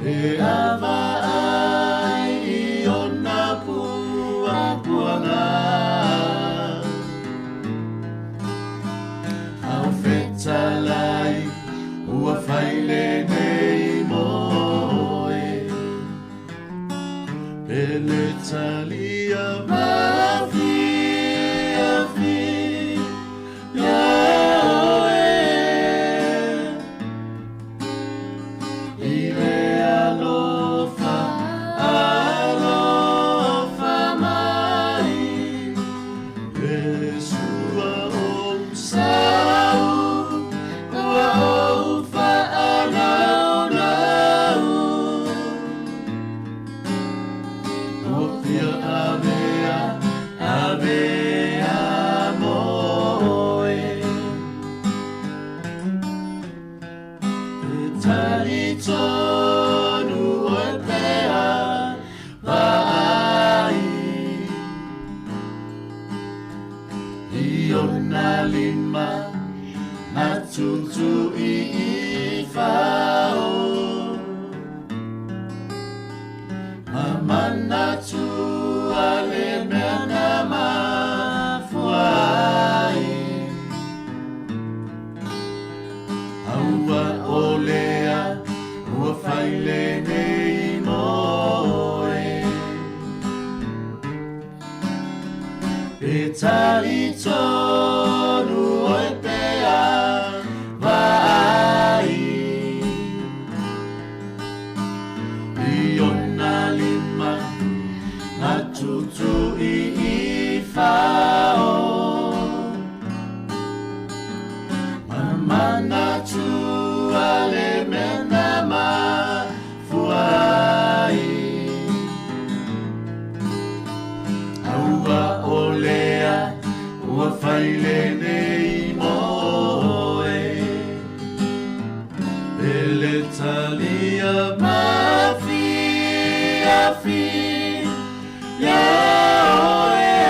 e awa ai I ona puapuanga au fetalai ua whaile nei moe Pele talia mafi afi Yaoe Ile alofa mai Yesua om sau Ua ofa anau Opia avea moe Tari tonu oe pea vai Iona lima na tutu I whao Mamana tu ale mea na mafuai Aua olea ua whaile nei moe E tari tonu oe pea vai Iona lima na tutu I whao Mamana tu ale mena mafuai Aua olea ua whaile nei moe Pele talia mafi afi Yaoe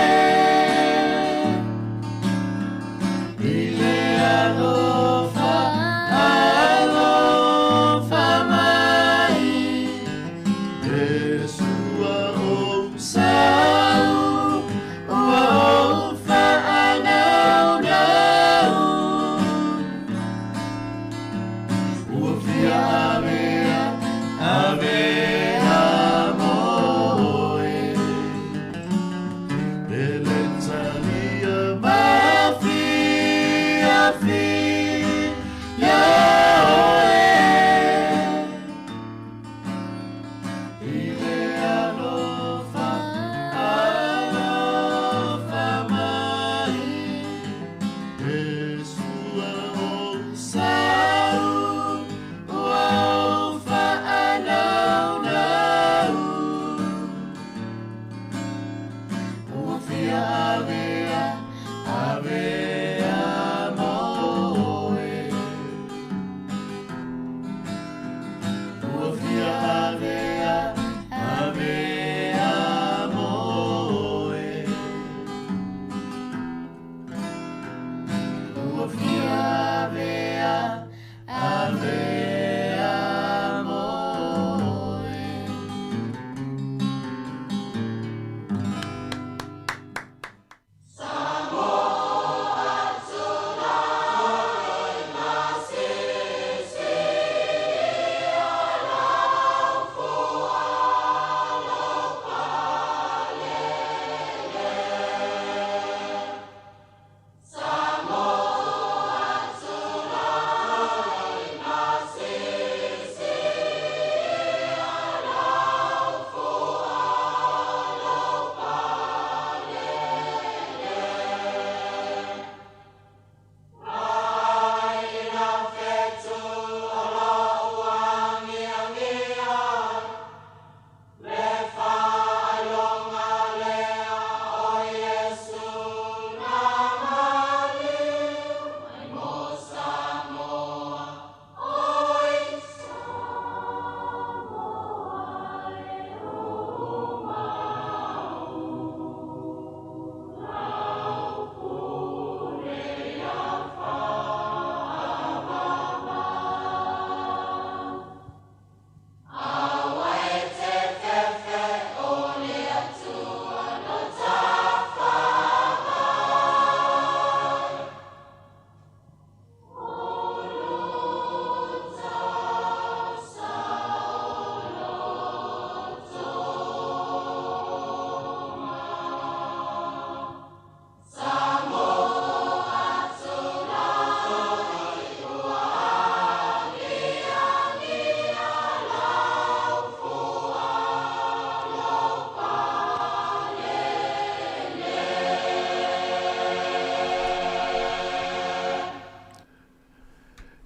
Ile alofa mai Yesua om sau Ua ofa anau Ua fia avea moe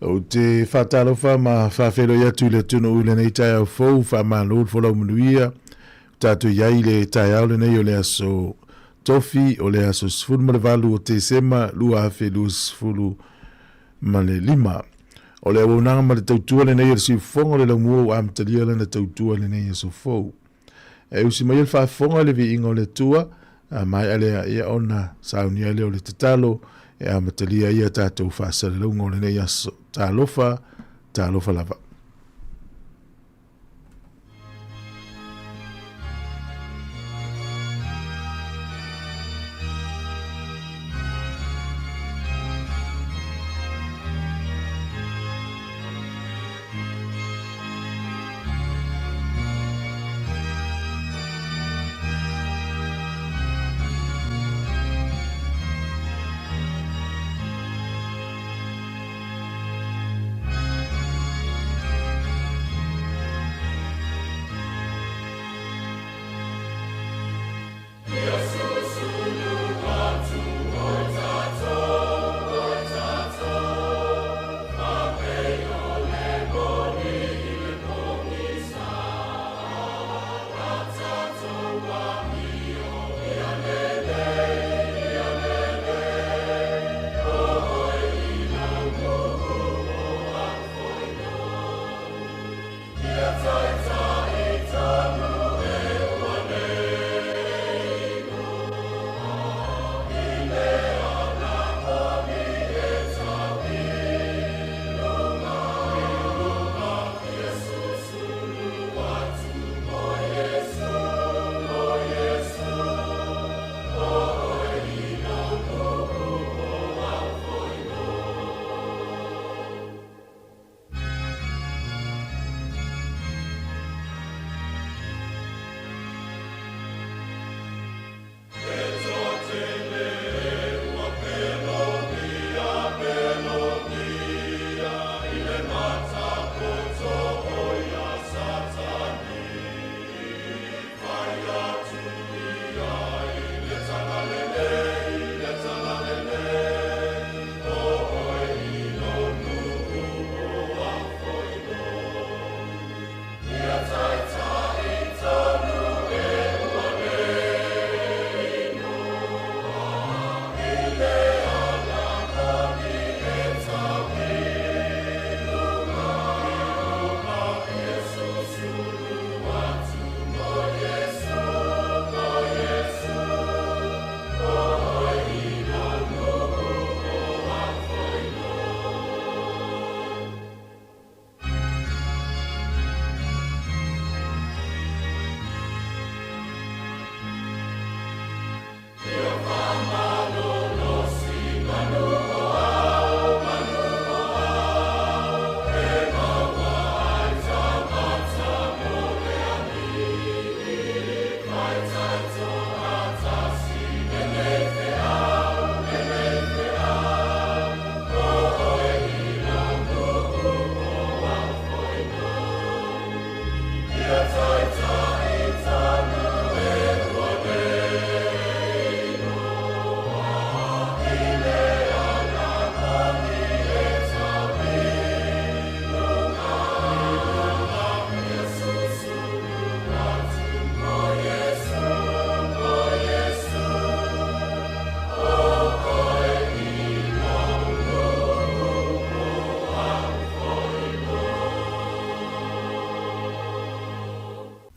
O te whatalofa ma whawhero iatu le tunu ule nei tai au fau whama lord wholau manuia. Tātou iai le tai au le nei o le aso tofi o le aso sifuru ma le valu o te sema lua hafe lua sifuru ma le lima. O le awaunanga ma le tautua le nei o le siufonga le laumua o amtalia le na tautua le nei aso fau. E usi mai le whaafonga le vi inga o le tua, mai alea ia ona sauni ale o le tatalo, e amatalia ia tātou whaasare launga o le nei aso tālofa lava.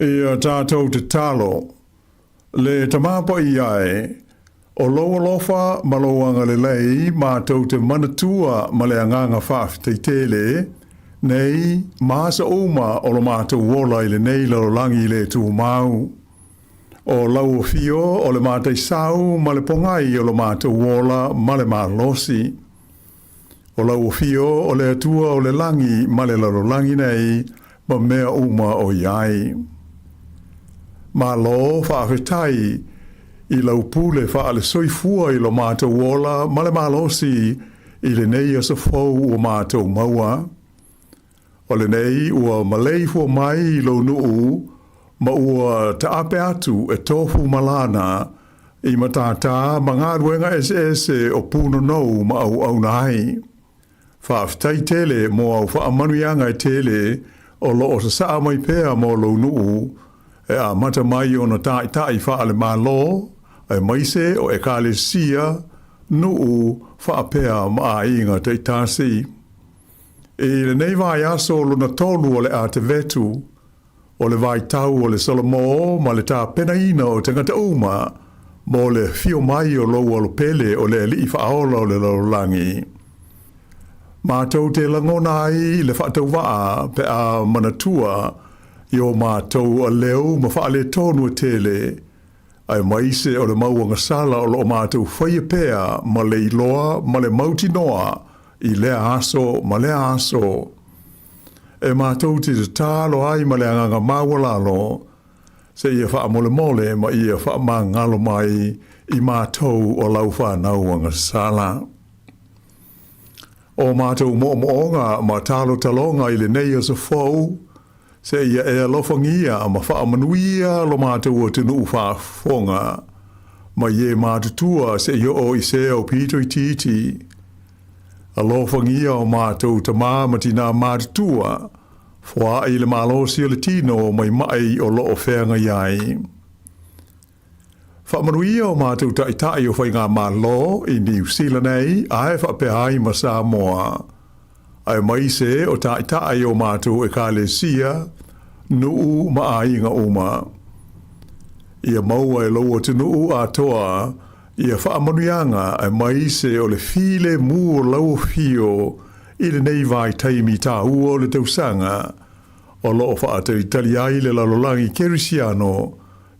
Ia tātou te talo, le tamāpa i ae, o loa lofa malauanga le lei, mātou te manatua ma le anganga whaafi te tele, nei māsa oma o lo mātou wola i le nei lalolangi le tū mau. O lau fio o le mātai sau ma le pongai o lo mātou wola ma le mālosi. O lau fio o le atua o le langi ma le lalolangi nei, ma mea uma o iai. Ma lo whaafetai i lau pule wha le soifua i lo mātou wola ma le mālosi i le nei asa fau o mātou maua. O le nei ua malei fua mai i lo nuu ma ua taape atu e tofu malana i matata ma ngā ruenga ese o puno nou ma au nai. Whaaftai tele mo au whaamanuianga e tele o lo o sa saa mai pēa mo lo nuu e a mata mai o na tai whaale malo e maise o e kāle sia nuu whaapea ma a inga te tāsi. E le nei vai aso lo na tonu o le a te vetu o le vai tau o le Salomo ma le tā penaina o te ngata uma mo le fio mai o lo alo pele o le li whaaola o le laulangi. Mātou te langona ai le whaatau waa pe a manatua i o mātou a leo ma whaale tonu a tele ai maise o le mauanga sala o lo mātou whaia pēa ma le iloa ma le mauti noa i lea aso ma lea aso. E mātou te tālo ai ma le anganga mawalalo se ia wha mole ma ia wha ngalo mai i mātou o lau whanauanga sala. O mātou moonga ma tālo talonga i le nei o sa fau, se ia e alofangia ma wha manuia lo mātou o tunu whaafonga, ma ie mātutua se ia o i se o pito i titi. Alofangia o mātou ta māmati nā mātutua, wha i le mālosi o le tino mai mai o lo o whenga iai. Whamanuia o mātou tai o whai ngā mālo i New Zealand nei, ae whapehai ma Samoa. Ai maise o tai o mātou e kāle sia, nuu ma a inga uma. Ia maua e loa te nuu a toa, ia whaamanuianga ai maise o le file mu o lau fio i le nei vai taimi tā ua o le tausanga, o loo whaata i tali ai le lalolangi kerisiano,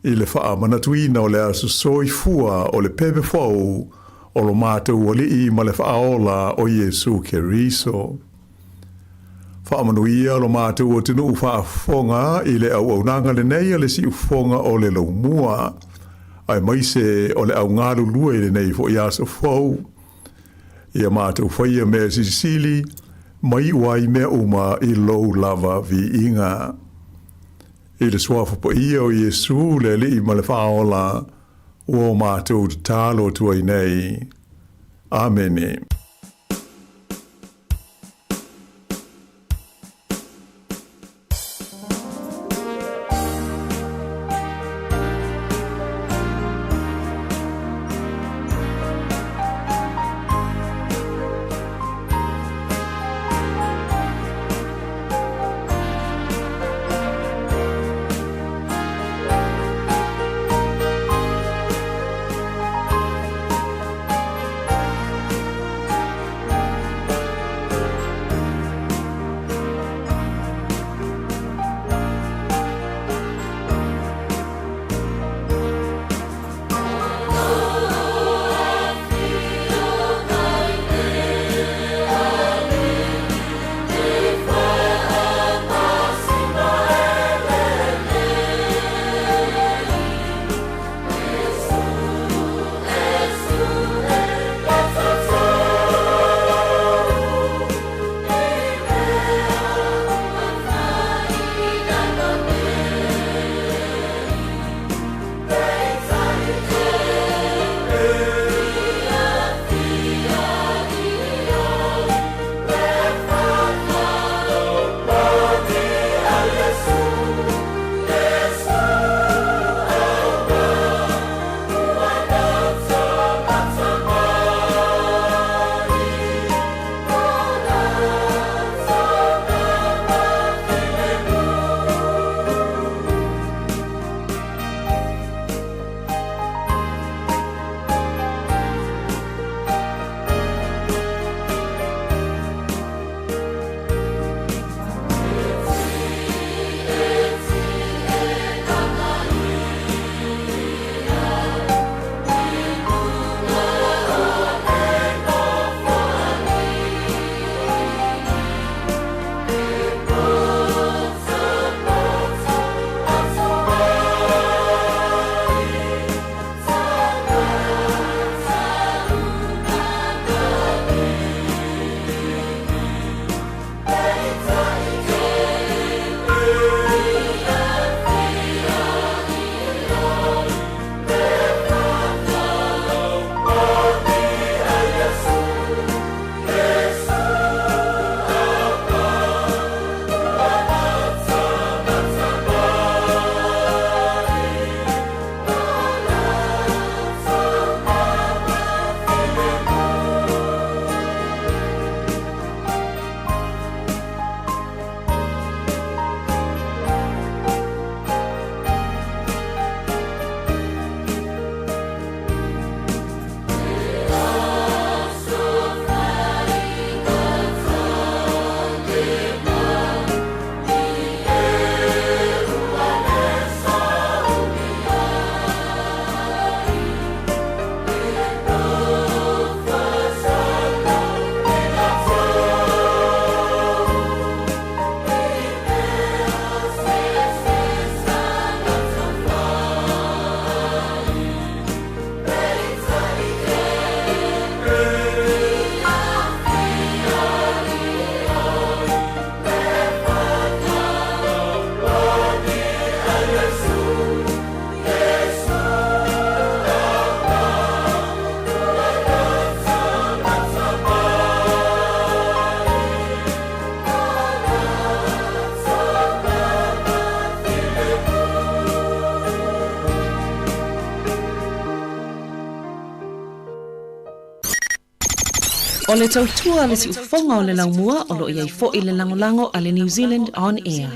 i le wha manatuina o le asu soi fua o le pepe fau o lo mātou o li i ma le whaola o Jesu Keriso. Wha manuia lo mātou o tinu whaafonga i le au nanga le nei le si ufonga o le lau mua. Ai maise o le au ngaru lue le nei fo i asu fau. Ia mātou whaia mea sisili, mai uai mea uma i lou lava vi inga. I le swafa po ia o Jesu le li ma le whaola o mātou te tālo tuai nei. Amene. O le tautua le si ufonga o le laumua o lo iai fo i le langolango a le New Zealand On Air.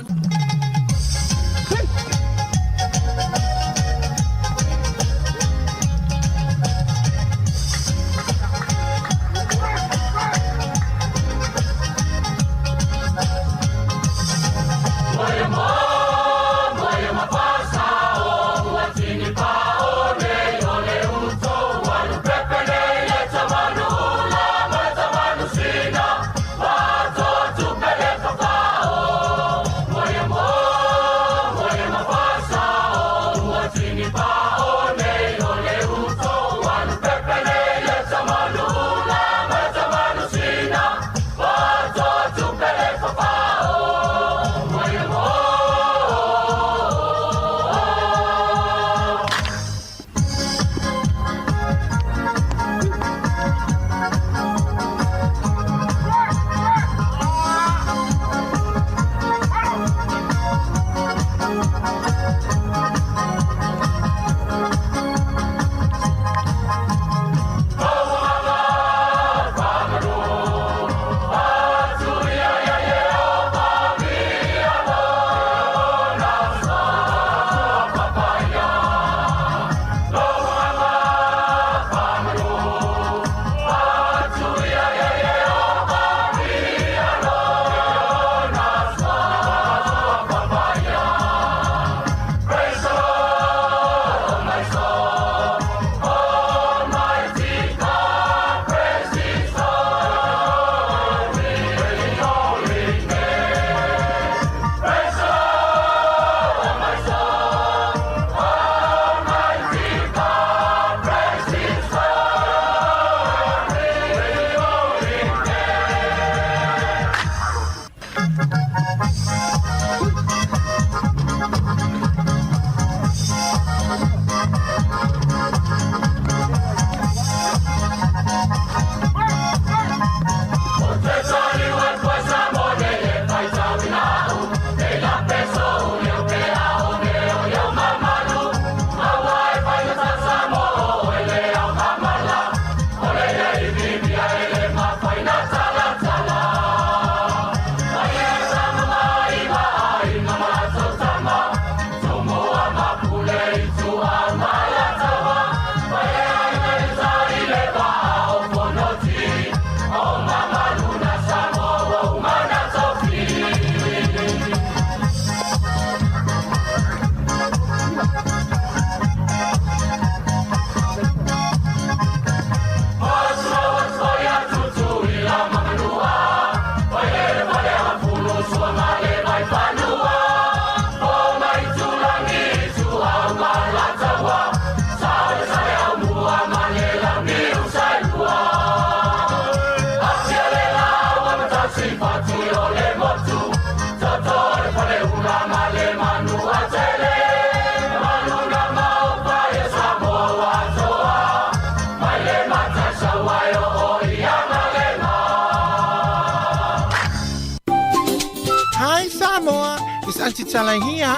Anti-tala here.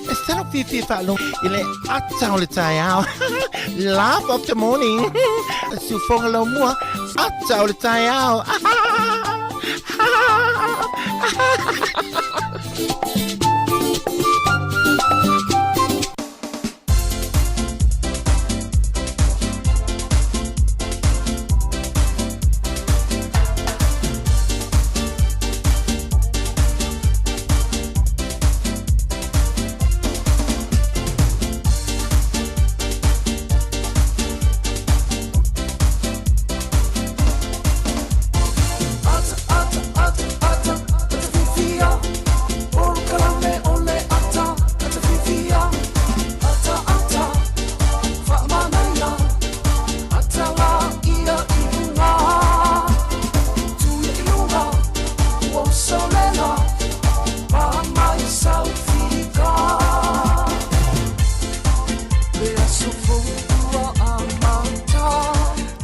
Instead of Fifi Falo, ile atau le tayao. Laugh of the morning. Sufongalo mua atau le tayao.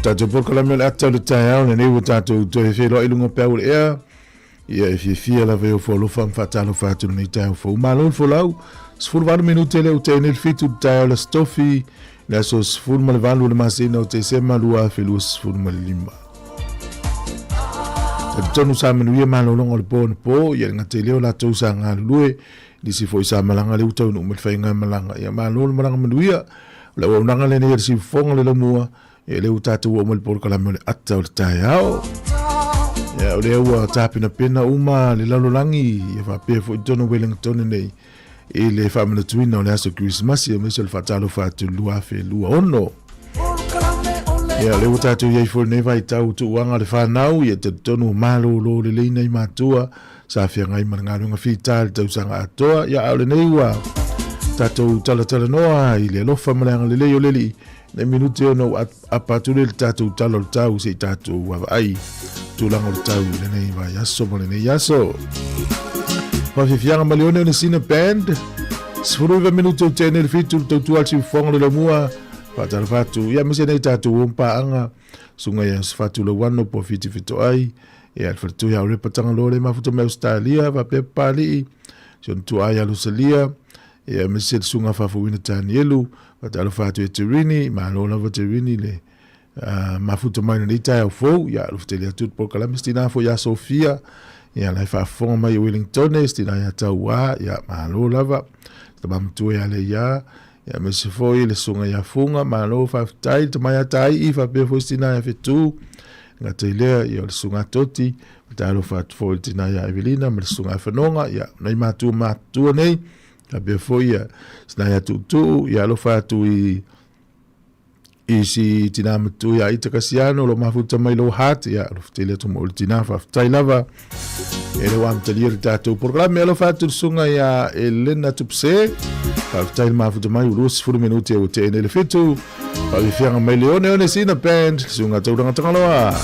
Tato poko la mele atau le taiao le newu tato to e whelo ilungo pēu le ea. Ia e fia la veo fo lofa mfatalo fatu nei taiao fo umalon fo lau. Sfuru varu minute le ute nel fitu taiao la stofi. Le aso sfuru male valu le masina o te sema lua felu sfuru male lima. tonu sa manuia malolonga le po na po ia nga te leo la tau sa ngā lue di si foi sa malanga le utau no whainga malanga ia malolo malanga manuia le waunanga le ne si fonga le lamua e le utatu o mal por kalame le ata o le tai ao ia o le ua tapina pena uma le lalolangi ia whapea foi tono Wellington nei e le whamana tuina o le aso Christmas ia mesel whatalo whatu lua fe lua ono ia le utatu iai foi nei vai tau tu wanga le whanau ia te tono malo lo le leina i matua sa fia ngai manangalunga fita le tau sanga atoa ia au le nei ua tatou tala noa i le lofa malanga le leo leli ne minuti ono apatule le tatou tala le tau se tatou wava ai tulanga le tau le nei vai aso mo le nei aso Wafifianga malione o sina band Sfuruiva minuto tene le fitu tautu al sifonga le mua Fatal fatu ia mese nei tatou umpa anga Sunga ya sfatu le wano po fiti fito ai E al fatu ya ure patanga lore mafuto me australia Va pepa li Sion tu ai alusalia E mese sunga fafu wina tani elu Fatal fatu e terini Ma lola va terini le Mafuto maina ni tai au fou Ya alustelia tut por kalamistina fo ya Sofia ia lai whaafonga mai Wellington stina ia taua ia malo lava tamamtue ale ia me se foi le sunga ia funga malo whaftai tamai atai i whapea foi stina ia whetu nga teilea ia le sunga toti talo whatfoi tina ia Evelina me le sunga whanonga ia nei matua nei whapea foi ia stina ia tutu ia lo whatu si tina matu ia ita kasiano lo mafuta mai lo hat ia lo fitele tu mo tina whaftai lava ele wa mtalia le tatou programa alo fatu sunga ia Elena Tupse whaftai mafuta mai urus 10 minuti o te ene le fitu wawifianga mai leone one sina band sunga tauranga tangaloa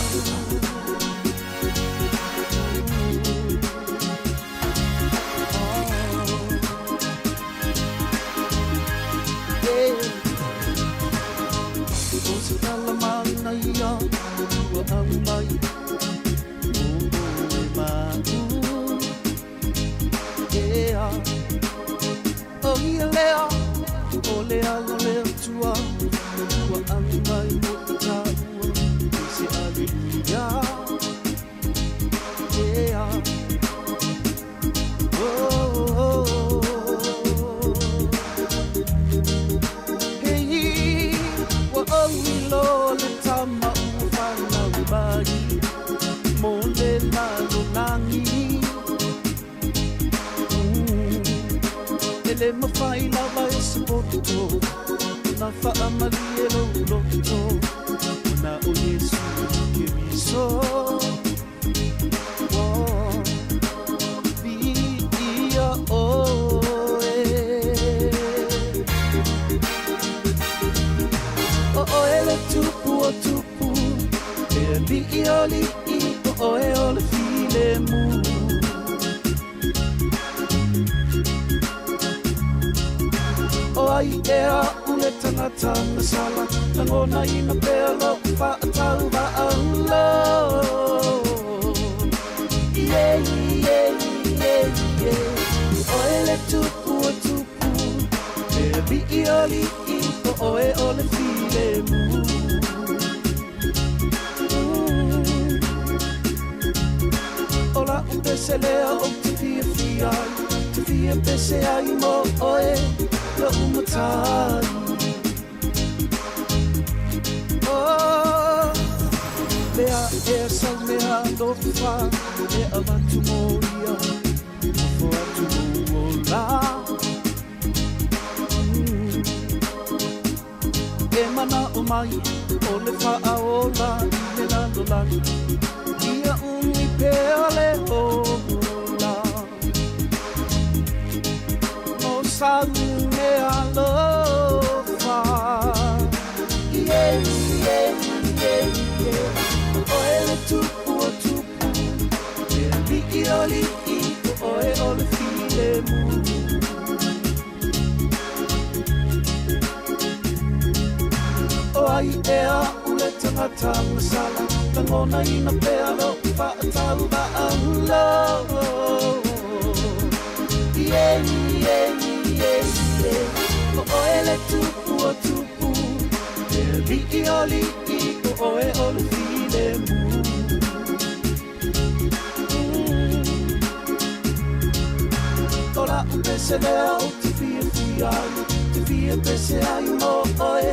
pese lea o te fia fia ai, te fia pese ai mo oe,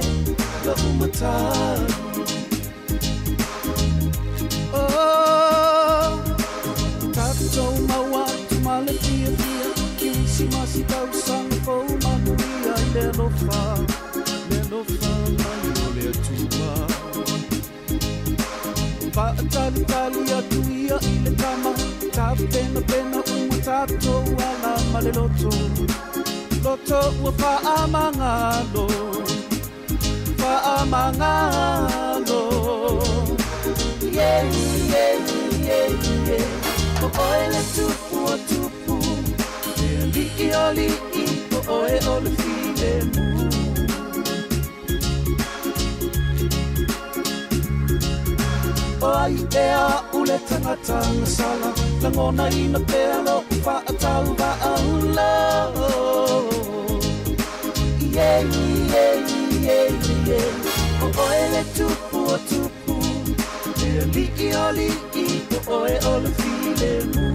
la umatai. Oh, tātou maua tu male fia fia, ki si masi tau sang kou manuia i le lofa mai o le atua. Tali atu ia i le kama, ta pena pena uma tātou ala male loto ua whaamangalo, yeah, o oe le tupu o tupu, e li'i o li'i, o oe o le file mu. O ai ea ule tangata na sala, langona ina pea lo whaatau wa'aula. Yeah, o oe le tupu o tupu, e li'i o li'i, o oe o le file mu.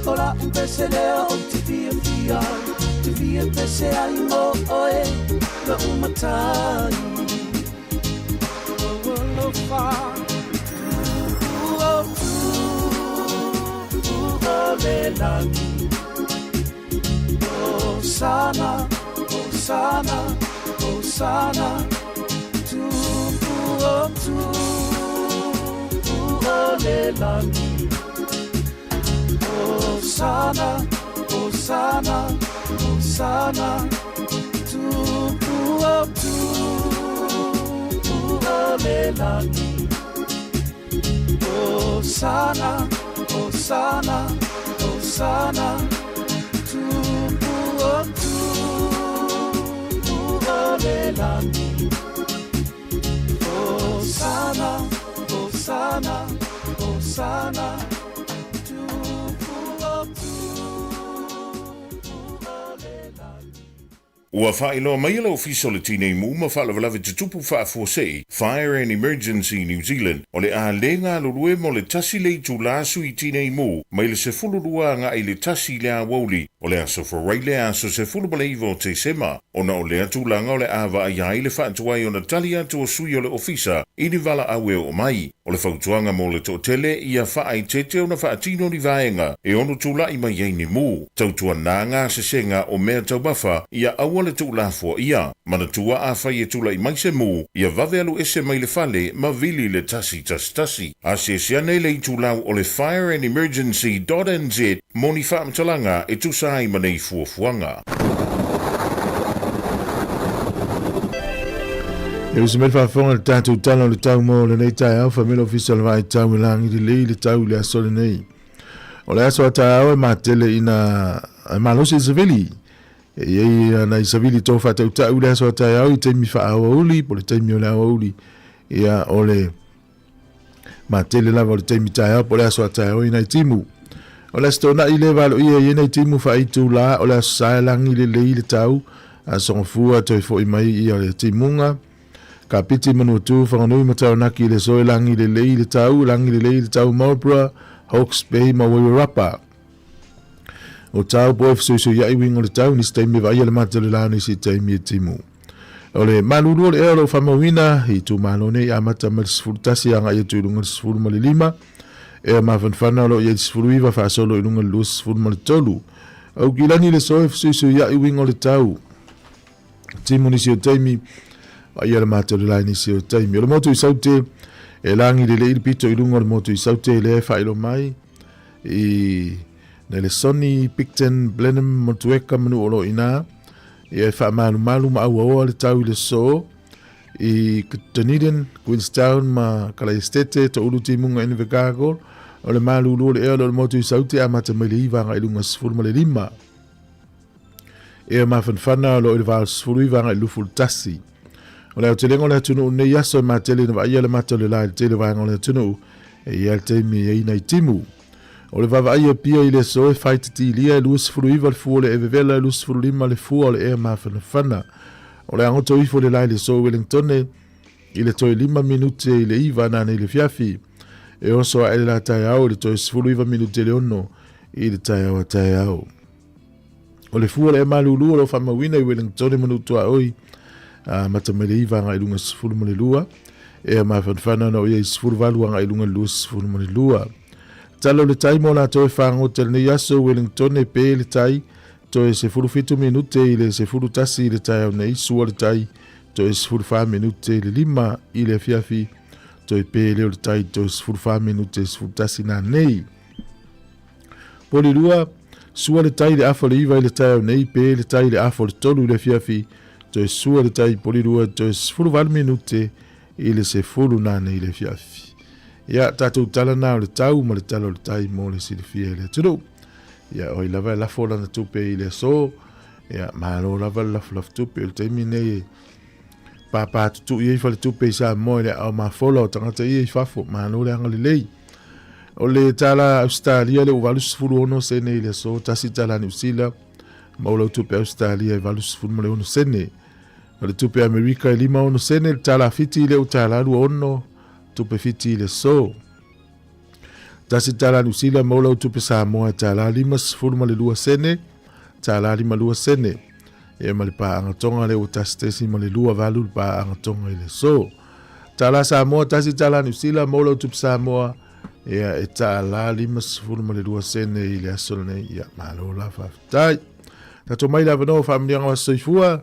O la pese lea o te fia fia, te fia pese ai mo oe, la umatai. O lo fa, o le lagi. Osana, Osana, Osana, tupu o le lagi. Osana, Osana, Osana, tupu o le lagi. Osana, Osana, Osana, tupu o le lagi. Osana, Osana, Osana, Ua whaeloa mai ala official le tine mu ma whaalavalave te tupu whaafosei Fire and Emergency New Zealand o le a lenga lulue mo le tasi le tu lasu i tine mu mai le se fulurua nga i le tasi le a wauli o le aso forai le aso se fulubaleivo te sema o na o le atu langa o le awa a iai le whaatuai o na tali atu o sui o le ofisa i ni vala awe o mai o le whautuanga mo le tōtele i a whaai tete o na whaatino ni vaenga e onu tula i mai ei ni mu tautua nanga se senga o mea taubafa i a awa le tūlafua ia mana tua a whai e tula i mai se mu i a vave alu ese mai le fale ma vili le tasi a se siane le i tūlau o le Fire and Emergency.nz moni whaamtalanga e tusai manei fuafuanga. E usi mele whaafonga le tātou tala le tau mō le nei tai au whamela official vai tau i langi le lei le tau le asole nei. O le aso a tai au e mātele ina malosi i Savili. E iei na i Savili tō whatau tau le aso a tai au i teimi wha awa uli, po le teimi o le awa uli. Ia o le mātele lava o le teimi tai au, po le aso a tai au i nei timu. O le stona i le valo ia i nei timu wha i tū la, o le aso sae langi le lei le tau, a songfua toi fo i mai i o le timunga. Ka piti manu tu whanganui matau naki le soe langi le lei le tau Marlborough, Hawke's Bay ma Wairarapa. O tau poe fsuisu ia iwingo le tau nisi taimi vai le mata le lao nisi taimi e timu. O le malulu le ero whamawina i tu malone i amata ma le sifurutasi anga i tu ilunga le sifuru ma le 5. E ma whanwhana lo i le sifuru iwa whaasolo ilunga le lua sifuru ma le 3. Au kilani le soe fsuisu ia iwingo le tau. Timu nisi o taimi ia le mātou le lai nisi o taimi. O le motu i saute, e langi le leiri pito i lunga le motu i saute e le whaelo mai. I ne le Sony, Picton, Blenheim, Motueka manu olo ina. I e wha malu ma au aoa le tau i le so. I Dunedin, Queenstown, ma Kalaistete, to ulu timunga Invercargill. O le malu ulu le eo le motu i saute a mata mai le iwanga i lunga sifuru ma le 5. E ma whanwhana lo i le wāl sifuru iwanga i lufu le tasi. O le te lengo le tunu nei aso ma tele na ia le mata le lai tele vanga le tunu e ia le teimi e ina i timu. O le vava ia pia i le soe fight ti lia lus furu iwa le fuo le evevela lus furu lima le fuo le ea mawhana whana. O le angoto ifo le lai le soe Wellington i le toi 5 minute i le iwa na nei le fiafi. e oso a ele la tai au le toi sifuru iwa minute le ono i le tai au a tai au. O le fua le malulu o lo whamawina i Wellington e manutua oi matamele iwa nga ilunga sifuru male lua e a mawhanwhana na o ia i sifuru valua nga ilunga lua sifuru male lua. Talo le tai mo la toi whango tel ne yaso Wellington e pe le tai toi sifuru fitu minute i le sifuru tasi i le tai au nei sua le tai toi sifuru wha minute le lima i le fiafi toi pe leo le tai toi sifuru wha minute sifuru tasi na nei. Poli lua sua le tai le afo le iwa i le tai au nei pe le tai le afo le tolu i le fiafi toi sua le tai poli lua toi sifuru wha minute i le sifuru na nei le fiafi. Ia tatou tala na o le tau ma le tala o le tai mo le silifia le turu. Ia oi lava la fola na tupe i le so. Ia malo lava la fola tupe o le taimi nei papa tutu i fa le tupe sa mo le au ma fola o tangata i fafo malo le anga le lei. O le tala Australia le uvalus furu ono sene i le so tasi tala New Zealand ma o le tupe Australia i valus furu mo le ono sene. O le tupe Amerika i lima ono sene le tala fiti le utala lu ono tupe fiti le so. Tasi tala New Zealand maula tupe Samoa tala lima sifuru ma le lua sene, tala lima lua sene. E ma le pa angatonga le o tasi tesi ma le lua valu le pa angatonga i le so. Tala Samoa tasi tala New Zealand maula tupe Samoa e tala lima sifuru ma le lua sene i le asole ia malo la fafitai. Tato mai la vano familia ngā soifua.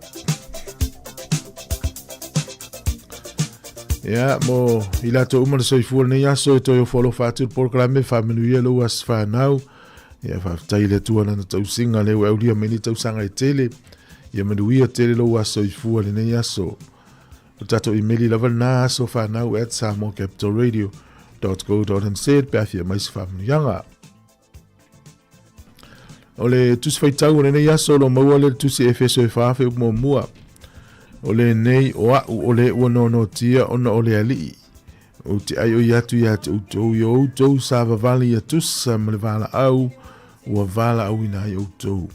Ya mo ila to umar soifua ne ya so to yo follow fatu proclame family lo was fa now ya fa taile tu ana to singa le wa ulia meni to sanga tele ya manuia tele lo was soifua ne ya so tato email la na so fa now at samocapitalradio.co.nz pa mais family yanga ole tu se fa ne ya so lo mo le tu se fso fa fe mo mua ole nei ole wono tia ona ole ali o ti ai o yatu to yo to sava vali tu sam vala au o vala au ina yo to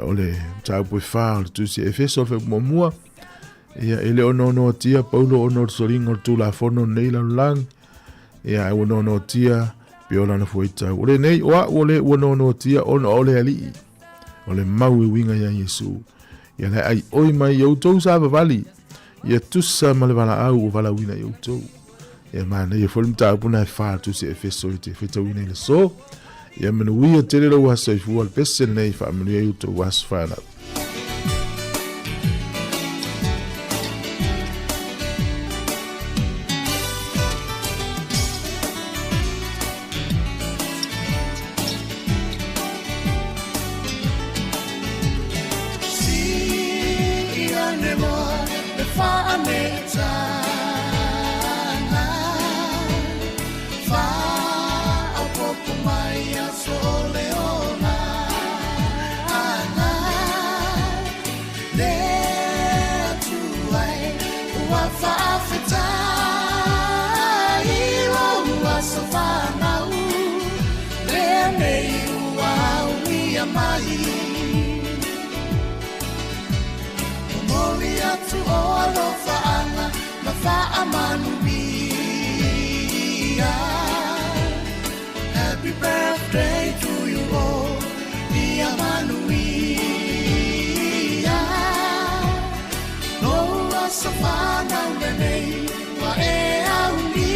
ole tau po fa tu si efeso fe mo ele ono tia paulo ono solingo tu la fono nei la lang ono tia piola na foita ole nei ole wono tia ona ole ali ole mau winga ya Yesu. Ia le ai oi mai yo to sa vali ia tusa malvala au vala wina yo to ia mana ia folm ta puna fa tu se efeso te feta wina le so ia menu ia tele lo wa sai fu al pese nei fa menu yo to was fa na Happy birthday to you all, dear Manuia. No wasafana nene wa e auni.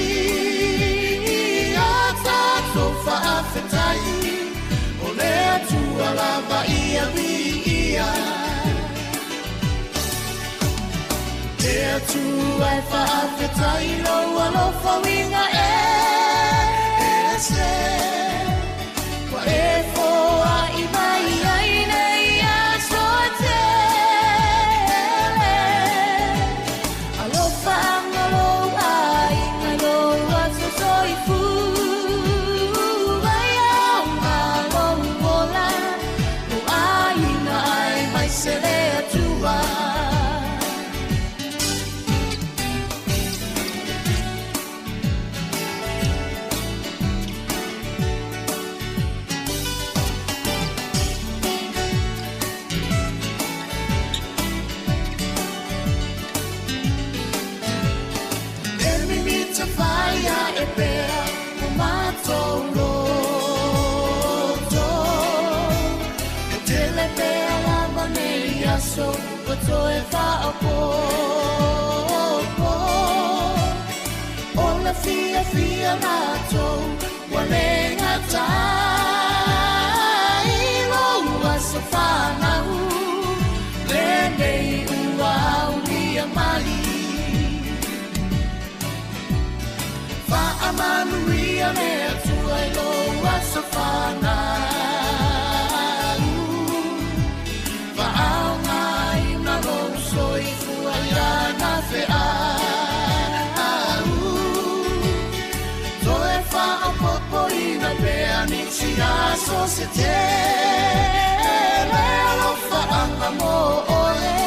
Ata tofa afetai, ole tu alava ia via. Dea tu ai fa afetai lo alofa winga se wa e fo a i mai ai nei a so te alo fa ngalo ai ngalo a so soi fu vai au ngalo mola o ai na ai mai se le atua so Wato e whaapo Ola fia fia nato Walenga tai Loa sa whanau Lenei ua ulia mali Whaamanuia mea tuai loa sa whanau Whaanga ina lo soi fuaia na wheau Toe whaapopo ina pea ni tia so se te Leo whaanga mo ole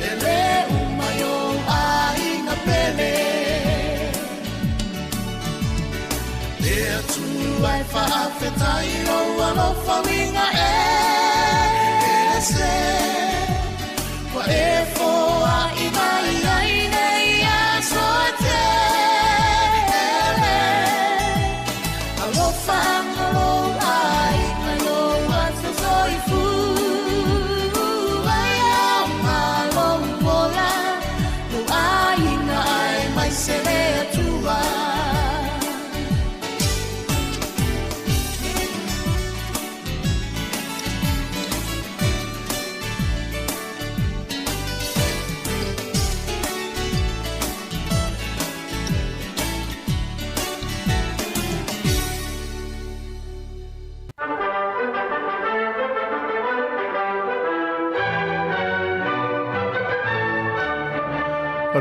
Ele umayo a ina pele Lea tu ai whaafetai roa lo whawinga se Wa e foa i mai ai nei a so te Alofa angalo ai mai lo atu soi fu Ai au malo mola Lo ai na ai mai se le atua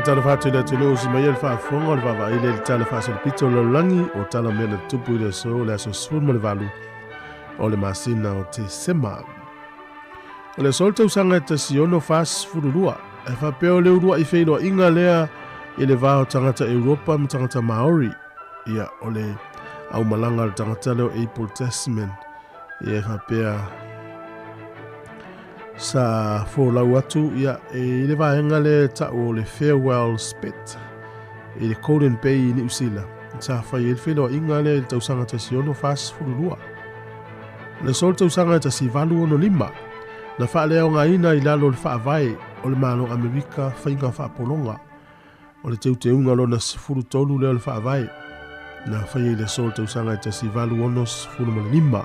Tala fatu le tilo si mai el fa fonga le va ile tala fa so pito lo langi o tala mena tupu le so le so sul mo le valu o le masina o te sema o le solta usanga te siono fas fururua e fa peo le urua i feilo inga lea i le vao tangata Europa ma tangata Maori ia o le au malanga le tangata leo April Testament ia fa pea sa fo la watu ia e le vaenga le ta o le farewell spit e le Golden Bay ni usila sa fa il filo inga le tausanga ta siono fas furulua le sol tausanga ta si valu no lima na fa le nga ina i lalo le fa vai o le malo Amerika fa inga fa polonga o le te unga lo na furu tolu le fa vai na fa le sol tausanga ta si valu onos furu mo lima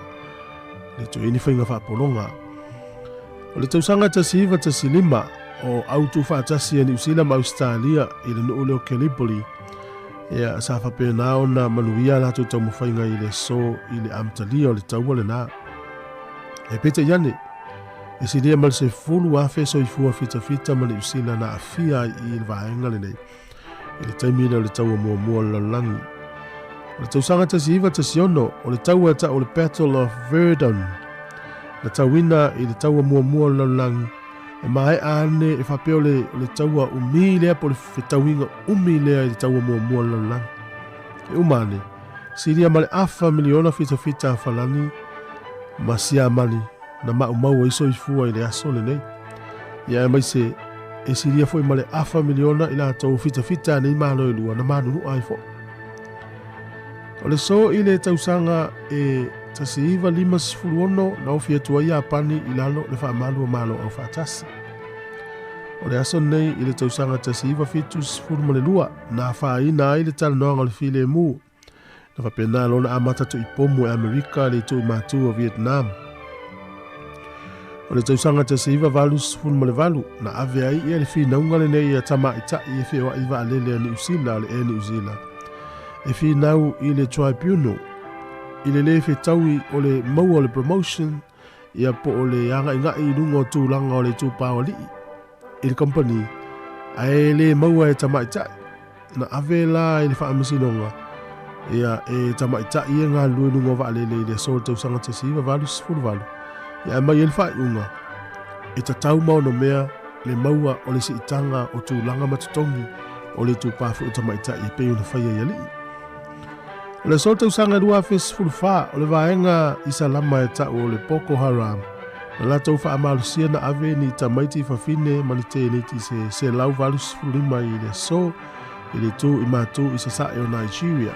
le to ini fa inga fa polonga o le tausanga ta siva ta silima o autu whaatasi ni usila ma Australia i le nuu leo Kelipoli ia sa whape nao na manuia la tu tau mwhainga i le so i le amtalia o le taua le nā e pete iane e si lia mal se fulu afe so i fua fita ma le usila na afia i le vaenga le nei i le taimina o le taua mua la langi o le tausanga ta siva ta siono o le taua ta o le Battle of Verdun na tawina i le taua mua la langi e mai ane e whapeo le taua umi lea po le whetawinga umi lea i le taua mua la langi e umane siria male afa miliona fita falani ma sia mani na mau iso i fua i le aso le nei ia e mai se e siria foi male afa miliona i la tau fita nei malo i lua na manunu ai fo o le so i le tausanga e tasiiva lima sifuluono na ofia tua ia pani i lalo le whaamalu o malo au whaatasi. O le aso nei i le tausanga tasiiva fitu sifulu le lua na whaina i le tala noanga le file mu. Na whapena lona amata tu i pomu e Amerika le tu i matu o Vietnam. O le tausanga tasiiva valu sifulu le valu na ave ai i le fina ungale nei i a tama i ta i e whiwa i wa alele ni usila le e ni usila. E finau i le tribunal i le lefe taui o le maua o le promotion ia po o le anga inga i lungo tūlanga o le tūpā o lii i le company a e le maua e tamaitai na ave la i le whaamisinonga ia e tamaitai i ngā lui lungo wa alele i le sol tausanga te siwa valu sifuru valu ia e mai e le whai unga e ta tau mau no mea le maua o le si itanga o tūlanga matutongi o le tūpā fu tamaitai i peo na whaia i lii. O le sol tausanga rua fesifuru wha o le vaenga i salama e tau o le Boko Haram. Na la tau wha amalusia na ave ni tamaiti whawhine mani te niti se lau valu sifuru lima i le so i le tū i mātū i se sae o Nigeria.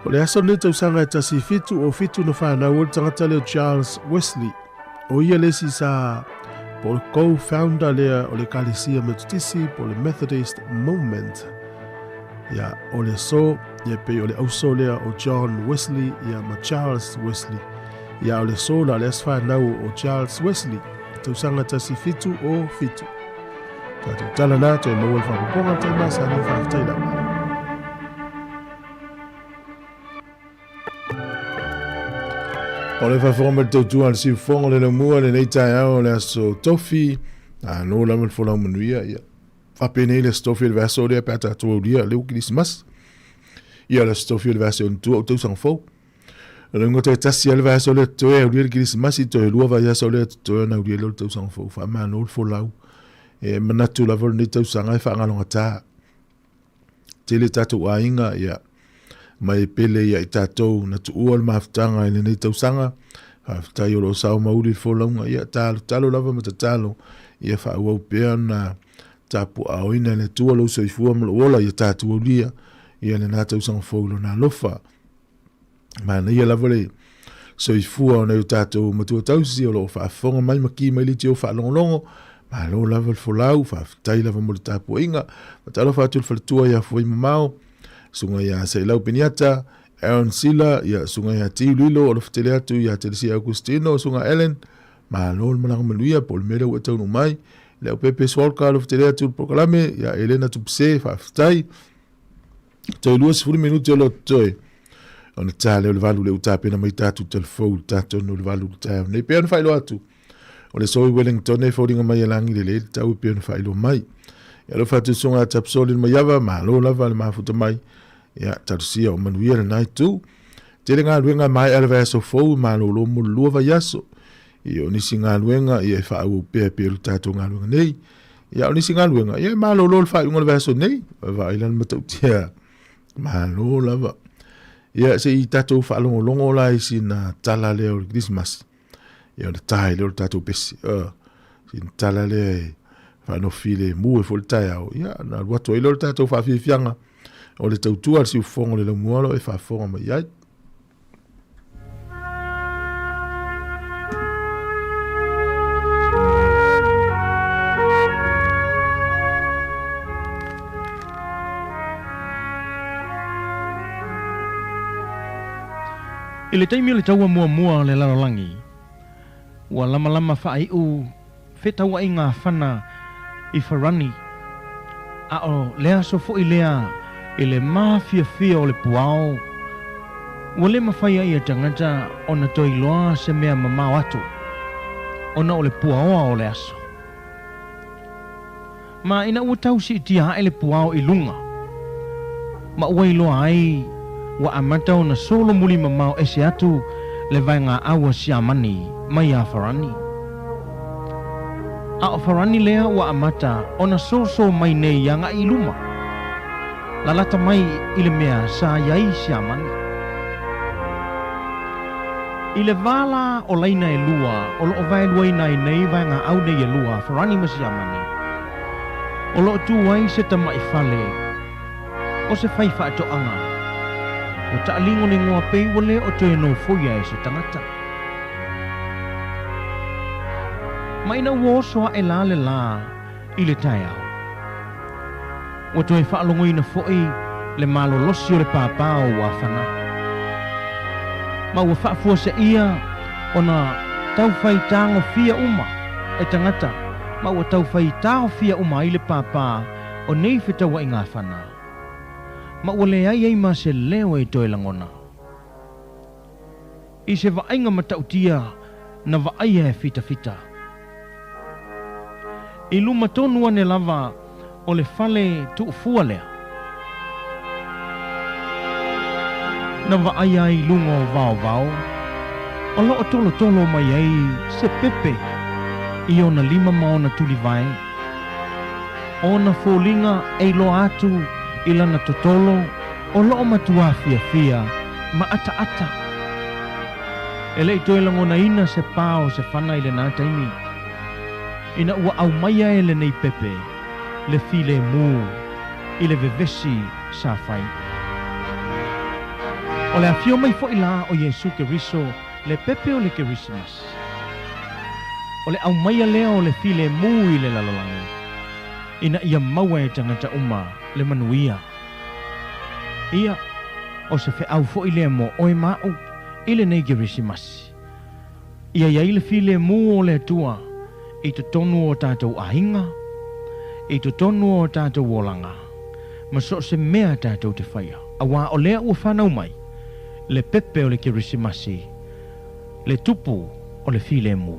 O le aso ne tausanga e tasi fitu o fitu na whanau o le tangata leo Charles Wesley. O ia lesi sa po le co-founder lea o le kalesia metutisi po le Methodist Movement. Ia o le so, ia pe o le auso lea o John Wesley, ia ma Charles Wesley. Ia o le so la le aswhanau o Charles Wesley, tausanga tasi fitu o fitu. Tatu tala nā toi mawal whakuponga tai masa ni whaktai lau. O le whawhoroma le tautua le siu whonga le na mua le nei tai au le aso tofi, no laman wholau manuia ia. Whapene le stofi le vaso lea pe ata atua ulia leu kirismas. Ia le stofi le vaso ntua o tausang fau. Ringo te tasi le vaso le toe ulia le kirismas i toe lua vai aso le toe na ulia le tausang fau. Whamano le wholau. Manatu la vol ni tausanga e whaangalonga tā. Tele tātou ainga ia. Mai pele ia i tātou na tu ua le maafutanga i ni tausanga. Haftai o lo sao mauri wholaunga ia talo lava mata talo. Ia whaauau pēr na tāpu aoina le tua lo so i fua mlo ola ia tātou aulia. Ia le nā tausanga whaulo nā lofa. Mana ia lava le so i fua o nei tātou matua tausi o lo whaafonga mai maki mai li teo whaalongolongo. Ma lo lava folau fa tai lava mo tapu inga talo fa tul faltua ya foi mamao sunga ya se lau piniata Aaron Sila ya sunga ya ti lilo o ftelia tu ya Teresa Agustino sunga Ellen ma lo manang maluia pol mera o tau mai le pepe swal ka lo ftelia tu proclame ya Elena tupse fa tai to luas fu minuto lo toi on tale o valu le utape na mai tatu telefon tatu no valu ta ne pe fa lo atu. O le soi Wellington e fōringa mai alangi le tau pia na whailo mai. Ia lo whatu songa tapsoli mai awa, ma lo lava le mafuta mai. Ia tarusia o manuia le nai tu. Tele ngā luenga mai ala vaso fōu, ma lo lo mo lua vai aso. Ia o nisi ngā luenga, ia e whaau pia pia lu tātou ngā luenga nei. Ia o nisi ngā luenga, ia ma lo lo le whaunga le vaso nei. Va ilan matautia. Ma lo lava. Ia se i tātou whaalongo longo la isi na tala leo le Christmas. Ia o tai le o tātou pesi. Sin tala le whanofi le mua fo le tai au. Ia na wato i le o tātou whawhiwhianga. O le tautua si ufongo le lamualo e whafonga mai ai. I le taimi o le taua mua le lalolangi. Ua lama whaai u whetaua i ngā whana i wharani. A o lea so fo i lea i le mawhia o le puao. Ua le mawhaia i a tangata o na toi loa se mea mamau atu. O na o le puaoa o le aso. Ma ina ua tausi i tia hae le puao i lunga. Ma ua i loa ai wa amata o na solo muli mamau ese atu le vai ngā aua siamani mai a Wharani. A o Wharani lea wa amata o na so mai nei yanga i luma. Lalata mai i le mea sa iai siamani. I le vala o laina e lua o lo o vai luaina i nei vai ngā au nei e lua Wharani ma siamani. O lo tu wai se tama i fale o se whaifa ato anga. O taalingo le ngoa pei wale o toe no foia e se tangata. Ma ina uosoa e la le la i le tai au. O toe whaalongo ina foi le malo losi o le pāpao wa whana. Ma ua whaafua se ia o na tau whai tāngo fia uma e tangata. Ma ua tau whai tāo fia uma i le pāpā o nei whitawa i ngā whana. Ma ua le ai ma se leo e toe langona. I se vaenga matautia na vaai e fita. I luma tonua ne lava o le fale tuufua lea. Na vaai ai lunga o vao. O loo tolo mai ai se pepe i ona 5 maona tuli vai. Ona fōlinga e lo atu i lana totolo o loo matua fia ma ata. E le itoe langona ina se pao se whana i le nā taimi. Ina ua au maia e le nei pepe, le file mū, i le vevesi sa whai. O le afio mai fo i la o Jesu Keriso, le pepe o le Kerismas. o le au maia lea o le file mu I le lalolangi. Ina ia maua e tangata uma le manuia. Ia, o se fe au fo I le mo oe mau I le nei Kirisimasi. Ia iai le file mu o le tua I te tonu o tātou ahinga, I te tonu o tātou olanga, ma so se mea tātou te whaia. Awa o lea ua whanau mai, le pepe o le Kirisimasi, le tupu o le file mu.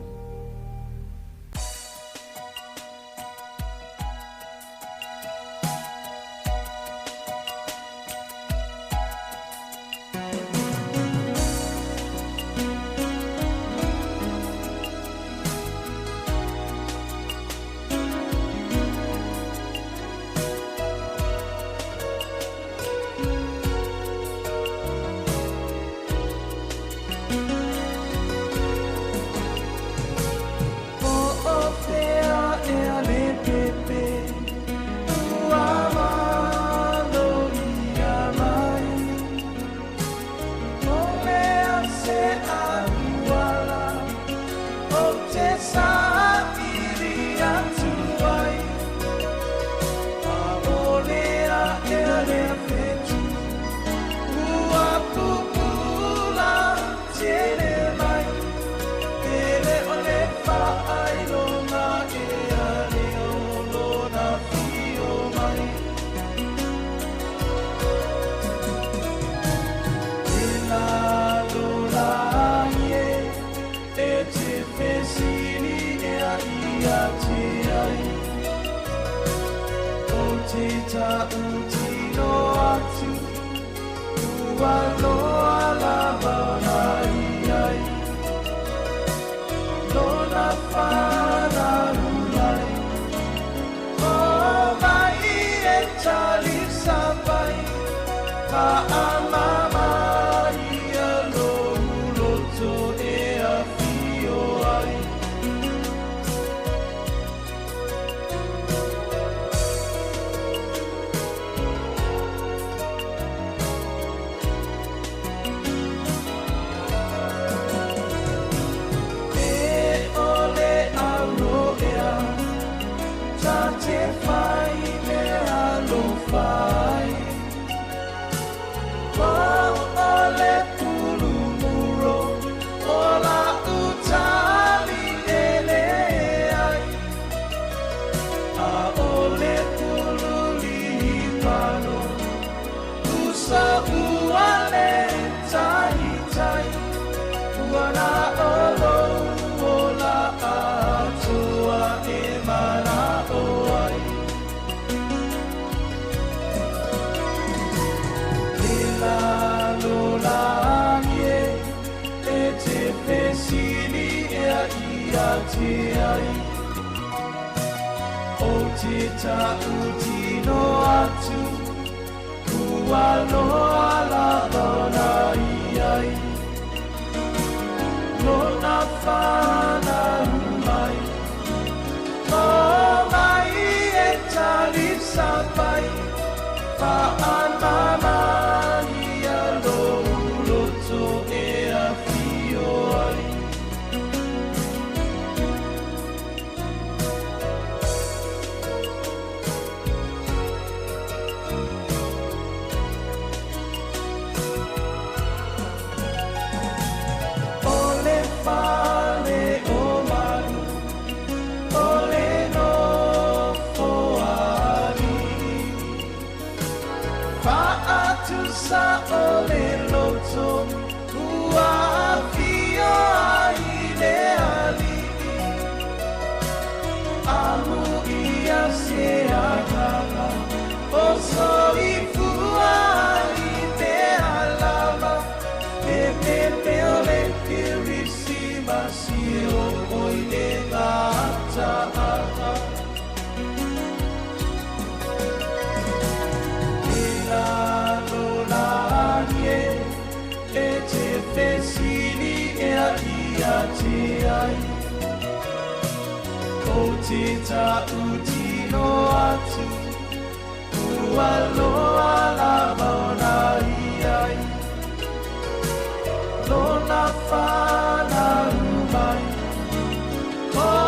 Oh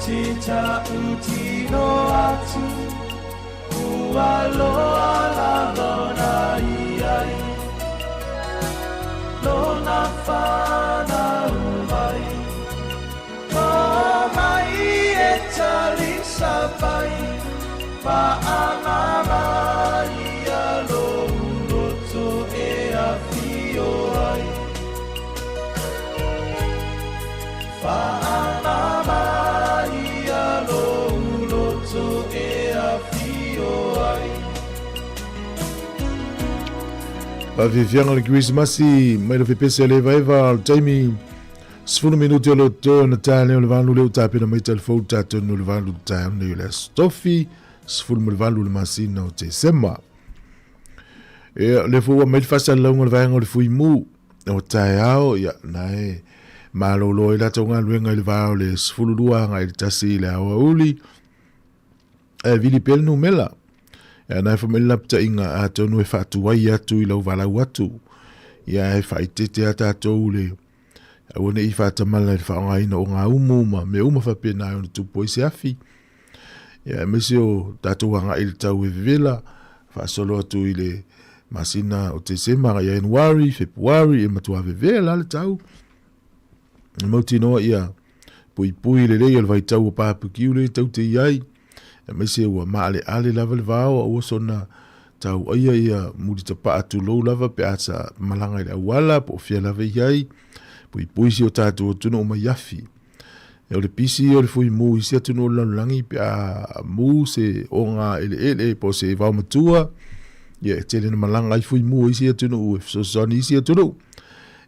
tita utino atu ua loa lana iai lona whana umai mai e tali sapai Pa'angara ia lo loto e a fio ai Pa'angara ia lo loto e a fio ai Vivianga le Christmasi mai lo pese le vai al taimi 10 minuti lo to na tale le vanu le utapina mai telefon tato no le vanu tato le stofi sful mulvalu le masina o te sema. Le fua mai fasa launga le vaenga le fui mu o tae ao ia nae malolo i la tonga luenga i le vao le sfulu luanga i le tasi le awa uli vili pel nu mela nae famela pta inga a tonu e fatu wai atu i lau vala watu ia e faitete ata atou le awane i fatamala i le faonga ina o ngā umuma me uma fapena i o tupo i se afi ya mesio tatu wanga il tau e vela fa solo atu ile masina o te sema ya January February e matua vela le tau mo tino ia pui le le vai tau pa pu le tau te ai mesio wa male ale level vao o sona tau ia mudi te pa atu lo lava pe asa malanga ile wala po fia lava ai pui si o tatu tu no ma yafi e o le pisi o le fui mu isi atu no langi pe a mu se o ngā ele po se vau matua ia tele na malanga i fui mu isi atu no so soni isi atu no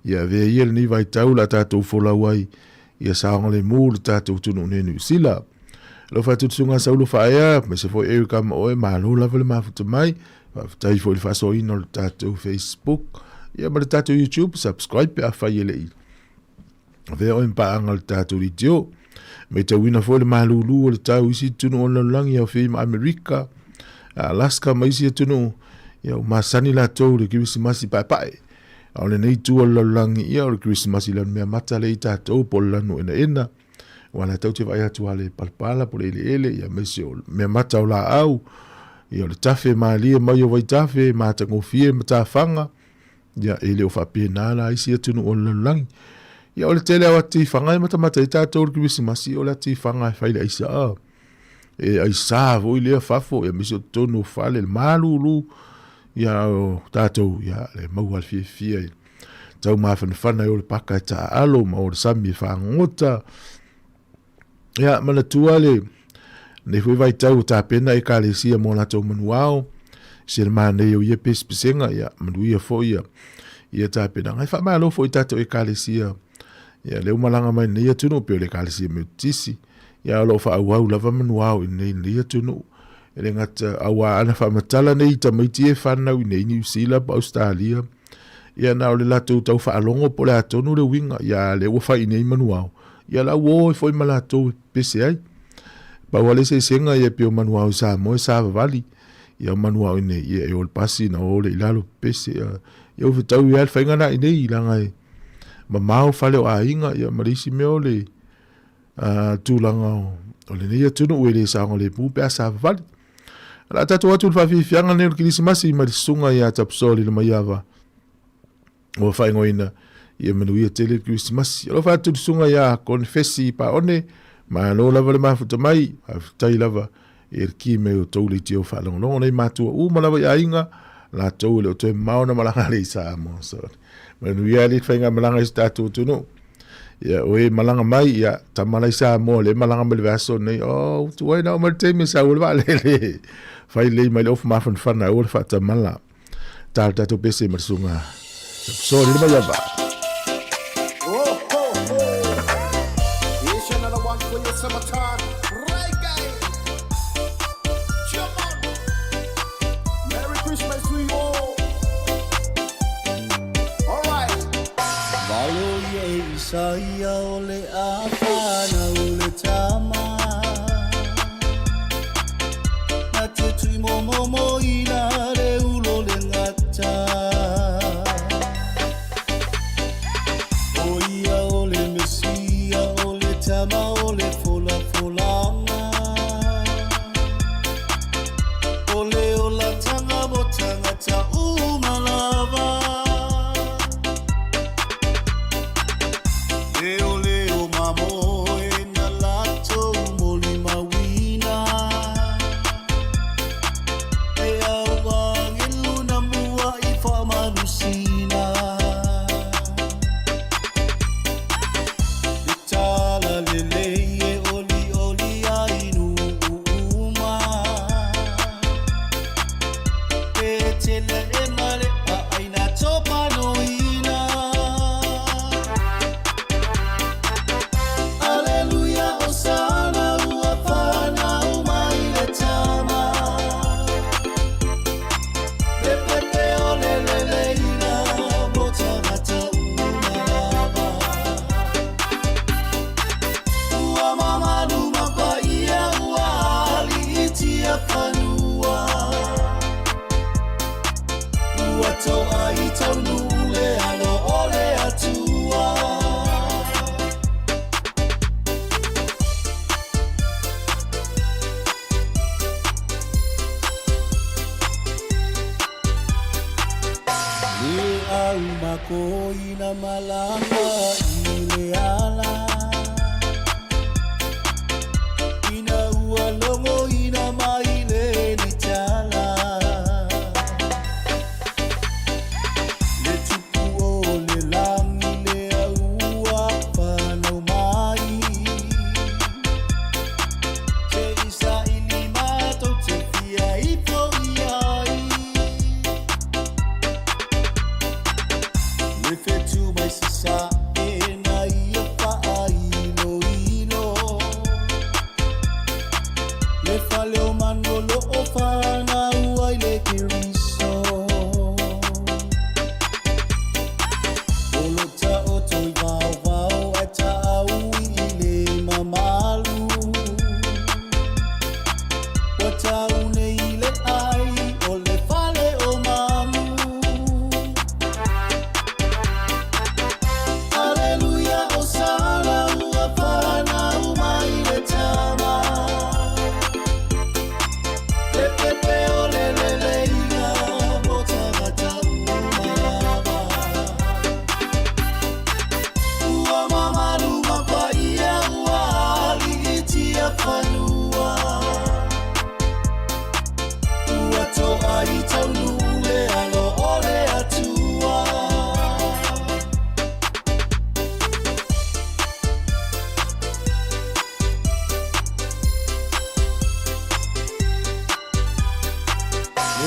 ia ve ia ni vai tau la tatu fola wai ia saonga le mu le tatu tu no nenu sila lo fa tu sunga saulo fa ia me se foi e kam o e malo la vele ma futu mai tai foi fa so ino le tatu Facebook ia ma le tatu YouTube subscribe pe a fa ile ve o impa angal tatu ritio me te wina fo le malulu o le tau isi tunu o langi au fima Amerika Alaska ma isi tunu ia o masani la tau le Christmas pai o le nei tu o langi ia o le Christmas la mea mata le tatu po lanu ena wala tau te vai atu ale palpala po le ele ia mesi o mea mata o la au ia o le tafe maalia mai o vai tafe mata ngofie mata fanga ia ele o fapena la isi tunu o langi ia o le tele au ati whangai mata i tātou o Christmas o le ati whangai whaile aisa e aisa vo i lea fafo ia misi o tonu whale le malulu ia o tātou ia le mau al fia tau mawhanawhana o le paka e ta alo ma o le sami e whangota ia mana tua le ne hui vai tau ta pena e ka le sia mo la tau manuao se le mana e o ia pesenga ia manuia fo ia ta pena ngai wha malo fo i tātou e ka le sia ia leu malanga mai nei atunu pe le kalisi me tisi ia lo fa au lava manuao nei atunu ele ngata awa ana fa matala nei tamaiti e fana nei New Zealand pa Australia ia na le lato tau fa alongo po le atunu le winga ia le wo fa nei manuao ia la wo foi malato pese ai pa wale se senga ia pe manuao sa mo sa vali ia manuao nei ia e ol pasi na ole ilalo pese ia o tau ia fa ngana nei langa ma mau fale o ainga ia marisi me ole tūlanga o le nei atunu uele sa ngole pu pe sa vali la tatu watu fa fi fianga ne Christmas i marisunga ia tapsoli le maiava o fa ngoina ia manuia tele Christmas lo fa tu sunga ia confessi pa one ma lo lava le mafuta mai tai lava ki me o tole tio fa lo nei matu u ma lava ia inga la tole o te mauna malanga le sa mo so manuia le fainga malanga statu tu no ia o e malanga mai ia tamala sa mo le malanga me vaso nei o tu ai na mo te me sa o va le fai le mai of ma fan o fa tamala tal tatu pese marsunga so le mai va Summertime, reggae. Come on. Merry Christmas to you all. All right. Valo ye Isaiah ole afana ole tama. Nate tui momo ina re ulo le ngata. Oia ole Mesia ole tama ole fola. whanua Ua toa I taunu le alo ole atua Le au mako ina malanga I le ala Ina ua longo ina mai le ni tala Le tupu o le langi le aua whanau mai Te isa I lima tau te fia I po iai Le fetu mai sisa e na ia paa ilo ilo Le fale o manolo o whana ua I le kiriso Olo ta o toi vau vau a ta au I le mamalu Wa ta une I le ai o le fale o mamu Aleluia o sala ua whana umai le tama Le pepe o le leina mo tangata umalama Ua mamalu mapaia ua ali itia whanua Ua toa I taunu le alo ole atua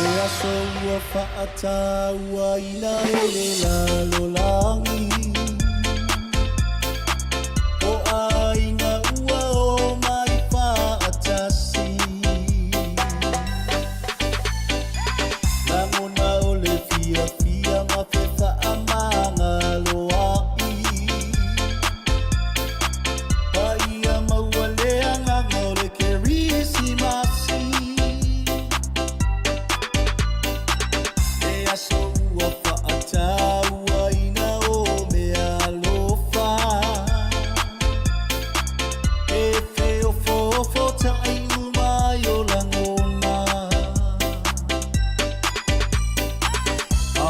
Le aso ua whaata ua ina ele lalo langi O aina ua o mai whaatasi Langona o le fia fia ma whetha a manga loai Paia maua lea nganga o le kerisi masi Le aso ua whaata ua ina o mea alofa E feo fofo tai umai o langona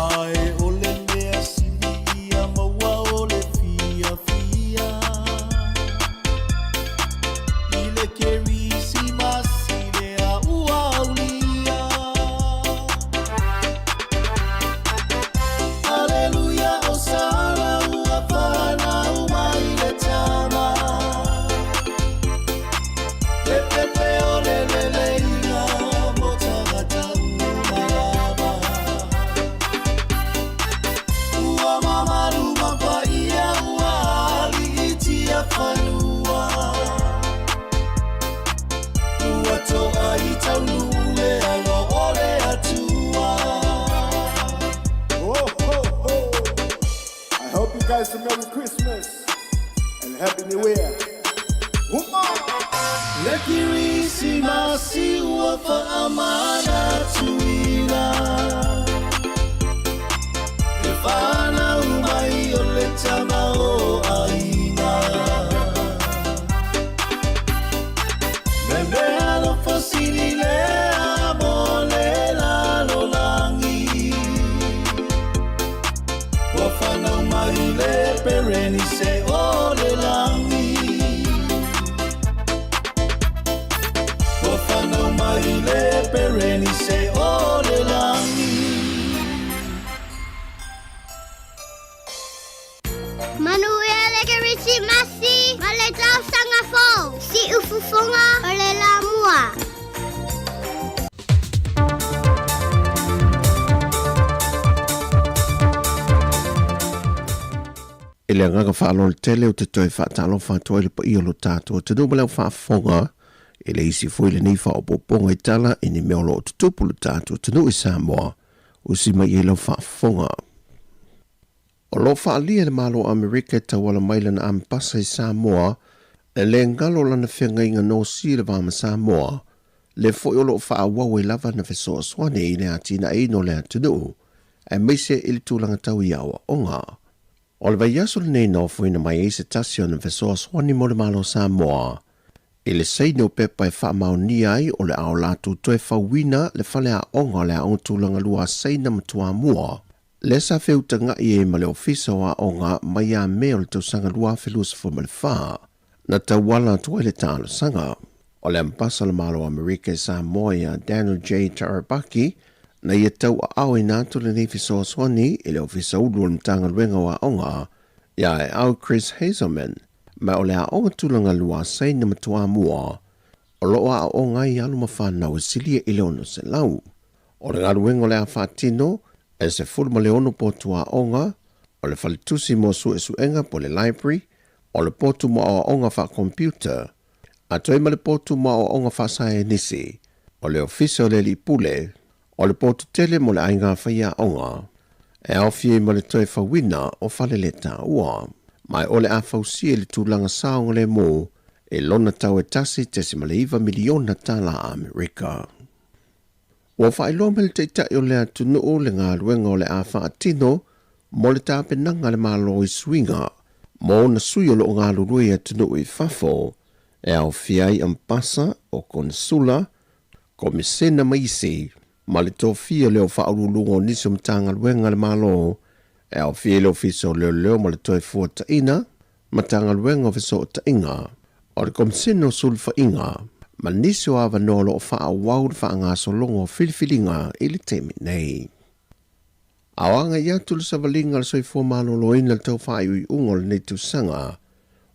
Ai o le mea silia maua o le fia fia I le kerisi masi le a ua ulia Aleluia o sala ua whana umai le tama Le pepe o le leina mo tangata umalama Ua mamalu mapaia ua ali itia whanua Ua toa I taunu le alo ole atua Oh, ho, ho. I hope you guys have a Merry Christmas and Happy New Year. Le kirisi masi ua whaamana tuina Le whana umai o le tama o aina Me mea no fasili le amo le lalo langi Ua whana umai le pereni se o le langi Ua whana umai le pereni se o le langi Manuia le kerisi masi ma le tau sanga fo Si ufufunga o le la mua E le nganga whaalo le tele o te toi whaatalo whaatoa le pa i o lo tātua te numaleo whaafonga e le isi fwile ni wha o poponga I tala I ni meolo o tutupu le tātua te nui Samoa o si mai e lau whaafonga. O lo whaalia le malo Amerika ta wala maila na ampasa I Samoa e le ngalo lana whenga inga no si le vama Samoa le fo yolo fa wa lava na feso swane i le atina e no le atunu, e meise ili tūlanga tau i awa onga. O le vai aso le nei no fuina mai e se tasio na feso swane mo le malo Samoa, i le seino pepa e wha mauni ai o le ao latu toe whawina le whale a onga le ao tūlanga lua seina matua mua. Le sa whiutanga i e ma le ofisa wa onga mai a mea le tausanga lua whelus fuma le wha, na tawala tua le tālo sanga. O le ampasa le malo Amerika Samoa ia Daniel J. Tarabaki, na ia tau a au i nātu le nefi soaswani i le ofisa ulu le mtanga luenga wa onga, ia e au Chris Hazelman, ma o le a onga tulanga lua sei na matua mua, o loa a onga i alu mawhanau e silia i leono se lau. O le ngaluenga o le a whatino, e se fulma leono potu a onga, o le falitusi mo su e suenga po le library, o le potu mo a onga wha computer, a toi ma le potu mo a onga wha sae nisi, o le ofisa o le li pule, o le potu tele mo le ainga whaia onga, e awhie mo le toi whawina o whale le tā ua, mai o le a whausia le tūlanga saonga le mō, e lona tau e tasi te si maleiva miliona tala Amerika. Wa whaelo me le teitai o le atunu o le ngā luenga o le a whaatino, mo le tāpenanga le malo i swinga, mo na sui o lo ngā lurui atunu i whafo, e au fiai ampasa o konsula, ko mesena maisi, ma le tōwhia leo whaarulungo niso mtanga luenga le malo, e au fia leo fiso leo ma le toi fua taina, ma tanga luenga o fiso tainga, o le komseno sulfa inga, ma niso awa nolo o wha wau wha ngā solongo filifilinga ili temi nei. Awanga iatu le savalinga le soi fua malo loina le tau wha iui ungo le nei tusanga,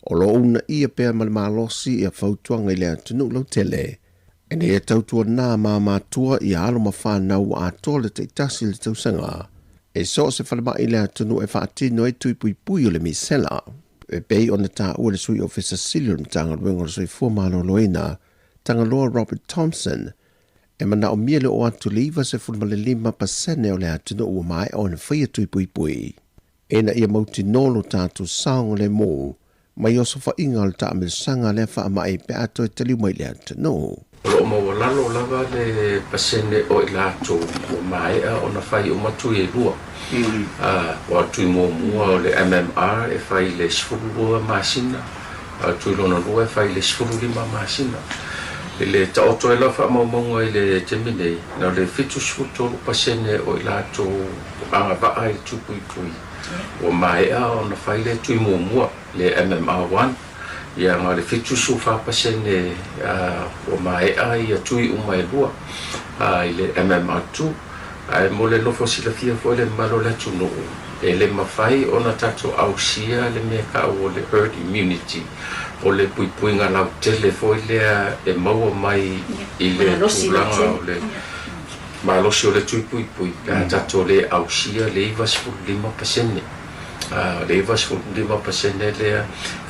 o lo una ia pēr ma le malosi ia fautuanga i le atunu lau tele, e ne e tautua nā mātua i alo ma whanau a tole te itasi le tausanga, e so se whalama i le atunu e whaatino e tui pui pui o le misela, e pei o na tā ua le sui ofisa Silium tanga luenga le soi fua malo loina, tanga loa Robert Thompson, e mana o mia le o atu leiva se fulma le 5% o le atunu ua mai o na whaia tui pui pui. E na ia mauti nolo tātu saonga le mō, mai oso wha inga o le ta amil sanga le wha mai pe ato e tali mai le atunu. O mo lalo lava le pasene o i lato o mai o na whai o matu e lua. O atu mo mua o le MMR e whai le sifurua masina. Atu lona lua e whai le sifurulima masina. E le ta oto e lawa maumonga i le Gemini. Na le fitu sifutolu pasene o i lato anga paa i tupui pui. O mai o na whai le tui mo mua le MMR1. Ia ngā le fitu su whapasene o mai ai a tui umai lua i le MMR2 mo le lofo sila fia fo le malo le tunu e le mawhai o na tato ausia le mea ka o le herd immunity o le pui pui ngā lau tele fo i lea e maua mai i le tūlanga o le malosi o le tui pui pui ka tato le ausia le ivas 5% le ivas 5% lea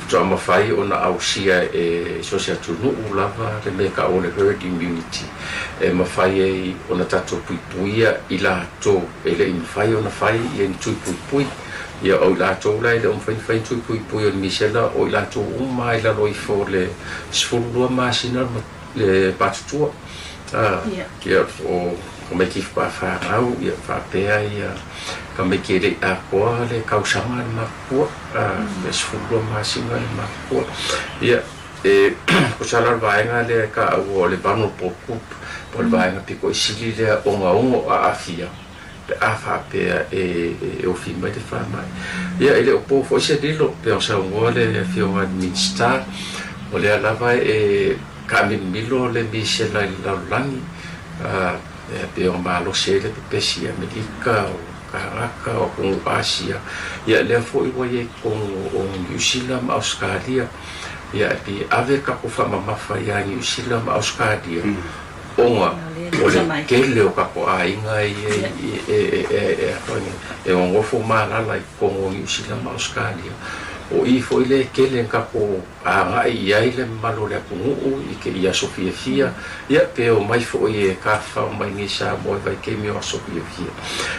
so ama fai ona ausia e sosia tunu lava le meka o le herd immunity e mafai e ona tato puipuia i lato e le fai ona fai i ni tuipui ia o lato lai le fai tuipui o misela o lato uma i la loi fo le sfulua masina le patutua ia o como é que vai falar ia papea ia como é que ele agora le causama uma cor mas futuro mais uma cor ia e o salário vai ngale ka o le bano pouco por vai na pico sili le onga a afia a papea e o filme de fama ia ele o povo se dilo pensa o le fio administrar o le lava e camin milo le misela la lani pe o malo sele pe pesia medica o caraka o com Asia ia le foi o com New Zealand Australia ia pe ave ka ko fama mafia New Zealand Australia onga o le kele o ka ko ainga e o fo mala la com New Zealand Australia o i foi le kele ka ko a ia ile malo le pungu i ke ia sofia fia ia pe o mai foi e ka fa mai ni sa mo vai ke mi o sofia fia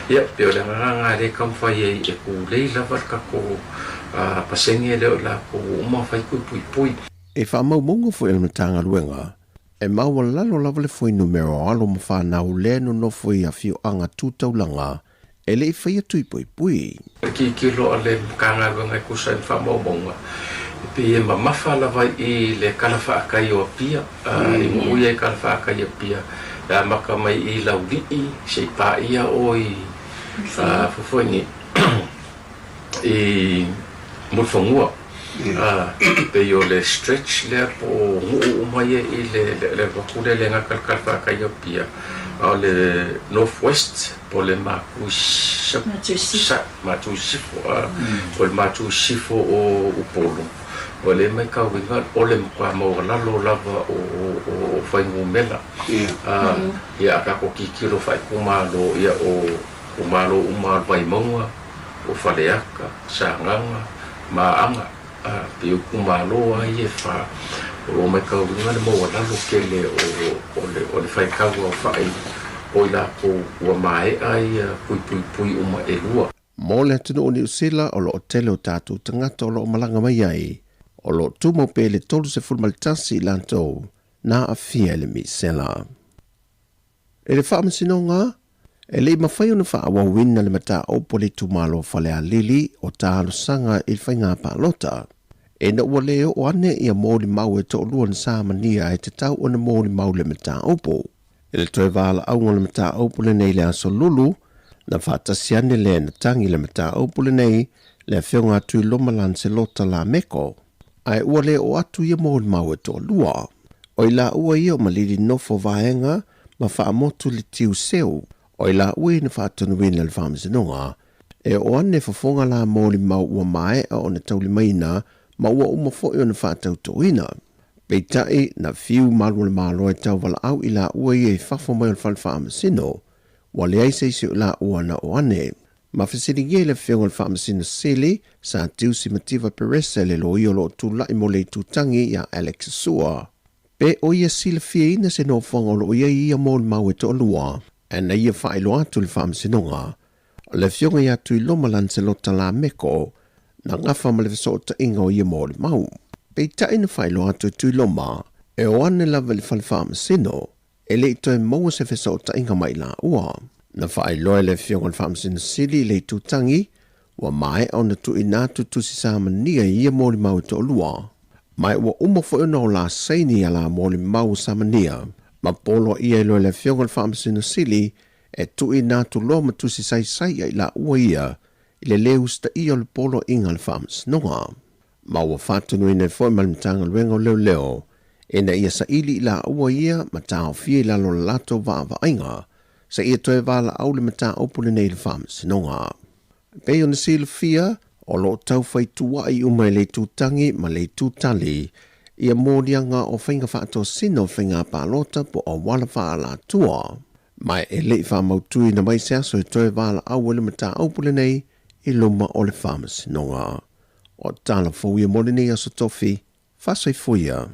ia pe o le nga le kam fai e ku le la var ka ko paseni le la ko uma fai ku pui e fa mau mongo foi no tanga luenga E maua lalo lava le foi numero alo ma whanau le no foi a fio anga tūtaulanga e le i whaia tui pui. Ki loa le kanga ngai kusa in whamaubonga. Pe e mamafa lava I le kalafa akai o pia, I muia I kalafa akai o pia. La maka mai I lauri'i, se pa ia o I fufuengi I mulfongua. Pe yo le stretch le po umaye I le wakule le nga kalafa akai o pia. O le northwest po le Matu Sifo o le Matu Sifo o Upolu o le mai kauinga o le mkwa mauralalo lava o whaingumela ia kako kikiro whai kumalo ia o kumalo umar waimonga o whaleaka sanganga maanga pe o kumalo ai e wha o mai kauinga le mauralalo kele o le whai kaua whai o la po ua mai ai pui uma e lua. Mo le tunu o New Zealand o lo tele o tātou tangata o lo malanga mai ai, o lo tumo pe le tolu se fulmalitasi lantou na a fia le misela. E le whaamasinonga, e le mawhai ona whaawawina le mata o pole tumalo whale a lili o tālo sanga I whainga pālota. E na ua leo o ane ia mōli mau e to luan sāmania e te tau o na mōli mau le mata opo. E le toe wala aunga le mata opule nei le aso lulu, na whaatasiane le na tangi le mata opule nei, le whionga atu loma lan se lota la meko. Ai ua le o atu ia mōli mau e tō lua. O I la ua ia o maliri nofo vaenga, ma whaamotu le tiu seu. O I la ua I na whaatunuina le whaamasinonga, e o ane whafonga la mōli mau ua mai a o na tauli maina, ma ua umafoi o na whaatautoina. Peitai na fiu malu le malo e tau wala au I la ua I e whafo mai o le whaamasino, wale ai seisi o la ua na o ane. Ma whasirigie le whionga le whaamasino sili, sa tiusi mativa perese le lo I o lo tu lai mo le tutangi ia Alex Sua. Pe o ia sila fia ina se no whanga o lo ia ia mo le mau e to lua, e na ia whaelo atu le whaamasinonga. Le whionga ia tui loma lan se lota la meko, na ngafa ma le visota inga o ia mo le mau. Pei tai na whaelo atu tui loma, e o ane lava le whaamasinonga, e le ito e maua se visota inga mai la ua. Na whaelo e le whionga le whaamasinonga sili le tutangi, wa mai au na tu inatu tu si samania ia mo le mau to lua. Mai ua umafo ina o la seini a la mo le mau samania, ma polo ia ilo le whionga le whaamasinonga sili, e tu inatu loma tu si sai ai la ua ia, le leu sta ia le polo inga le whaamasinonga. Ma ua whatunu ina foi malimtanga luenga leo, e na ia sa ili la ua ia, ma tau fie la lo lato va inga, sa ia toe vala au le mata opule nei le whaamasinonga. Pei o na sila fia, o lo tau whai tua I umai le tutangi ma le tutali, ia mōrianga o whainga whaato sino whainga pālota po o wala whaala tua. Mai e le whaamautui na mai seaso e toe vala au le mata opule nei, I luma o le whaamasinonga. O tala fōia mole nei aso tofi, whasai fōia.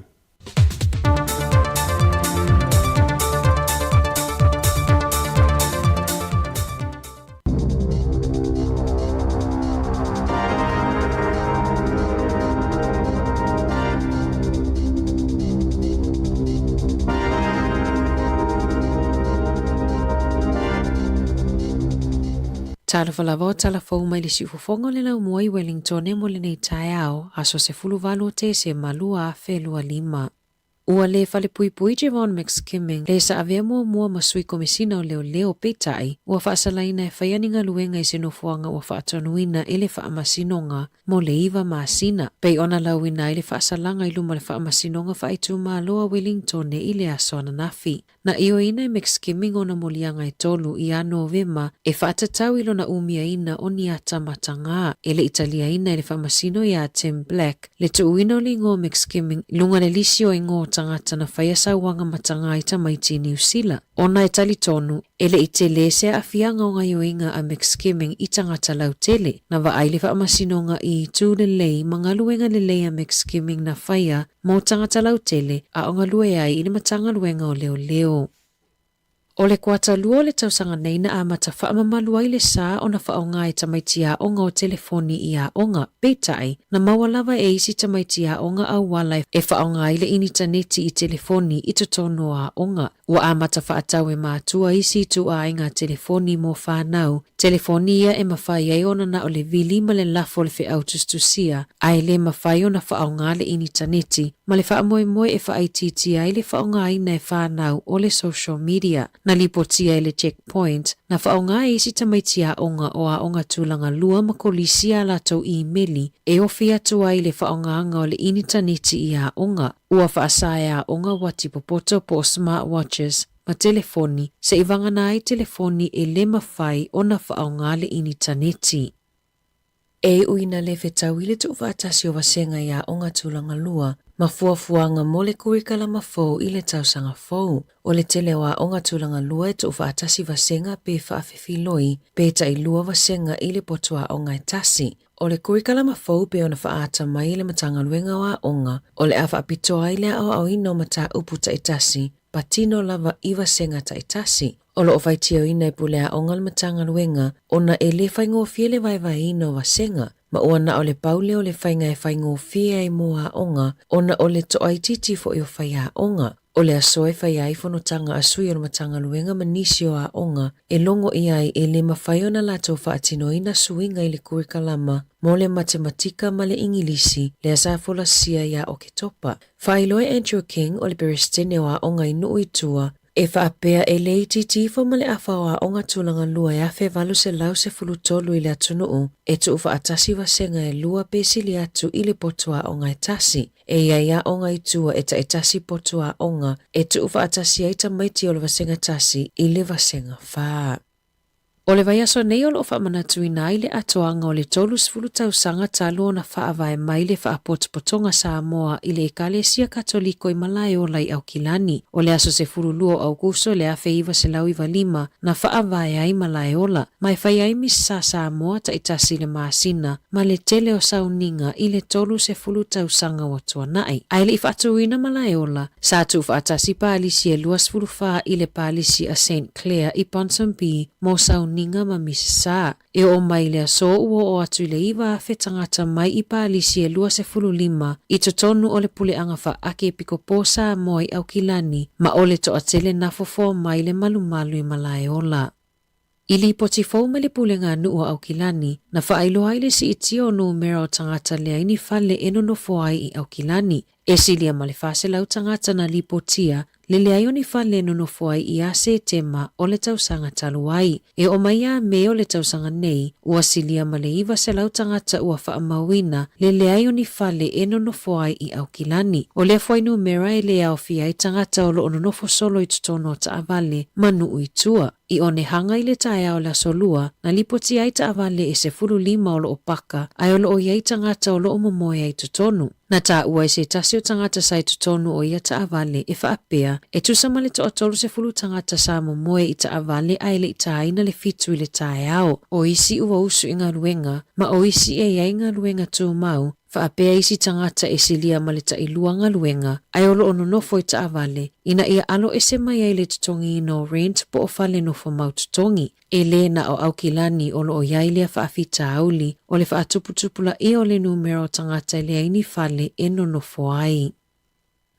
Talafalava talafou mai le siufofonga le lau mua I Wellington e mo le nei tae au, aso se fuluvalu o te se malua a felua lima. Ua le fale pui Javon McSkimming, le sa avea mua masui komisina o leo peitai, ua faasalaina e whaianinga luenga I senofuanga ua faatonuina ele faamasinonga mo le iwa maasina. Pei ona lauina ele faasalanga I luma le faamasinonga faaitu maloa Wellington e ile aso ananafi. Na ioina e McSkimming ona molianga e tolu I a Novema e faatatau ilo na umia ina o ni ata matanga. Ele Italia ina ele faamasino ia Tim Black, le tuuina o lingo McSkimming, lunga le lisio ingo tangata na whaiasa wanga matanga I tamaiti New Zealand. Ona e tali tonu, ele I te lese a fianga o ngaioinga a McSkimming I tangata lautele, na waaile faamasinonga I tu lelei mangaluenga lelei a McSkimming na whaia mo tangata lautele a o ngalue ai I matanga luenga o leo. O le kuata lua le tausanga nei na amata whaamamalu ai le sā o na whaonga e tamaiti a onga o telefoni i a onga petai na mawalawa e isi tamaiti a onga au wala e whaonga ai le initaneti i telefoni i totono a onga. Ua amata whaatau e mātua isi tu a inga telefoni mo whanau. Telefoni ia e mawhai ai ona na o le vili ma le lafo le whi autustusia ai le mawhai o na whaonga le initaneti ma le whaamoe e whaaititi ai le whaonga ai na e whanau o le social media. Na lipotia le checkpoint, na whaonga e isi tamaiti a onga o a onga tūlanga lua makolisi a latou e-maili e ofi atu ai le whaonga anga o le initaneti i a onga. Ua whaasai a onga wati popoto po smartwatches ma telefoni, se ivangana ai telefoni e le mawhai o na whaonga le initaneti. E uina le whetauile tu whaatasi o wasenga i a onga tūlanga lua, ma fuafuanga mo le kurikala mafou i le tausanga fou. O le tele wa onga tūlanga lua e tu whaatasi wasenga pe whaafewhiloi, pe tai lua wasenga i le potua onga e tasi. O le kurikala mafou pe ona whaata mai le matanga luenga wa onga, o le awha apitoa i le au ino mata uputa e tasi, patino lava i wasenga ta e tasi. O lo ofaitia ina i pulea onga le matanga luenga, ona e le whaingo fie le vai ino wasenga, ma ona o le paule o le whainga e whaingo fie e mua onga, ona o le toaititi fo i o whaia onga. O le asoe whai ai whanotanga asui o matanga luenga manisio a onga, e longo i ai e le mawhai ona lato whaatino ina suinga i le kurikalama, mo le matematika ma le ingilisi, le asafola sia ia o ke topa. Whailoe Andrew King o le berestene o a onga i nuu itua, e whaapea e le ititi fo ma le awha o a onga tūlanga lua e awhe valu se lau se fulu tolu i le atunuu, e tu whaatasi wasenga e lua pesili atu i le potua onga e tasi. E ia onga i tua e ta e tasi potua onga, e tu whaatasi ai ta maiti o le wasenga tasi i le wasenga whaa. O le vaiaso nei o lo whaamanatu ina i le atoanga o le tolu sifulu tausanga talo na whaavae mai le whaapotopotonga Samoa i le Ekalesia Katoliko i Malai o lai au kilani. O le aso se furu luo Augusto le afe iwa se lau iwa lima na whaavae ai Malai ola. Mai whai ai misa Samoa ta itasi le maasina ma le tele o sauninga i le tolu se fulu tausanga o tuanai. Ai le whaatuina Malai ola, sa tu whaatasi paalisi e luas fulu whaa i le paalisi a St. Clair i Ponsonby mo sauninga ninga ma misa. E o mai lea so ua o atu le iwa fe tangata mai i paalisi e lua se fulu lima i totonu o le pule anga wha ake piko posa moi au kilani ma o le to atele na fofo mai le malumalu i Malai ola. I li poti fau me le pule ngā nuu au kilani na whaailoa ai le si iti o numera o tangata lea ini whale eno no foai i au kilani. E silia ma le whase lau tangata na li potia le lea ni whale eno no foai i ase tema o le tausanga taluai. E o maia me o le tausanga nei ua silia ma le iwa se lau tangata ua wha mawina le lea ni whale eno no foai i au kilani. O le foai numera e lea o fia i tangata o lo ono nofo solo i tutono ta avale manu uitua. I one hanga i le taea o la solua na lipoti ai ta avale e se fulu lima o lo opaka ai o lo o iai tangata o lo o momoe ai tutonu. Na ta ua e se tasi o tangata sai tutonu o ia ta avale e whaapea e tusamale to atolu se fulu tangata sa momoe i ta avale ai le itaina le fitu i le taeao. O isi ua usu inga luenga ma o isi e ia inga luenga tu mau whaapea isi tangata e silia ma le ta iluanga luenga ai o lo ono nofo i ta avale ina ia alo e se mai ai le tutongi no rent po o fale nofo mau tutongi. E le na o au kilani o lo o iai lea whaafita auli o le whaatuputupula i o le numero tangata lea ini fale eno nofo ai.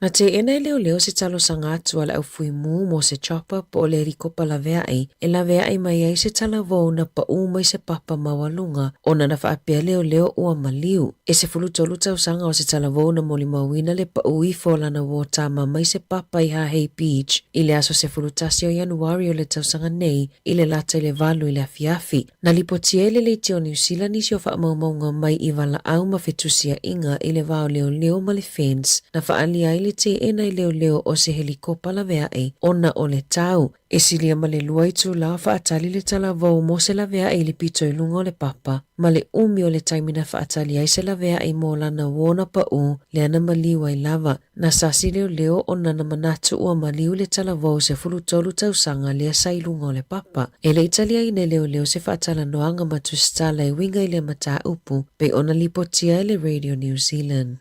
Na te ena leo leo se talo sanga atu ala au fuimu mo se chopper po o le rikopa la vea ai e la vea ai mai ai se tala vau na pa umai se papa mawalunga o na whaapea leo leo ua maliu. E se fulu tolu tau sanga o se tala vau na moli mawina le pa ui fola na wotama mai se papa i Hahei Beach i le aso se fulu tasi o Januari o le tau sanga nei i le lata i le valu i le afiafi. Na lipotia le leiti o New Zealand isi o whaamaumaunga mai i wala au mawhetusia inga i le vau leo leo ma le fence na whaali ai le te enai leo leo o se helikopa la vea e ona o le tau. E silia ma le lua i tu la whaatali le tala vau mo se la vea e le pito i lunga o le papa ma le umi o le taimina whaatali ai se la vea e mo lana wona pa u le ana maliu ai lava. Na sasi leo leo o nana manatu ua maliu le tala vau se fulu tolu tausanga lea sa i lunga o le papa. E le italia ine leo leo se whaatala noanga matu stala i winga i le mata upu pe ona lipotia i le Radio New Zealand.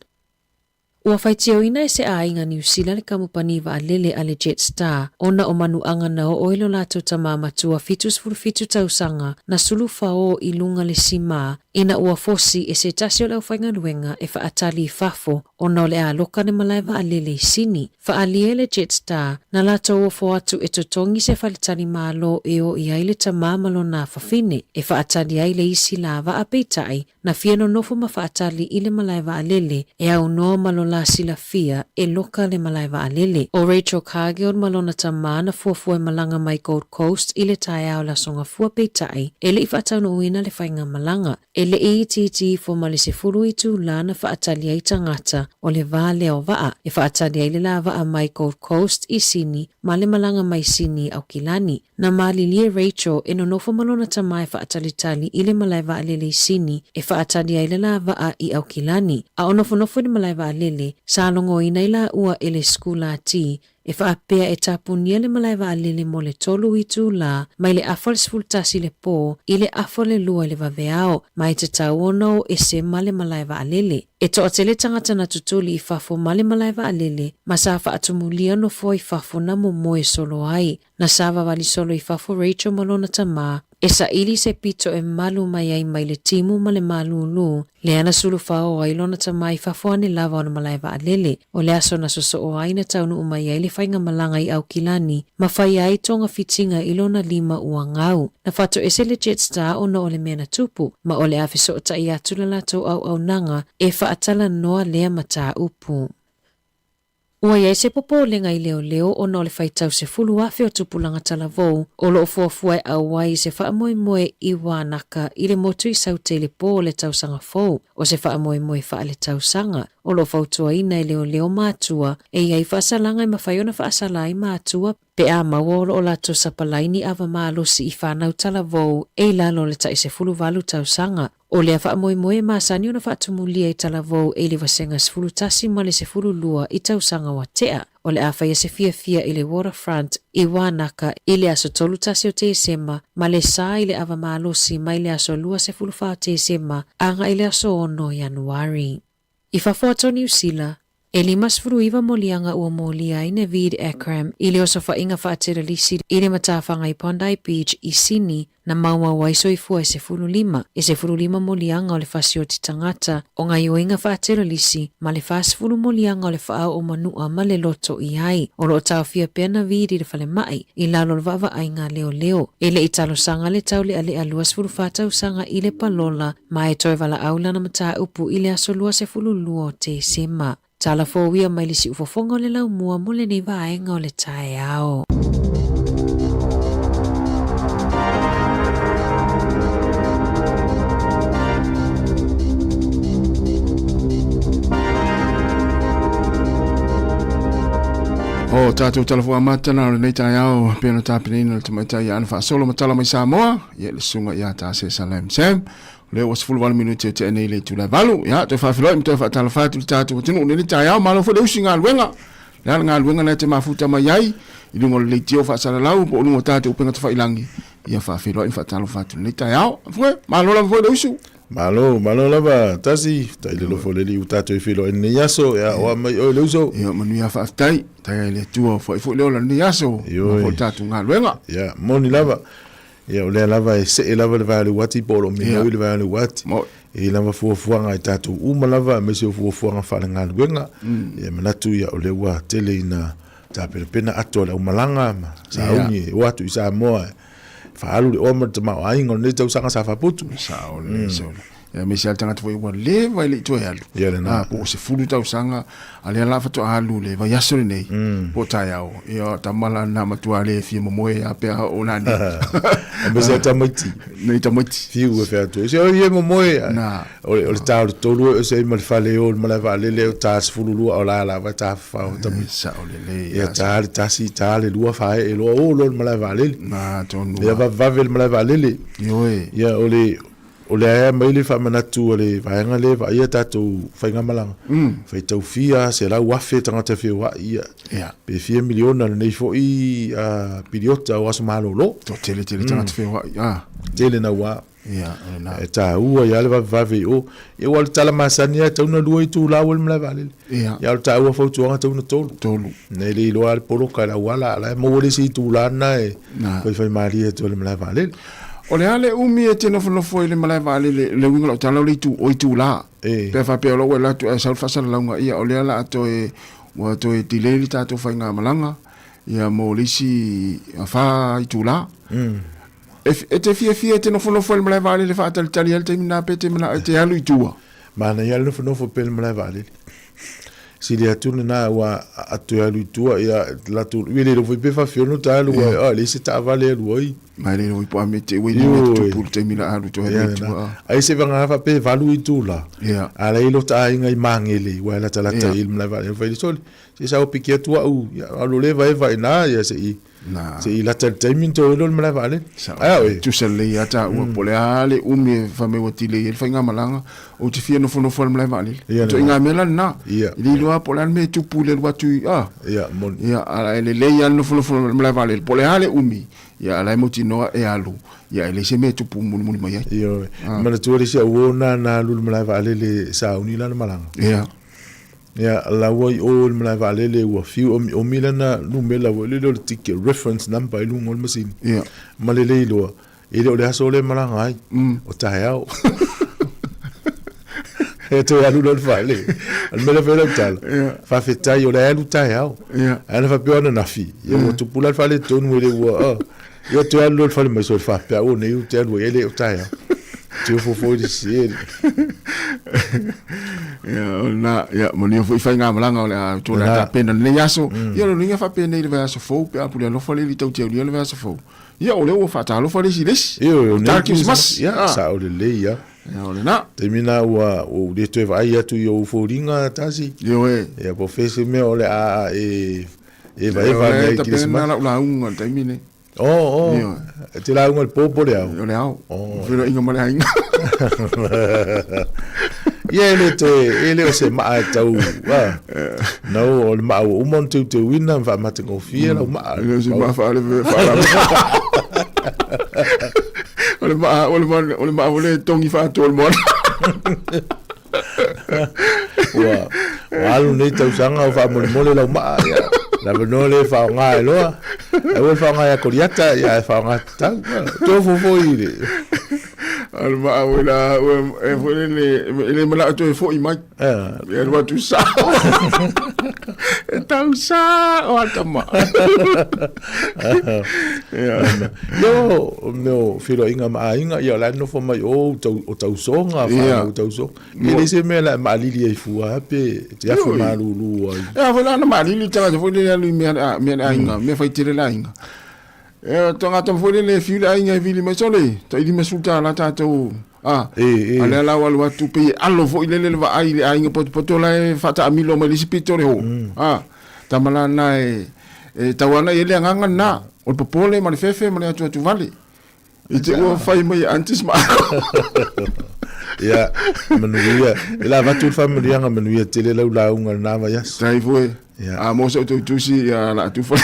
Ua whaitio ina e se ainga New Zealand le kamupani wa alele ale Jetstar, ona o manuanga na o oilo lato tamamatua fitu tausanga na sulu fao i lunga le sima, ina ua fosi e se tasi o lau whaingaruenga e whaatali fafo, ona o le a loka ne malai wa alele sini. Whaalie le Jetstar, na lato ua foatu e totongi se whalitani malo e o i aile tamamalo na whafine, e whaatali aile isi la wa apeitai, na fiano nofo ma whaatali ile malai wa alele, e au noa malo la sila fia e loka le malai wa alele. O Rachel Cargill malona tamana fuafua malanga mai Gold Coast ile tai au la songa fua peitai, e le i whaatanu uina le whainga malanga, e le ETT fo male se furu i tu lana whaatali ai tangata o le vale o waa, e whaatali ai le la waa mai Gold Coast i sini, ma le malanga mai sini au kilani. Na mali lie Rachel e no nofo malona tamai whaatali tali ile malai wa alele i sini, e whaatali ai le la waa i au kilani. A o nofo ni malai wa alele, sa longo ina ila ua ele skula ti, e whaapea e tapunia le malai wa alele mo le tolu i tu la, mai le afole sfultasi le po, i le afole lua le waveao, mai te tauono e se male malai wa alele. E to atele tangata na tutuli i fafo male malai wa alele, ma sa whaatumulia no fo i fafo na momoe solo ai, na sa wali solo i fafo Rachel malona tama, e sa ili se pito e malu mai ai mai le timu ma le malulu, le ana sulu fao ai lona tamai fafo ane lava ona malai wa alele, o le aso na soso o ai na taunu umai ai le whainga malanga i au kilani, ma whai ai tonga fitinga i lona lima ua ngau, na fato ese le Jetstar o na ole mena tupu, ma ole afiso o ta i atula lato au nanga, e whaatala noa lea mata upu. Ua iai se popo lenga i leo o na ole whaitau se fulu afe o tupulanga talavou o lo fuafua au wai se whaamoe i wānaka i le motu i saute le po le tausanga fou o se whaamoe wha le tausanga o lo fautua ina i leo mātua e iai whaasalanga i mawhaiona whaasala i mātua pe a mawolo o lato sapalaini awa mālosi i whanau talavou e lalo le tai se fulu walu tausanga. O lea whaamoe maasani ona whaatumulia i talavou e le wasenga sefulu tasi ma le sefulu lua i tausanga wa tea. O le awhaia se fia i le waterfront i Wānaka i le aso tolu tasi o te sema ma le sā i le awa mālosi ma i le aso lua sefulu wha o te sema anga i le aso ono Januari. I whawhoato New Zealand, e lima sefulu iwa molianga ua molia i Naveed Akram i le oso whainga whaatera lisi i le matawhanga i Bondi Beach i Sini na maua waiso i fua e sefulu lima. E sefulu lima molianga o le whasio ti tangata o ngai oinga whaatera lisi ma le whasefulu molianga o le whaau o manua ma le loto i hai. O lo tau fia pia Naveed i le whale mai i lalo le wawa ainga leo. E le italo sanga le tau le ale alua sefulu whatau sanga i le palola ma e toi wala aula na mata upu i le aso lua sefulu lua o te sema. Tala fōwia mai le si ufofonga o le lau mua mo le nei vaenga o le tae ao. O tātou talafua matana o le nei tae ao, pēno tāpinina le tamaitai ana whaasolo matala mai Samoa, ia le sunga ia tā se Salem Sam. Leo was full 1 minute te nei le tu la valu ya te fa filo te fa tala fa tu tatu tinu ni ta ya malo fo de usinga luenga la nga luenga na te mafuta mai ai i lungo le tio fa sala lau po lungo tatu penga te fa ilangi ia fa filo fa tala fa tu ni ta ya fo malo la fo de usu malo la ba tasi ta ile lo fo le li tatu filo ni yaso ya o mai o le uso ya manu ya fa tai ta ile tu fo le ni yaso fo tatu nga luenga ya moni lava ya ole lava e se lava le vale wati polo me le vale wati e lava fuafuanga i tatu uma lava me se fuafuanga fala nga luenga e manatu ya ole wa tele ina tapere pena ato la umalanga ma sauni watu isa moa fa alu le oma te ma ai ngol ne tau sanga sa fa putu sa ole so ya me se tanga foi wan le vai le to yalu ya le na po se fulu tau sanga ale la fa to alu le va yasore nei po taiao yo tamala na matua le fi momoe a pe ona ni be se tamati nei tamati fi u fe to se o ye momoe na o tau to lu se mal fale o mal va le tas fulu lu o la va ta fa o tam sa o le ya tal tasi tal lu fa e lo o lo mal va le na to no ya va vel mal va le yo ya o le mai le fa manatu o le vaenga le va ia tatu fainga malanga fai tau fia se la wafe tanga te fia wa ia pe fia miliona nei fo i piliota o aso malo lo to tele tanga te fia wa tele na wa Ia, na. E ta ua ia le vave o. E wal tala masani e tauna lua i tu la wal mla vale. Ia. Ia ta ua fo tuanga tauna tolu. Tolu. Ne le lo al polo ka la wala la mo wale si tu la na e. Ko fai mari e tu le mla vale. O le ale umi e tino fonofo i le malai vale le winga lo tala le tu o i tu la. Pe fa pe lo wala tu e sal fa sal launga ia o le ala ato e wa to e dileli tato fa nga malanga. Ia mo lisi fa i tu la. E te fia te nofo nofo le malai vale le fa atali tali al te mina pe te mina te alu i tua. Mana ia le nofo nofo pe le malai vale. Si le atuna na wa atu alu i tua ia la tu wile lo pe fa fio no ta alu wa le se ta vale alu ai. Mai le oi po a mete oi ni tu pu te mina alu to e tua. Ai se vanga fa pe valu i tu la. Ia. Ala i lo ta inga i mangele wa la tala ta il malai vale. Fa sol. Se sa o pikia tua u alu le vai na ia se i. Na. Se i la timing to lo malai vale. Tu se le ata u pole ale umi fa me wati le fa nga malanga o te fia no fono fo malai vale. To inga mela na. Li lo pole me tu pule watu Ia mon. Ia ala le ia no fono fo malai vale. Pole ale umi. Ia ala mo tino e alu. Ia le se me tu pu muni mai. Ia. Mana tu le se wona na lu malai vale le sa uni la malanga. Ia. Ya la woi o malai vale le wa fiu o milana numela wo le ticket reference number i lungol machine ya malele lo ile o le aso le malanga ai o taia e to ya lu vale al mele vele tal fa fetai o le alu taia ana fa piona na fi yo tu pula fale ton wo le wo yo to ya lu fale mai so fa pa o ne u te lu ele o taia tu fo di si ya moni foi fai nga malanga o to la pena le yaso yo lo ninga fa pena ile va so fo pe apule lo fale li tau te le va so fo ya o le o fa ta lo fale si des yo Christmas ya sa o le ya o le na termina o de te vai ya tu yo fo ringa tasi yo ya po fese me o le vai nei Christmas la un termine te la un popo le au le au pero inga male ainga ele se ma tau no o ma o mon tu wina va ma te confia o ma fa le ma ole tongi fa to le mon wa alu nei tau sanga o fa mole la ma la venole fa nga lo e fa nga ya koriata ya fa nga tau to fo ile alma wala e fole le mala to fo i mai e wa tu sa tau sa o atama no filo inga ya la no fo mai o tau songa fa tau so ele se me la malili e fu pe ya fo malulu ya wala na malili tanga fo le lu me inga me fa tire la inga tonga tom fo le fiu la inga vili me sole ta ili me sulta la tato ala la wala tu pe allo fo ile le va ai le inga poto la fata amilo me lisipito le ho tamala na e tawana ile nganga na o popole ma le fefe ma le tu vale ite o fai mai antes ma ya manuia ila va tu familia nga manuia tele la unga na va yas sai foi a mo so tu si ya la tu fa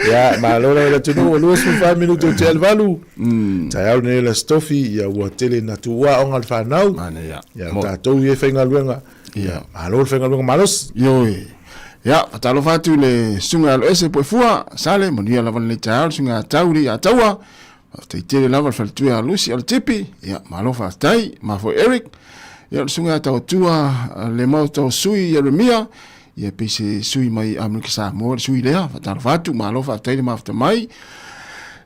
ya ma lo tu no su fa minuto tel valu ta ne la stofi ya wa tele na tu wa on al fa nau ya ta to ye fenga luenga ya alo fenga luenga malos yo ya patalo fatu le sunga lo ese po fua sale monia la van le ta sunga tauri ya tawa te tele la van faltu ya lusi al tipi ya malo fa tai ma fo Eric ya sunga ta tua le mau to sui Jeremia ya pese sui mai Amerika Samoa sui le patalo fatu malo fa tai ma fa mai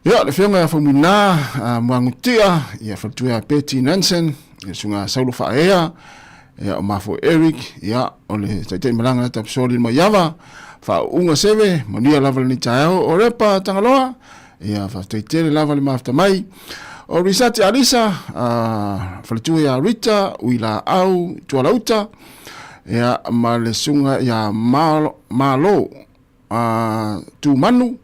ya le fenga fa muna mangutia ya faltu ya Betty Nansen ya sunga saulo fa ea ya mafo Eric ya ole tai malanga ta soli mo yava fa unga seve monia lava ni tao orepa tangaloa ya fa tai lava le mafta mai o risati alisa faltu ya Rita wila au tualauta ya malesunga ya malo tu manu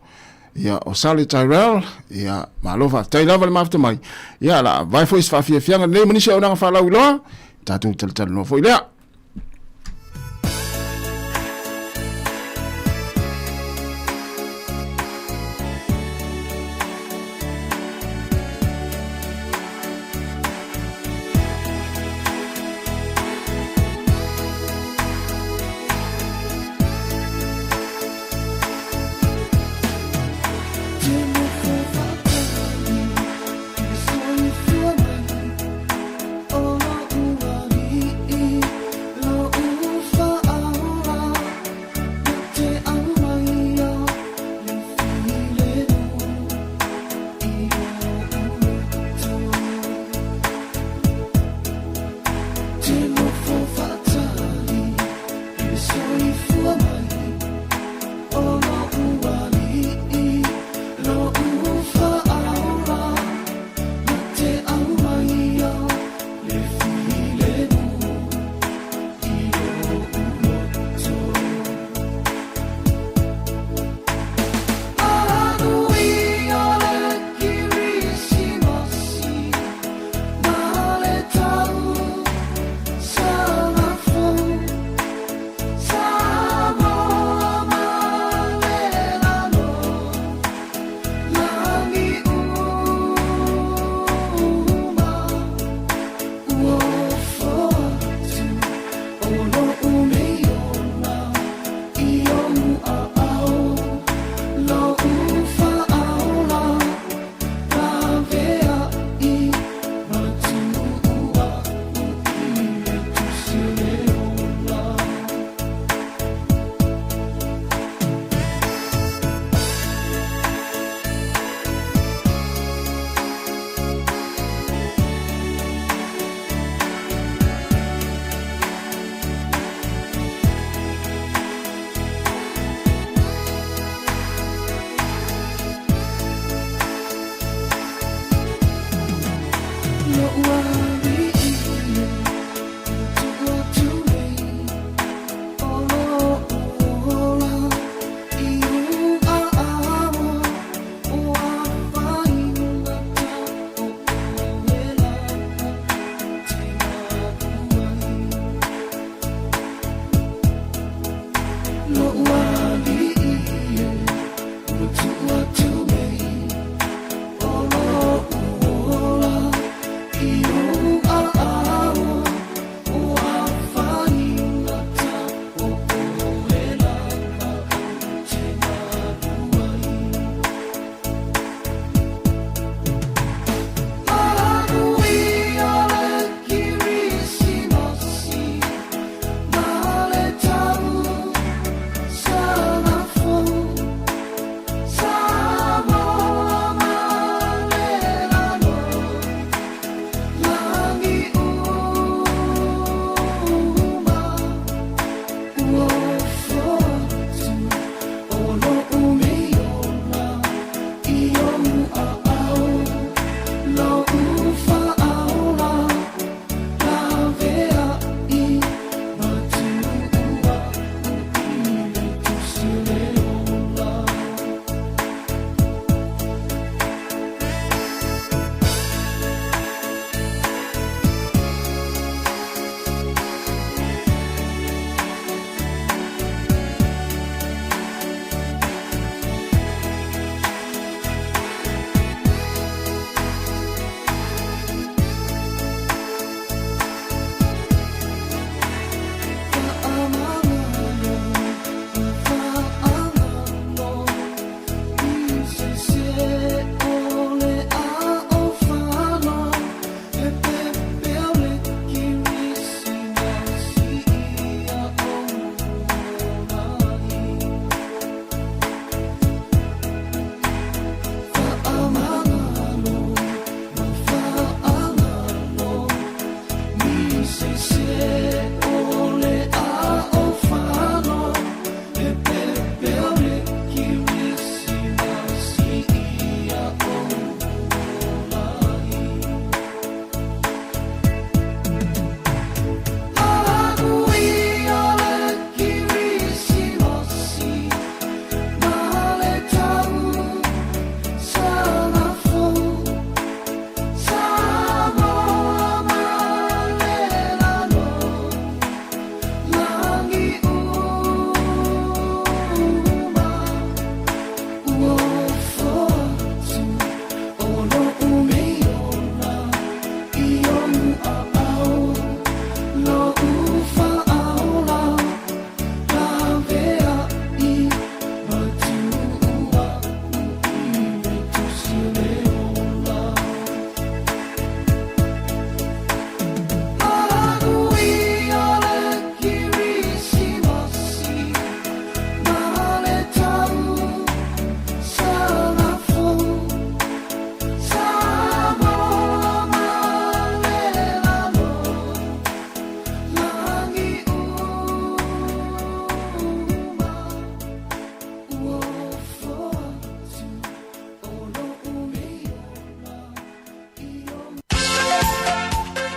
ya o Sally Tyrell ya malo fa tai lava le mafta mai ya la vai foi fa fianga ne monisha ona fa la uloa tatu tel no foi lea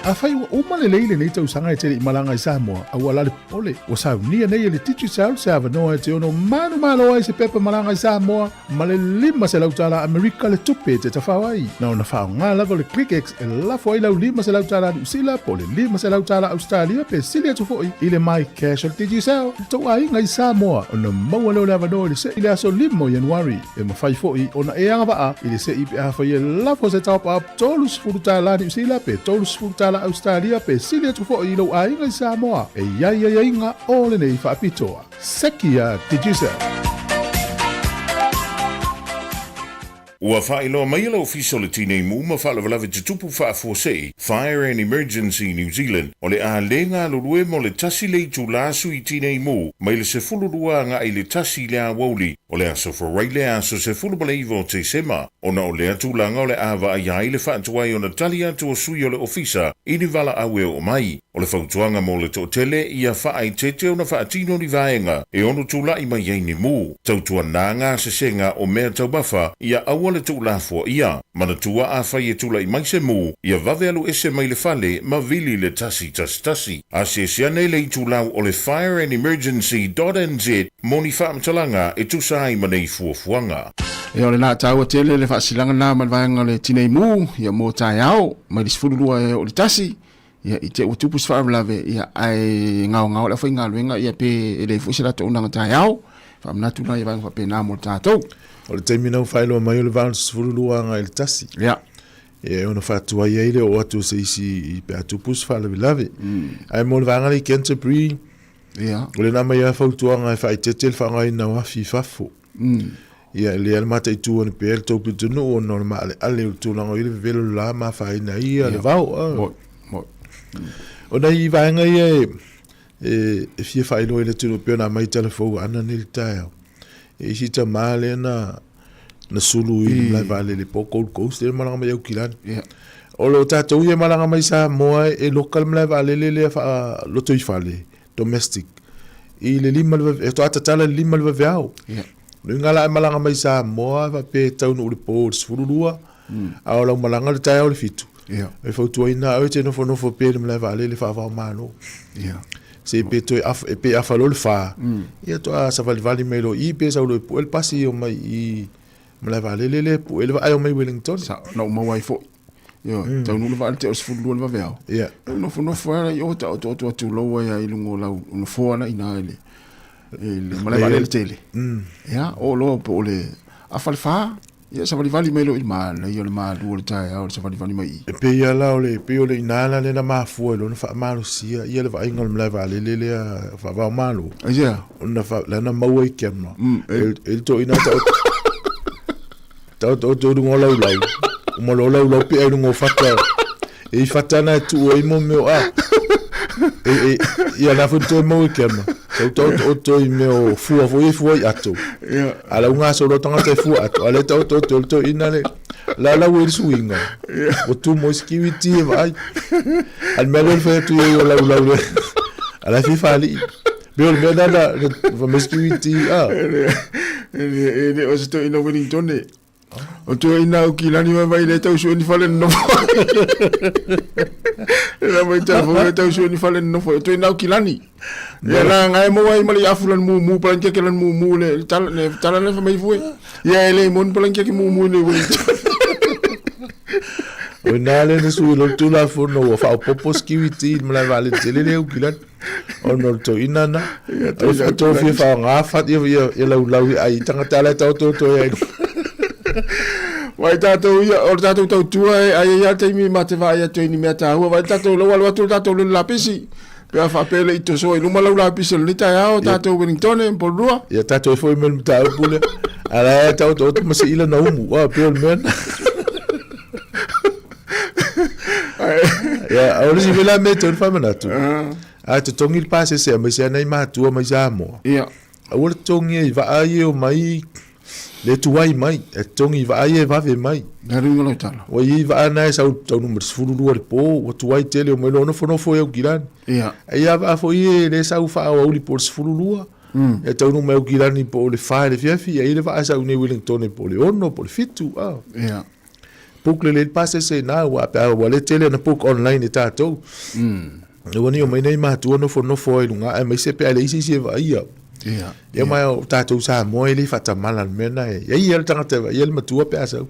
Afai wa umale leile nei tau sanga e tele malanga I Samoa. Au alale pole. Wa sau nia nei le titu saul se avanoa e te ono manu malo ai se pepa malanga I Samoa. Male lima se lautala Amerika le tupe te tawhawai. Na ona whao ngā lava le ClickX e lafo ai lau lima se lautala Usila po le lima se lautala Australia pe sili atu foi. Ile mai cash o titu saul. Tau ai ngai Samoa. Ona maua leo le avanoa le se ile aso limo Januari. E mawhai foi ona e anga waa. Ile se ipi awhai e lafo se top up tolus furutala ni Usila pe tolus furutala Australia pe sili atu fo I lo ainga I Samoa e ia inga ole nei whaapitoa. Sekia Tijusa. Ua whaeloa mai ala official le tine mu ma whaalawe te tupu whaafosei Fire and Emergency New Zealand o le a lenga lulue mo le tasi le tu lasu I tine mu mai le se fulurua nga I le tasi le a wauli o le aso for le aso se fulubaleivo te sema o na o le atu langa o le awa a iai le whaatuai o na tali atu o sui o le ofisa ini vala awe o mai o le whautuanga mo le totele ia whaai tete o na whaatino ni vaenga e onu tula I mai yeini mu tautua nanga se senga o mea taubafa ia awa le tu lafo ia manatua a whai e tula I mai se mu ia vave alu ese mai le fale ma vili le tasi a se siane le tu lau o le fireandemergency.nz moni whaamtalanga e tu sai manei fuafuanga. E ole nā tāua tele le whaasilanga nā manvaenga le tinei mū, ia mō tai au, mai le sifurulua e o le tasi, ia I te utupus whaamlawe, ia ai ngao le whai ngā luenga, ia pe e le fuisira tō unanga tai au, whaamnatu nā ia vanga whape nā mō tātou. O le teimina u whaeloa mai o le vānu sifurulua ngā le tasi. Ia. E ona whaatua I eile o atu se isi I pe atupus whaalawe. Ai mō le vanga le Canterbury, ia. O le nama ia whautuanga e whae tete le whangai na wafi whafo. Ia le almata I tua ni pe tau pitunu o no ma ale tūlanga I le velo la ma whae na ia le vau. O nei vaenga ia e fia whae loe le tūlo peo na mai telefou ana ni le tae. E isi ta maale na sulu I le vale le po Gold Coast e malanga mai au kilani. O lo tātou ia malanga mai sa moa e local mlai vale le loto I whale. Domestic. I le lima le to atatala lima le veao. Ngala malanga mai sa moa va pe tau no le po sfurulua. A ola malanga le tai o le fitu. E fautu ina o te no fo pe le vale le fa va malo. Se pe to e pe afalo le fa. Ia to a sa vale melo I pe sa o el pasi o mai I le vale le po el va o mai Wellington. Sa no mo wai fo. Yo, tau nulu va te sfurulua le veao. Ia. No fo yo ta to lo ya I lungo la no fo na ina ele. Le mala vale le tele. Ya, o lo po le afalfa. Ya sa vali melo I mal, yo le mal du le tai, o sa vali mai. E pe ia la o le pe o le inala le na mafu lo na fa malo sia, ia le va ingol mla vale le fa va malo. Ya. Ona fa la na mau e kema. El to ina ta to ngola ulai. Mo lo pe e ngo fata. E fata na tu o mo meu a. Ia na foto mo e kema. To I meu fu ato. Ala unga so lo tanga te fu ato. Ala to ina le la wel swinga. O tu mo skiwiti vai. Al melo fe tu yo la. Ala fi fali. Beo me da va skiwiti E o sto ina Wellington ne. O tu ina o kilani vai le tau su ni fale no. Era mai tau su ni fale no. Tu ina o kilani. Ya la ngai mo wai mali afulan mu palan ke kelan mu le tal le fa mai fue. Ya ele mon palan ke mu le wei. O nale ne su lo tu la fo no fa popo skiwiti me la vale tele o kilan. O no to inana. To fi fa nga fa ia la ai tanga tala to ya. Vai tatou ia o tatou tau tua ai ia te mi mate vai ia te ni meta hua vai tatou lo wala tatou le lapisi pe fa pele I to so I luma la lapisi le tai ao tatou Wellington en porua ia tatou foi mel mta pule ala tatou to mase ila na umu wa pe men ia ora si vela meto fa manatu a te tongi pase se mai se nei ma tua mai samo ia ora tongi va ai o mai le tuai mai e tongi va ai e va ve mai na ringa lo tala o I va na sa to numero sfuru le po o tuai tele o melo no fo eu giran ia ia va fo I le sa u fa o li por sfuru e to numero giran po le fa le fiafi e le va sa u ne Wellington po le ono po le fitu ia puk le passe se na wa pa wa le tele na puk online ta to woni o mai nei ma tu no fo i lunga mai se pe le si va ia ia mai o tatou sa mo ele fata mala mena ia ia tangata ia ma tu pe asa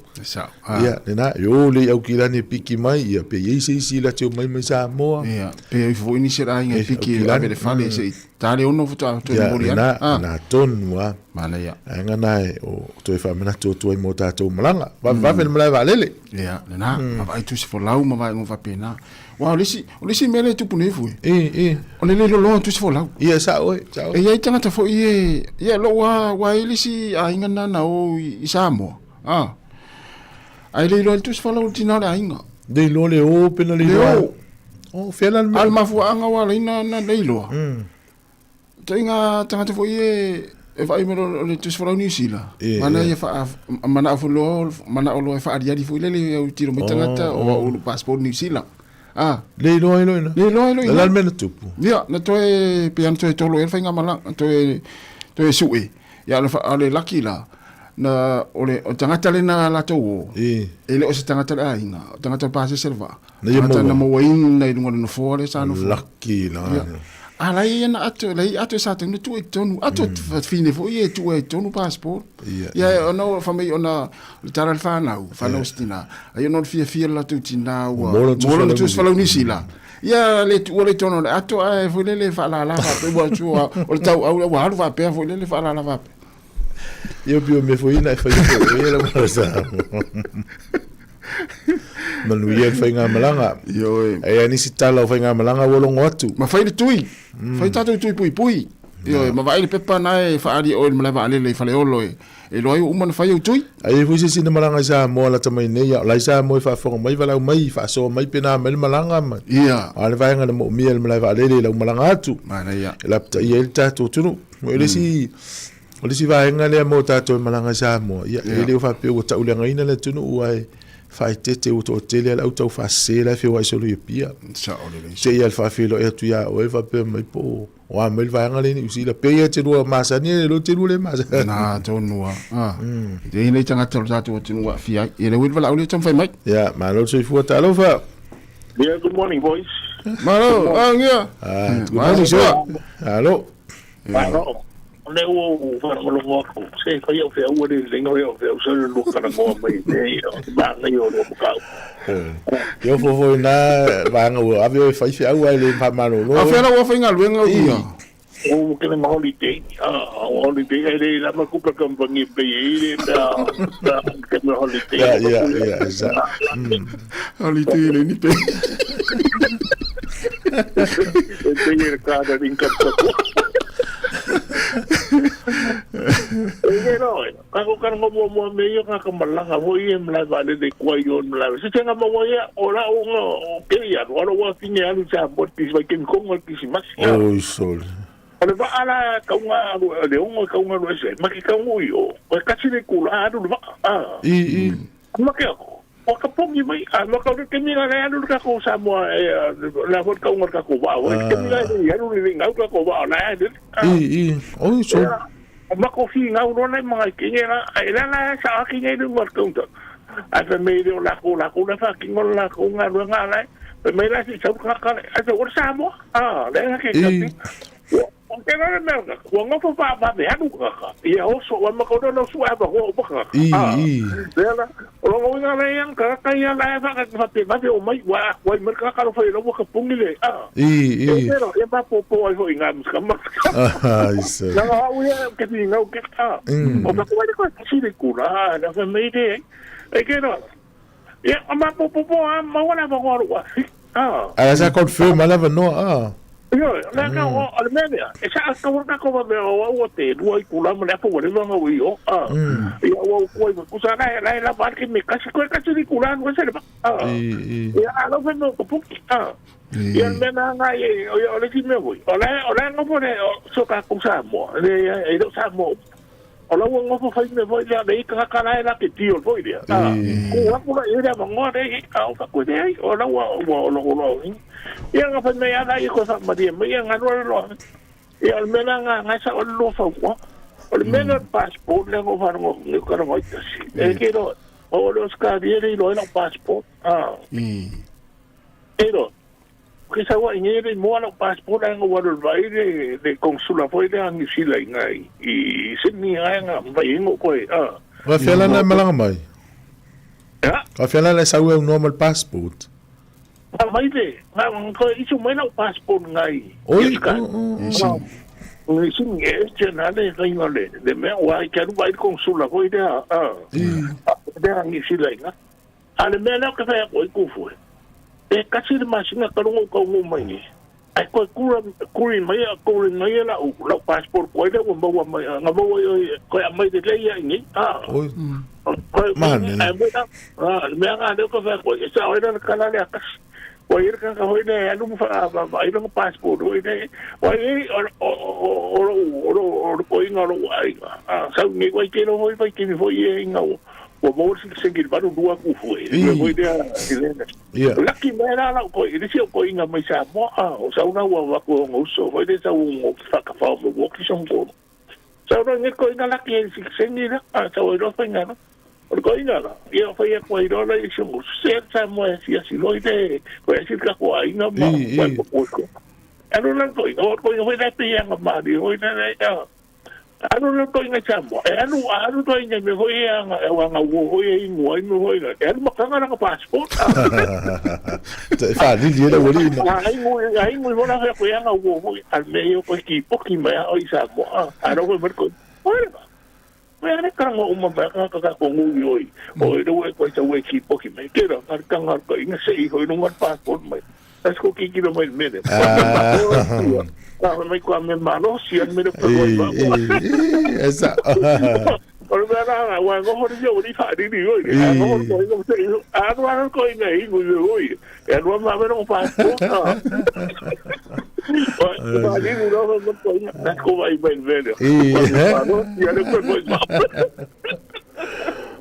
ia na yo le au kila ni piki mai ia pe ia si la tu mai sa mo ia pe fo ini se ai ngai piki la ve fale se tale ono futa to mori na ton wa mana ia nga nai o to fa mena to mo tatou malanga va ve mala va lele ia na vai tu se fo lau ma vai mo va pena wa lisi mele tu pune fu o le lo tu se fo lau ia sa o e ia tanga fo ia lo wa lisi a inga na o i samo ai le lo tu se fo lau tina la inga de lo le o pena le o fela al mafu anga wa ina na le lo tinga tanga fo e vai me le tu se fo lau ni sila mana ia fa mana fo lo mana o lo fa adia di fo le o tiro mo tanga o passport ni sila le lo la mena tupu ia na toe pian toe tolo e fainga mala toe sui ia le laki la na ole o tangata le na la to ele o se tangata la inga tangata pa se serva na mo wain na ngol no fore sa no laki la ala ia na ato sa tenu tu tonu ato fine fo ie tu tonu passport ia no family ona taral fa na stina ia no fia la tu tina wa molo tu fa ni sila ia le tu le tono ato ai fo le fa la pe bo tu o tau wa halu va pe fo le fa la va io più me fo ina fa io la cosa manu ia fainga malanga yo ai ani sitala fainga malanga wolongo atu ma fai tui fai tatu tui pui yo ma vai le pepa nai fa ali o le va le fa le olo e loi uma fai tui ai fu si malanga sa mo la tamai nei la sa mo fa fo mai va la mai fa so mai pena mel malanga ma ia ale vai ngana mo miel va le la malanga atu mana ia la ia tatu tunu ele si ole si va ngale mo tatu malanga sa mo ia ele fa pe o ta ulenga ina le tunu uai fai tete o to tele au tau fa sela fe wa solo pia sa ole le se ia fa filo e tu ya o va pe mai po o a mel va ngale ni usi la pe ia te do masani lo te do le mas na to no de ine tanga to tatu o tinu wa fia ele wil vala ole tam fai mai ya ma lo se fu ta lo fa yeah good morning boys malo ngia good morning so hello ne o fa lo mo se fa yo fe o de lengo yo fe o se lo kana mo mai ne ba ne yo lo ka yo fo na va ngo avio fa fi au ai le pa malo a fe na wo fa ngal wenga ia o ke le holiday holiday ai la ma ku pa company pe ile da ke me holiday ya za holiday le ni pe e ka da in ka Kako kan mo me yo ka malanga ho i mla vale de kwayo mla se tenga mo ya ora o ke ya ora wa fine alu sa botis va ken ko ngol kisi mas oh sol ale va ala ka nga le un ka nga lo se ma ki ka mo yo ka ka se kula adu va i ma ke o ka pongi mai ma ka ke mi na adu ka ko sa mo la ho ka nga ka ko va o ke mi na ya adu ni nga ka ko va na i oh sol ma ko fi nga no na ma ki nga ela na sa ki nga du mar konta a fe me de la ko fa ki ngol la ko nga no nga la me la si sa ka ka a se or sa mo le nga ke ka o ke na me ko nga fo fa ba de adu ka ya o so wa ma ko no su a ba ko ba ka le la o ngo nga la yang ka ya la fa ka fa pe ba de o mai wa mer ka ka fa lo ka pungile pero e ba po ai ho inga mus ka ma isso na o ya ke ti nga o ke o ba ko ko si de kula na fa me de e ke no ya ma po ma wala ba ko wa ela já confirma ela no yo la ka o Armenia esa ka ka ko ba o te do ai kula ma na po le nga o yo ya o ko ku sa la ba ke me ka ko ka ti kula no se ba ya lo fe no ko puki ya me na nga ye o le ti me voy o no pone so ka ku sa mo e do sa mo o lo ngo fo fai me voy ya de ka ka la ke ti o voy ya ku ha ku la ira mo ngo de ka ku de o lo ya nga fa me ya la ko sa ma de me ya nga lo ya al mena nga sa o lo fa ko o le mena passport le ngo fa ngo ka ro ta si e ke do o lo skadiere lo no passport ero que sa wa ingere mo no passport ang wa lo vai de consula foi de ang sila ngai I Sydney nga vai ngo ko Wa fela na malanga mai. Wa fela la sa un normal passport. Mai de ko isu mai no passport ngai Oi. Ni sin este nada de ingole de me wa quero vai consula foi de de ang sila nga ale me na ka fa ko ku foi e kasi de masina kalungo ko mo mai ai ko kuri mai la o la passport ko de mo wa mai nga mo ko mai de le ni oi man me nga de ko fa ko sa ora kala le akas ko ir ka ko de anu fa ai no passport o de o ko inga ro ai sa ni ko ke no foi ke ni foi inga o mo se gil baru dua ku foi foi de laki mera la ko ir si ko inga mai sa mo o sa una wa ko ngo so foi de sa un fa ka fa mo ki son ko sa ro ni ko inga laki si sengi na sa o ro fa inga o ko inga la ia fa ia ko iro la si mo se sa mo si asi lo de ko si ka ko inga ma ko ano lang ko foi de pe inga ma di foi de ano lang ko inga chamo ano to inga me foi nga nga wo foi ngo no foi ga makanga na ka passport fa ni dia wo ni ai mo na ko nga wo foi al medio ko ki poki ma o isa mo ano ko mer ko Mera kang uma ba ka ko ngui o do ko sa we ki poki me kero kang ko inga sei ko no passport mai tas ko ki kilo mai me mai ko me malo si an me ko esa o vera wa go ho yo ni fa ni oi go ko sei a ko inga I ngui e no ma me no passport Ba ni no ko inga ko vai ben velho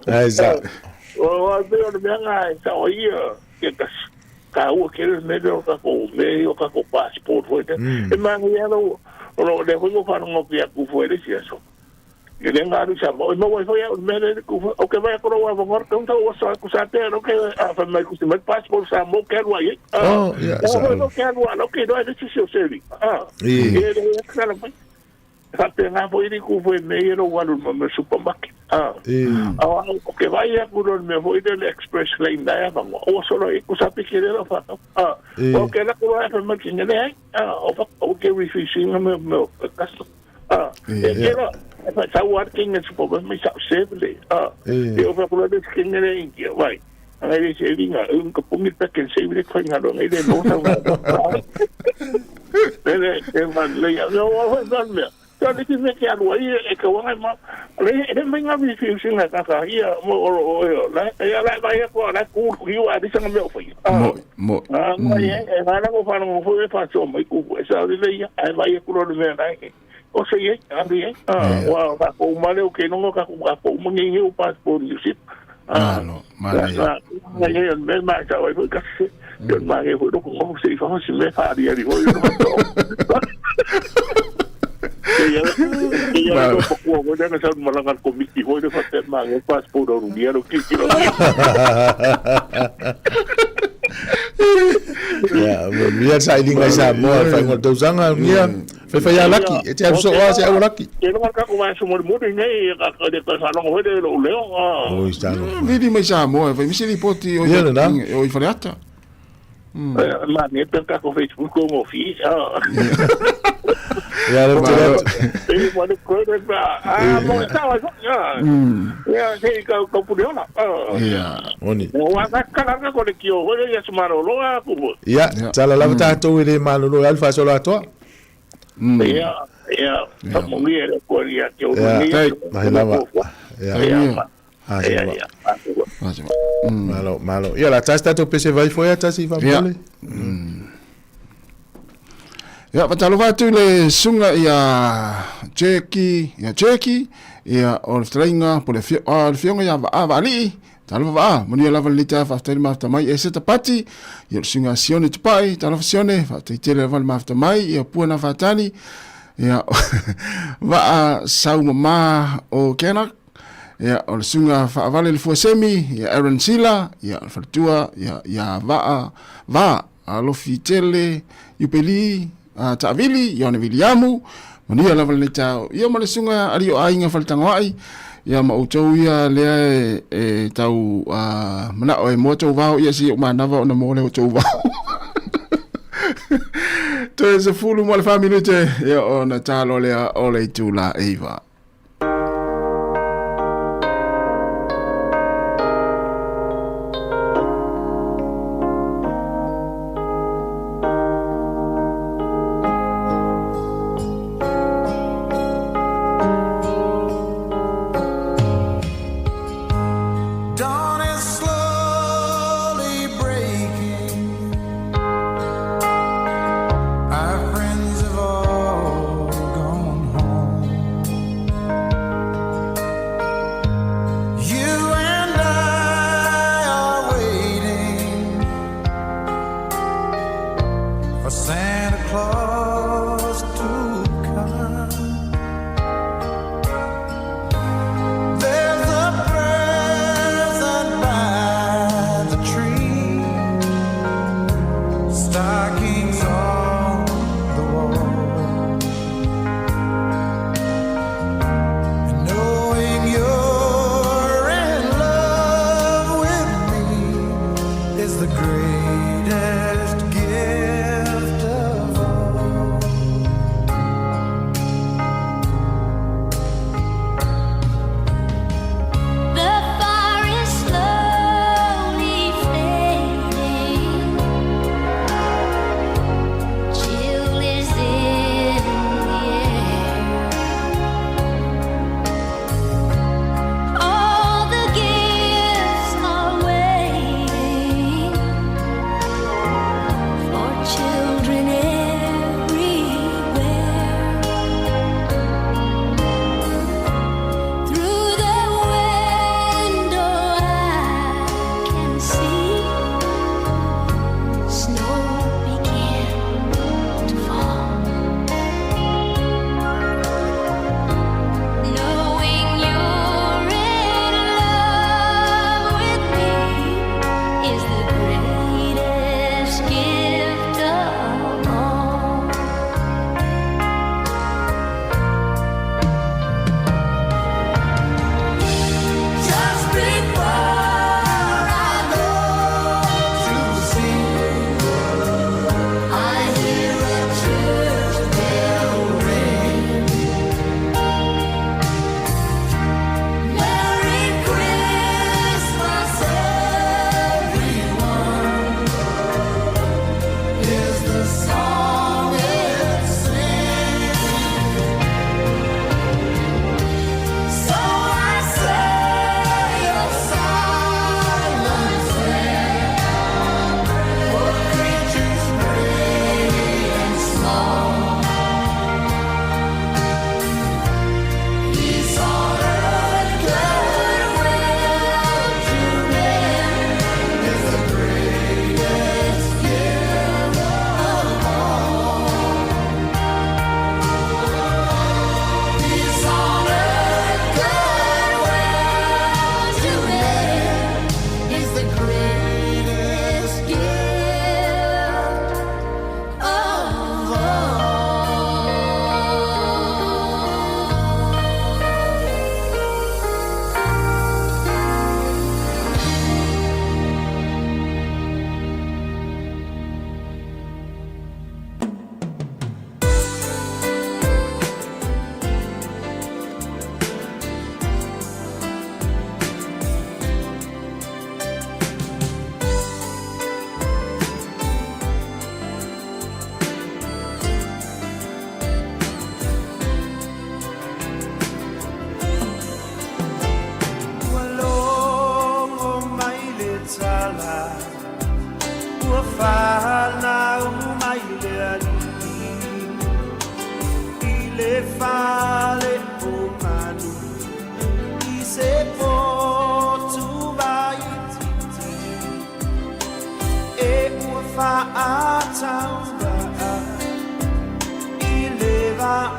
esa o veo me nga sa oia que ka o que eles medio ka ko passport foi e man ia no le foi ko fa no que ku foi esse eso e le nga ru sa mo foi o me ku o que vai ko wa ngor ka o sa ku sa te no que a fa mai ku se passport sa mo que wa ye no que wa no que no é desse seu servi e ele kala mai sa te nga foi ku foi me no wa no me supermarket o que vai a curar me voy del express lane da o solo o sabe que era fa o que la curar me me tiene o que refishing me gasto era fa working es por me safely eu fa curar es que ne ingia vai ai se vinga un capung pa que se vire con a lo de no sa pero man le no va me Jadi kita kian wai kawan ma, le menga refusing la kaka ia mo la ia la vai ko la ku you adi sang me foi. Mo. Mai e na ko fa no foi fa so mai ku sa le ia ai vai ku ro me na ke. O se ia adi wa ka ko male o ke no ka ko mo ngi o passport you sit. No, male. Na ia me ma sa vai ko ka se. Yo ma ke ko ko se fa se me fa dia di ho. Ya no puedo poner esa malanga komiti ho de fazer mang passport o dinheiro que ya mia sai dinga sa mo fa ngol do sanga mia fa ya laki e te so wa se o laki e no ka ko mai so mo nei ka de ka sa no ho de lo leo o sta no vedi mai sa mo fa mi si ripoti o i fariata ma ne per ka ko Facebook ko mo fi ya lo e mo de ko de mo sa wa ya sei ka ko pudio na ya oni wa ka ko de kio ho de ya smaro lo ku ya tala la ta to ile malo lo alfa solo ato ya mo ni ko ya que o ni mai lava ya malo ya la tasta to pese vai foi ata si va mole ya patalo va tu le sunga ya cheki ya orstringa por el fionga ya va ali talo va moni la valita fa tele mafta mai e seta pati ya sunga sione tu pai talo sione fa tele val mafta mai ya puana fatani ya va sau mama o kenak Ia o le sunga whaavale le fuasemi, ia Aaron Sila, ia le whalatua, ia va a lofi tele, Iupeli, Taavili, Ione Viliamu, mania lava le tau, ia ma le sunga ari o ainga whaletangawai, ia ma utou ia lea tau mana o moto vau, ia si o manava o na mole o tau vau. Toe se fulu mo le whaminute, ia o na talo lea o le tula eiva.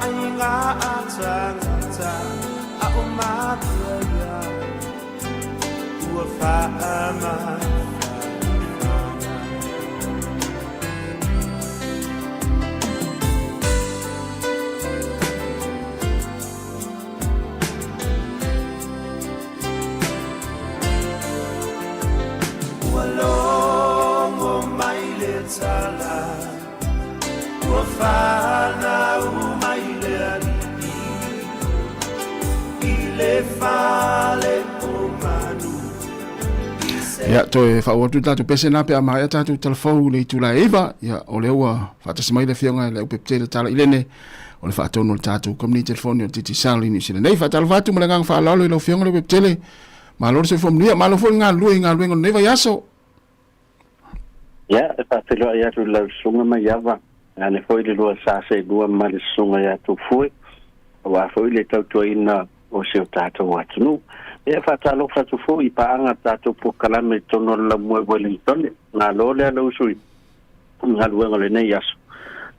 Ainga atangata a o matua whaama Walongo maile tala Wafana umaile alipi Ile fale umanu Ya toe fa o tu tatu pese na pe ama ya tatu telefon le tu la eva ya o le wa fa ta smai le fianga le pe te tala ile ne o le fa to no tatu kom ni telefon yo titi sali ni sile nei fa tal va tu mo ngang fa la le fianga le pe tele ma lo se fom ni ma lo fo nga lu ne va yaso ya fa te lo ya tu la sunga ma ya va ane foi le lo sa se do ma le sunga ya tu foi wa foi le tatu ina o se tatu wa tu e fa talo fa tu foi pa anga tatu po kala me tono la mo Wellington na lo le lo sui na luengo le nei yaso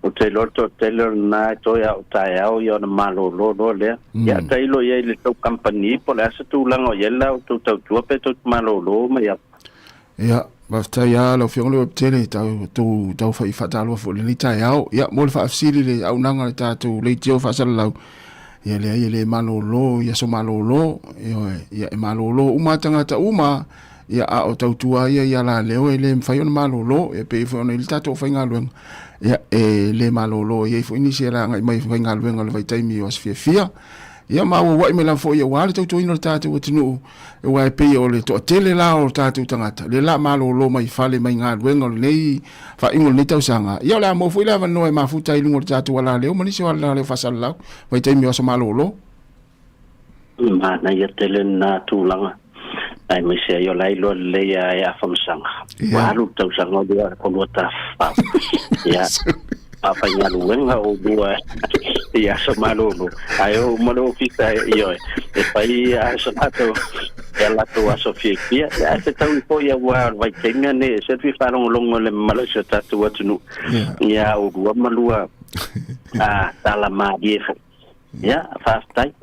o te loto tele na to ya ta ya o yo na malo lo le ya tai lo ye le to company po la se tu lango yella tu tu pe to malo lo ma ya bafta ya lo fiong le tele tu fa fa talo fo le ta ya mo fa afsili le au nanga tatu le tio fa sala ya le malolo ya so malolo ya malolo uma tangata uma ya a o tautua ya la leo le mfayon malolo e pe fo no tato fa ngalwen ya le malolo ya fo inisiera ngai mai fa ngalwen ngal vai taimi os fia ya ma wa me la fo ya wa tautua no tato o tinu e wa pe o le to tele la o tato tangata le la malolo mai fale mai ngalwen ngal nei fa ingol ni tau sanga ya la mo fo ila va no e ma futa ilungo tato wala leo mani se wala le fa sala vai taimi os malolo ma na ya tele na tulanga ai me se yo lai lo le ya famsanga walu tau sanga dia ko lota fa ya apa ya luenga o bua ya so malolo ayo malo fita yo e pai a so tato ya la to aso fikia ya se tau po ya wa vai tenga ne se fi fa long le malo so tato watunu ya o bua malua tala ma diefo ya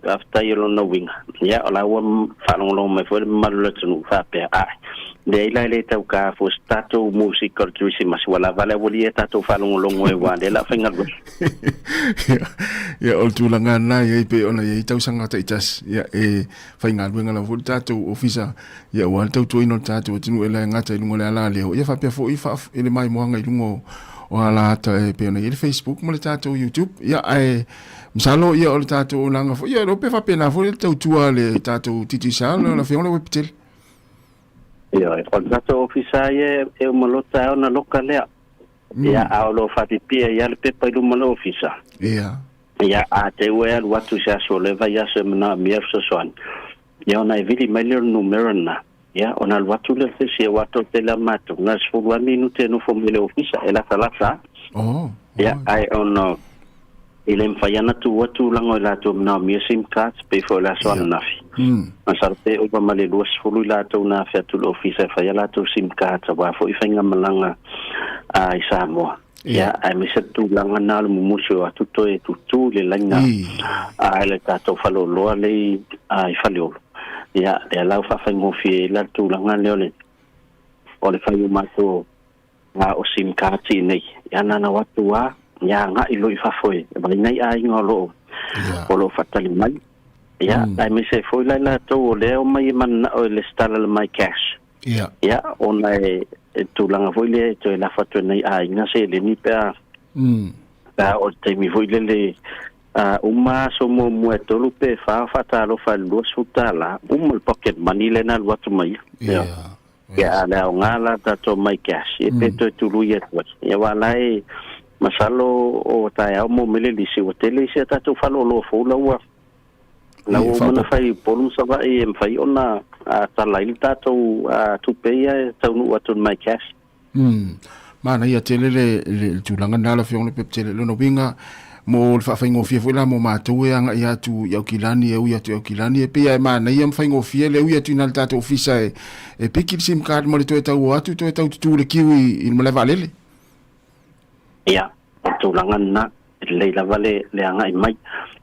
after you no wing ya ola won falong me for malutunu fa pe de ila le tau ka fo stato musical Christmas wala vale volia tato falong we wa de la fingal ya ol tu langa na ye pe ona ye tau sanga ta itas ya fingal we ngala fu tato ofisa ya wa tau tu ino tato tinu ela ngata ilungo le ala le ya fa pe fo ifa ele mai mo nga ilungo wala ta pe ona ye Facebook mo le tato YouTube ya msalo ya o tato langa fo ya lo pe fa pena fo le tau tua le tato titi sala la fiona wepitel ya o tato ofisa ye e mo lo ta ona lokale ya a lo fa pipia ya le pe pa lu mo lo ofisa ya a te we al watu sa so le va ya se na mi so son ya ona vili melhor numero na ya ona al watu le se watu te la mato na so 1 minute no fo le ofisa ela salasa ya I ono ile mfayana tu watu lango la tu na mi sim card pe fo la so nafi masarte o ba male los fulu la tu na fa tu office fa ya la tu sim card ba fo ifenga malanga ai samo ya ai mi se tu langa na lu muso tu to e tu le langa ai le ta to fa lo le ai fa lo ya de la fa fa mo fi la tu langa le o le fa yo ma to o sim card ni ya na watu wa ya nga ilo ifa foi ba nei ai ngolo o lo fatali mai ya ai me se foi la to le o mai man o le stala mai cash ya ona tu langa foi le to la fatu nei ai nga se le ni pa o te mi foi le uma so mo to lu pe fa lo fa lo sutala le pocket money le na lo tu mai ya la ngala ta to mai cash e pe to tu lu ya wala masalo o taia mo mele lisi o tele se ta tu falo lo fo la wa la o mana fai polum sa va e fai ona ta la ilta to tu peia ta no what my cash mana ia tele le tu langa na la fiona pe tele lo no binga mo fa fa ngofie fo la mo ma tu ya ia tu ya kilani e ia tu ya kilani e pe ia mana ia fa ngofie le ia tu na ta to ofisa e pikil sim card mo le to ta wa tu to ta tu le kiwi il me la valele ya tu langan na leila vale le anga I mai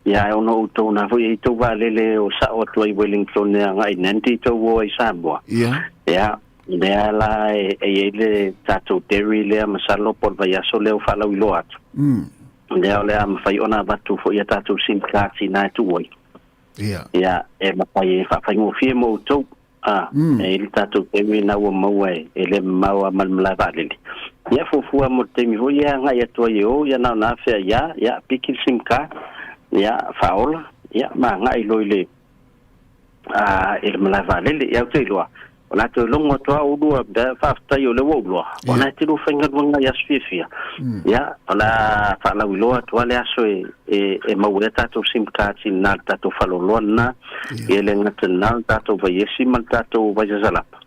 ia ono to na foi to vale le o sa o to I Wellington le anga I nanti to wo I Samoa ia le la e le tato dairy le masalo por vayaso le fa la wilo atu le am fai ona batu fo ia tato sim card na tu oi ia e mapai fa fai mo fie mo to e le tato dairy na wo mo e le mawa malmala vale ia fo mo te mi ho ia nga ia to yo ia na fe ia pikil sim card ia faola ia ma nga I loile e le mala vale ia te loa ona te longo toa udua da fafta yo le wo ona te lu fenga bunga ya sfifia ya ona fa la wiloa toa le aso e maweta to sim card na tato falolona ele ngata tato va yesi mal tato va zalapa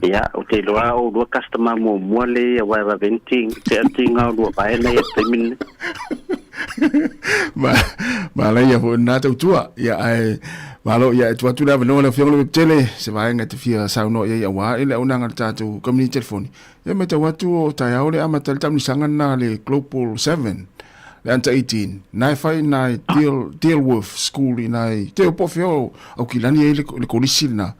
ya o te loa o do customer mo mole wa venting te tinga do ba ena ya temin ma la ya na tua ya ai malo ya tu la no le fiong le tele se va nga te fia sa no ya wa ile una nga tu community telephone ya me te watu o ta ya ole ama tel tam sanga na le global 7 le anta 18 nai fai nai deal with school nai te po fio o kilani le kolisina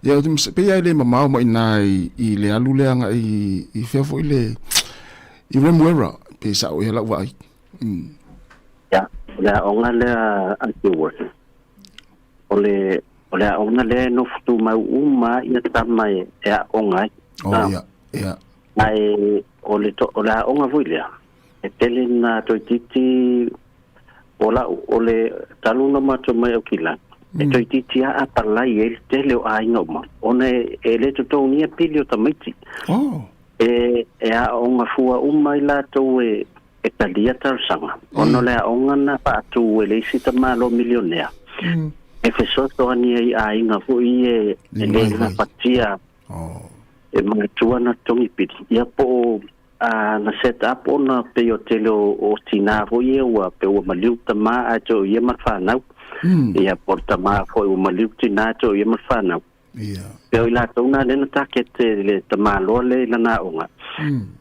ya pe ya le mama mo nai I le alu le nga I fia fo ile I remember pe sa o ya la wa ya onga le anti work ole ona le no futu mai uma ia tama e onga ai ole onga vuilia e telina to titi ole taluna mato mai okila e to titi a parlai e tele ai ngoma one ele to nia pilio tamiti e a onga fua uma ila to e talia tarsanga ono le onga na pa tu ele sita malo milionea e feso to ani ai nga fu I le na patia e matua na tongi piti ia po na set up ona pe hotel o tina fu ia wa pe o maliu tama a to ia marfana ia portama fo o maliu tina to ia marfana pe ila to na le na taket le tama lo le na onga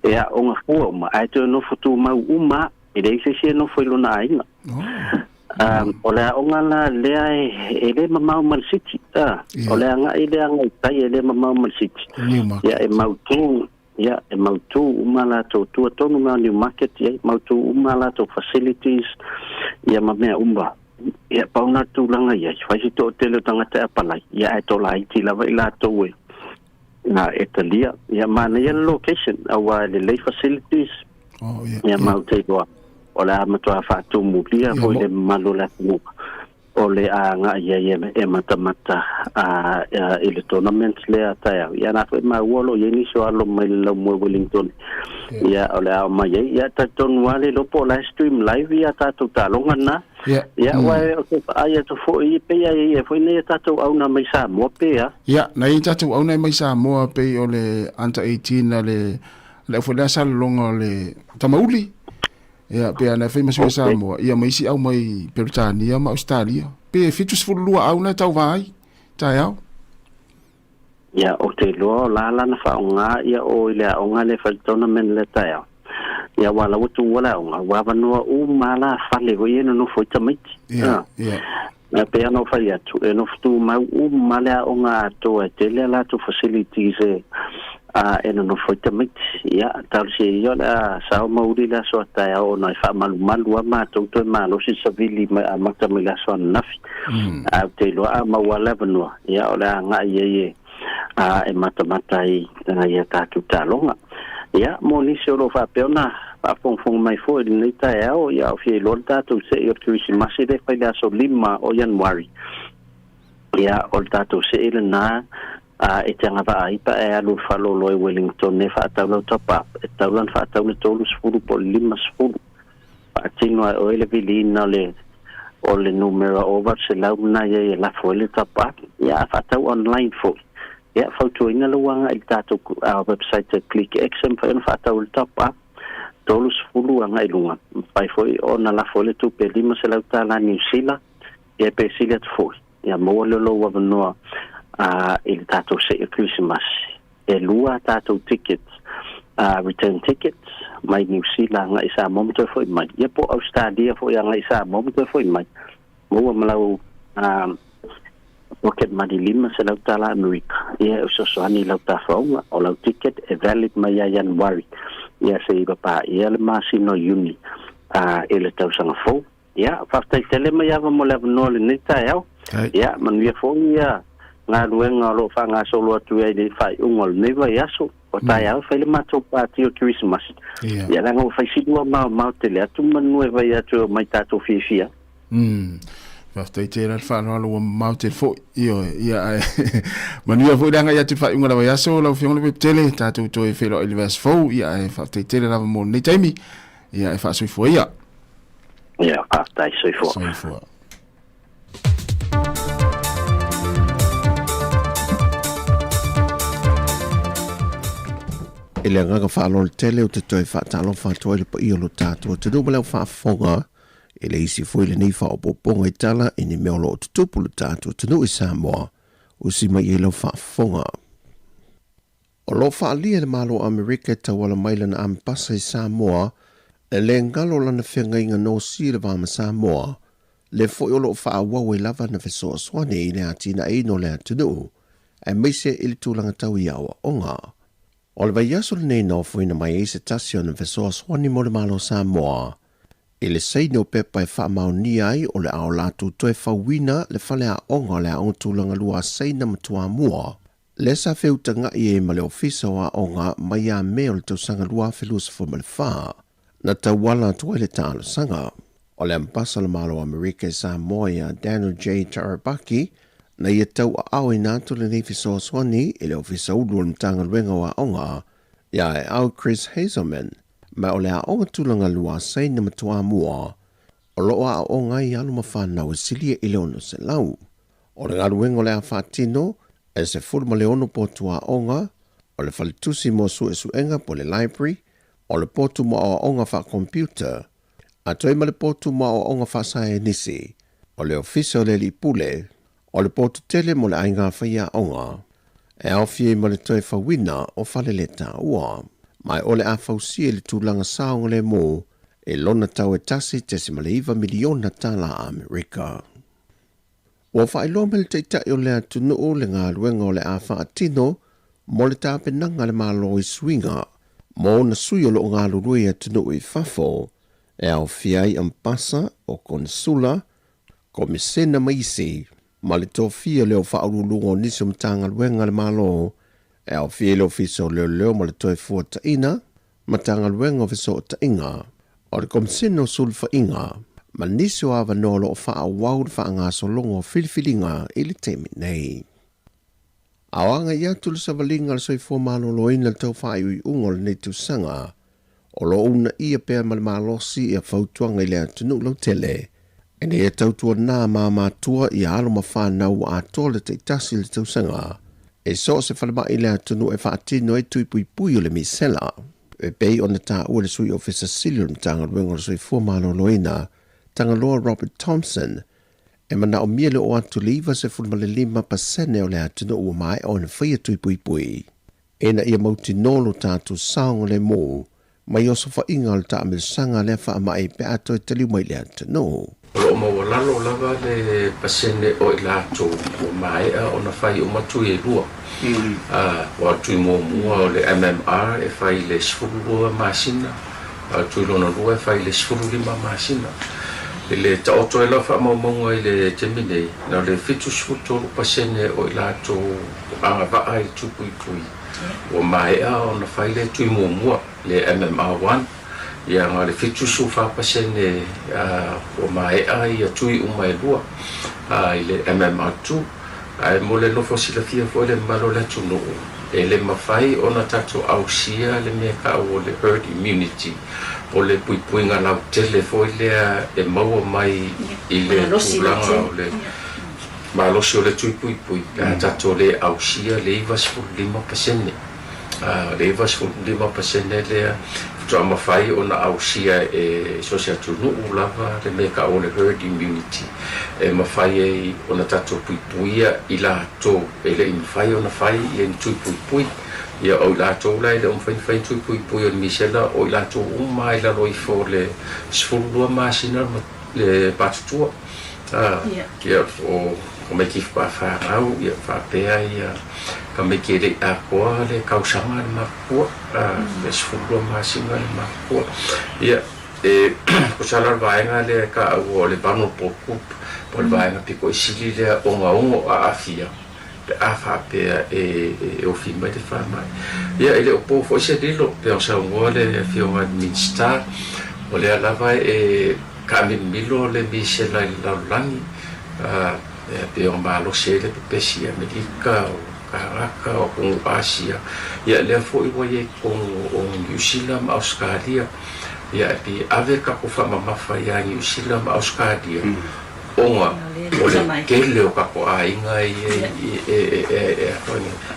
ia onga fu ma a to no futu ma uma e le se no foi lo na ainga ola onga la lea ele mama mal city ola nga ile nga tai ele mama mal city ya e mautu umala to tonu ma new market ya mautu umala to facilities ya mame umba ya pauna tu langa ya fai to tele tanga te apalai ya to la iti la ila to we na Italia ya mana ya location awa le facilities ya mautu doa ola matua fatu mulia fo le malula mu ole a nga ya e mata ile tournament le ata ya na fe ma wolo ye ni so alo mai lo mo Wellington ya ola ma ya ta ton wale lo po la stream live ya ta to talonga na ya wa ya to fo I pe ya fo ne ta to au na mai sa mo pe ya na I ta to au na mai sa mo pe ole anta 18 le fo la sal longo le tamauli ya pe ana fe masu Samoa ia mai si au mai Britania ma Australia pe fitus fulua au na tau vai tai au ya o te lo la na fa nga ia o ile onga le fa tournament le tai au ya wala wutu wala onga wa no u mala fa le go yeno no foi tamit na pe ana fa ya tu no futu ma u mala onga to te le la to facilities ena no foi tamit ya tal se yo la sa mauri la so ta o no fa malu ma to malo si savili ma tamila so nafi a te lo a ma wala no ya ola nga ye e mata ya ta tu talonga ya mo ni se lo fa peona pa fong mai fo ni ta o ya fi lo ta tu se yo Christmas de fa la so lima o January ya o ta tu se ile na e tanga va ai pa e alu falo lo Wellington ne fa ta lo top up e ta lan fa ta lo tolu sfuru po lima sfuru pa tino o ele vilina le o le numero over se la una ye la fo le top up ya fa ta online fo ya fa tu ina lo wanga il ta to website click xm fa ta lo top up tolu sfuru anga ilunga pa fo ona la fo le tu pe lima se la ta la New Zealand e pe silet fo ya mo lo wa no il tato se Christmas e lua tato tickets return tickets mai New Zealand ngai sa mom to foi mai ia po Australia foi ngai sa mom to foi mai mo malau pocket money lima sa lau tala America ia usosoani lau ta faunga o lau ticket e valid mai ia January ia se iba pa ia le masino uni ele tau sanga fo ia faftai tele mai ava mo le no le nita yao ia manuia fo ia nga luenga lo fa nga solo atu ai de fai ungol neva yaso o tai au fai le mato party o Christmas ia nga fai sidua ma tele atu manueva ia tu mai tato fifia faftai tele fa no lo ma te fo ia manuia fo danga ia tu fai ungol yaso lo fiong le tele tato to e felo elvas fo ia faftai tele la mo ni taimi ia fa sui fo ia faftai sui fo Ele ngaga whaalol tele o te toi whaatalo whaatoa le pa i olo tātua. Te nuba leo whaafonga, ele isi fwile ni wha o poponga i tala i ni meolo o tutupu le tātua. Te nui Samoa, usi mai e leo whaafonga. O lo whaalia le malo Amerika ta wala maila na ampasa i Samoa, le ngalo lana whenga inga no si le wama Samoa, le fo i olo whaawawe lava na whesoa swane i le atina e no le atunu, e meise ili tūlanga tau i awa onga. O le vai aso le nei no fuina mai e se tasi o na vesoa swani mo le malo Samoa. E le sei no pepa e wha mau ni ai o le ao latu toe whawina le whale a onga le a ontulanga lua sei na matua mua. Le sa feuta nga i e ma le ofisa o a onga mai a mea o le tausanga lua whelus fuma le wha. Na tawala tua le talo sanga. O le ampasa le malo Amerika Samoa ia Daniel J. Tarabaki, na ia tau a au i nātu le nefi soa swani i le ofisa ulu o mtanga luenga wa onga, ia e au Chris Hazelman, ma o le a onga tulanga lua sei na matua mua, o loa a onga i alu mawhanau e silia i leono se lau. O le ngaluenga o le a whatino, e se fulma leono potu a onga, o le falitusi mo su e suenga po le library, o le potu mo a onga wha computer, a toi ma le potu mo a onga wha sae nisi, o le ofisa o le li pule, o le potu tele mo le ainga whaia onga. E au fie mo le toi whawina o whale le ta ua. Mai o le a whausia le tūlanga saonga le mō, e lona tau e tasi te si maleiva miliona tala Amerika. Ua whaeloa me le teitai o le atunu o le ngā luenga o le a whaatino, mo le tāpenanga le malo i swinga, mo na sui o lo ngā lurui atunu i whafo, e au fiai ampasa o konsula, ko mesena maisi, ma le tofia leo whaarulungo nisi mtanga luenga le malo, e au fie leo fiso leo ma le toi fua taina, ma tanga luenga o fiso tainga, o le komsino sulfa inga, ma nisi o awa nolo o wha wau wha ngā solongo filifilinga ili temi nei. Awanga ia tulu savalinga le soi fua malo loina le tau wha iui ungo le nei sanga, o lo una ia pēr ma le malosi ia fautuanga i le atunu lau tele, e ne e tautua nā mātua i alo mawhanau a tole te tasi le tausanga. E so se whalama i le atunu e whaatino e tui pui pui o le misela. E pei o na tā ua le sui ofisa Silion tanga luengo le sui fuamalo loina, tanga loa Robert Thompson, e mana o miele o atu liva se fulma le 5% o le atunu ua mai o na whaia tui pui pui. E na ia mauti nolo tātu saonga le mō, mai oso whainga o le tā me sanga le wha mai pe ato e taliu mai le atunu. O mo lalo lava le pasene o ilato o mai o na fai o matu e lua. O tu mo o le MMR e fai le sfuru masina. Tu lona lua e fai le sfuru lima masina. Le ta oto e lafa mo mo le temine na le fitu sfuto pasene o ilato a va ai tu pui pui. O mai o na fai le tu mo le MMR1. Ia ngā le fitu su whapasene o mai ai a tui umai lua i le MMR2 mo le nofo sila fia fo le malo le tunu e le mawhai o na tato au sia le mea ka o le herd immunity o le pui pui ngā lau tele fo i lea e maua mai i le tūlanga o le malosi o le tui pui pui tato le au sia le iwas fu 5%. Le iwas fu 5% lea to mafai ona ausia e social tunu lava le me ka ole herd immunity e mafai ona tatu puipuia ila to ele infai ona fai e pui ia o la to la le fai pui on Michela o la to mai la roi for le sfulu masina le pastua ia o come kif pa fa au ia fa pe ai come que le aqua le causama ma po le sfulu masina ma po ia e ko sala vai ngale ka o le bano poku por vai na pico sili le onga a afia a fa pe e o filme de fama ia ele o po fo se dilo pe o sa ngole fio administrar o le lava e kamin milo le bisela la lani pe o malo se le pesia medica Caraka o Asia ia le fo i voye con New Zealand Australia ia di ave ka ko fa mama fa ia New Zealand Australia onga o le kele o ka ko ainga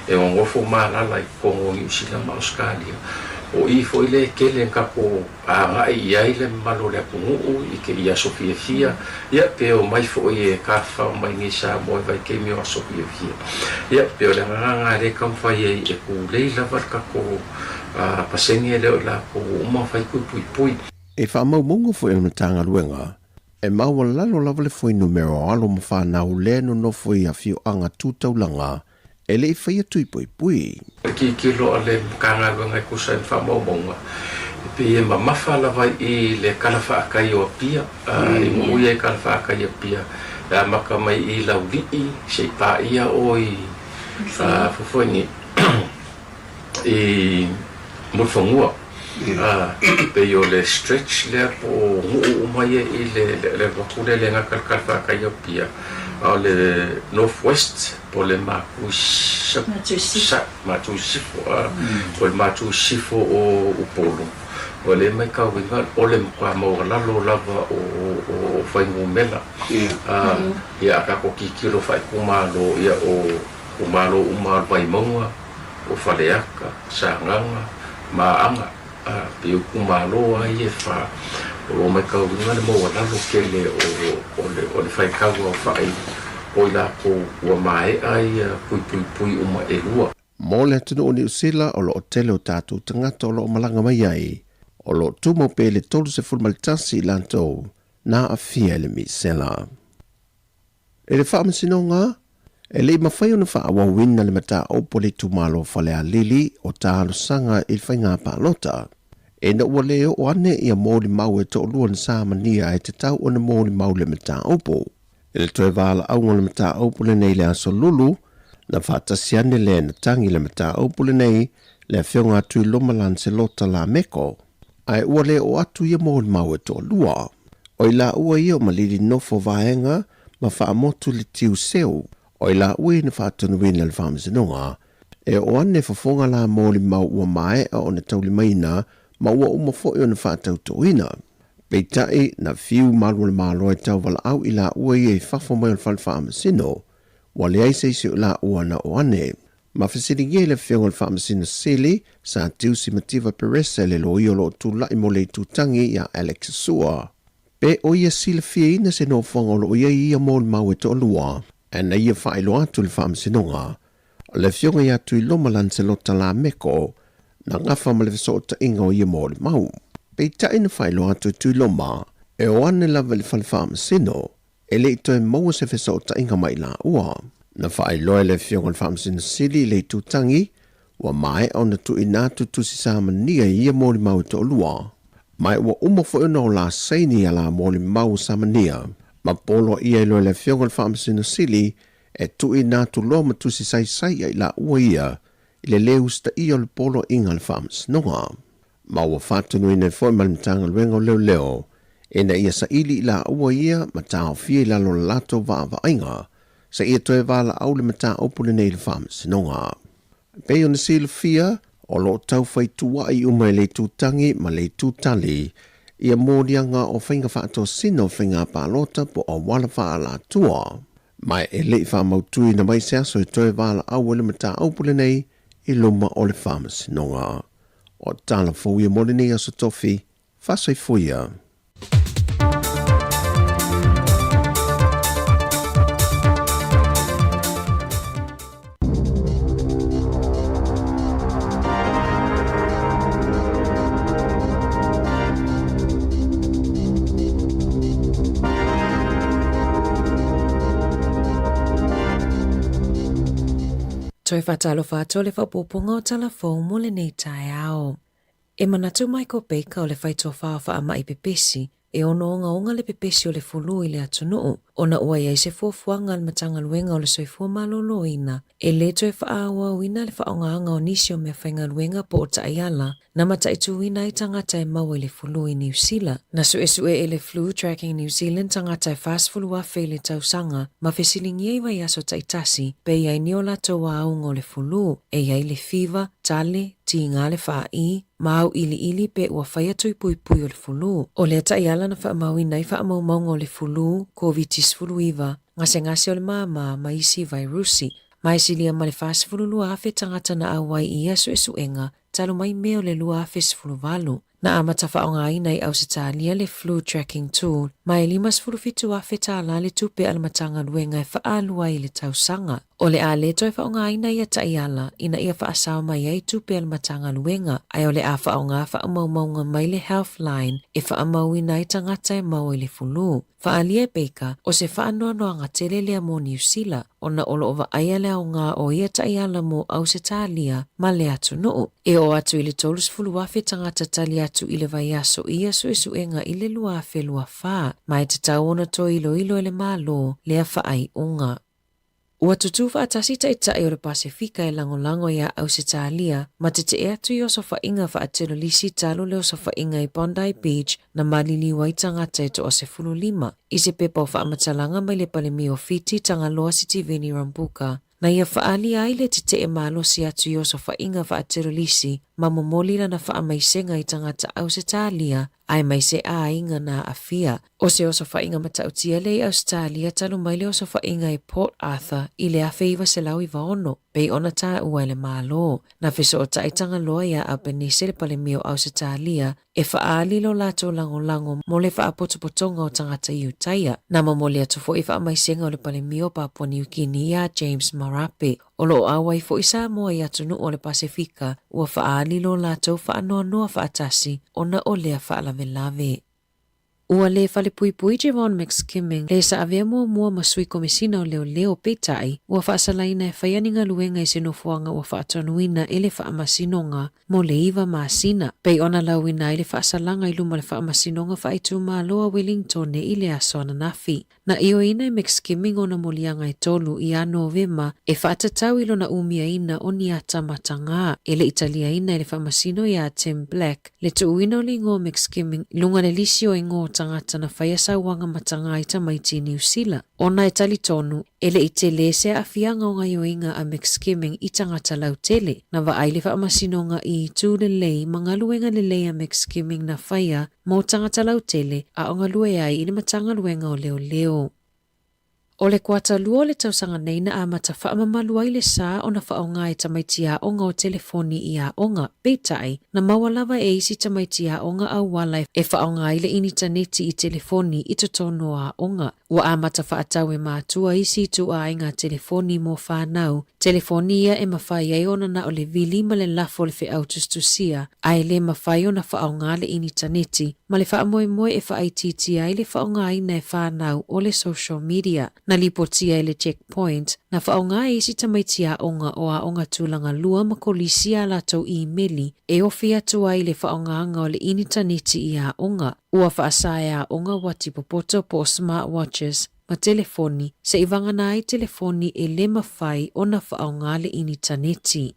e o fo mala la ko New Zealand Australia o i fo ile kele ka ko a ia ile malo le ko i ke ia Sofia fia ia pe o mai fo i ka fa mai ni sa mo vai ke mi o Sofia fia ia pe o le nga le kam fa i e ku le la va ka ko paseni le la ko uma fai pui e fa mau mongo fo e matanga luenga e mau lalo lava le foi numero alo ma fa na ule no foi a fio anga tutaulanga e le fai tui pui ki lo ale kanga luenga ku sa fa mau mongo pe e ma fa la vai i le kalafa kai o pia i mo ia kalafa kai o pia da maka mai i la uli se pa ia oi fo foi ni e mo fongua pe yo le stretch le po mai i le vakule le nga kalafa kai o pia le northwest po le matu sifo o polo o le mai ka winga o le kwa mo la lo lava o faingu mela ia ka ko kikilo fai kumalo ia o kumalo uma vai monga o faleaka sanganga maanga pe kumalo ai fa o mai ka winga mo la lo kele o le fai ka o fai o la ko o mai ai pui uma e lua mo le tunu o New Zealand o lo tele o tatu tangata o lo malanga mai ai o lo tumo pe le tolu se fulmalitasi lantou na a fia le misela. E le whaamasinonga, e le mawhai o na whaawawina le mata o pole tumalo whale a lili o tālo sanga i whainga pālota. E na ua leo o ane ia mōli mau e to luan sāmania e te tau o na mōli mau le mata opo. E le toe wāla aunga le mata opo le nei le aso lulu, na whaatasiane le na tangi le mata opo le nei le whionga tui lomalan se lota la meko. Ai ua le o atu ia mōli mau e to lua. O i la ua ia o maliri nofo vaenga ma whaamotu le tiu seu. O i la ua i na whaatunuina le whaamasinonga. E o ane whafonga la mōli mau ua mae a o na tauli maina ma ua umafoi o na whaatautoina. Peitai na fiu malua le malo e tau wala au i la ua i e whafo mai o le whaamasino. Wale ai seisi o la ua na o ane. Ma whasiringia le whionga le whaamasino sili sa tiusi mativa peresa le lo i o lo tūlai mo le tūtangi ia Alex Sua. Pe o ia sila fia ina se no whanga o lo ia ia mō le mau e to lua. E na ia whaelo atu le whaamasinonga. Le whionga ia tui lomalan se lota la meko. Na ngafa ma le visota inga o ia mō le mau. Pe tai na whaelo atu tui loma. E o ane lava le whaamasino. E le ito e maua se visota inga mai la ua. Na whaeloa le whionga le whaamasino sili le tūtangi. Wa mai au na tu inatu tu si samania ia mō le mau e to lua. Mai ua umafo ina o la seini ala mōli mau samania. Ma polo ia ilo le whionga le whaamasino sili e tu inatu lo ma tu si sai ai la ua ia i le leu sta ia le polo inga le whaamasinonga. Ma ua whatunu ina fwoi malimtanga luenga o leo ina ia sa ili la ua ia ma tau fia ila lo lato va ainga sa ia toe vala au le mata opule nei le whaamasinonga. Peo na sila fia o lo tau fai tua i umai le tūtangi ma le tūtali ia mōrianga o whainga whaato sino whainga pālota po o wala wha la tua. Mai e le wha mautui na mai sea so i toe wala au ele mata aupule nei i luma o le whaamasinonga. o tala fo ia mole nei aso tofi fasoi foia. Toi whatalo whato le whapoponga o tala fōu mole nei tae ao. E manatu Michael Baker o le whaito whaawa a mai pepesi, e ono onga le pepesi o le fulu i le atunuu, ona ua iai se fuafuanga al matanga luenga o le soifua malolo ina, e le toi whaawa wina le whaonga o nisi o mea whainga luenga po o taayala, na mataitu wina i tangata e maua le fulu i New Zealand. Na sue e le Flu Tracking New Zealand tangata e fast fulu a le tausanga, ma fesilingi e vai aso taitasi, pe iai ni o lato wa aunga o le fulu, e iai le fever, tale, ti ngā le wha i, mau ili pe ua whaia tui pui o le fulu. O le taayala na wha maui nei wha maunga o le fulu, COVID-19, ngase o le mama ma isi virusi, mai silia ma le fast fulu lua afe tangata na awai ia suenga, talo mai meo le lua afe sifulu valu. Na amata whaonga ina i au se tālia le Flu Tracking Tool, mai 5 afe tāla le tupe alamatanga luenga e whaalua i le tausanga. O le a leto e whaonga ina ia taiyala, ina ia whaasao mai ai tupe alamatanga luenga, ai o le a whaonga whaamaumaunga mai le Healthline, e whaamau ina i tangata e mau i le fulu. Whaalia Baker, o se whaanoanoanga tele lea mo New Zealand, ona olo ova aia lea o ngā o ia taiyala mo au se tālia, ma le atu noo. E o atu i le tolus fulu afe tangata tali atu i le vai aso ia suenga i le lua afe lua wha, mai te tau ona to ilo e le malo, lea whaai unga. Ua tutu whaatasi taitai o le Pasifika e lango ia au se tālia, ma te atu i o sofa inga whaatelo lisi talo leo sofa inga i Bondi Beach na malili waitangata e to o se 15. I se pepa o whaamatalanga mai le palemi o fiti tanga loa City Veni Rambuka. Na ia whaali ai le te malo si atu i o sofa inga whaatelo lisi, ma momolila na whaamaisenga i tangata au se tālia, ai mai se a inga na afia. O se oso whainga matautia le Australia talo mai le oso whainga i Port Arthur i le awhi iwa se lau i waono, pei ona tā ua le mālo. Na whiso o taitanga loa ia Albanese le pale mio Australia e whaali lo lato lango mo le whaapotopotonga o tangata i utaia. Na mamole atu fo i whaamaisenga o le pale mio Papua New Guinea James Marape. O lo awai fo isa moa i atunu o le Pasifika ua whaali lo lato whaanoa whaatasi ona o lea whaalave. Ua le fale pui Javon McKimming le sa avea mua masui komisina o leo petai ua whaasalaina e whaianinga luenga i senofuanga ua whaatonuina e le whaamasinonga mo le iwa maasina. Pei ona lauina i le whaasalanga i luma le whaamasinonga whaitu loa Wellington i le aso ananafi. Na io ina i McKimming ona molianga i tolu i a Novema e whaatatau ilo na umia ina o ni ata matanga e le Italia ina i le whaamasino i a Tim Black le tuuina o li ngō McKimming lunga le lisio i ngō tangata na whaiasa wanga matanga i tamaiti New Zealand. Ona e tali tonu, ele i te lese a fianga o ngaioinga a McKimming i tangata lau tele, na wa aile wha amasinonga i tū le lei mangaluenga le lei a McKimming na whaia mo tangata lau tele a o ngalue ai i le matanga luenga o leo. O le kuata lua le tausanga neina a mata whaamamalua i le sā o na whaonga e tamaiti a onga o telefoni i a onga, peitai, na mawalawa e isi tamaiti a onga au wala e whaonga i le initaneti i telefoni i totono a onga. Ua a mata whaatau e mātua isi tu a inga telefoni mo whanau, telefoni ia e mawhai ai ona na o le vili ma le lafo le whi autustusia, a e le mawhai o na whaonga le initaneti, ma le whaamoe e whaaititi ai le whaonga ina e whanau o le social media. Na lipotia le checkpoint, na whaonga e isi tamaiti a onga o a onga tūlanga lua makolisi a latou e-maili e ofi atua i le whaonga anga o le initaneti i a onga. Ua whaasai a onga wati popoto po smartwatches ma telefoni, se ivangana ai telefoni e le mawhai o na whaonga le initaneti.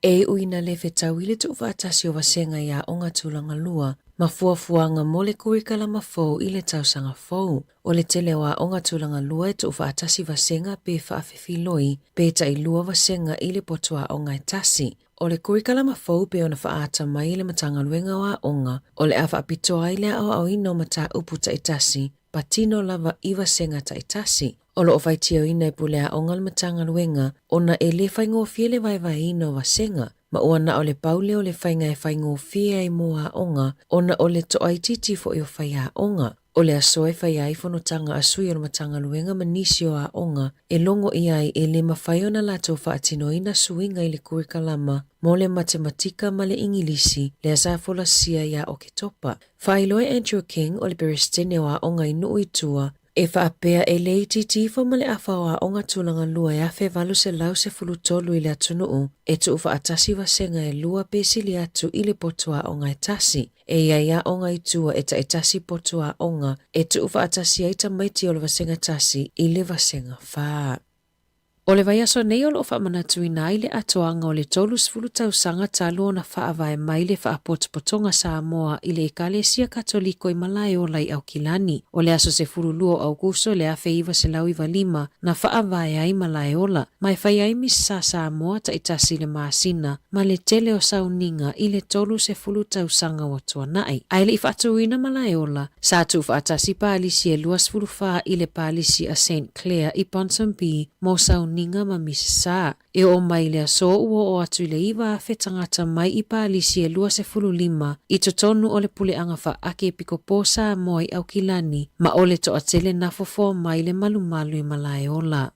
E uina le whetau i le tu whaatasi o wasenga i a onga tūlanga lua, ma fuafuanga mo le kurikala mafou i le tausanga fou. O le telewa o ngā tūlanga lua e tu whaatasi wasenga pe whaafewhiloi, pe ta i lua wasenga i le potua o ngai tasi. O le kurikala mafou pe ona whaata mai i le matanga luenga wa onga, o le awha apitoa i le au ino mata upu ta itasi, patino lava i wasenga ta itasi. O lo ofai ina i pulea o ngal matanga luenga, ona e le whaingo fiele vai ino wasenga, ma ua na o le paule o le whainga e whaingofia i mua onga, ona o le toai titi fo i o whaia onga. O le asoe whai ai whanotanga a sui o le matanga luenga manisio a onga e longo i ai e le mawhaiona lato whaatinoina suinga i le kurikalama mo le matematika ma le ingilisi le asafola sia ia o ke topa. Whailoe Andrew King o le Berestene o a onga i nui tua e whaapea e le ititi fo ma le awha o a onga tūlanga lua e awhe valu se lau se fulu tolu i le atunuu e tu ufa atasi wasenga e lua pesili atu i le potua onga e tasi. E ia onga i tua e ta e tasi potua onga e tu ufa atasi e ta maiti o le wasenga tasi i le wasenga whaa. O le vai aso nei o lo wha manatui na i le atoanga o le tolu sfulu tausanga talu o na wha avae mai le wha apotopotonga Samoa i le Ekalesia Katoliko i Malai o lai au kilani. O le aso se furu luo Augusto le afe iwa se lau iwa lima na wha avae ai Malai ola. Mai whai ai misa Samoa ta itasi le maasina ma le tele o sauninga i le tolu se fulu tausanga o tuanai. Ai le i whaatuina Malai ola, sa tu wha atasi paalisi e luas fulu wha i le paalisi a St. Clair i Ponsonby mo sauninga ninga ma misisa. E o mai le aso ua o atu i le iwa fe tangata mai i paalisi e lua se fulu lima i totonu o le pule anga wha ake piko posa moi au kilani ma o le to atele na fofo mai le malumalu i Malai ola.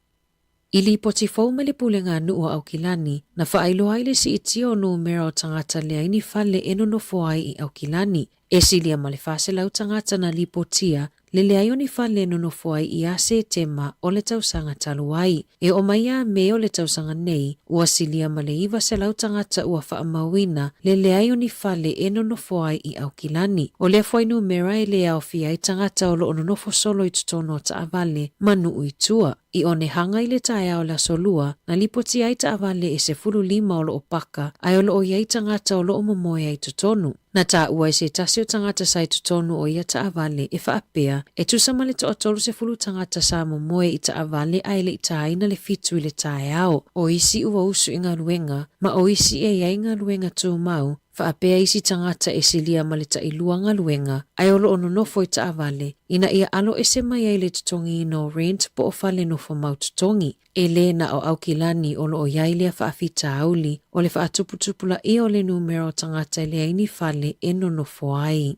I li poti fau me le pule ngā nuu au kilani na whaailoa i le si iti o numera o tangata le aini fale eno no foai i au kilani. E silia ma le fase lau tangata na li potia le leai o ni whale no no foai i ase tema o le tausanga taluai. E o maia me o le tausanga nei, ua silia ma le iwa se lau tangata ua wha amawina le leai o ni whale e no no foai i au kilani. O le foai numera e le au fia i tangata o lo ono nofo solo i tutono o ta avale manu ui tua. I one hanga i le tae o la solua, na lipoti ai ta avale e se fulu lima o lo o paka, ai o lo o iai tangata o lo o momoe ai tutonu. Na ta ua e se tasi o tangata sa i tutonu o ia ta avale e whaapea, e tusama le to atolu se fulu tangata sa momoe i ta avale ai le itaina le fitu i le tae ao. O isi ua usu inga luenga, ma o isi e ia inga luenga tu mau, whaapea isi tangata e silia ma le ta iluanga luenga, ai o lo ono nofo i ta avale, ina ia alo e se mai ai le tutongi no rent po o fale nofo mau tutongi. E le na o au kilani o lo o iailia whaafita auli, o le whaatuputupula i o le numero tangata le aini fale e no nofo ai.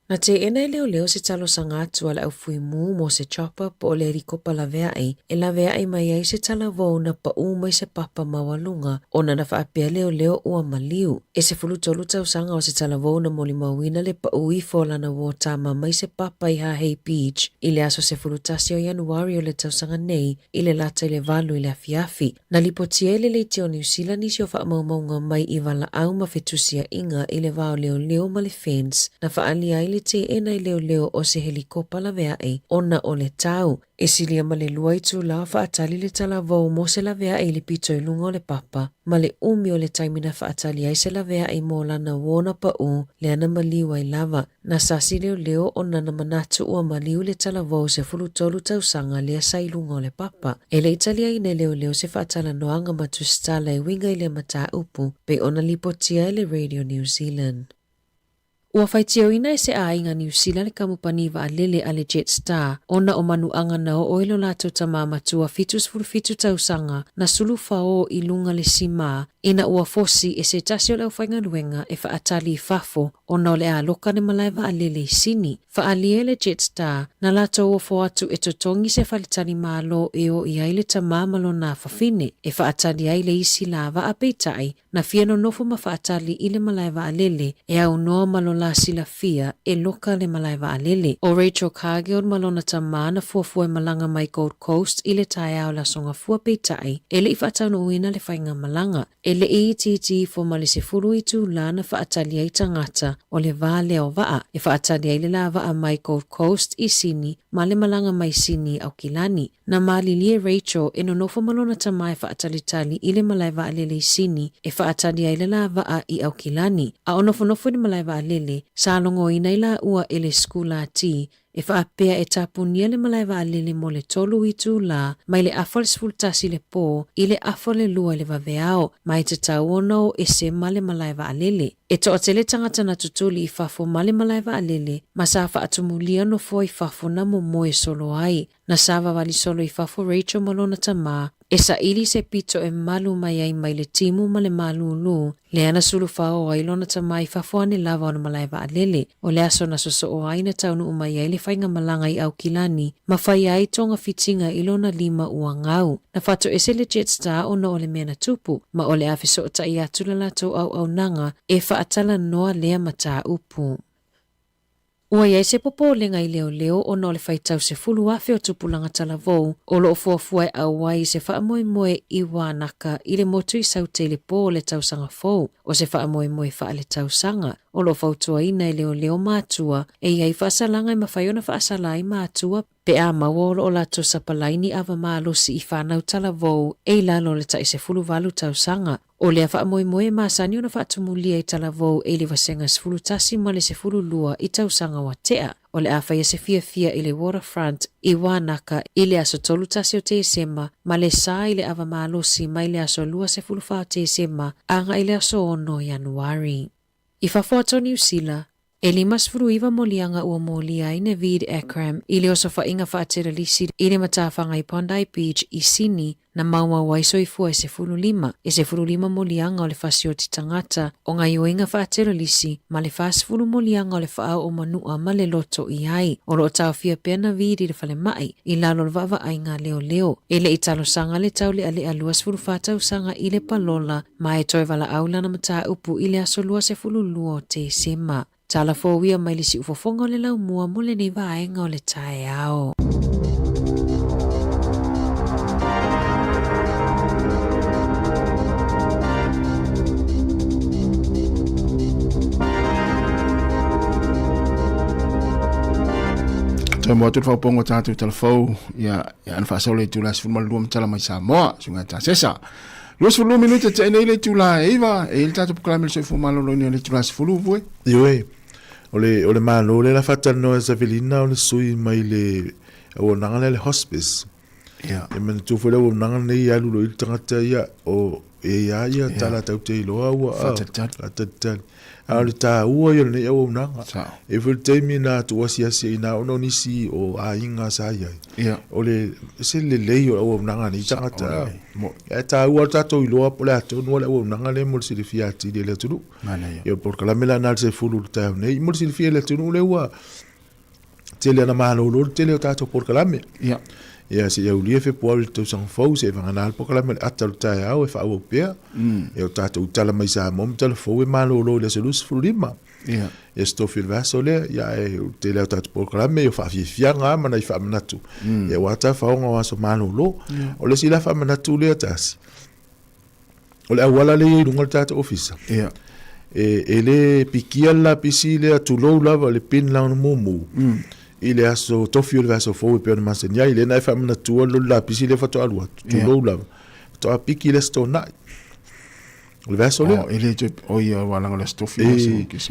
Na te ena e leo se talo sanga atu ala au fui mu mo se chopper po o le rikopa la vea ai, e la vea ai mai ai se tala vau na pa mai se papa mawalunga, o na na whaapea leo ua maliu. E se fulu tolu tau sanga o se tala vau na moli mawina le pa ui fola na wotama mai se papa i Hahei Beach, i le aso se fulu tasi o Januari o le tau sanga nei, i le lata i le valu i le afiafi. Na lipotia i le leiti o New Zealand isi o wha maumaunga mai i wala au ma fetusia inga i le vau leo ma le fence, na whaali ai le te ena i leo o se helikopa la vea ei, ona o le tau. E silia ma le lua i tu la whaatali le tala vau mo se la vea ei le pito i lunga o le papa, ma le umi o le taimina whaatali ai se la vea ei mo lana wona pa u le ana maliu ai lava. Na sasi leo o nana manatu ua maliu le tala vau se fulu tolu tausanga le asa i lunga o le papa. E le italia i ne leo se whaatala noanga matu stala i winga i le mata upu, pe ona lipotia i le Radio New Zealand. Ua whaitio ina e se a inga New Zealand kamupani wa alele ale Jetstar, ona o manuanga na o oilo lato tamamatua fitu tausanga na sulu fao i lunga le sima, ina ua fosi e se tasio lau whainga luenga e whaatali i fafo, ona o le a loka ne malai wa alele i sini. Whaalie le Jetstar, na lato ua fo atu e totongi se whalitani malo e o i aile tamamalo na whafine, e whaatali aile isi la wa apeitai, na fiano nofo ma whaatali i le malai wa alele, e au noa malo la sila fia e loka le malai wa alele. O Rachel Cargill malona tama na fuafua malanga mai Gold Coast i le tae au la songa fua peitai, e le i whaatanu uina le whainga malanga, e le ETT fo mali se furu i tu la na whaatali ai tangata o le vale o waa, e whaatali ai le la waa mai Gold Coast i sini, ma le malanga mai sini au kilani. Na mali lie Rachel e no nofo malona tama e whaatali tali i le malai wa alele i sini, e whaatali ai le la waa i au kilani. A o nofo ni malai wa alele, sa longo ina ila ua ele skula ti, e whaapea e tapunia le malai wa alele mo le tolu i tu la, mai le afole sfultasi le po, i le afole lua le waveao, mai te tauono e se male malai wa alele. E to atele tangata na tutuli i fafo male malai wa alele, ma sa whaatumulia no fo i fafo na mo moe solo ai, na sa wawali solo i fafo Rachel malona tama, e sa ili se pito e malu mai ai mai le timu ma le malulu, le ana sulu fao ai lona tamai fafuane lava ona malai wa alele, o le aso na soso o aina taunu umai ai le whainga malanga i au kilani, ma whai ai tonga fitinga i lona 5 ua ngau, na fato ese le Jetstar ona o le mena tupu, ma o le afiso o ta i atulala tau au nanga, e whaatala noa lea mata upu. Ua iai se popo le ngai leo o no le whaitau se fulu afe o tupulanga talavou o lo fuafua e au wai se whaamoemoe i wānaka i le motu i saute le pō le tausanga fou o se whaamoemoe wha le tausanga o lo fautua ina i leo mātua e iai whaasalanga i mawhaiona whaasala i mātua pe a mawolo o lato sapalaini awa mālosi i whanau talavou e lalo le tai se fulu walu tausanga o lea whaamoemoe māsani ona whaatumulia i talavou e le wasenga sefulu tasi ma le sefulu lua i tausanga wa tea o le awhaia se fia i le waterfront i Wānaka i le aso tolu tasi o te sema ma le sā i le awa mālosi mai le aso lua sefulu wha te sema anga i le aso ono Januari. I whawhua New Zealand, e 5 molianga ua molia i Naveed Akram i le oso whainga whaatera lisi i le matawhanga i Bondi Beach i Sydney na mauma waiso i fua e se 5 molianga o le whasio ti tangata o ngai oinga whaatera lisi ma le 10 molianga o le whaau o manua ma le loto i ai o lo tau fia pia Naveed i le whale mai i lalo le wawa ainga leo e le italo sanga le tau le ale alua 10 sanga i le palola ma e toi wala aula na mata upu i le aso lua se 10 te sema. Tala fōwia mai lisi ufofonga o le lau mua mo le nei vaenga o le tae ao. Toi mo tu whaupongo tātou talafou ia an whaasau le tūla sifurma lua mtala mai Samoa sunga tā sesa. Lua sifuru minuta te nei le tūla eiva e il tātou pukalame le soifu maloloni le tūla sifuru vue. Ioe. O le malo le la fatano e Savelina o le sui mai le o nanga le hospice. Ia. E men tu fole o nanga nei alu lo il tangata ia o e ia tala tau te loa ua a le ta ua ia nei o nanga. E fole te mina tu wasi asi ina ono nisi o a inga sa ia. Ia. O le se le lei o nanga nei tangata. E ta ua tato i loa pole ato no le o nanga le mo se le fiati de le tulu. Mana ia. Ia por kala mela na se fulu ta nei mo se le fiele tulu le ua. Tele na malo lo tele tato por kala me. Ia. Ia se eu lie fe poal to sang fou se vanga na por kala me atal ta ia o fa o pe. E o tato tala mai sa mom tele fou e malo lo le se lus fulima. Ia. E sto fil vaso le ia e tele tato por kala me o fa fianga mana i fa manatu. E wata fa o so malo lo. O le sila fa manatu le tas. O le awala le lungal tato office. Ia. E le pikia la pisi le tu lo lava le pin la no mumu. Ile aso tofi le vaso fo pe ma se nya ile na fa na tu lo la pisi le fato alwa tu lo lava. To a piki le sto na. Le vaso le. Ile je o ia wala le stofi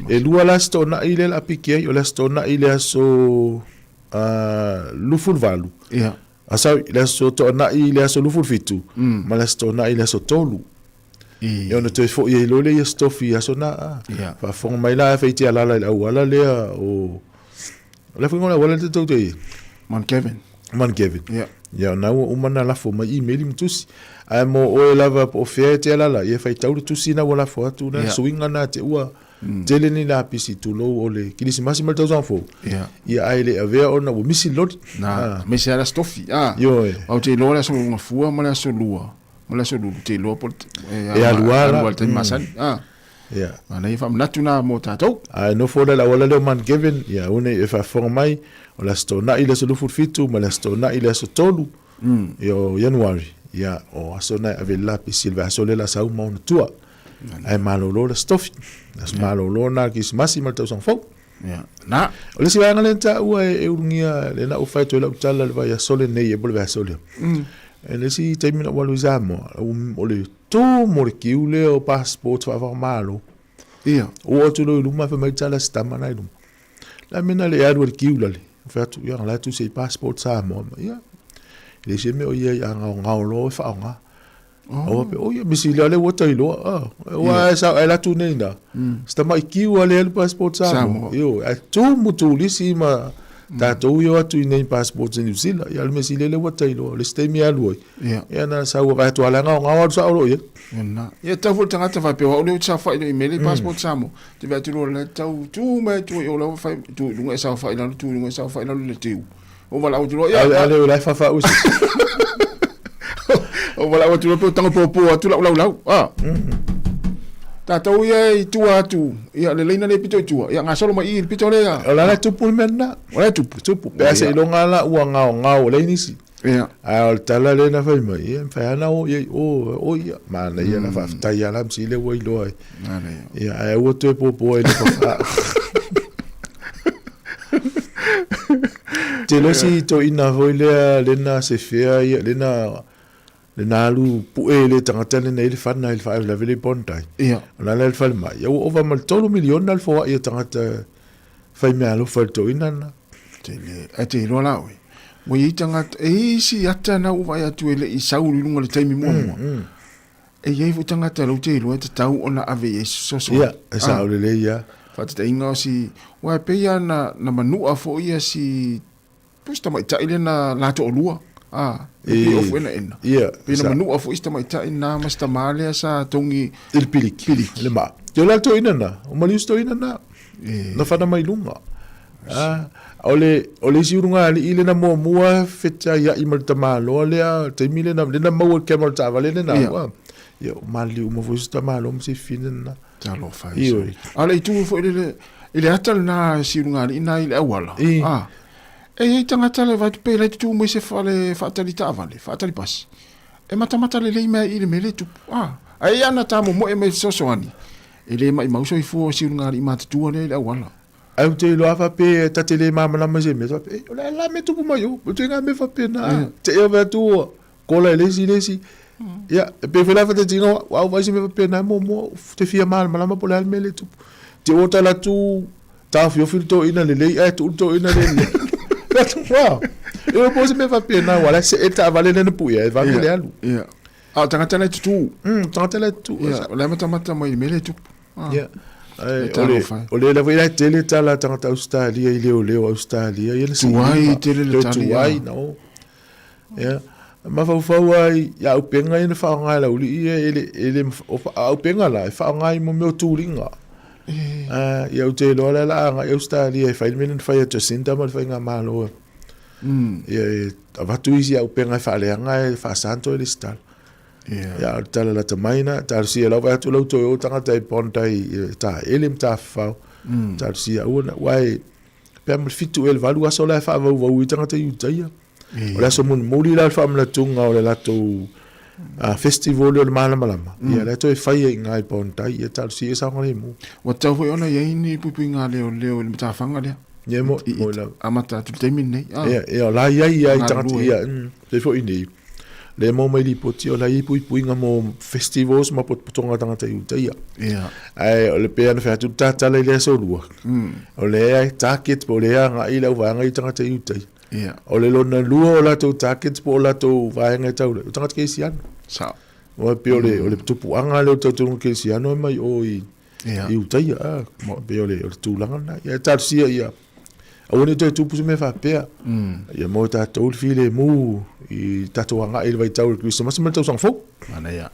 e lua la sto na ile la piki o le sto na ile aso luful valu. Ia. Asa ile aso to na ile aso luful fitu. Ma le sto na ile aso tolu. E ona te fo ye lo le stofi aso na fa fo mai la fa iti ala la wala le o la fo ngona wala te to te Man Kevin ya na o mana la fo mai email mtus ai mo o lava po fe te ala la ye fa tau tu sina wala fo tu na swinga na te ua tele ni la pisi tu lo o le kilisi masimal tau fo ya ai le ave ona o misi lot na misi ala stofi yo au te lo la so nga fua ma la so lua Mala so te lo por e aluala te masan ya ana i fam natuna mo tatou ai no fo la wala le man given ya une e fa formai o la stona ile so lufu fitu ma la stona ile so tolu yo Januari ya o asona ave la pisilva so le la sa uma on tua ai malo lo la stof as malo lo na kis massimo to son fo ya na o le si va ngalenta u e urungia le na o fa to la utala le va ya sole nei e bolva sole e le si termina walu zamo o le to mo le kiule o passport fa malo ia o to lo luma fa mai tala sta mana ilum la mena le adu le kiule le fa tu ya la tu se passport sa mo ia le se me o ia nga lo fa nga o pe o ia misi le wota ilo wa sa ela tu nenda sta mai kiule le passport sa mo yo tu mutu li si ma Tātou ia atu i nei passport New Zealand, ia le mesi lele wa tailo, le stay mi alu. Ia na sa wa tu ala nga nga wa sa olo ia. Na. Ia tau tangata fa pe wa o le sa fa i mele passport samo. Te va tu le tau tu me tu o le fa tu lunga sa fa ila tu lunga sa fa ila le tiu. O wala o tu ia. Ale la fa usi. O wala o tu le tanga po tu la. Ah. Tātou ia i tua atu, ia le leina le pito i tua, ia ngā solo mai i pito lea. O la tupu le mena. O la tupu. Pea se ilonga la ua ngao le nisi. Ia. A o tala le na fai mai, ia whaiana o ia. Mana ia na whaftai ala msi le ua iloa. Ia, a ua tue popo e le whawha. Te losi to ina hoi lea lena se fea ia, lena alu pue le tangata le nei le whana i le whae la vele pontai. Ia. Ona le whale mai. Ia ova mal 3 miliona al fua ia tangata whai mea alo whale to inana. Te roa lawe. Mo i tangata, e isi ata na uwa ia tu ele i sauri lunga le taimi mua. E iei fu tangata lau te roa te tau ona ave e soso. Ia, e sauri le ia. Whata te inga si, wai peia na manua fo ia si, pusta mai taile na lato o lua. E of ena ena. Ia. Pena manua fo ista mai tai na masta malea sa tongi il piliki. Le ma. Yo la to inana, o mali sto inana. Na fana mai lunga. Ole si urunga ali ile na mua feta ya imal tamalo le te mile na mau ke mal tavale na wa. Yo mali uma fo ista malo mse finena. Talo fai. Iyo. Ale tu fo ile atal na si urunga ali na ile awala. E tangata le vai pe le tu mo se fale fatali tavale, fatali pas. E mata le me ile mele tu. Ai ana tamo mo e me sosoani. Ile mai mauso i fu si ngari mata tu le wala. Au te lo afa pe tatele mama na maje me. Ola la me tu mo yo, tu nga me fa pe na. Te e va tu kola lesi. Ya, pe fe la fa te tingo, wa va si me fa pe na mo te fia mal mala po le mele tu. Te ota la tu ta fio filto ina le tu to ina le. Wow. Eu posso me fazer na hora se está valendo no puia, vai me ler. Yeah. Tangata le tu. Tangata le tu. Olha mata mai mele tu. Yeah. Olha la vai tele tala tangata Australia ile ole Australia, ele se vai tele le tala. Vai não. Yeah. Ma fa ai ya upenga ina fa nga la uli ele upenga la fa nga mo meu turinga. Ya te lo la nga Australia e fai menen fai te sinta mal fai nga malo. Ya avatu isi au penga fa le nga fa santo le stal. Ya tala la tamaina tar si la va tu lo to tanga tai pontai ta elim ta fa. Tar si una wai pem fitu el valu aso la fa va tanga te utai. Ola so mun moli la fa mla tunga o la to festival o malama. Ya la to e fai ngai pontai ya tar si sa ngani mu. Wa tau foi ona ye ni pupi nga leo le ta fanga le. Ye mo la amata tu te min nei. Ya la ya tanga ya. Te foi ni. Le mo mai li poti o la i pui nga mo festivals ma pot tonga tanga te utai. Ya. Ai o le pe na fa tu ta le so lua. O le ai target po le nga i la va nga i tanga te utai. Yeah. O le lona lua o la tau targets po la tau vaenga tau le. O tanga te keisi anu. Sa. O pe o le tupu anga le o tau tunu keisi anu mai o i utai mo pe o le tūlanga na. Ia tatu sia ia. A wone toi tupu se me fa pea. Ia mo tatu ul file mu i tatu anga ele vai tau le Christmas. Masi mele tau sang fau. Mana ia.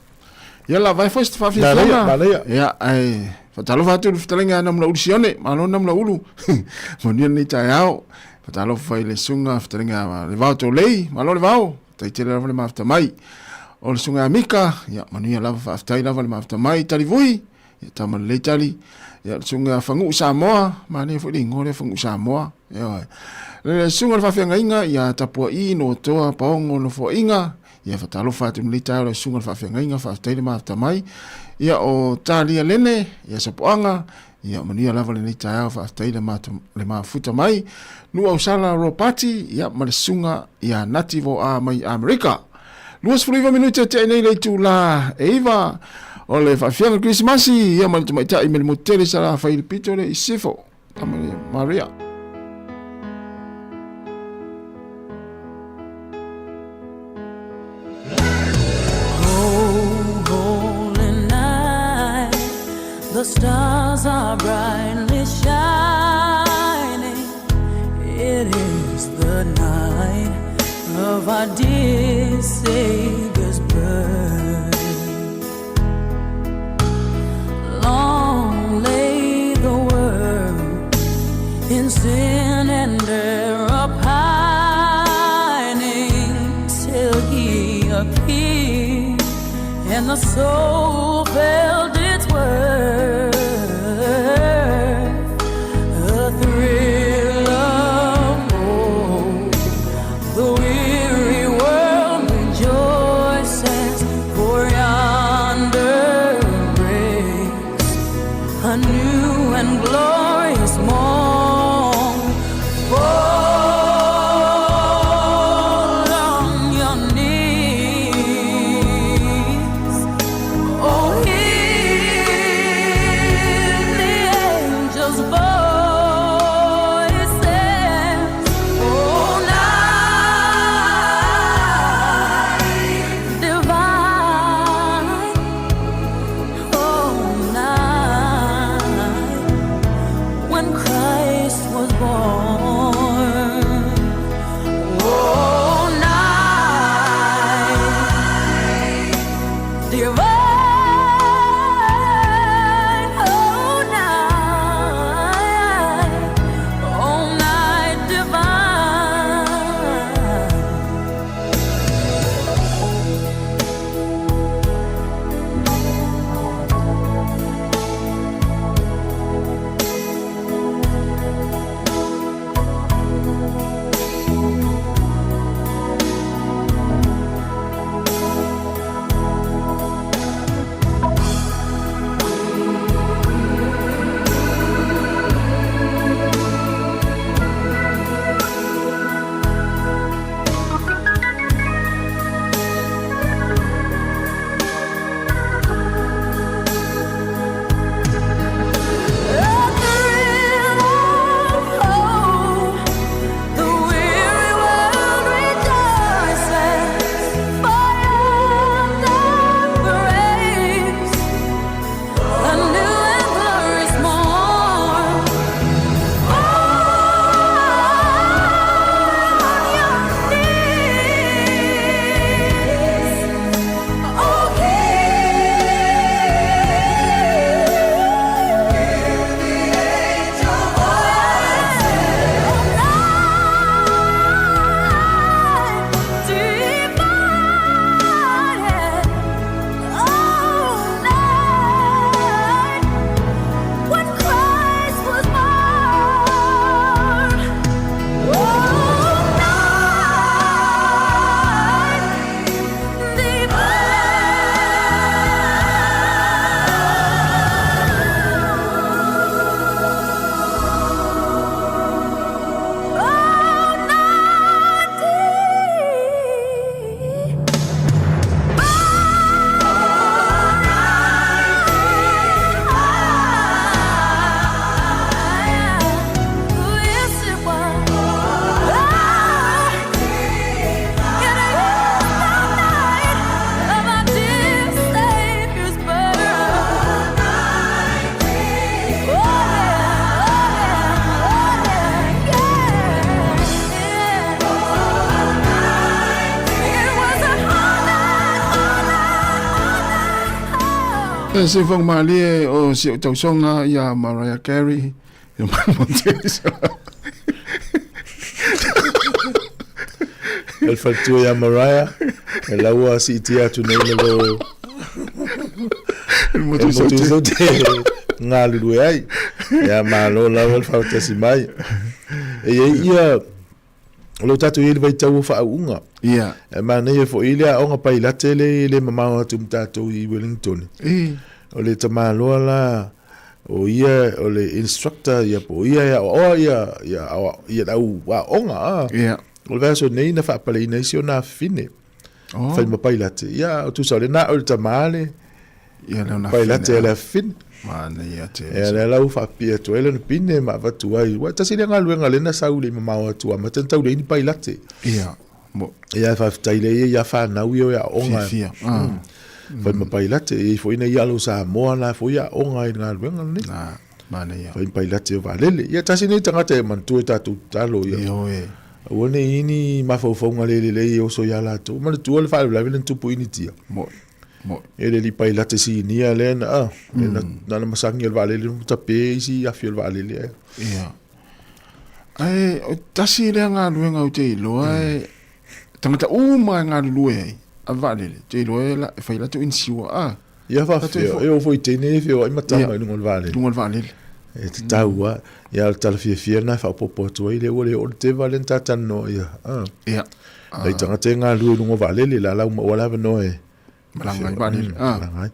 Ia la vai fost fa fia fona. Mana ia. Ia ai. Fatalo fatu fitalenga namla ulisione. Malo namla ulu. Monia ni tai au. Fatalo fai le sunga fitalenga le vau to lei. Malo le vau. Tai tele lava le mafta mai. O le sunga amika. Ia mania lava fa aftai lava le mafta mai. Tali vui. Ia taman le tali. Ia le sunga fangu Samoa. Mani fo li ngore fangu Samoa. Ia le sunga le fafia inga. Ia tapua i no toa paongo no fo inga. Ia fatalo fatu mlita le sunga le fafia inga. Fa aftai le mafta mai. Ia o talia lene. Ia sapoanga. Ia mania lava le nita au fa aftai le mafuta mai. Nua usala ropati. Ia ma le sunga. Ia nativo a mai Amerika. Luas furiva minuta te nei le tu la Eva. O le whawhianga Christmasi. Ia ma le tumaita i me le motele sa la whaile pito le i sifo. Tamane Maria. The stars are brightly shining. It is of our dear Savior's birth. Long lay the world in sin and error pining till He appeared, and the soul felt its worth. A thrill of hope, the weary world rejoices, for yonder breaks a new and glorious morn. Fall on your knees, oh, hear the angels' voices, oh, night divine, oh, night when Christ was born, oh, night divine, oh, night divine. Se fong mali o si tau songa ia Mariah Carey. El fatu ya Mariah, el agua si tia tu nei lo. El motu so ngal lu ai. Ya malo la el fatu si mai. E ia lo tatu ele vai tau fa unga. Ia. E mana e fo ile a onga pai la tele le mama tu tatu I Wellington. O le tamalo la o ia o le instructor ia po ia o ia au wa onga. Ia. O le verso nei na fa pale nei si ona fine. Fa ma pai la te ia o tu sa le na o le tamale. Ia na pai la te la fin. Mana ia te. E le lau fa pia to ele no pine ma va tu ai. Wa tasi le ngalu ngale na sa ule mama o tu ma tenta ule ni pai la te. Ia. Mo. Ia fa taile ia fa na uio ya onga. Fia. Fa ma pai la te e foi na ia lo sa mo la foi ya onga I ngalu ngale. Na mana ia. Fa pai la te va lele. Ia tasi ni tanga te man tu ta tu talo ia. Ia. Wone ini mafaufonga le o so ya la to. Ma tu le fa la velen tu po ini tia. Mo. Ele li pai la te si ni ale na. Na masangi el vale le tape si a fiel vale le. Ia. Ai o tasi le nga luenga o te lo ai. Tangata uma nga lue. A vale te lo la fa la to insiwa. Ia fa feo. E o foi tene feo ai matanga no vale. Ngol vale. E te taua, ia tala fia na fa popo tu ile o te valenta tano ia. Ia. Ai tanga te ngā lua nungo vale le la lau wala no e. Malangai vale. Malangai.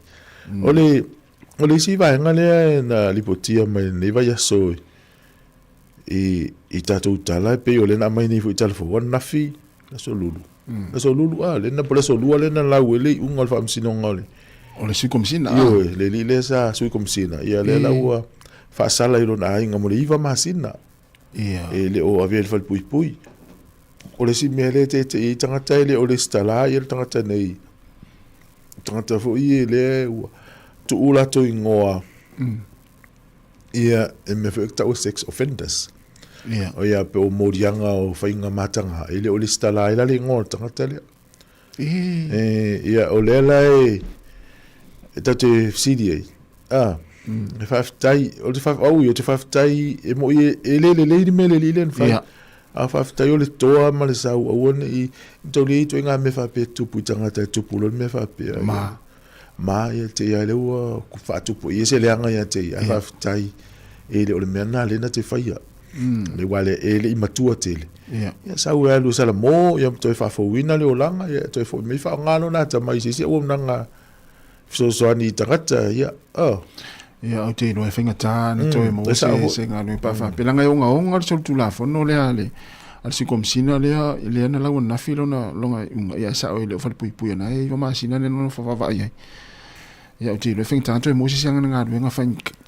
Ole si vai ngale na lipotia mai ne vai aso. I tatu tala pe ole na mai ni fu tala fo na fi na so lulu. Na so lulu le na pole so lulu le na lau ele ungol fa msino ngole. Ole si komsina. Yo le sa su komsina. Ia le lau fa sala ilo na inga mo iva masina. Ia. Le o avel fal pui. O le si mele te tangata le o le stala i le tangata nei. Tangata fo i le tu ula to ingoa. Ia me fekta o sex offenders. Ia. O ia pe o morianga o fainga matanga. Ile o le stala ila le ngol tangata le. Ia o le lai tate CDA. Le faf tai o te faf au te faf tai e mo le mele le fa a faf tai o le toa ma le sau o ne I to le to nga me fa pe tu pu tanga ta tu pu lo me fa pe ma ye te ya le o ku fa tu pu ye se le anga ya te a faf tai e le o le mena le na te fa ya le wale e le matua te le ya sau ya lu sala mo ya to fa fo wina le o langa ya to fo me fa ngalo na ta mai se o nanga so ani tangata ya Ia o te noe whinga tā, na toi mo se ngā nui pawha. Pelanga i onga sol tu la whono lea le. Al si komsina lea, lea na lau na whilo na longa unga. Ia sa oi leo whale pui pui ana, e wama sina le nono whawawai ai. Ia o te noe whinga tā, toi mo se ngā ngā nui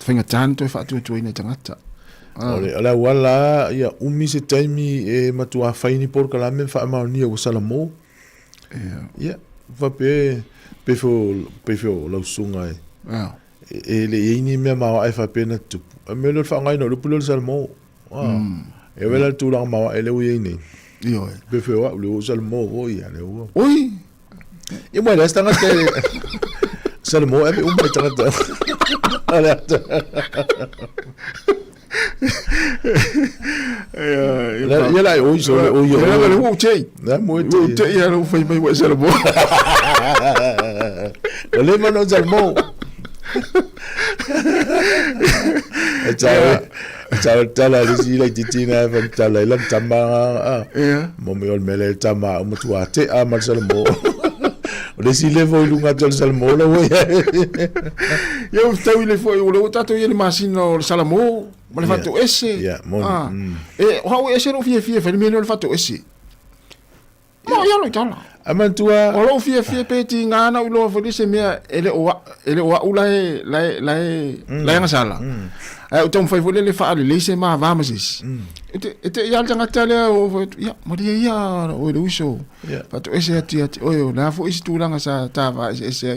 whinga tā, toi whaatua tua ina tangata. Ala wala, ia umi se taimi e matua whaini por kalame wha ni o salamo. Ia, whape, pefo lau sunga e. E le ini me ma ai fa pena tu me lo fa ngai no lo pulo salmo e vela tu la ma ele o ini io be fe o lo salmo o ia le o oi e mo resta ngate salmo e un mai tata ala ia la o so o io le o che na mo te ia lo fa mai salmo le mano salmo Ciao tala lisi la titina van tala la tama mo me ol mele tama mo tuate a marsal mo lisi le vo lunga tol salmo la we yo tau le foi o lo tato ye masino salamo mo le fatto esse e how esse no fie fe me no fatto esse no yo lo tala amantua o lo fie pe ti ngana u lo fo se mea ele o ula la nga sala o tom fai vole le fa le se ma vamos ete ya tanga tale o ya maria ya o le uso pato ese ati o na fo isi tu langa sa tava ese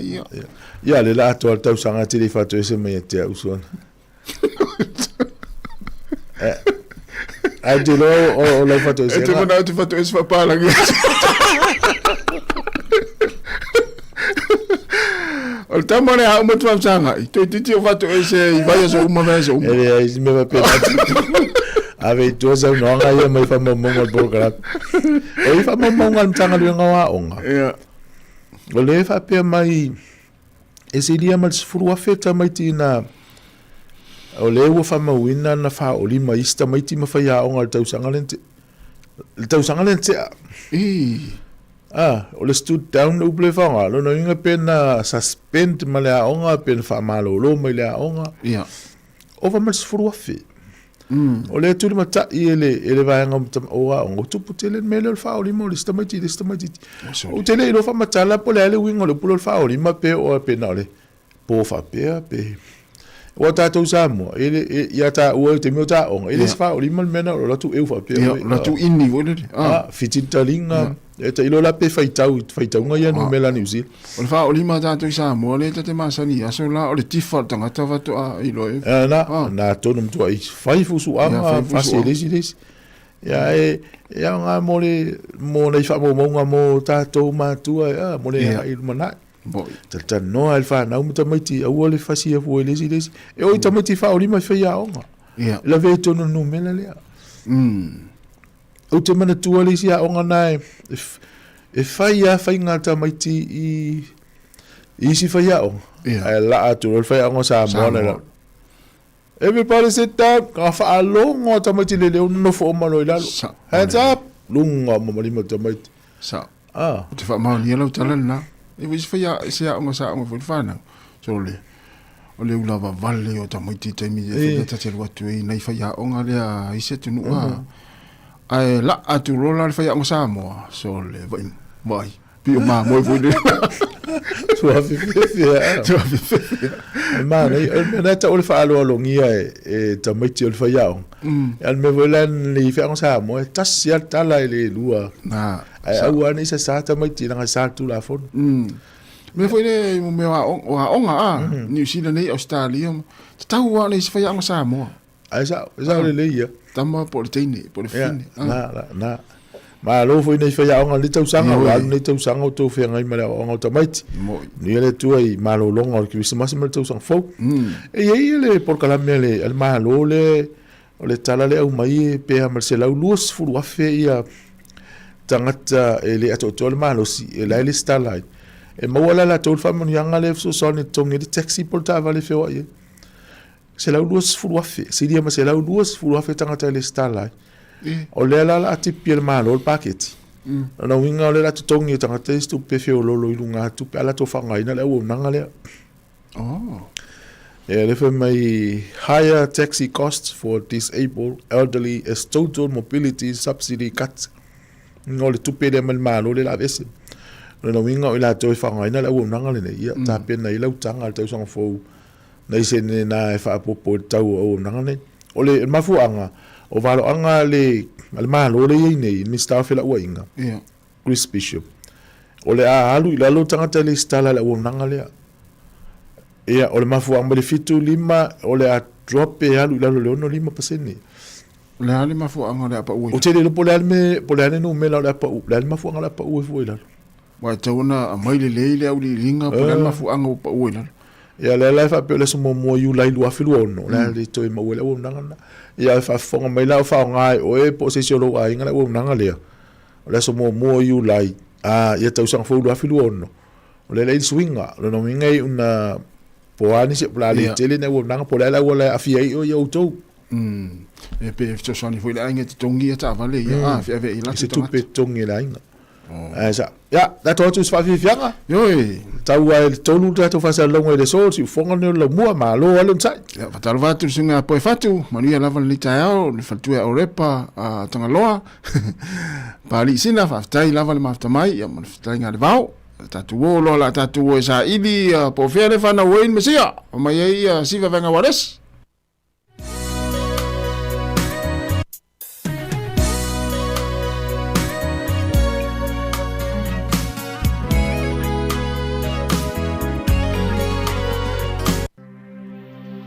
ya le la to tau sanga ti le fato ese me te uso ai de lo o lo fato ese ete mo na tu fato ese fa pa la o tamone a uma tua sanga to titi o fato ese I vai so uma vez uma ele me va pena ave tu so no nga ia mai fa mo mo program e fa mo mo ngal tanga lu nga onga o le fa pe mai ese dia mal furu afeta mai tina o le wo fa ma wina na fa o lima ista mai ti ma fa ya onga tau sanga lente o le stood down o ble fanga lo no inga pena suspend male onga pen fa malo lo male onga o va mal furu afi o le tu mata ele va ngam o o tu putele mele fa o limo lista mai o tele lo fa mata la pole le wingo le pulo fa o lima pe o pena le po fa pe o tatou samo ele ia ta o te mota on ele fa o limo mena o tu eu fa pe la tu inni vole fitintalinga e te ilo la pe faitau nga ia no mela New Zealand o fa o lima tatou samo le te masani aso la o le tifa tanga tava to a ilo na to no to ai fai fusu ama fa se lesi Ya ya nga mo nei fa mo nga mo tatou matua mo le ai mana. Tata no alfa na mo tamiti au le fasi e foi lesi e o tamiti fa o lima fa ya onga. La ve tono no mela le. O te mana tua lesi ya onga nai e fa ya fa nga tamiti i si fa ya onga. Ai la atu fa ya onga sa mo na. Everybody sit down. Ka fa alongo tamiti le no fo malo ila. Hands up. Lunga mo lima tamiti. Sa. Te fa ma ni lo talan na. E wis fa ya sa mo fana. So le. O le ula va vale o tamiti te mi e ta te watu e nei fa ya onga le a i se tunu a. Ai la atu rola fa ya sa mo. So le vai. Pi o ma mo foi de. Ma nei ta o fa alo longia e tamiti o fa ya. Al me volan li fa sa mo ta sia ta la le lua. Na. Ai au ani se sa tamiti na sa tu la fon. Me foi le me wa onga New Zealand e Australia. Ta wa ni se fa ya sa mo. Ai sa le ia. Tama por tini, por fine. Na. Ma lo foi nei fa ya onga le tau sanga wa nei tau sanga o to fe ngai mala onga tamiti. Ni le tu ai ma lo longa o ki se mas me tau sang fo. E ye le por kala me le al ma lo le o le tala le au mai pe a Marcela Luas fu wa fe ia tangata ele ato tol ma lo si e la le starlight. E ma wala la tol fa mon yanga le so son tongi de taxi por ta vale fe wa ye. Se la Luas fu wa fe, si dia Marcela Luas fu wa fe tangata le starlight. O le la ati piel ma lo paket. Na winga le la tongi tangata stu pe fe o lo ilunga tu pe ala to fa ngai na le o nanga le. Le for my higher taxi costs for disabled elderly as total mobility subsidy cuts. Ngol tu pe de mal le la vese. No winga ila to fa ngai na le o nanga le ia ta pe na ila tanga tau song fo. Nei se na fa po tau o nanga ne. Ole mafu anga o valo anga le al malo le nei ni sta fe la o inga. Chris Bishop. Ole a alu ila lo tanga tele stala le o nanga le. Ia ole mafu ang malifitu 5 ole a drop e alu ila lo no 5%. Le ale mafu ang ole apa u. O te le pole ale no mela ole apa u. Le ale mafu ang ole apa u fu ila. Wa tauna mai le au li ringa pole ale mafu ang apa u ila. Ia le fa pe le so mo yu lai lu afilu ono. Le to ma wele o nanga. Ia fa fonga mai la fa ngai o e position lo ai ngala o nanga le. Le so mo yu lai. Ia tau sang fo lu afilu ono. Le swinga lo no ngai una poani se plali tele ne wo nanga pola wala afia o yo to e pe fto soni foi la nge tongi ta vale ya fe ave ila se tu pe tongi la inga sa ya da to tu sfa fi fianga yo ta wa to lu ta to fa sa longo de so si fonga ne lo mua ma lo alon sai ya fatal va tu singa po fatu manu ya lava li ta o le fatu o repa tanga loa pali sina fa tai lava le mafta mai ya man fa nga de vau tatu lo la tatu e sa ili po fere fa na wen mesia o mai ai si va venga wares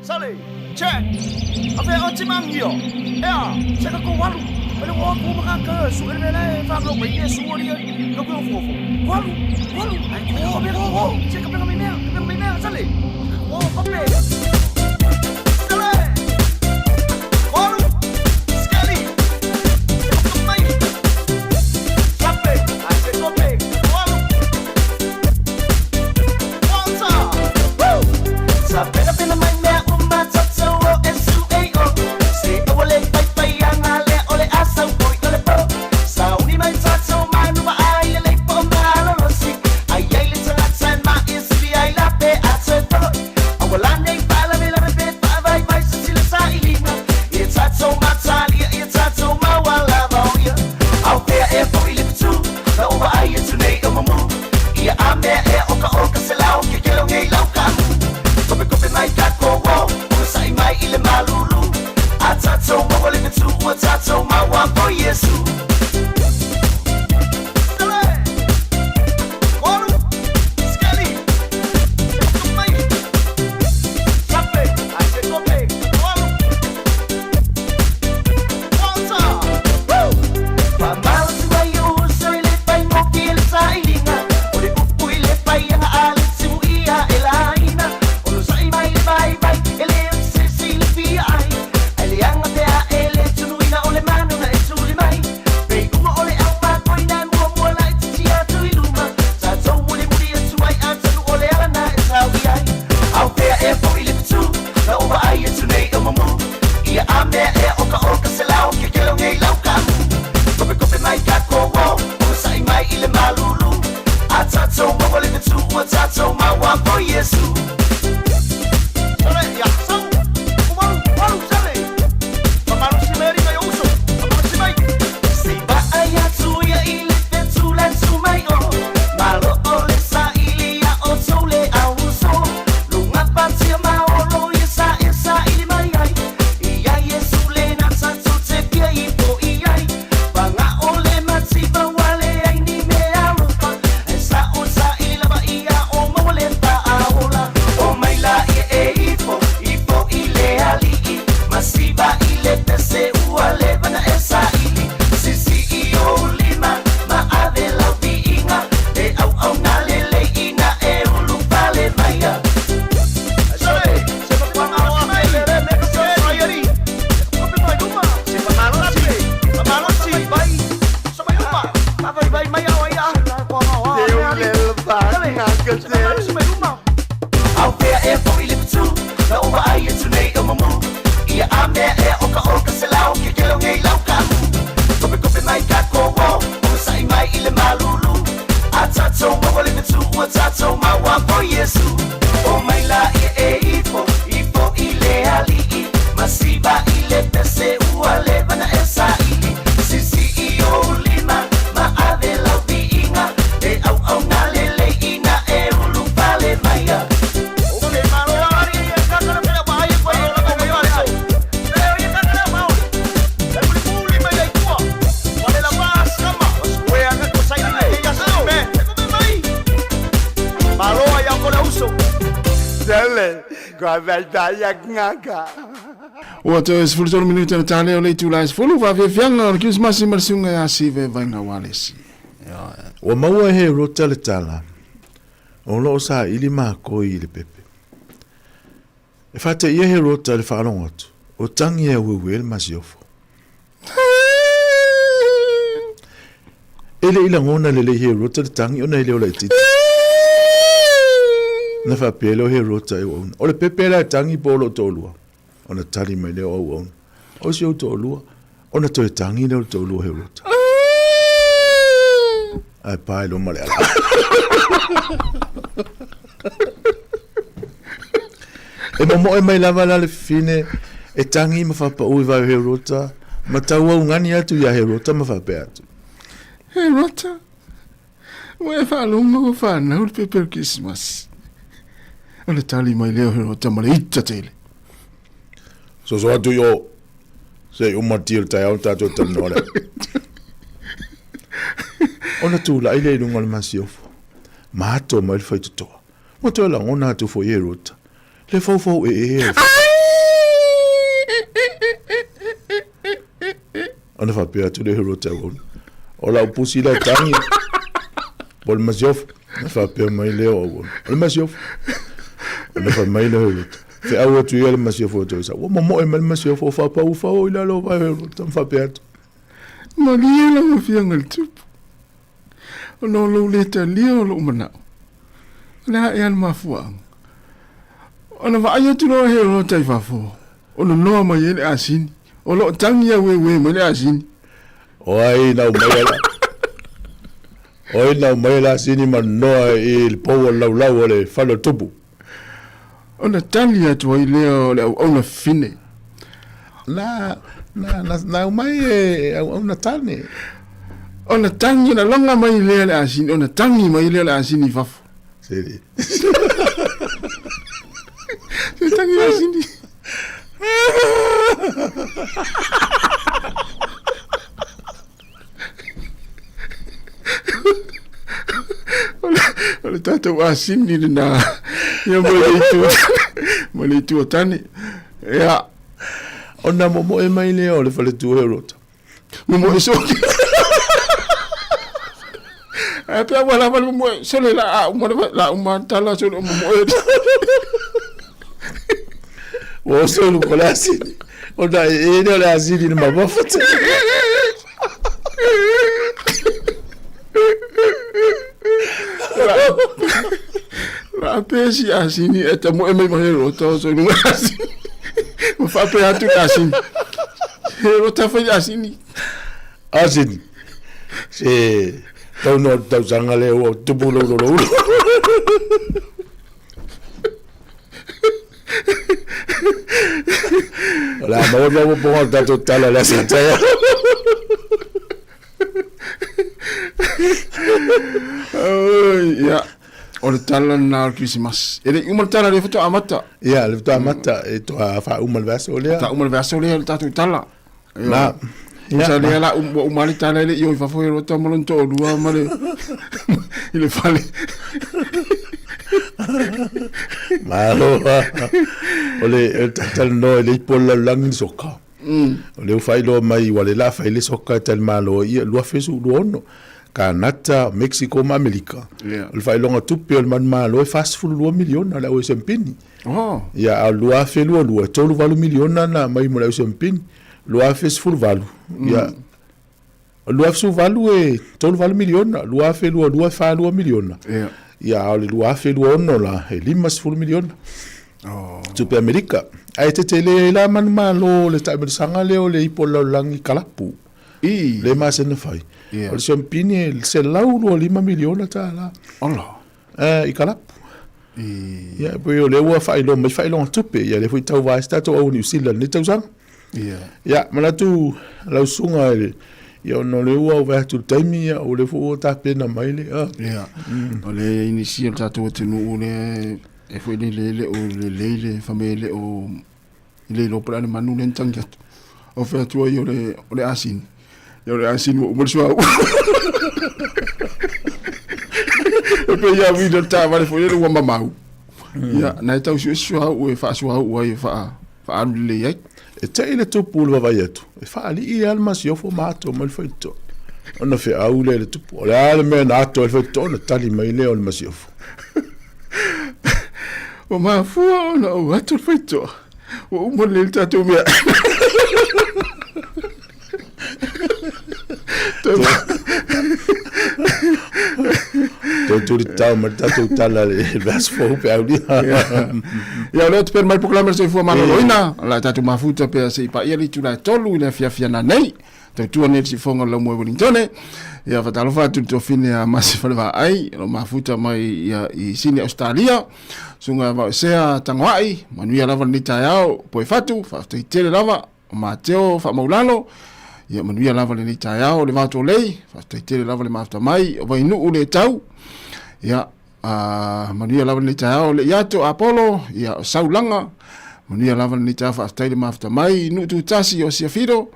Sale check ave o timangio ya cheka ko walu ele wo ko makaka su ele fa lo mai ne su ori lo ko fofo walu ai ko be ko cheka be mai ne sale wo pape Well, ka vai ngaka. O te se fultoro minuto na tale o le tu lais fulu va ve fianga o Christmas i marsunga ya si ve vai na walesi. O maua he rota le tala. O lo sa ili ma ko i le pepe. E fate ia he rota le whaalonga atu. O tangi e wewe le masiofo. Ele ila ngona le he rota le tangi ona ele o la ititi. Na fa pelo he rota e ona. O le pepe la tangi polo tolua. Ona tali mai leo au ona. O si o tolua. Ona toi tangi leo tolua he rota. Ai pai lo male ala. E mo e mai lava la le fine e tangi ma fa pa ui vai he rota. Ma taua ungani atu ya he rota ma fa pe atu. He rota. Ue fa lunga o fa na ul pepe Christmas. Ona tali mai leo he rota ma le ita tele. So atu yo se umatil tai au tato tanore. Ona tu la ile lunga le masiofo. Ma ato ma le fai tutoa. Mo te la ona atu fo ye rota. Le fofo e. Ona fa pe atu le rota on. Ola pusi la tangi. Bol masiofo. Na fa pe mai le on. Le masiofo. Ona fa mai le rota. Fe awo tu ye le masiofo to sa. Wo mo e mal masiofo fa pa u fa o ila lo va rota fa pe atu. Ma lia la mo fianga le tupu. Ono lo le ta lia o lo mana. Na e al mafuang. Ona va ayo tu no he ro tai fa fo. Ono no ma ye asini. O lo tangi ya we me le asini. Oi na mai. Oi na mai la asini ma no il power la le fa lo tupu. Ona tangi ya tu ile o ona fine. Na mai ona tani. Ona tangi na longa mai le asini. Ona tangi mai le asini fa fo. Seri. Tangi asini. Ole tato asini na ya mole tu tani. Ya ona mo e mai le ole fale tu rota. Mo so. Apa wala wala mo sole la uma tala sole mo. O solo con la asini. O da e no la asini ma va fate. La pesi asini eta mo e mai rota so no asini. Mo fa pe atu asini. Rota fa asini. Asini. Se tau no tau sangale o tupu lo. La no lo pongo tanto tala la sentaya. Ya. O tala na Christmas. Ele uma tala le foto amata. Ya, le foto amata e to fa uma verso le. Ta uma verso le tatu tala. Na. Sa le la uma tala le yo fa foi rota molon to dua male. Ile fale. Malo. Ole tal no le pola lang soka. Ole fai lo mai wale la fai le soka tal malo ia lo fesu lo no. Canada, Mexico, ma America. Le fai longa tupi el man malo e fast food lo million la o sempini. Oh. Ya lo a fe lo tolu valu million na mai mo la sempini. Lo a fast food valu. Ya lo a su valu e tolu valu million lo a fe lo fa lo million. Ya lo a fe lo no la e limas full million. Oh. Tupi America. Ai te tele la man malo le ta sanga le o le ipola langi kalapu. Le mas en fai. O se pini se laulo 5 miliona ta la. Allah. I kalap. Ya, poi o le wa fai lo tupe ya le foi tau va sta to o New Zealand ni tau sang. Ya, mana tu la sunga ya no le wa va tu taimi ya o le fo ta pena mai le. Ya. O le initial ta to tenu o le e foi le o le famele o le lo plan manu len tangat. O fa tu o le asin. Yo le asin mo so. E pe ya vi do ta vale foi le wa mamau. Ya, na tau sua ue fa sua ue fa alu le ai. E te ile tupu le vai atu. E fa ali I alma si ofo mato mal feito. Ona fe au le tupu. O le ale me na ato le feito na tali mai le o le masiofo. O ma fua ona o atu le feito. O mo le tatu mea. Tu tau ma tatu tala le vas fo pe au dia. Ya le per mai proclamer se fua malo loina. La tatu mafuta pe se pa ia li tu la tolu le fia na nei. Tu ne si fonga lo mo Wellington. Ya va talo fa tu fine a masi fa va ai lo mafuta mai ya I sini Australia. Sunga va sea tangwai, manuia lava ni taiao, poe fatu, fa te tele lava, o Mateo fa maulalo. Ya manuia lava ni taiao le vato lei, fa te tele lava le mafta mai, o vai nu le tau. Ya manuia lava ni taiao le yato Apollo, ya saulanga. Manuia lava ni taiao fa te le mafta mai, nu tu tasi o siafido.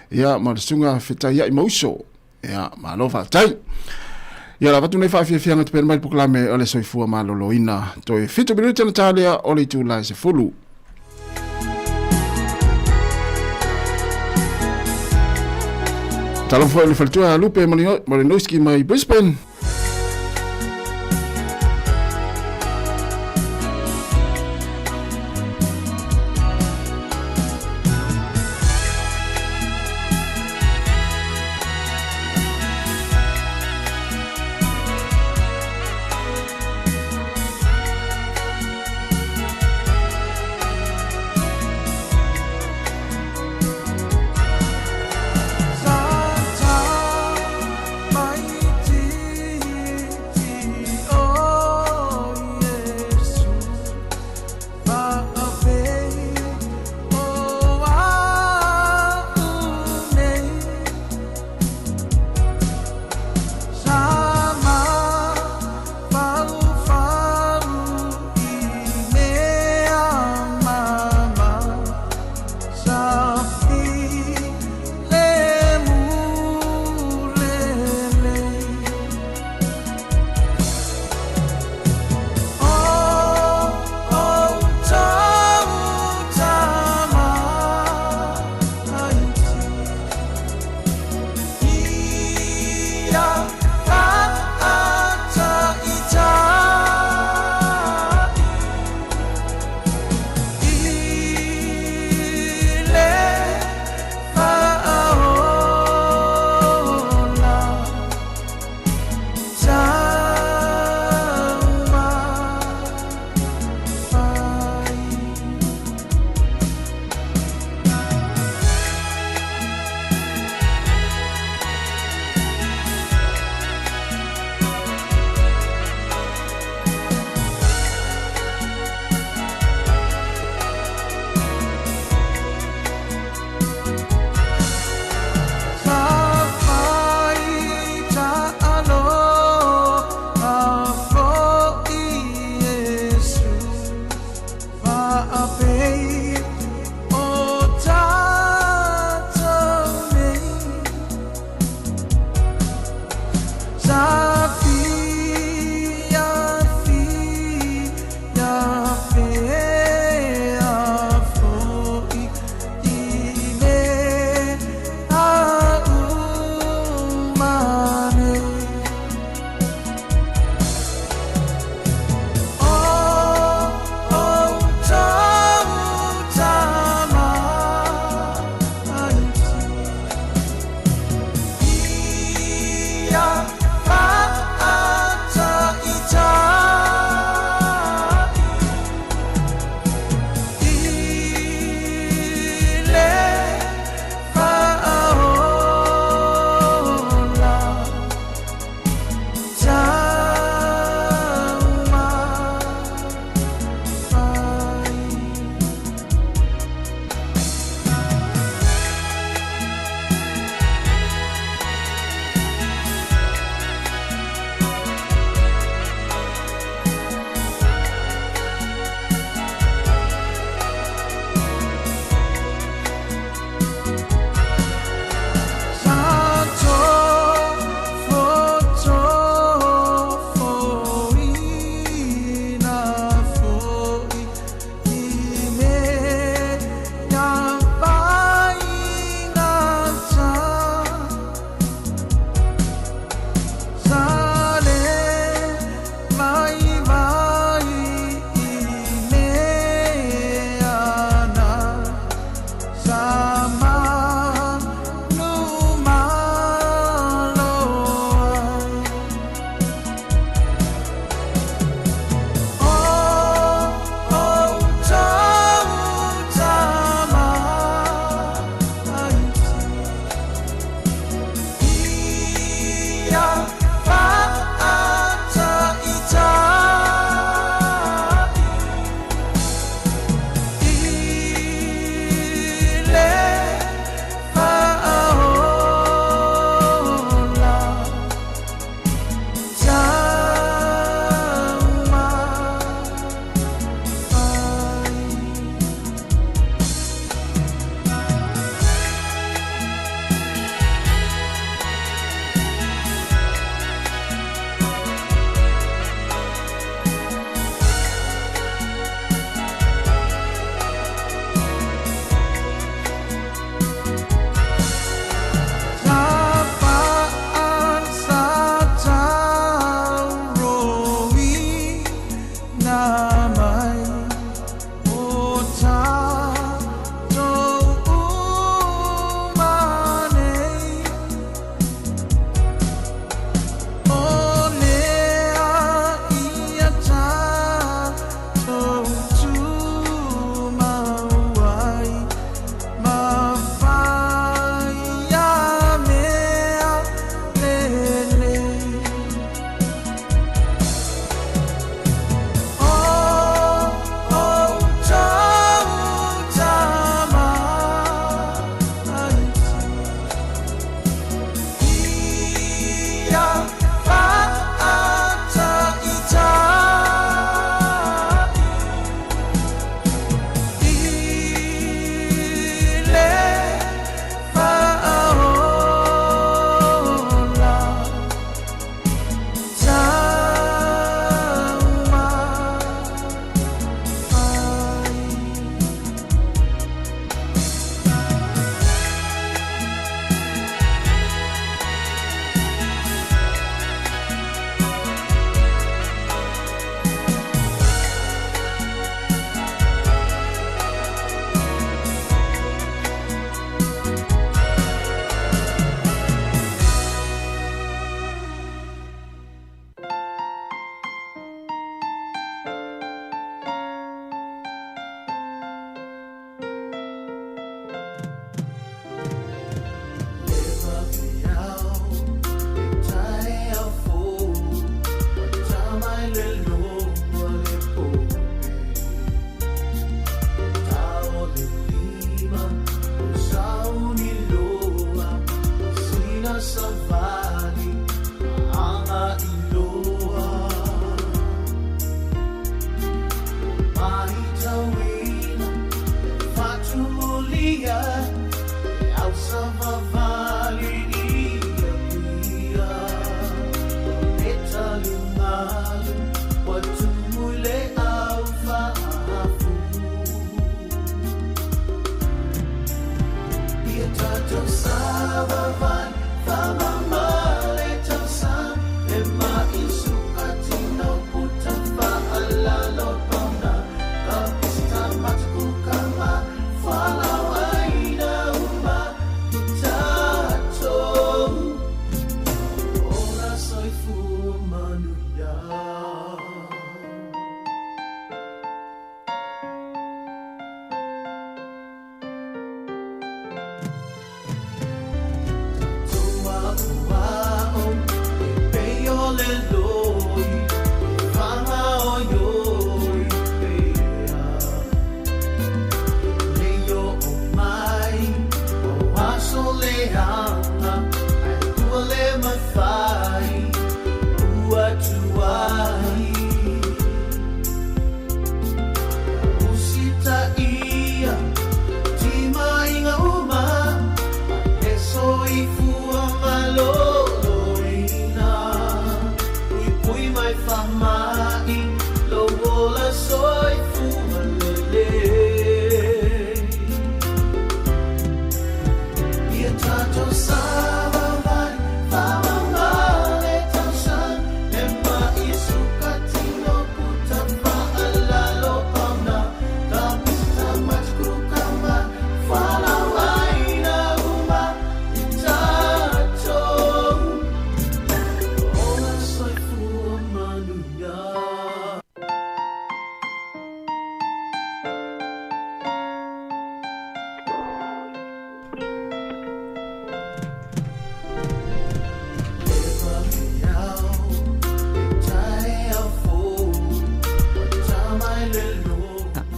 Ya masunga feta ya imauso. Ya malo fa tai. Ya la vatu nei fa fianga te permai proclame o le soifua maloloina. Toi fitu minuta na talia o le tu lai se fulu. Talon foi le faltua Lupe Malinoski mai Brisbane. Sometimes my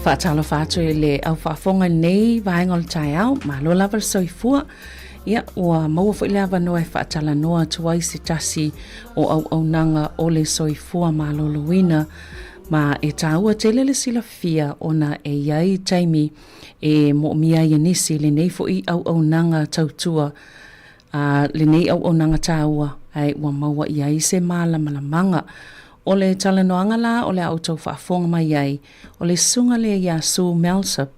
Whaatalo whātui le au whaafonga nei vaenga o le tai au, ma lo lava le soifua. Ia, ua maua fo ile ava noa e whaatala noa tuai se tasi o au nanga o le soifua ma loloina. Ma e tāua tele le sila fia ona e iai taimi e mo mia ia nisi le nei fo I au nanga tautua. Le nei au nanga tāua ai ua maua iai se malamanga. O le talanoanga la o le autou whaafonga mai ai, o le sunga le ia Sue Melsop,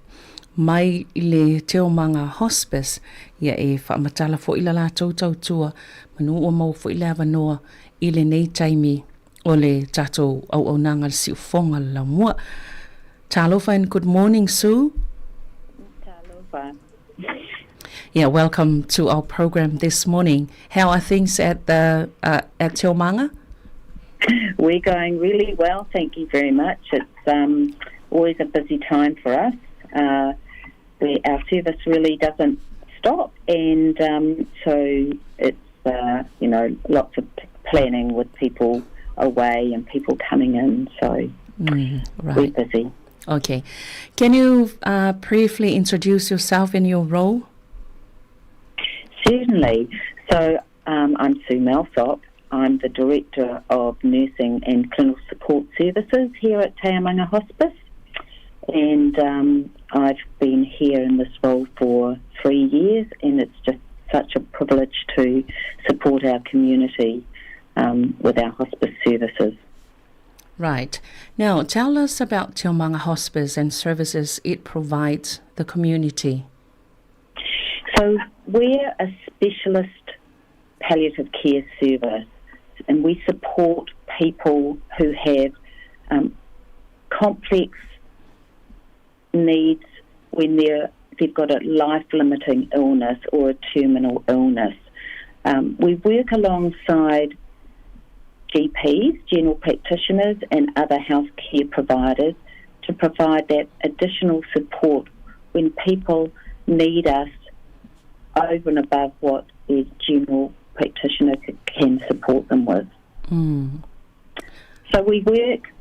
mai I le Teomanga Hospice, ia e whaamatala fo ila la tautua, manu o mau fo ila avanoa I le nei taimi o le tatou au nanga le siufonga la mua. Talofa and good morning, Sue. Talofa. Yeah, welcome to our program this morning. How are things at the at Teomanga? We're going really well, thank you very much. It's always a busy time for us. Our service really doesn't stop, and so it's lots of planning with people away and people coming in. So right. We're busy. Okay, can you briefly introduce yourself and your role? Certainly. So I'm Sue Melsop. I'm the Director of Nursing and Clinical Support Services here at Te Amanga Hospice, and I've been here in this role for 3 years, and it's just such a privilege to support our community with our hospice services. Right. Now, tell us about Te Amanga Hospice and services it provides the community. So we're a specialist palliative care service, and we support people who have complex needs when they've got a life-limiting illness or a terminal illness. We work alongside GPs, general practitioners, and other healthcare providers to provide that additional support when people need us over and above what a general practitioner can support them with. So we work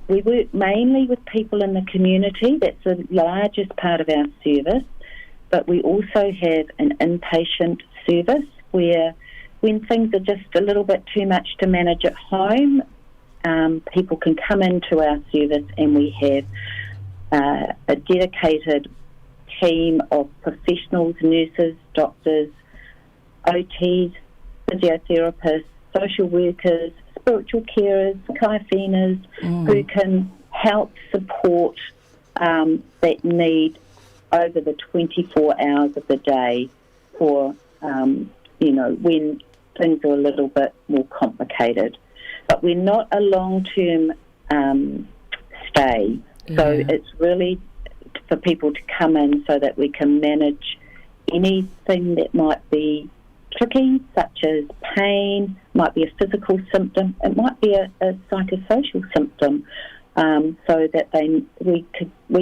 mainly with people in the community. That's the largest part of our service, but we also have an inpatient service where when things are just a little bit too much to manage at home, people can come into our service, and we have a dedicated team of professionals, nurses, doctors, OTs, physiotherapists, social workers, spiritual carers, kaiwhenas, who can help support that need over the 24 hours of the day for, when things are a little bit more complicated. But we're not a long-term stay. So it's really for people to come in so that we can manage anything that might be tricky, such as pain, might be a physical symptom, it might be a psychosocial symptom, so that we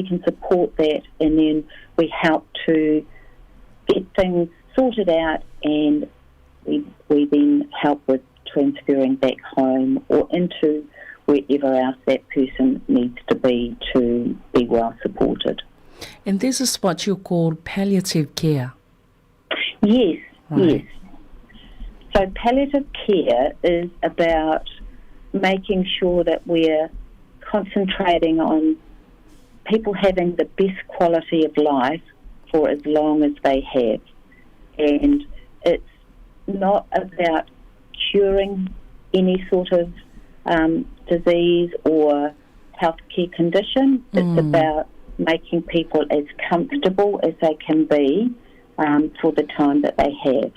can support that, and then we help to get things sorted out, and we then help with transferring back home or into wherever else that person needs to be well supported. And this is what you call palliative care? Yes, right. Yes. So palliative care is about making sure that we're concentrating on people having the best quality of life for as long as they have. And it's not about curing any sort of disease or healthcare condition. It's about making people as comfortable as they can be for the time that they have.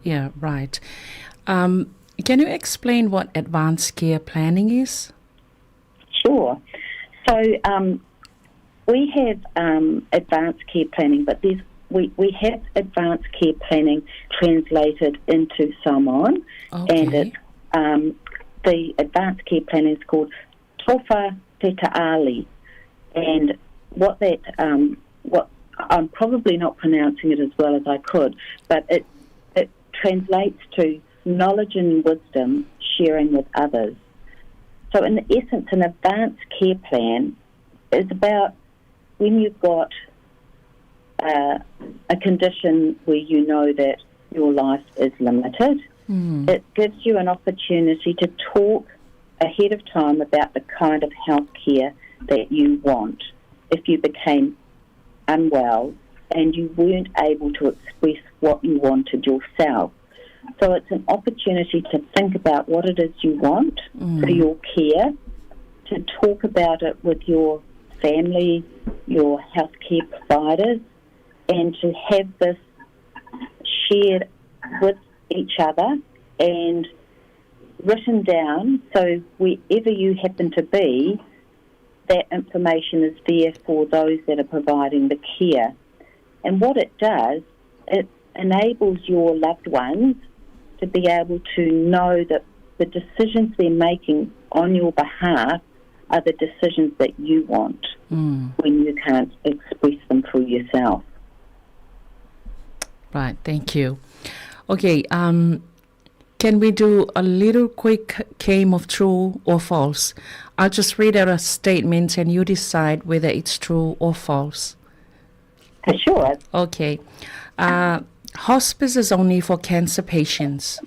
Yeah, right. Can you explain what advanced care planning is? Sure. So we have advanced care planning, but we have advanced care planning translated into Samoan, and it's the advanced care planning is called Tofa Te Ta'ali, and what I'm probably not pronouncing it as well as I could, but it translates to knowledge and wisdom sharing with others. So in essence, an advanced care plan is about when you've got a condition where you know that your life is limited. It gives you an opportunity to talk ahead of time about the kind of health care that you want if you became unwell and you weren't able to express what you wanted yourself. So it's an opportunity to think about what it is you want for your care, to talk about it with your family, your healthcare providers, and to have this shared with each other and written down, so wherever you happen to be, that information is there for those that are providing the care. And what it does, it enables your loved ones to be able to know that the decisions they're making on your behalf are the decisions that you want when you can't express them for yourself. Right, thank you. Okay, can we do a little quick game of true or false? I'll just read out a statement and you decide whether it's true or false. Sure. Okay. Hospice is only for cancer patients.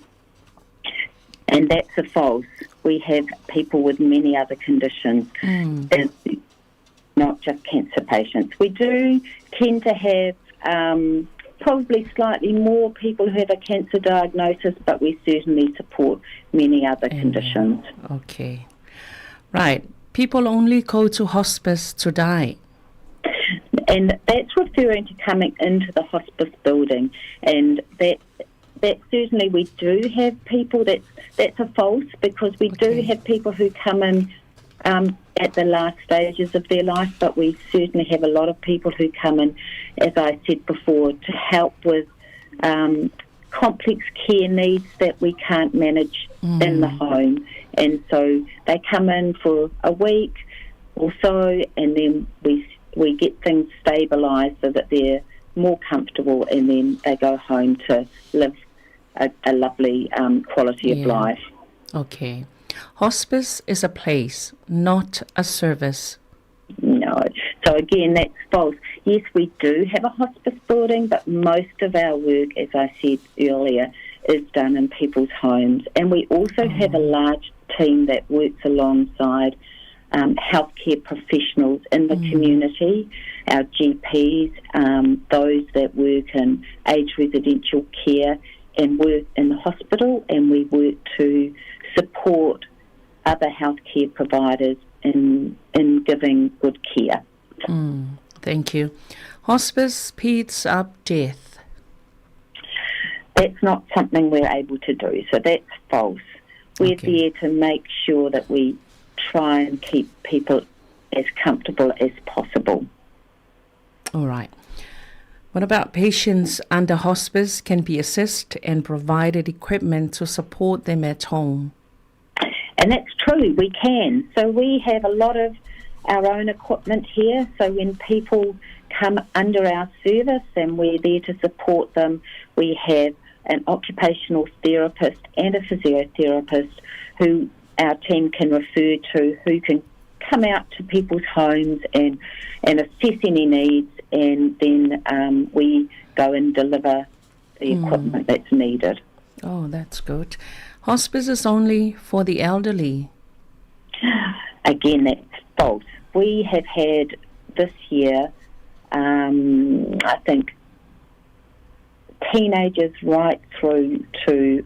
And that's a false. We have people with many other conditions. It's not just cancer patients. We do tend to have probably slightly more people who have a cancer diagnosis, but we certainly support many other conditions. Okay. Right. People only go to hospice to die. And that's referring to coming into the hospice building. And that certainly we do have people, that's a false, because we do have people who come in at the last stages of their life, but we certainly have a lot of people who come in, as I said before, to help with complex care needs that we can't manage in the home. And so they come in for a week or so, and then we get things stabilised so that they're more comfortable, and then they go home to live a lovely quality of life. Okay. Hospice is a place, not a service. No. So again, that's false. Yes, we do have a hospice building, but most of our work, as I said earlier, is done in people's homes. And we also have a large team that works alongside healthcare professionals in the community, our GPs, those that work in aged residential care and work in the hospital, and we work to support other healthcare providers in giving good care. Thank you. Hospice speeds up death. that's not something we're able to do. So that's false. We're there to make sure that we try and keep people as comfortable as possible. All right. What about patients under hospice can be assessed and provided equipment to support them at home? And that's true, we can. So we have a lot of our own equipment here. So when people come under our service and we're there to support them, we have an occupational therapist and a physiotherapist who our team can refer to, who can come out to people's homes and assess any needs, and then we go and deliver the equipment that's needed. Oh, that's good. Hospice is only for the elderly. Again, that's false. We have had this year, I think, teenagers right through to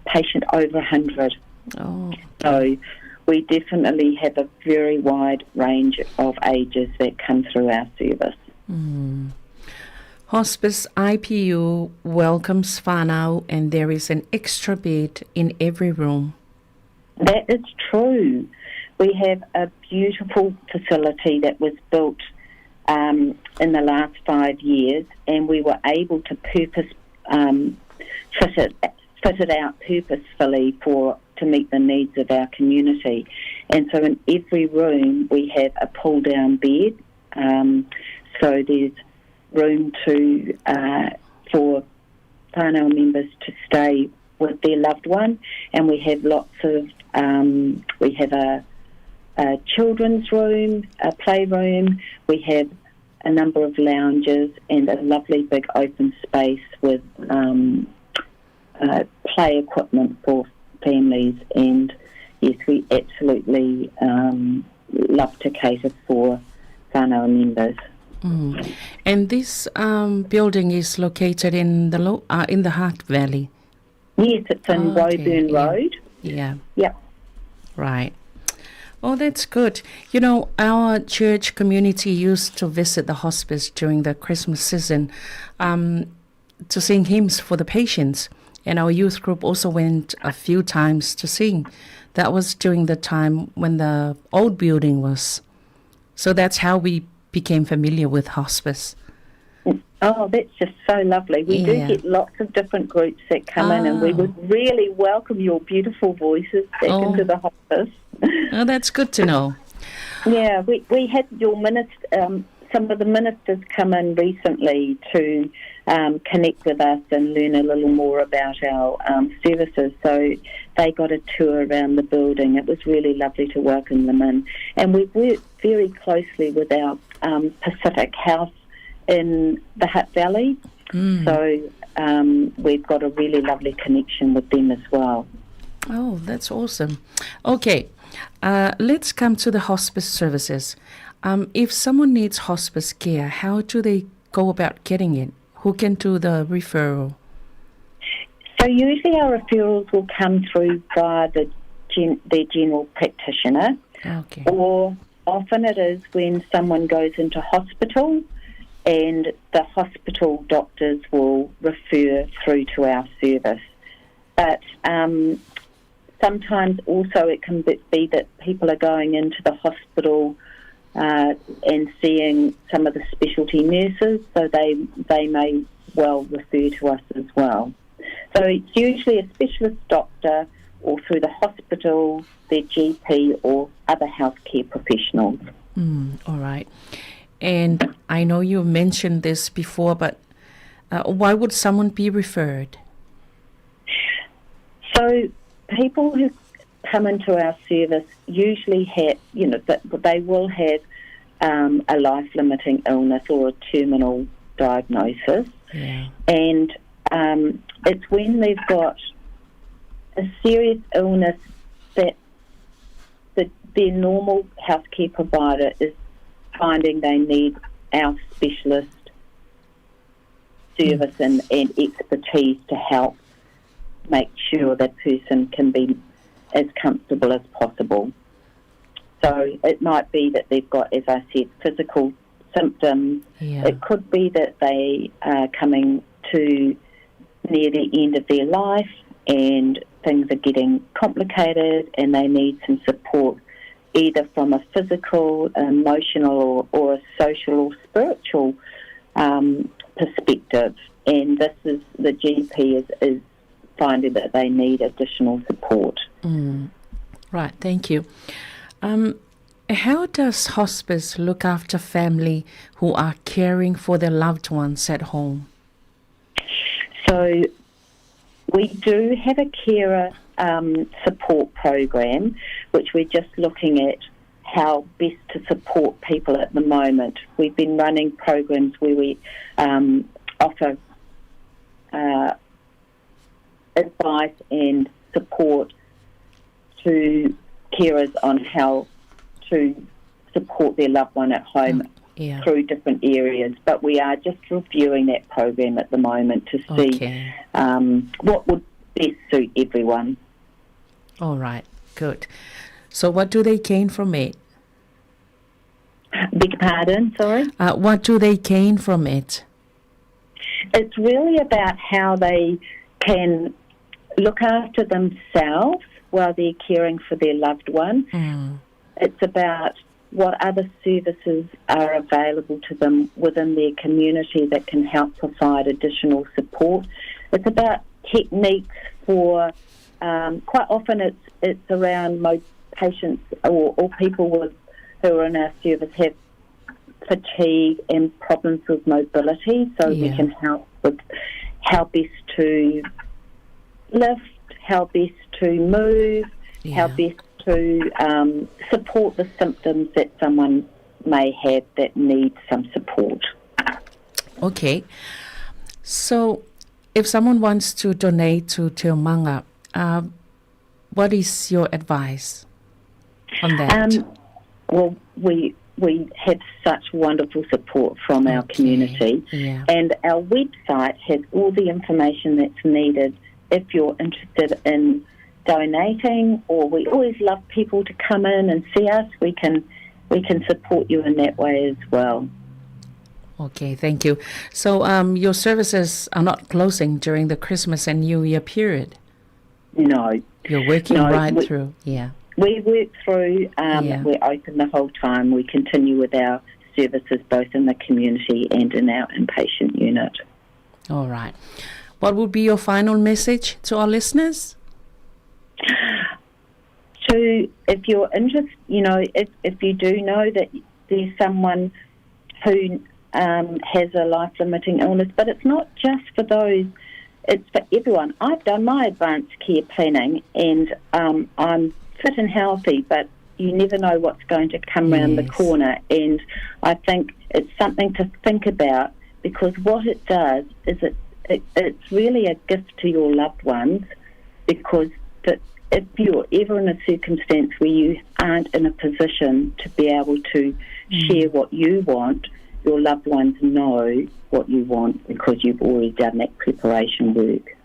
patient over 100. Oh. So we definitely have a very wide range of ages that come through our service. Hospice IPU welcomes whānau, and there is an extra bed in every room. That is true. We have a beautiful facility that was built in the last 5 years, and we were able to fit it out purposefully to meet the needs of our community. And so in every room we have a pull-down bed. So there's room for whānau members to stay with their loved one, and we have lots of we have a children's room, a playroom, we have a number of lounges and a lovely big open space with play equipment for families. And yes, we absolutely love to cater for whānau members. And this building is located in the Heart Valley. Yes, it's in Woburn Road. Yeah. Yep. Right. Oh, that's good. You know, our church community used to visit the hospice during the Christmas season to sing hymns for the patients. And our youth group also went a few times to sing. That was during the time when the old building was. So that's how we became familiar with hospice. Oh, that's just so lovely. We do get lots of different groups that come in, and we would really welcome your beautiful voices back into the hospice. Oh, that's good to know. Yeah, we had your some of the ministers come in recently to connect with us and learn a little more about our services. So they got a tour around the building. It was really lovely to welcome them in. And we've worked very closely with our Pacific House in the Hutt Valley. So we've got a really lovely connection with them as well. Oh, that's awesome. Okay, let's come to the hospice services. If someone needs hospice care, how do they go about getting it? Who can do the referral? So usually our referrals will come through via their general practitioner. Okay. Or often it is when someone goes into hospital and the hospital doctors will refer through to our service. But sometimes also it can be that people are going into the hospital and seeing some of the specialty nurses, so they may well refer to us as well. So it's usually a specialist doctor or through the hospital, their GP or other healthcare professionals. All right. And I know you mentioned this before, but why would someone be referred? So people who come into our service usually have, they will have a life-limiting illness or a terminal diagnosis. Yeah. And it's when they've got a serious illness that their normal healthcare provider is finding they need our specialist service and expertise to help make sure that person can be as comfortable as possible. So it might be that they've got, as I said, physical symptoms. Yeah. It could be that they are coming to near the end of their life and things are getting complicated and they need some support either from a physical, emotional or a social or spiritual perspective. And this is, the GP is finding that they need additional support. Right, thank you. How does hospice look after family who are caring for their loved ones at home? So we do have a carer support program, which we're just looking at how best to support people at the moment. We've been running programs where we offer advice and support to carers on how to support their loved one at home through different areas. But we are just reviewing that program at the moment to see what would best suit everyone. All right, good. So what do they gain from it? Beg your pardon, sorry? What do they gain from it? It's really about how they can look after themselves while they're caring for their loved one. It's about what other services are available to them within their community that can help provide additional support. It's about techniques for, quite often it's around patients or people who are in our service have fatigue and problems with mobility, so we can help with how best to lift, how best to move, how best to support the symptoms that someone may have that need some support. Okay. So if someone wants to donate to Te Omanga, what is your advice on that? Well, we have such wonderful support from our community, and our website has all the information that's needed if you're interested in donating, or we always love people to come in and see us. We can support you in that way as well. Okay, thank you. So your services are not closing during the Christmas and New Year period? No. You're working through, We work through, we're open the whole time. We continue with our services both in the community and in our inpatient unit. All right. What would be your final message to our listeners? If you're interested, if you do know that there's someone who has a life-limiting illness, but it's not just for those, it's for everyone. I've done my advanced care planning and I'm fit and healthy, but you never know what's going to come around the corner, and I think it's something to think about, because what it does is it's really a gift to your loved ones, because if you're ever in a circumstance where you aren't in a position to be able to share what you want, your loved ones know what you want because you've already done that preparation work.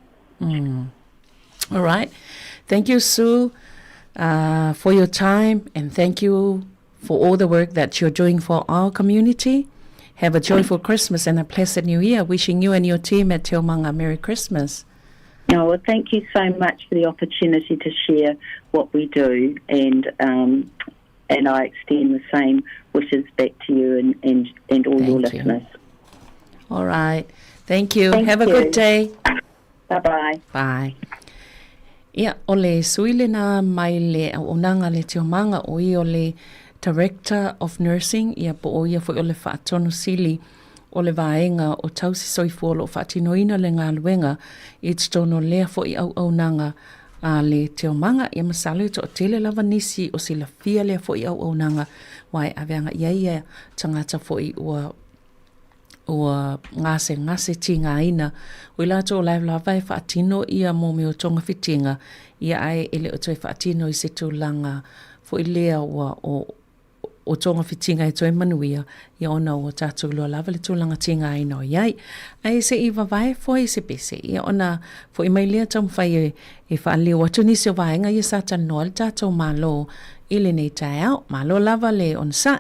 All right. Thank you, Sue, for your time, and thank you for all the work that you're doing for our community. Have a joyful Christmas and a blessed New Year. Wishing you and your team at Te Omanga Merry Christmas. No, well, thank you so much for the opportunity to share what we do, and I extend the same wishes back to you and all your listeners. All right. Thank you. Have a good day. Bye-bye. Bye. Ia, o le suile na mai le unanga le Te Omanga o i o le Director of Nursing, ia po o ia fo o le whaatonu sili o le vaenga o tausi soifua lo whaatinoina le ngā luenga i tono lea fo i au nanga a le Te Omanga. Ia masalo to o tele lava nisi o sila fia lea fo i au nanga wai aveanga ia tangata fo i ua ngase ti ngā ina o i lato o lava e whaatino ia mo me o tonga fitinga ia ai ele o toi whaatino i se tūlanga fo i lea o tonga fitinga e toi manuia ia ona o tātou loa lava le tūlanga ti ngā ina o iai ai se i wawai fo i se pese ia ona fo i mai lea taum whai e whaalio watu nisi o vaenga ia sa tanoa le tātou malo i le nei tai au malo lava le on sa.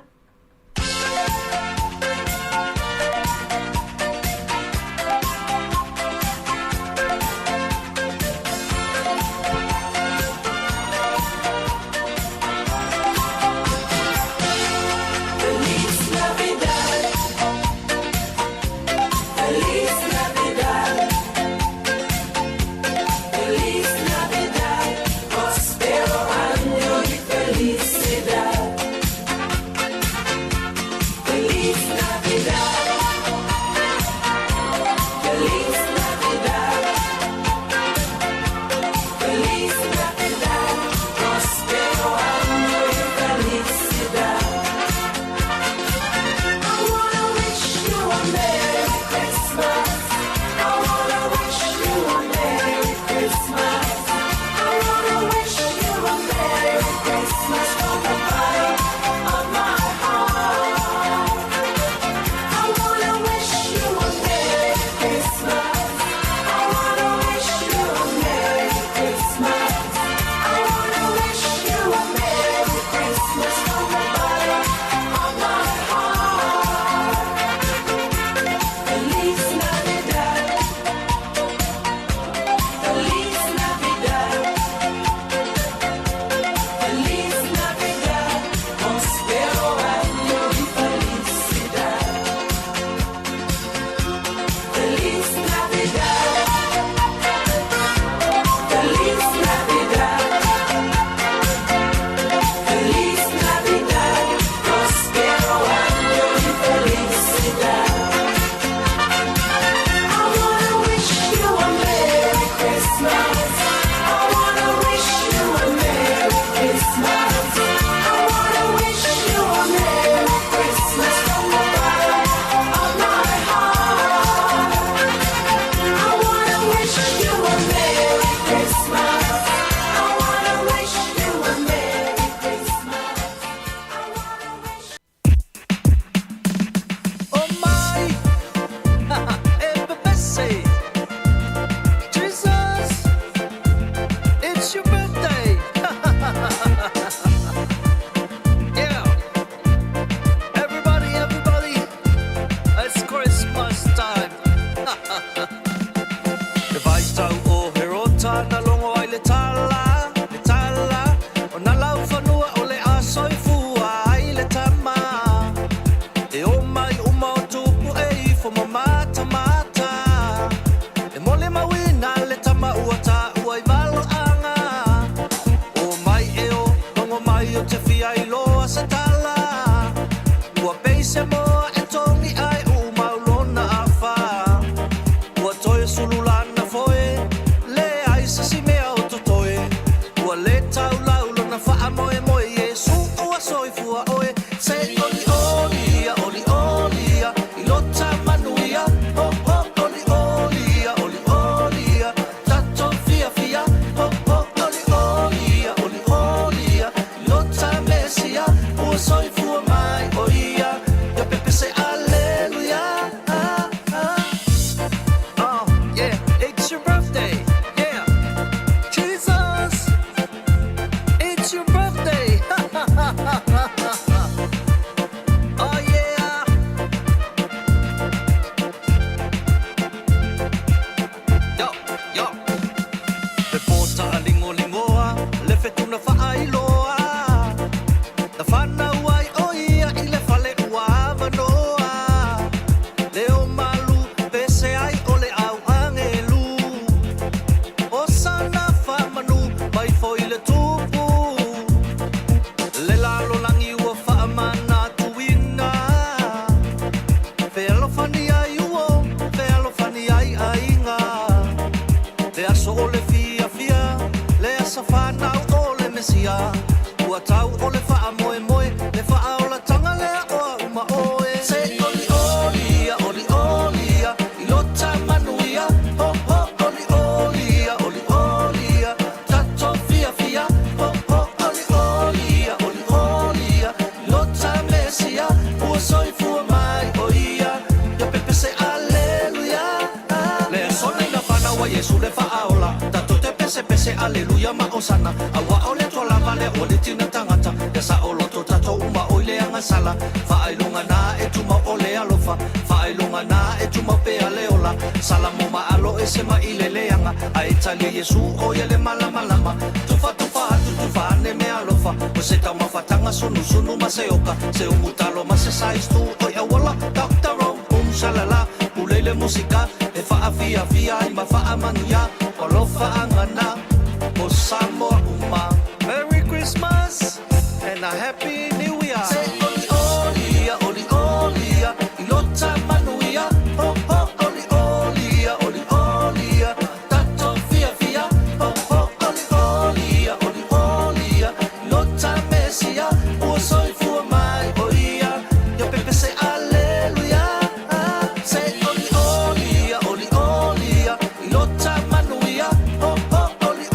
ia ua tau o le faa moe moe le faa o la tanga lea oa uma oe se oli olia oli olia I lota manuia ho ho oli olia tato fia fia ho ho oli olia lota mesia ua soifua mai oia ia pepe se aleluia le sona ina fana wa Yesu le faa ola tato te pese pese aleluia ma osana awa ole tola vale ole tina tangata ya sa oloto tato uma oile anga sala failunga na etuma ole alofa failunga na etuma pe aleola sala mo ma alo ese ma ilele anga a italia Yesu o yele mala malama tufa tufa ne me alofa o se tama fatanga sunu ma seoka se umutalo ma se saistu o ya wala Dr. Rom shalala ulele musika e fa fia I ma fa amanuya olofa angana o Samoa uma Merry Christmas and a Happy New Year. Say olia, ilota manuia, ho ho olia, tato fia, ho ho olia, ilota mesia, o soifua mai oia, yo pepe se aleluia. Say olia, ilota manuia, ho ho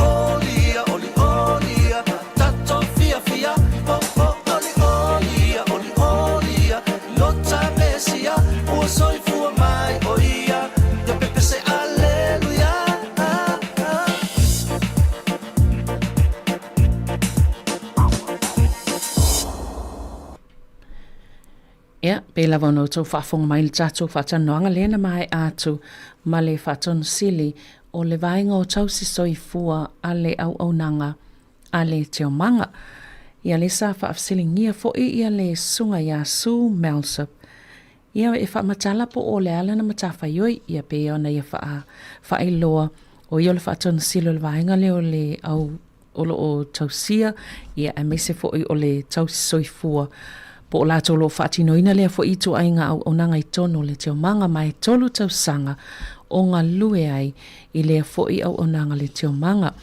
olia, tato fia, ho ho olia, lota mesia, o soifua mai oia, yo pepe se aleluia. Ia, pela wano tau whaafonga mai le tātou whaatanoanga lena mai atu ma le whaatonu sili o le vainga o tau si soifua a le au nanga a le teo manga. Ia le sa whaafsilingia fo ia le sunga ia Sue Melsop. Ia e whaamatala po o le ala na matawhaioi ia pe ona ia whaailoa o ia le whaatonu sili o le vainga le o le au olo o tausia ia e mese fo o le tau si soifua po la tolo whaatinoina lea fo itu ainga au nanga I tono le teo manga mai tolu tau sanga o ngā lue ai I lea fo I au nanga le teo manga.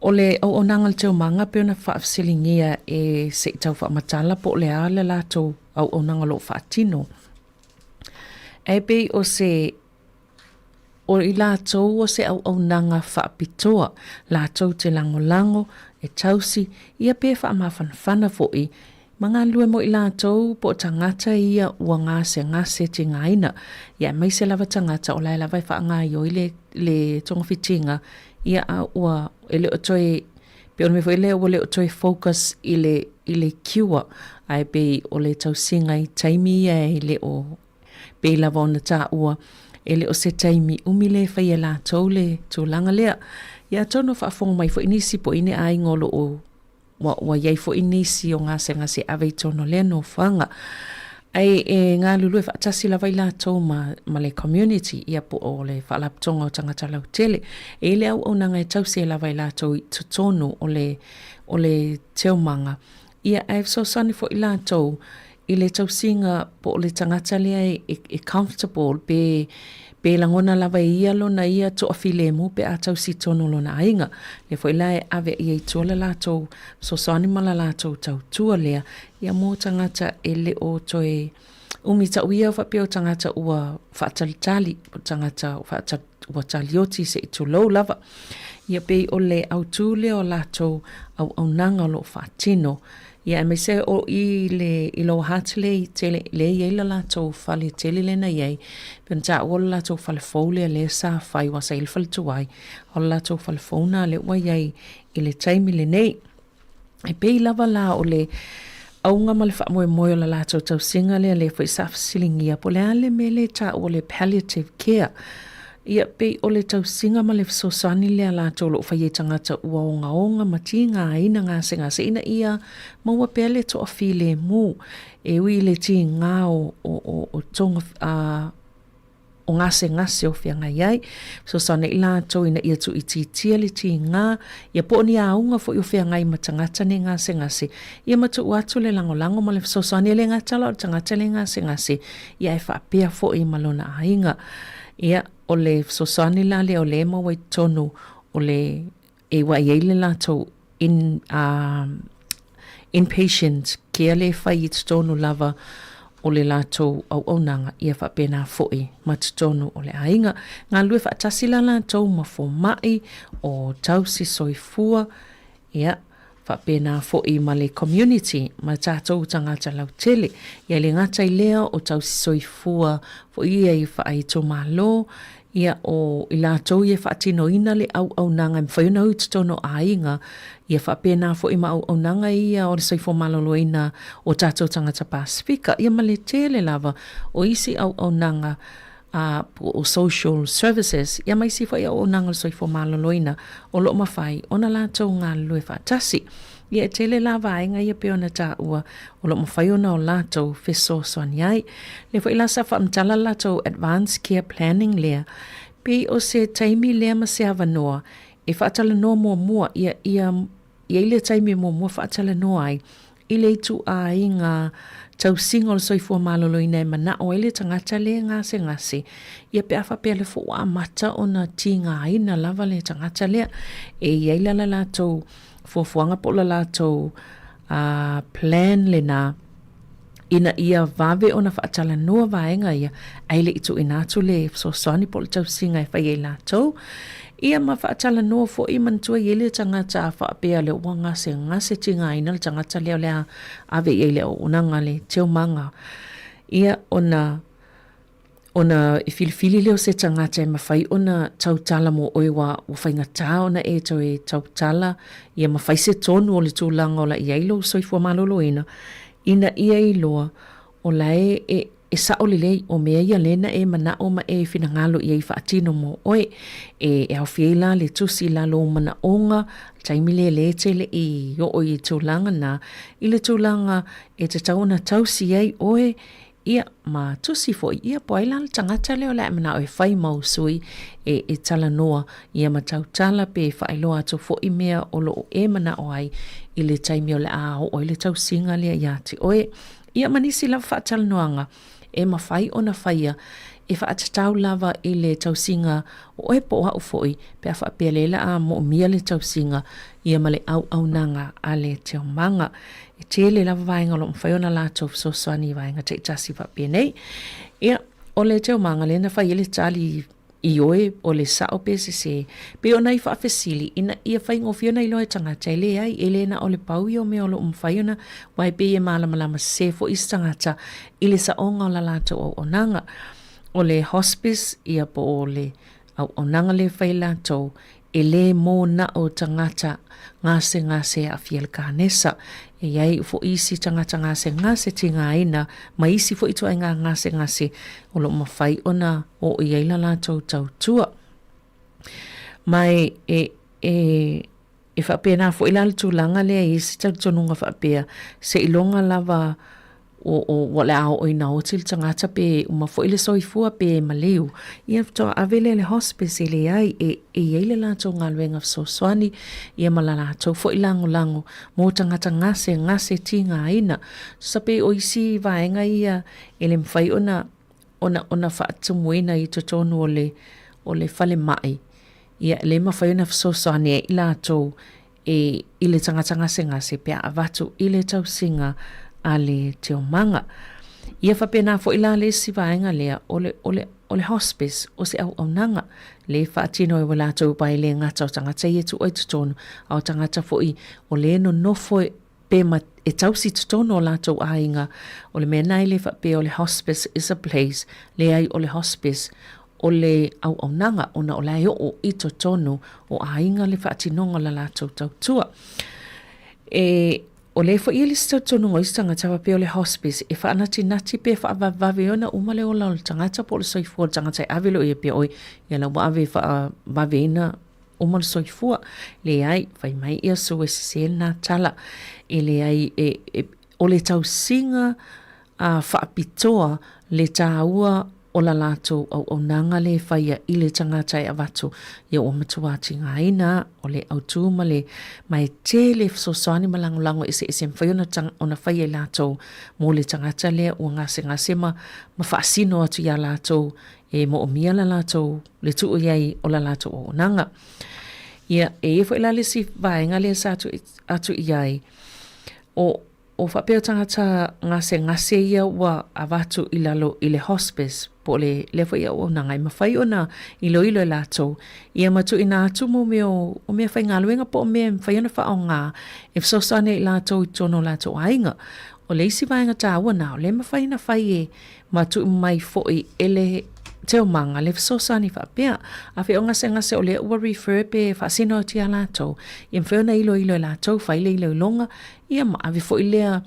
O le au nanga le teo manga pe ona whaafsilingia e se tau whaamatala po le ala la tau au nanga lo whaatino. E pe o se o I la tau o se au nanga whaapitoa la tau te lango e tausi ia pe whaamawhanwhana fo I Mga lue mo I lātou po tangata ia ua ngase te ngaina. Ia mai se lava tangata o lai lava I whaangai o le tongawitinga ia a ua ele o toi pe ono me fo ele o le o toi focus I le kiwa ai pe o le tausinga I taimi ia I le o pe lava ona tā ua ele o se taimi umile whai e lātou le tūlanga lea. Ia tono whaafonga mai fo inisi po ine ai ngolo o wa yai fo inisi o ngase ave tono le no fanga ai e ngā lulu e whaatasi la vai la tau ma le community ia po o le whaalaptonga o tangata lau tele e le au nanga e tau se la vai la tau tutonu o le teomanga ia e so sani fo I la tau I le tau singa po o le tangata lea e comfortable pe langona lava ia lona ia to afile mo pe atau si tono lona ainga le foi lai ave ia tola la to so sani mala la to tau tua lea ia mo tangata ele o toe umita uia fa pe o tangata ua fatalitali tangata ua talioti se to low lava ia pe o le autule o la to au nanga lo fatino ia me se o I lo hatile tele le ia la to fale tele le na ia pensa o la to fale fole le sa fai wa sa il fale to wai o la to fale fona le wa ia I le time le nei e pe lava la o le au nga male fa mo la to singa le foi sa silingia po le ale me le ta o le palliative care ia pe o le tau singa ma le sosani le ala tolo fa ye tangata ua onga matinga ina ngase ina ia maua pe le to afile mu e wi le ti nga o tonga o ngase o fianga iai sosani ila to ina ia tu iti le ti nga ia po ni aunga fo yo fianga I matangata ne ngase ia matu watu le lango ma le sosani le ngata lo tangata le ngase ia e fa pe fo I malona ainga ia o le sosani la le o le ma wai tonu o le e wa ye le la to inpatient care le whai I tonu lava o le lātou au aunanga ia whapena fo'i ma tonu o le ainga. Ngā lue whaatasila lātou ma fo mai o tau si soifua ia whapena fo'i ma le community ma tātou tangata lau tele. Ia le ngata I lea o tau si soifua fo ia I whaai tō malo ia o I lātou ia whaatino ina le au nanga mwhaiuna ui titono ainga ia whapena fo ima au nanga ia o le soifo malolo ina o tātou tangata Pasifika ia ma le tele lava o isi au nanga o social services ia mai si fo ia au nanga le soifo malolo ina o lo mawhai ona lātou ngā lue whaatasi ia tele lava ainga ia peona tā ua o lo mawhai ona o lātou feso soani ai le fo ila sa whaamtala lātou advanced care planning lea pe o se taimi lea ma se avanoa e whaatala noa mua ia ile taimi mua whaatala noa ai ile tu a inga tau singo le soifua malolo ina e mana o ile tangata le ngase ia pe afa pe le fo a mata ona tinga ina lava le tangata le e ia ila la lātou fuafuanga po la lātou plan le na ina ia vave ona whaatala noa vaenga ia aile itu inatu le so soni po le tau singa e whai e lātou ia ma whaatala noa fo I mantua I le tangata a whaapea le ua ngase tinga ina le tangata leo lea ave I le o unanga le teo manga ia ona I filifili leo se tangata e mawhai ona tautala mo oiwa o whaingata ona e tau e tautala ia mawhai se tonu o le tūlanga o la ia ilo soifua malolo ina ia iloa o lae e saolilei o mea ia lena e mana o ma e finangalo ia I whaatino mo oe e au fiela le tusi la lo mana onga taimile le tele I o I tūlanga na I le tūlanga e te tauna tausi ai oe ia ma tusi fo ia poila le tangata leo la mana o whai mausui e tala noa ia ma tautala pe whailoa atu fo I mea o lo e mana o ai I le taimi o le a o le tausinga lea iati oe ia manisi la whaatala noanga e mawhai ona whaia e whaatatau lava I le tausinga o e po hau foi pe a whaapelela a mo mia le tausinga ia ma le au nanga a le teo manga e tele lava vaenga lo mwhai ona lātou so soani vaenga te tasi whaapenei ia o le teo manga le na whai le tali I oe o le sao PCC pe ona I whaafesili ina ia whai ngofiona I loe tangata ele ai ele na o le pau I o me o lo mwhaiona wai pe e malamalama se fo I tangata I le saonga o la lātou o nanga o le hospice ia po o le o nanga le whai lātou ele mo na o tangata ngase a fiel kanesa e iai fo isi tangata ngase tinga aina ma isi fo itu ai ngase o lo mawhai ona o iai la lātou tautua mai e whapena fo ila le tūlanga lea isi tautonunga whapea se ilonga lava o wale ao o ina o til tangata pe uma fo ile soifua pe maleu ia to avele le hospice ile ai e ile la to ngalwenga so swani ia malala to fo ilango mo tangata ngase tinga ina sape o isi vaenga ia ele mfai ona fa tumuina I to tonu ole fale mai ia le mafai ona so swani ila to e ile tangata ngase pe avatu ile tau singa ale teo manga ia whapena fo ila le si vaenga lea ole hospice o se au nanga le whaatino e wala tau pai le ngata o tangata I tu oi tutonu au tangata fo I o le no nofo pe ma e tausi tutonu o la tau ainga o le mea nai le whape o le hospice is a place le ai o le hospice o le au nanga ona o lai o I tutonu o ainga le whaatinonga la tau tua o le fo ili sta tonu ngoi tangata pe o le hospice e fa nati pe fa vave ona umale o la tangata po le soifua tangata avelo e pe oi ia la wave fa vavena umal soifua le ai fai mai ia so se na tala ele ai o le tau singa a fa pitoa le taua o la lātou au nanga le whaia I le tangata e avatu ia o matuati ngaina o le autuma le mai te le sosani malangolango ese mwhai ona whaia lātou mo le tangata le o ngase ma whaasino atu ia lātou e mo o mia la lātou le tuu iai o la lātou o nanga Ia e fo ila le si vaenga le sa atu iai. O whapeo tangata ngase ia wa avatu ilalo i le hospice po le lefa ia o nangai mawhai o na ilo e lato. Ia matu ina atu mo o mea whai ngā luenga po o mea mwhai ona wha o ngā e fsosane i lato i tono lato ainga. O le isi vaenga tāua na o le mawhai na whai e matu mai fo i ele teo manga le fsosane whapea. A whi o ngase o le ua refer pe whasino o tia lato. Ia mwhai ona ilo e lato, whai le ilo longa. Ia ma avi fo ilea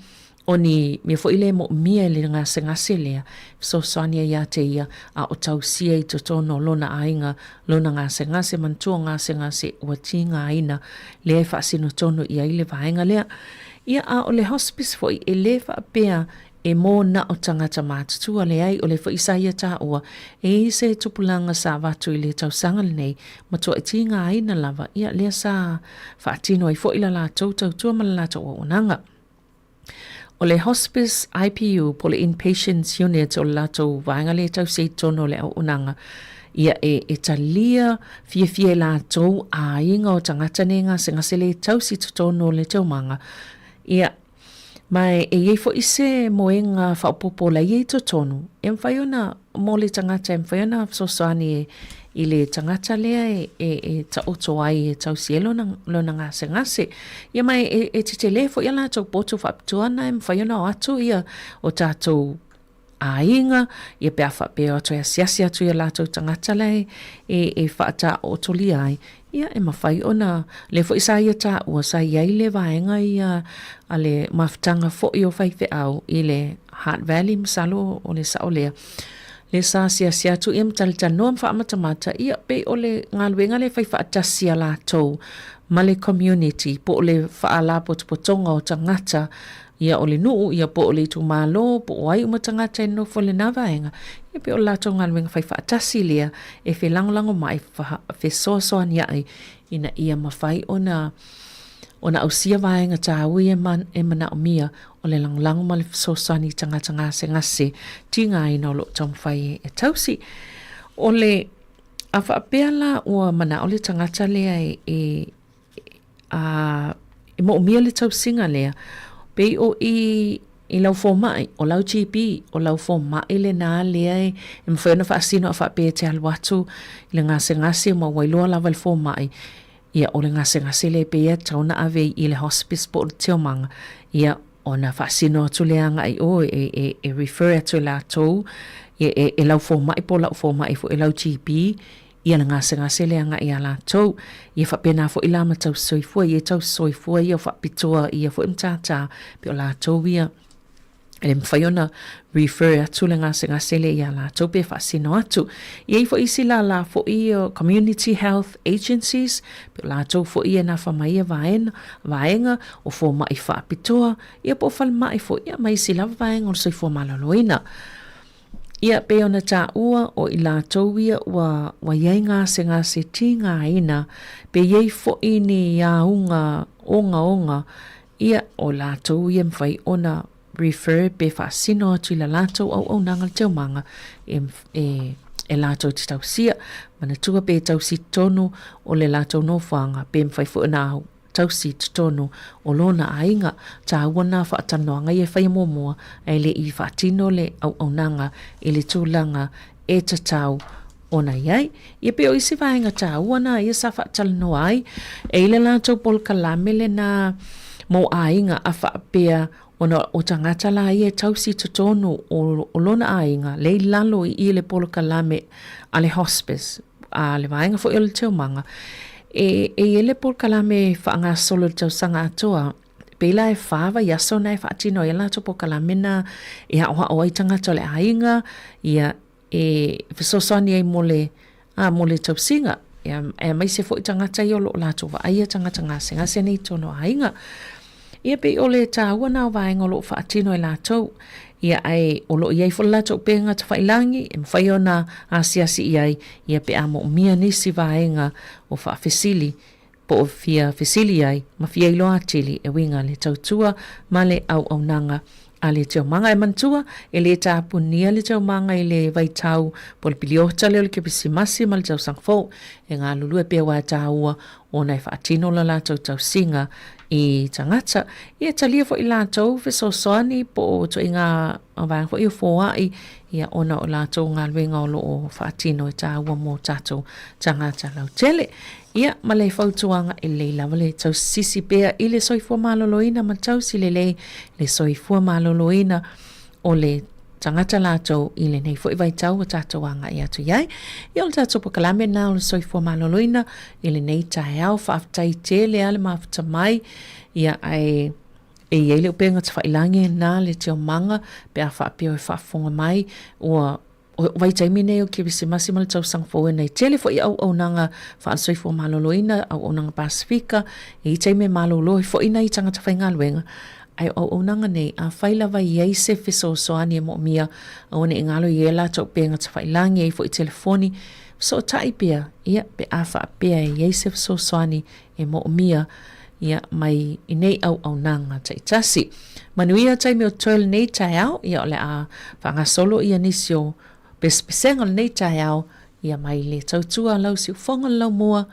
o ni me fo ile mo mia le ngase lea so sonia ya te ia a o tau sia I to tono lona ainga lona ngase mantua ngase ua tinga aina le fa sino tono ia ile vaenga lea ia a o le hospice fo I le fa pea e mo na o tangata mātutua le ai o le fo isaia ta ua e se tupulanga sa watu I le tau sanga le nei matua tinga aina lava ia lea sa fa atino I fo ila la tau tua mala la tau o nanga. O le hospice IPU po le inpatients unit o lato vaenga le tau se tono le au unanga. Ia e talia fie la tau a inga o tangata nenga se ngase le tau si tono le tau manga. Ia mai e iei fo ise moenga whaupopo la iei tono. E mwhaiona mo le tangata e mwhaiona sosani I le tangata lea e ta oto ai e tau sielo lona ngase. Ia mai e te telefo ia la tau poto whaptuana e mwhaiona o atu ia o tātou a inga ia pea whapea atu ia siasi atu ia la tau tangata lea e whaata oto li ai. Ia e mawhai ona lefo isa ia ta ua sa iai le vaenga ia a le maftanga fo I o whaife au I le Heart Valley masalo o le sao lea. Le sa sia tu im taltano am fa matamata ia pe ole ngaluenga le fai fa tasia la to male community po le fa ala potonga o tangata ia ole nu ia po ole tu malo po ai uma tangata no fo le navaenga ia pe ola to ngaluenga fai fa tasilia e fe lango mai fa fe so ania ai ina ia mafai ona au sia vaenga tāu e mana o mia o le langlango ma le sosani tangata ngase tinga ina o lo tamwhai e tausi. O le a whaapea ua mana o le tangata lea e mo o mia le tausinga lea pe o I lau fo mai o lau GP o lau fo mai le nā lea e mwhaiona whaasino a whaapea te alwatu le ngase ma wailoa lava le fo mai ia o le ngase le pea tauna ave I le hospice po teo manga ia ona whaasino atu leanga ai o e refer atu la tau e lau fo mai po lau fo mai fo e lau GP ia le ngase leanga ia la tau ia whapena fo ila ma tau soifua ia tau soifua ia whapitoa ia fo imtata pe o la tau ia e mwhaiona refer atu le ngase le ia la tau pe whaasino atu ia I fo isi la fo I community health agencies pe la tau fo I na whamaia vaenga o fo mai whaapitoa ia po whal mai fo ia mai isi la vaenga o soifua malaloina ia pe ona ta ua o I la tau ia wa iei ngase tinga ina pe iei fo I ni ia unga onga ia o la tau ia mwhai ona refer pe whaasino atu I la lato au nangal teo manga e lato te tau sia mana tua pe tau si tonu o le lato no whanga pe mwhai fu na tau si tonu o lona ainga ta wana whaatanoanga e whai momoa e le I whaatino le au nanga e le tūlanga e tatau ona iai ia pe o isi vaenga ta wana ia sa whaatalano ai e le lato pol kalame le na mo ainga a whaapea ona o tangata la ia tausi tonu o lona ainga le lalo I le polo kalame a le hospice a le vaenga fo ele teo manga e ele polo kalame whaanga solo tau sanga atoa pe la e whaava yaso na e whaatino e la topo kalame na e haoha o ai tangata le ainga ia e fisosani e mole tau singa e mai se fo I tangata I o lo la tova aia tangata ngase nei tono ainga ia pe ole tāua nā vaenga lo whaatino e lātou. Ia ai olo iai fo lātou penga ta whailangi e mwhai ona asiasi iai ia pe amo mia nisi vaenga o whaafesili po o fia fesili ai ma fia ilo atili e winga le tautua ma le au nanga a le teo manga e mantua e le tāpunia le teo manga i le vaitau po le piliota le o le kepisimasi ma le tau sangfo e ngā lulu e pia wa tāua o nei whaatino la lātou tau singa i tangata ia talia fo i lātou fesosoani po o to i ngā awang fo i o fōa ia ona o lātou ngā luenga o lo o whaatino e tāua mō tātou tangata lau tele. Ia, ma le fautuanga e le lava le tau sisi pea i le soifua maloloina ma tau si le soifua maloloina o le tangata lātou i le nei fo i vai tau o tātou anga i atu iai. Ia o le tātou pakalame nā o le soifua maloloina i le nei tae au whaaftai te le ale mawhata mai ia ai e iei le upenga te whailangi nā le teo manga pe a whaapio e whaafonga mai o vai taimi nei o ki se masi mal tau sangfo nei tele fo i au nanga fa soi fo maloloina au nanga Pasifika i taimi malolo fo ina i tanga tawhainga luenga ai au nanga nei a faila vai ei se fiso soani mo mia o ne ngalo i ela tau penga tawhailangi fo i telefoni so tai pia ia pe a fa pia ei se fiso soani e mo mia ia mai i nei au nanga tai tasi manuia taimi o toil nei tai au ia le a whanga solo i anisio pespesenga nei tai au ia mai le tautua lau si ufonga lau mua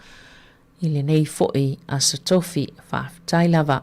i le nei foi a Sotofi whaaftai lava.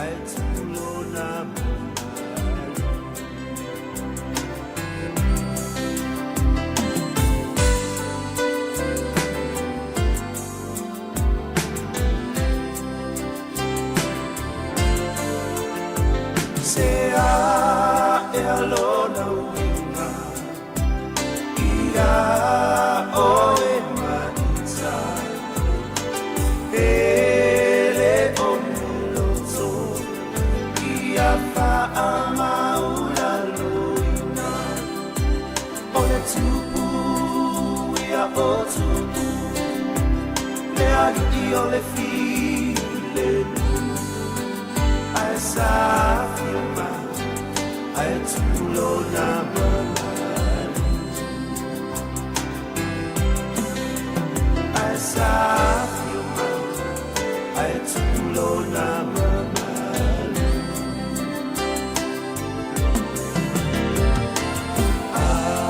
I tupu ia o tupu le ali o le file ai sa firma ai tulo na mama ai sa firma ai tulo na mama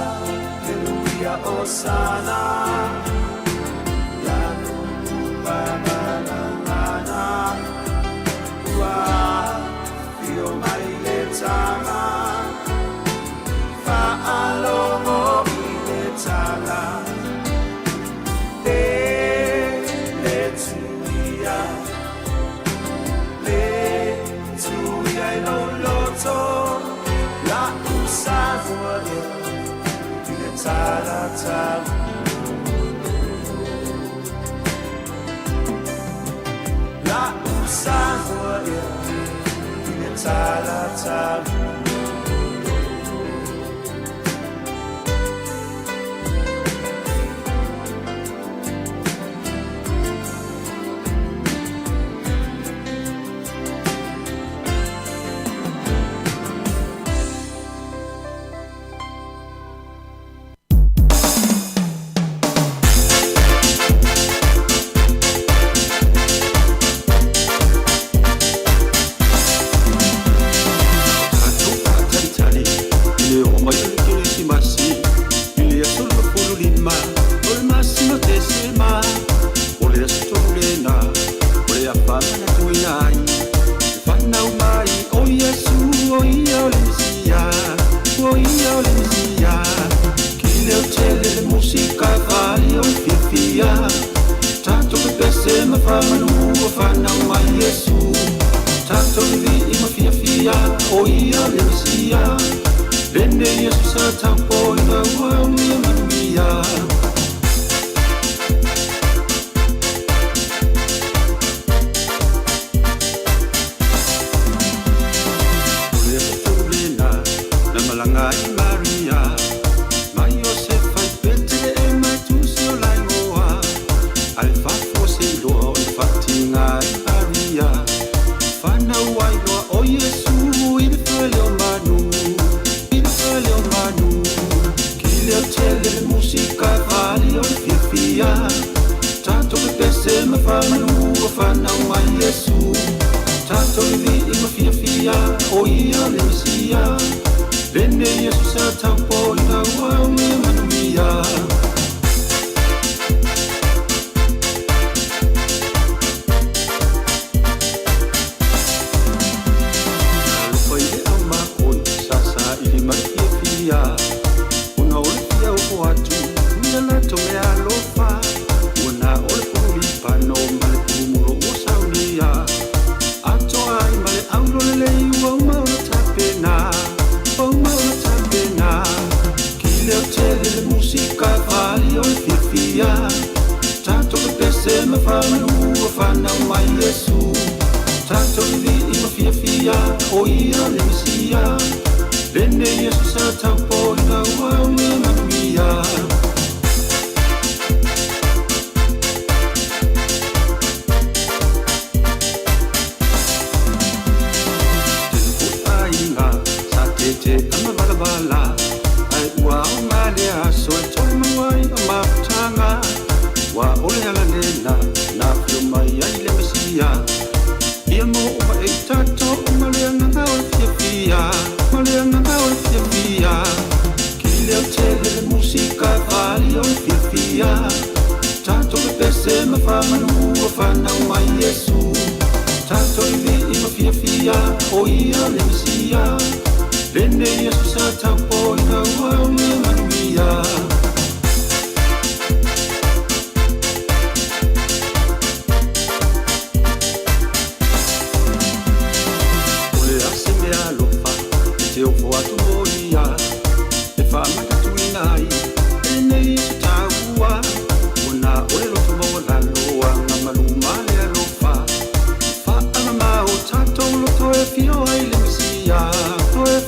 Hallelujah Osana Tala, fa'alogo ile tala, le tuia no loto, la usavoria, ile tala tala. La usavoria, ile tala tala.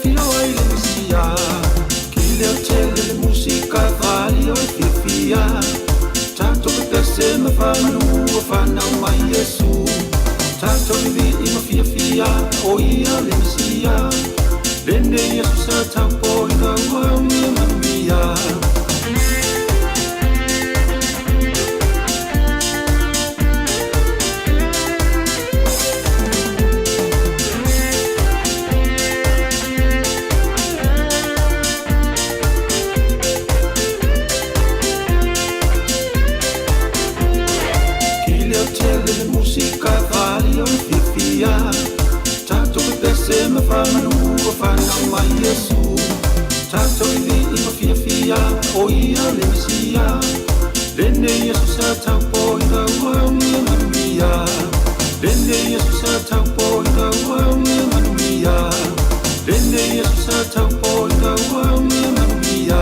Fio ai le misia, pese me whanau a whanau mai Yesu. Tātou I vi I mawhia fia o ia le Mesia. Lene Yesu sa taupo I na ua mia manuia. Se me whanau a whanau mai Yesu. Tātou I vi I mawhia fia o ia le Mesia. Lene Yesu sa taupo I na ua mia manuia. Lene Yesu sa taupo I na ua mia manuia. Lene Yesu sa taupo I na ua mia manuia.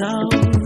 Let's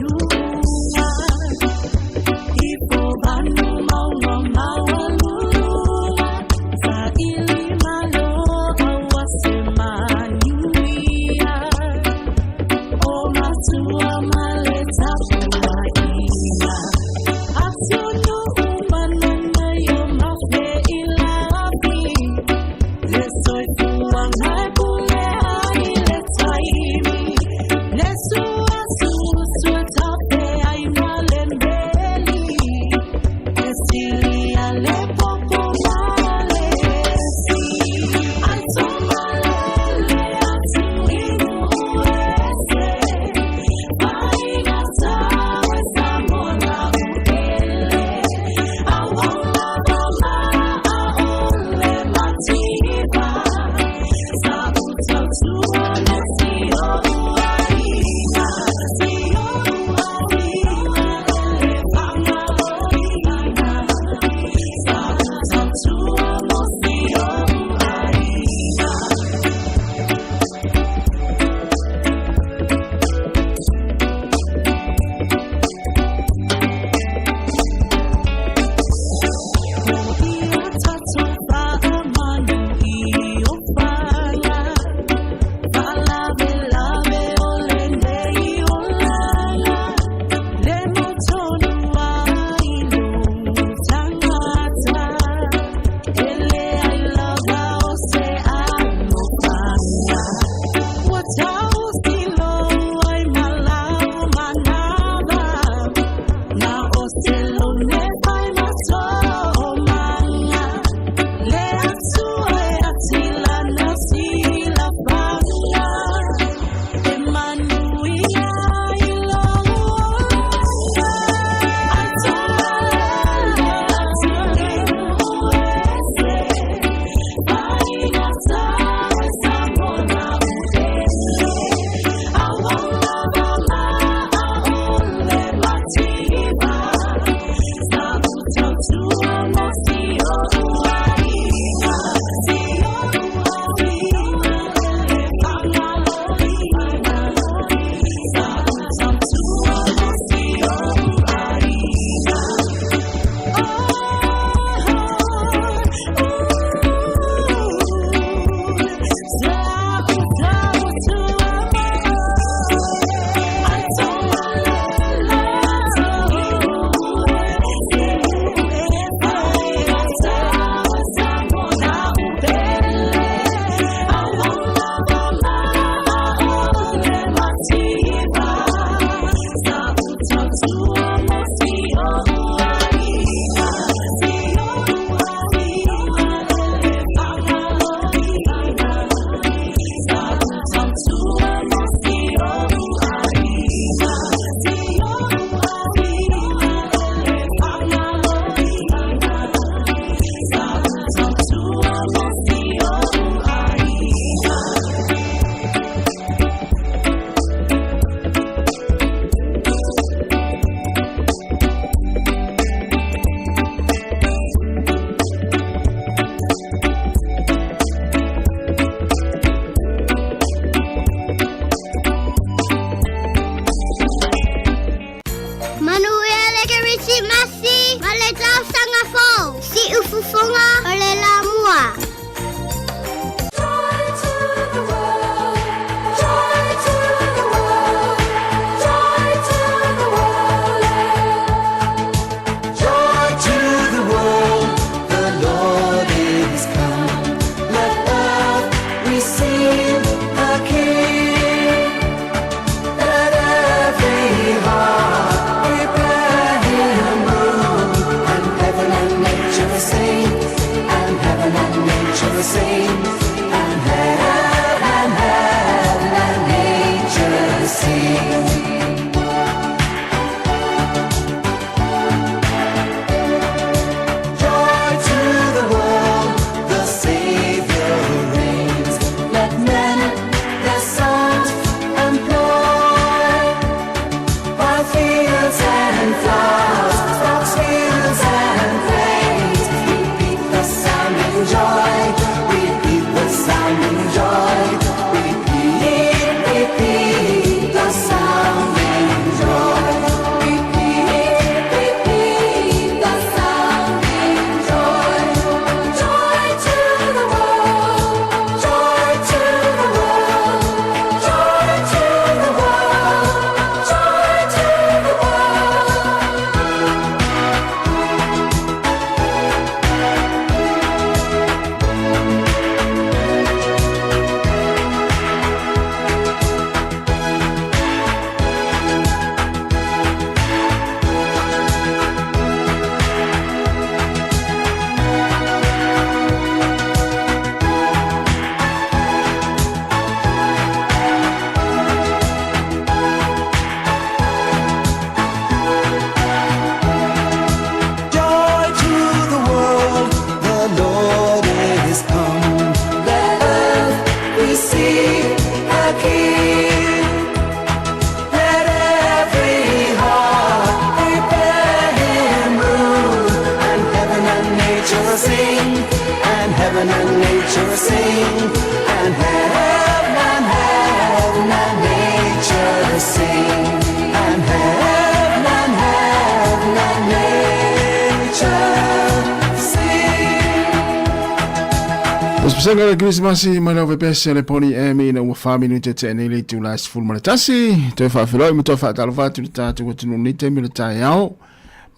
Sanga le Christmas mai na pese le poni emi na wa family te te nei le tu la full ma tasi te fa felo mi to fa ta fa tu ta tu tu ni te mi le ta yao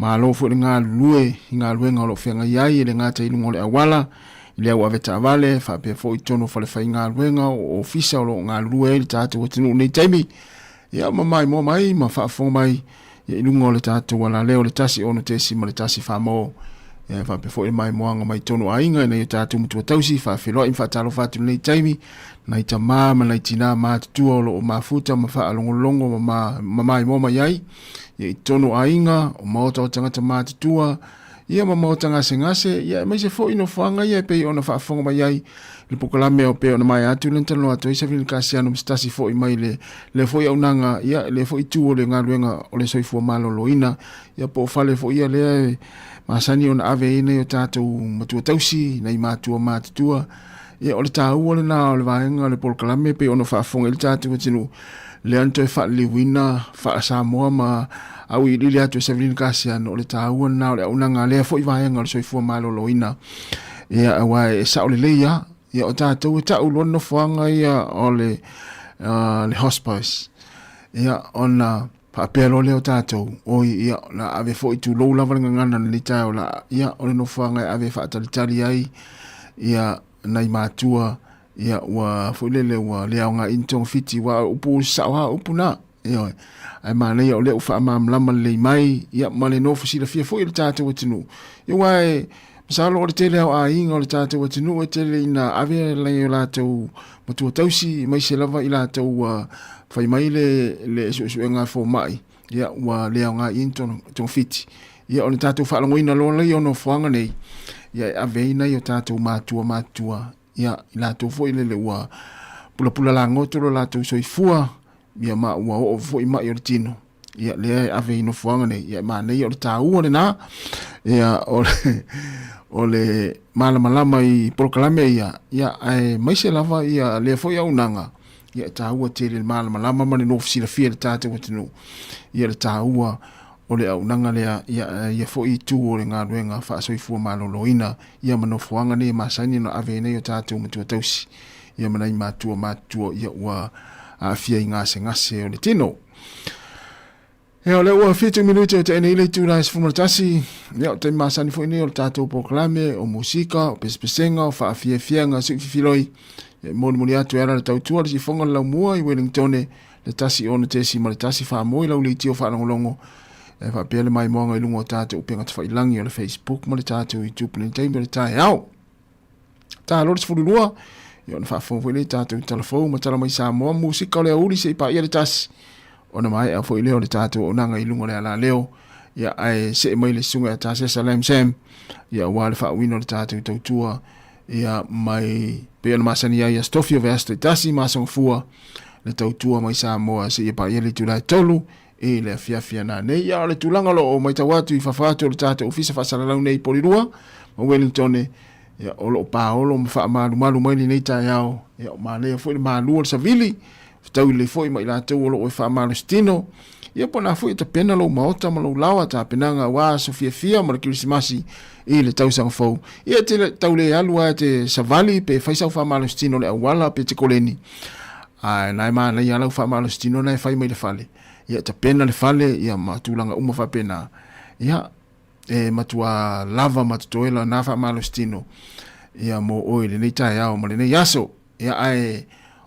ma lo fu nga lue nga lo fenga yai le nga te ngole awala le wa veta vale fa pe fo itono fa le fa nga nga o ofisa lo nga lue le ta tu tu ni te mi ya mai ma fa fo mai ya ngole ta tu wala le le tasi ono te si ma le tasi fa mo ya fa pe fo mai moanga mai tono ainga na ta tu mutu tausi fa felo in fa talo fa tu nei taimi na ita mama na itina ma tu o mafuta ma fa longo ma mai mo mai ai ya tono ainga o mota tanga ma tua ya ma tanga sengase ya mai se fo ino fanga ya pe ona fa fonga mai ai le pokola me o pe ona mai atu le talo atu isa vin kasiano mstasi fo mai le fo ya unanga ya le fo itu o le ngaluenga o le soifo malo loina ya po fale fo ya le masani on ave ine o tātou matua tausi nei mātua mātua e o le tāu o le nā o le vaenga le polkalame pe ono whaafonga le tātou tinu le anto e wha liwina wha Samoa ma au i lili atu e Severine Kasian o le tāu o le nā o le aunanga lea fo i vaenga le soifua malo loina e awa e sao le leia e o tātou e tau lono whaanga ia o le hospice e ona Papelo leo tātou, oi ia na ave fo i tu lou lava ngana ni tau la ia o no fanga ave fa tali ai ia nai matua ia wa fo lele wa leo nga intong fiti wa upu sawa upuna ia ai mana ia o leo fa mam lama le mai ia male no fo sila fia fo i tātou tinu ia wai Masalo o le tele au a inga o le tātou wa tinu e tele ina ave lai o lātou matua tausi mai se lava i lātou fai mai le suenga fo mai ia wa lea ngā inton tong fiti ia o le tātou whaalangoina lo lai o no whanga nei ia ave ina i o tātou mātua ia i lātou fo i le ua pula la ngotoro lātou soifua ia ma ua o fo i mai o le tino ia lea ave ino whanga nei ia ma nei o le tāu o le nā ia o le malama i proklame ia ai mai se lava ia le fo ia unanga ia taua te le malama mani no fisila fia le tātou watinu ia le taua o le unanga lea ia fo i tu o le ngā ruenga whaasoifua maloloina ia manofuanga ne masani no ave nei o tātou matua tausi ia manai mātua ia ua fia i ngase o le tino. E o le ua 15 minuti o te ene ile tūra es fumatasi, ia o te masani fo ini o le tātou poklame, o musika, o pespesenga, o whaafiafianga, sukifiloi, e moni atu era le tautua le si fonga lau mua i Wellington le tasi ono tesi ma le tasi whaamoi lau li tio whaanangolongo, e whaapele mai moanga i lungo o tātou upenga te whailangi o le Facebook ma le tātou i tūpuni teimbe le tāe au. Tā lores furulua, i ona whaafongo i le tātou i talafou, ma tala mai sa moa musika o le auri se i pa ia le tasi. Ona mai a foi leo le tātou o nanga i lunga le ala leo ia ai se mai le sunga a tāse Salem Sam ia wale whaawino le tātou tautua ia mai peana masani ia stofio veasto i tasi masang fua le tautua mai sa moa se ia pa ia le tulai tolu e le fiafia na nei ia le tulanga lo o mai tawatu i whawhatu le tātou ofisa whasalalau nei porirua ma Wellington ia o lo paolo ma wha malu mai li nei tai au ia o ma lea foi le malua le savili tau le foi mai la tau lo fa malostino ia pona foi te pena lo maota ma lo lawa ta penanga wa sofia ma le krismasi i le tau sang fo ia te tau le alua te savali pe faisa fa malostino le wala pe te koleni ai nai ma le ala fa malostino nai fai mai le fale ia te pena le fale ia matulanga uma fa pena ia e matua lava matuela na fa malostino ia mo oile nei tai au ma le nei yaso ia ai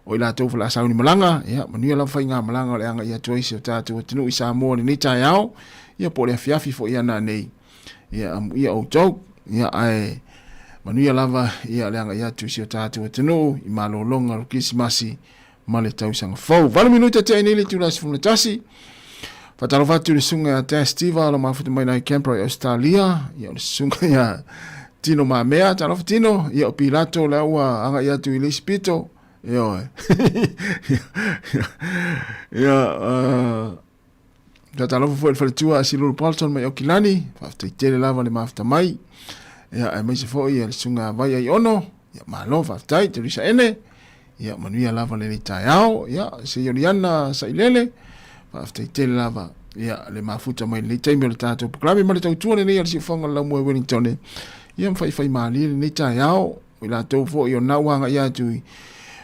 o ila tau fala sauni malanga ia manuia la fainga malanga le anga ia toisi o tātou tinu i Samoa ni tai au ia po le fiafi fo ia na nei ia o tau ia ai manuia lava ia le anga ia toisi o tātou tinu i malolonga o Krismasi ma le tau sanga fau 20 minuta te inili tu la sifunatasi fatalo fatu le sunga a testiva la mafuta mai nai Canberra Australia ia le sunga ia tino mamea talo fatino ia o pilato la ua anga ia tu Elispito Yo, tata lofu fo el tua si lulu Paulson mai o kilani, fafta i tele lava le mafta mai, ia ai mai se fo i el sunga vai ai ono, ia malo fafta i te risa ene, ia manuia lava le tai au, ia se yoriana sa ilele, fafta i tele lava, ia le mafuta mai le taimi le tato, proklami ma le tautua ne nei al si fonga la mua Wellington, ia mfai mali le tai au, ila tau fo i o nauanga ia tui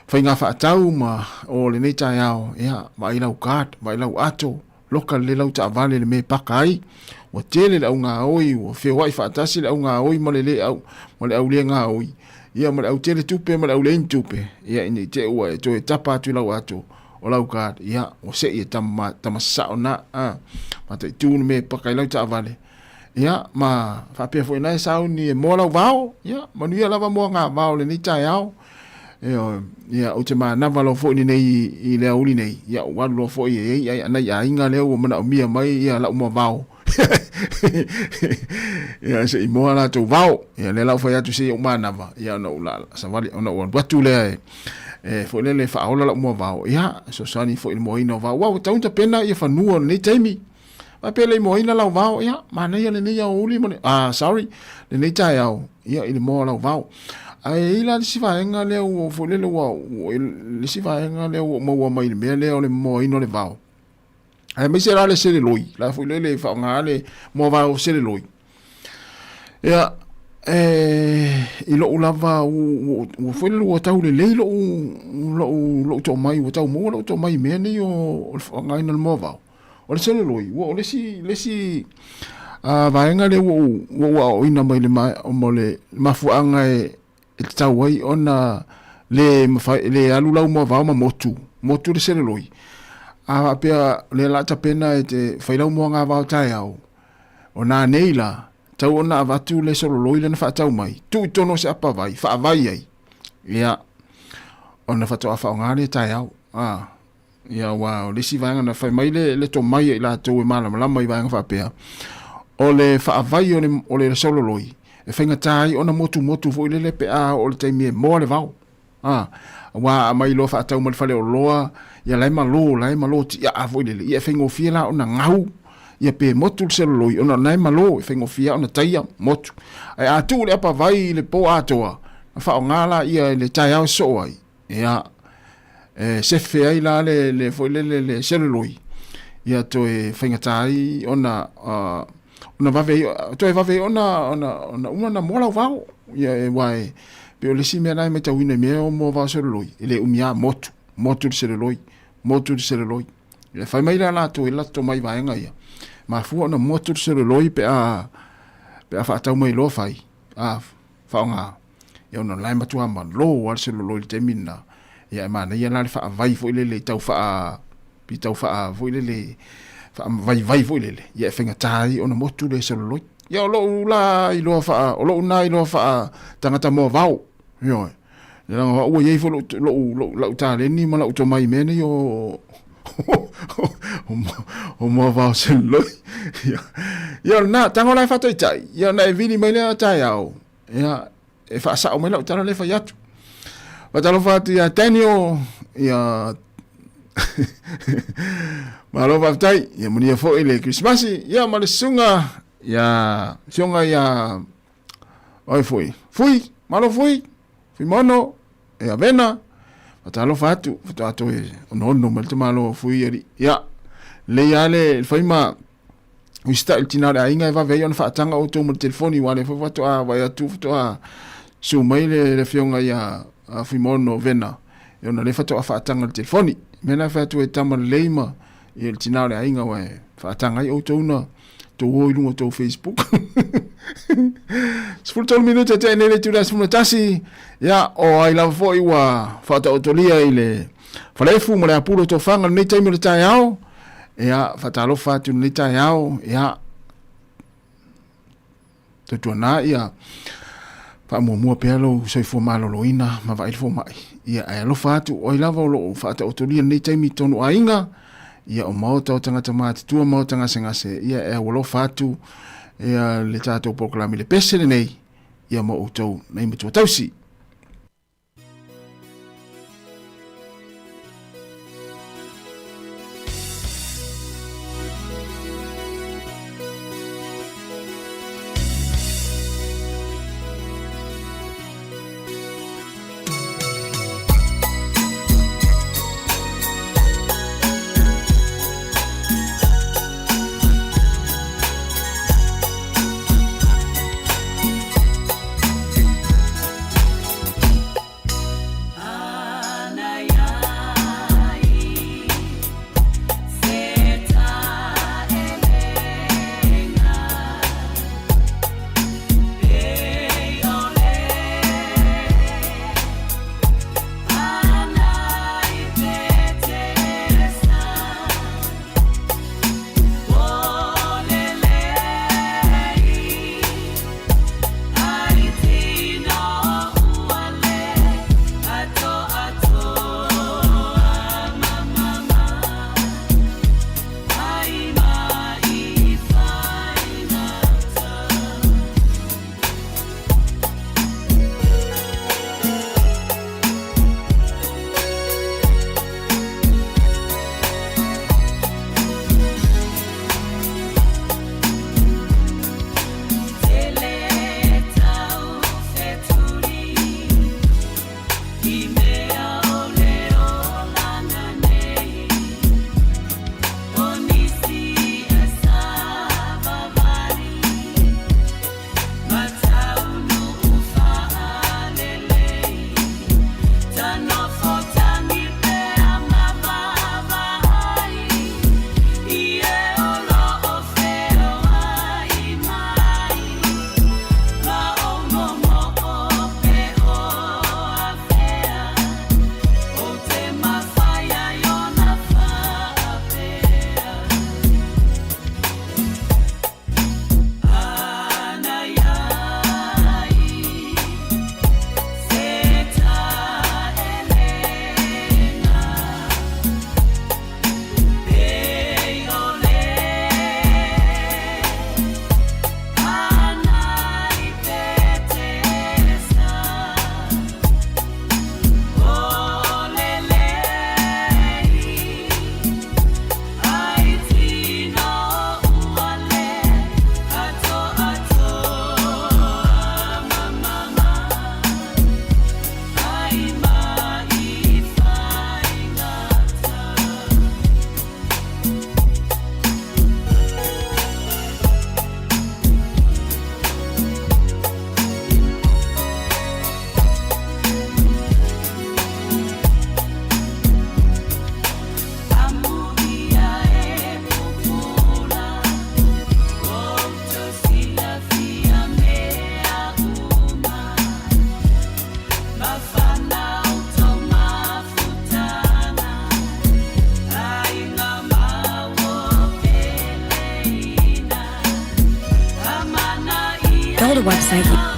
fai ngā whaatau ma o le nei tai ao ia ma i lau kāt ma i lau ato loka le lau ta vale le me pakai o tele le au ngā oi o whewai whaatasi le au ngā oi ma le au ma le au le ngā oi ia ma le au tele tupe ma le au le tupe ia ini te ua e toe tapa atu lau ato o lau kāt ia o se i tamasao na ma te tūnu me pakai lau ta vale ia ma whapea fo inai sau ni e mua lau vao ia ma nuia lava mua ngā vao le ni tai au ia o te ma nawa lo fo ni nei i le auli nei ia walu lo fo i ai anai a inga leo o mana o mia mai ia lau mua vao ia se i mua la tu vao ia le lau fai atu se i o ma nawa ia ona ula sa wali ona ua watu le fo le whaola lau mua vao ia so sani fo i mua ino vao wau taunta pena ia whanua nei taimi ma pele mo ina lau vao ia mana ia le nei au uli mo sorry le nei tai au ia i le mo lau vao ai ila le sifa enga le o fo le le sifa enga le o mo mai le me le o le mo ino le vao ai me sera le sele loi la fo le fa nga le mo vao sele loi ia i lo ulava o fo le o tau le lo to mai o tau mo lo to mai me ni o nga ina le mo vao o le sele loi o le si vaenga le o ina mai le mai o mo le mafuanga e tau ai ona le alu lau mo va ma motu le sele loi a pea le la ta pena e te failau mo nga va tai au ona neila tau ona avatu le solo loi le na fa tau mai tu tono se apa vai fa vai ai ia ona fa to afa nga le tai au ia wa le si vanga na fa mai le to mai la to e mala mai vanga fa pea o le fa vai o le solo loi e whainga tai ona motu fo ile le pe a o le taimi e moa le vau wa mai lo fa atau mal fale o loa ia lai malo ti a fo ile ia whainga o fia la ona ngau ia pe motu se loi ona lai malo e whainga o fia ona taia motu ai atu le apa vai le po atoa fa o ngala ia le tai au so ai ia se fe ai la le fo ile le se loi ia to e whainga tai ona ona vave ona mola vao ia e wai pe o le si mea nai me tau ina mea o mo vao se loi ele umia motu se loi le fai mai la to ila to mai vaenga ia ma fu ona motu se loi pe a fa tau mai lo fai fa nga ia ona lai matua ma lo al se loi te mina ia ma na ia la fa vai fo ile le tau fa pi tau fa fo ile le vai fo ile ia fenga tai ona motu le se loi ia lo la i lo fa o lo na i lo fa tangata mo vau yo ia nga o ye fo lo ta le ni ma lo to mai mene yo o mo vau se loi ia na tango la fa tai ia na vini mai le tai au ia e fa sa o mai lo ta le fa yatu va ta lo fa ia tenio ia malo vatai ia monia fo ile Christmas ia male sunga ia oi fui malo fui mono ia vena atalo fatu e no mal te malo fui ia le faima wista il tinare ainga va veio na fatanga auto mo telefoni wale fo fatu va ia tu fatu su mai le fionga ia fui mono vena ia na le fatu fatanga telefoni mena fatu e tama leima il tinare ainga wa fatanga i auto na to o ilunga to Facebook sfultol minuta te nele tu das tasi ya o ai la foi wa fata otolia ile falefu mo le apulo to fanga nei taimi le tai ao ya fata lo fatu nei tai ao ya to tona ya fa mo pelo so fu malo loina ma vai fo mai ya ai lo fatu o ila lo fata otolia nei taimi tonu ainga ia o mauta o tangata mati tua mauta ngase ia e walo fatu ia le tato poklami le pesele nei ia mo utou nei mitua tausi. go to the website.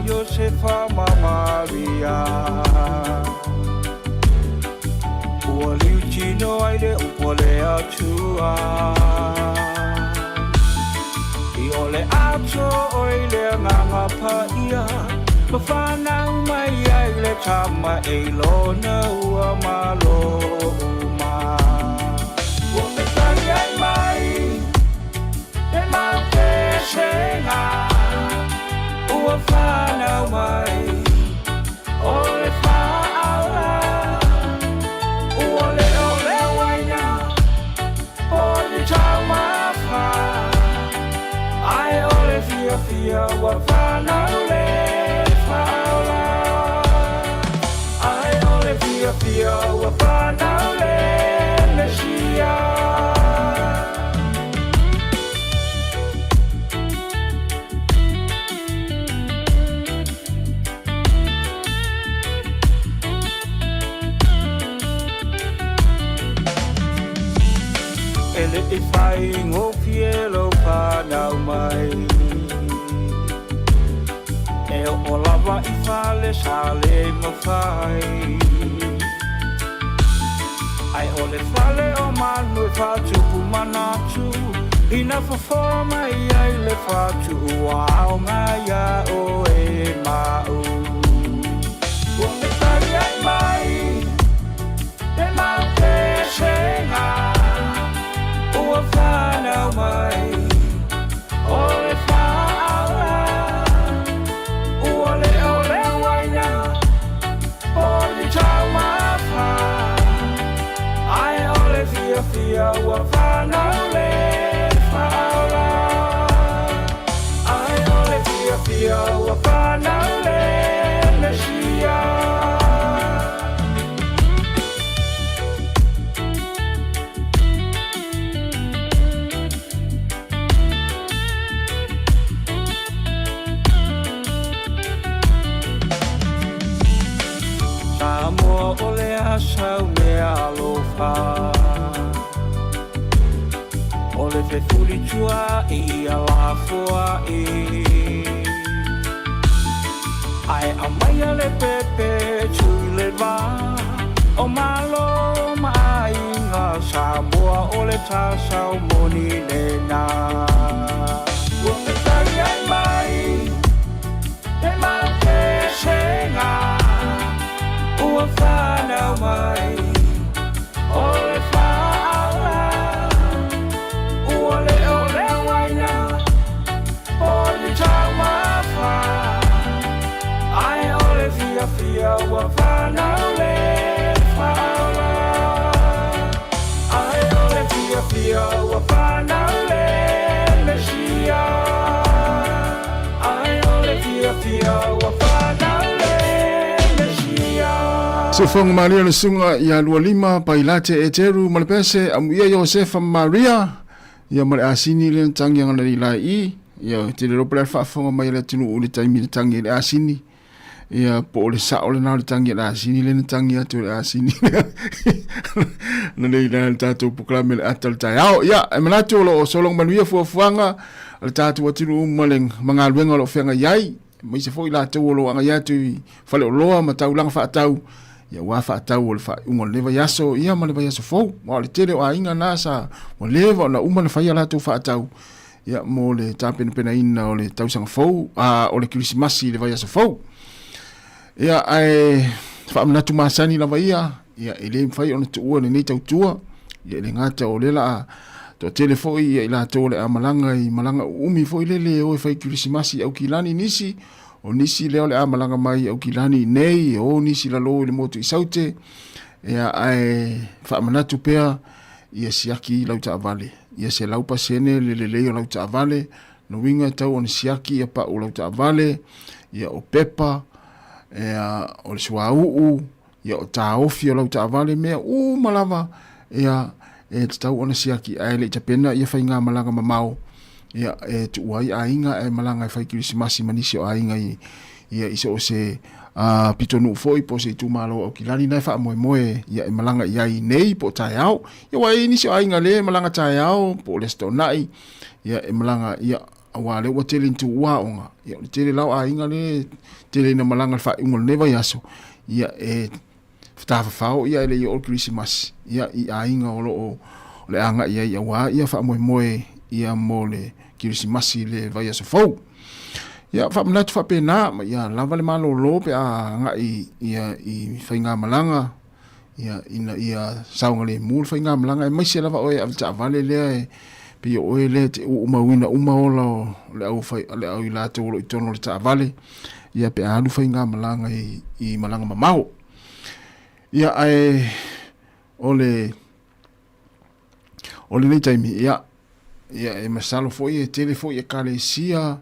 Josefa Maria Ua liuchino aile upole atua I ole ato oile nganga paia Mawhanau mai aile tama eilo na ua malo uma Ua me tani ai mai senga ua whanau mai o le whaala ua leo leo waina o le tau mawha ai o le fia fia ua whanau le whaala ai o le fia fia ua whanau le mesia Ele e fai ngō fielo whanau mai E o lava i whale sale mawhai Ai o le whale o manu e whatupu manatu Ina whawhora mai ai le whatu ua ao ngai a o e mau Ua me tari ai mai Te mau te senga Ua whanau mai o le whaala Ua leo leo waina o le tau mawha Ai o le fia fia ua whanau le whaala Ai o le fia fia ua whanau le mesia Samoa o le asau me alofa O le whewhuri tua i a lafua i Ai a mai a le pepe tui le wā O malo mai ngā Samoa o le tāsau moni le nā Ua te tari ai mai Te mau te senga Ua whanau mai o le whaala Ua leo leo waina o le tau mawha Ai o le fia fia ua whanau le whaala Ai o le fia fia ua whanau le mesia Ai o le fia fia ua whanau le mesia Se fonga Maria le sunga ia lua lima pailate e teru malapese amu ia Josefa Maria ia male asini le tangi ngana li lai ia te le ropere fa fonga mai le tunu ule taimi le tangi le asini ia po le sa ole na le tangi le asini le tangi atu le asini na le ila tatu proklame le atal tai au ia e manatu lo solong manuia fuanga le tatu atu maleng mangaluenga lo fenga yai mai se foi la tu lo anga yatu fale loa matau langa fa tau ia wafa tau o le fa ungo leva yaso ia ma leva yaso fou ma le tele o ainga nasa o leva na uma na faia la tu fa tau ia mo le tapen pena ina o le tau sanga fou o le krisimasi leva yaso fou ia ai fa amna tu masani lava ia ele fai ona tu o nei tau tua ia le ngata o le la to tele foi ia ila to le amalanga i malanga umi foi lele o fai krisimasi au kilani nisi o nisi leo le amalanga mai au kilani nei o nisi la lo le motu i saute ia ai fa manatu pea ia siaki lau ta vale ia se lau pasene le o lau ta vale no winga tau on siaki ia pa o lau ta vale ia o pepa ia o le suau ia o ta ofi o lau ta vale mea malava ia e tau on siaki ai le tapena ia fa inga malanga mamao ia tu wai ainga malanga fai krisimasi manisi o ainga ia iso se pitonu foi po se tu malo o kilani na fa moe ia malanga ia nei po taiao ia wai ni se ainga le malanga taiao po le stonai ia malanga ia awale wa telling tu waonga ia tele lau ainga le tele na malanga fa ungol neva yaso ia fao ia le o krisimasi ia i ainga o le anga ia wa ia fa moe ia mole krisimasi le vai so fou ia fa mnat fa pena ia lava le malo lo pe nga i fainga malanga ia ina ia saunga le mul fainga malanga mai se lava o ia ta vale le pe o le te umawina umaola le au fai le au ila te olo itono le ta vale ia pe alu fai ngā malanga i malanga mamao ia ai ole nei taimi ia e masalo foi e tele foi e kalesia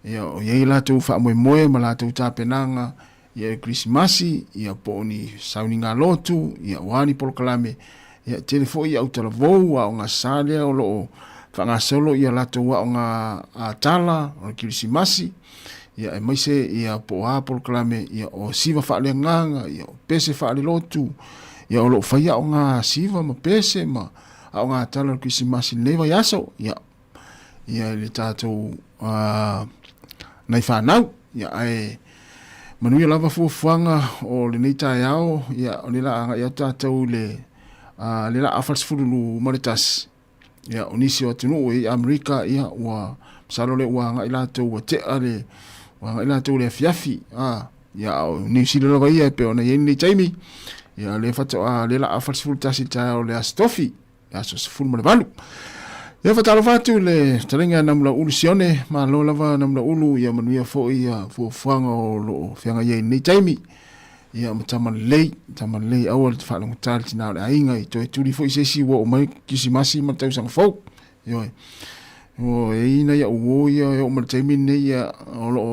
ia o ia ila te ufa moe ma la te uta penanga ia Krismasi ia poni sauni ngā lotu ia wani polokalame ia tele foi au tala vou au ngā sale o lo whanga solo ia lato wa o ngā tala o Krismasi ia e maise ia po a polokalame ia o siva whaale nganga ia o pese whaale lotu ia o lo whaia o ngā siva ma pese ma au ngā tala o Krismasi lewa yaso ia le tātou nei whanau ia ai manuia lava fuafuanga o le nei tai ao ia o le la anga ia tātou le la afalsfululu maritas ia o nisi o tunu i Amerika ia ua salo le ua anga i lātou wa te ale ua anga i lātou le fiafi ia o New Zealand lava ia pe o na ieni nei taimi ia le fato le la afalsfulu tasi tai o le astofi ia so sfulu male valu ia fatalo fatu le talenga namla ulu sione ma lo lava namla ulu ia manuia fo ia fuafuanga o lo fianga ieni nei taimi ia tamalei awal te whanonga tāle tina le ainga i toi turi fo i sesi wa o mai Krismasi ma tau sanga fau o e ina ia uo ia o ma taimi nei ia o lo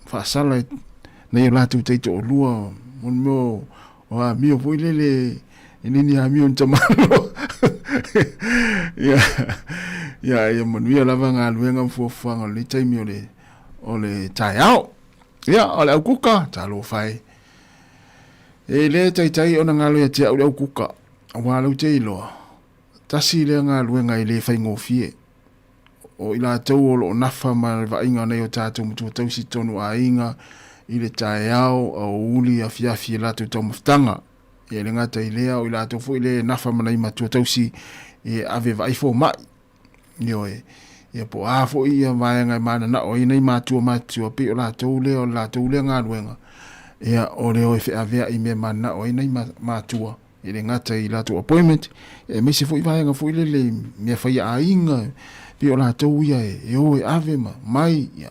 whaasala nei o lātu teito o lua mon meo o a mio fo i lele e nini a mio ntamalo ia manuia lava ngā luenga mfuafuanga le taimi o le tai ao ia o le au kuka talo fai e le tai ona ngalo ia te au kuka wa lau te iloa tasi le ngalo ngai le fai ngofie o ila tau o lo nafa ma va inga nei o tātou mutu tau si tonu a inga i le tai ao o uli a fiafi la tu tau maftanga e le ngata i lea o ila tau fu i le nafa ma nei matu tau si e ave vai fo mai ioe ia po a fo ia mai ngai mana na o nei matu pe o la tau le ngalo ia o le o fe avea i me mana o nei matua i le ngata i la tu appointment e me se foi vai nga foi le me fai a inga pe o la tau ia e o ave mai ia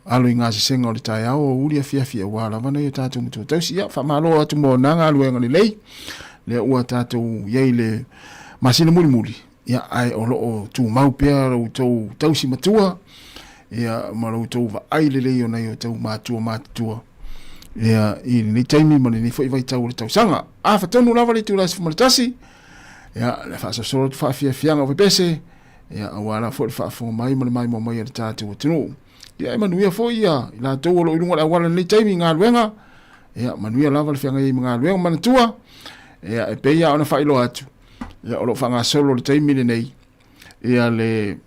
alo inga se senga o le tai ao o uli a fia wala vana i tātou mutu tau si ia fa malo atu mo nanga alo inga le lei le ua tātou iei le masina muli ia ai o loo tu mau pea o tau si matua ia malo tau va ai le lei o nei o tau matua ia i ni taimi mani ni foi vai tau le tau sanga a fatonu lava le tu las fumaltasi ia le fa so fa fianga o pese ia awala fo fa fo mai mo mai le tātou tunu ia manuia fo ia la tau o lo ilunga la wala ni taimi ngā luenga ia manuia lava le fianga i ngā luenga manatua ia e pe ia ona fa ilo atu ia o lo fanga solo le taimi le nei ia le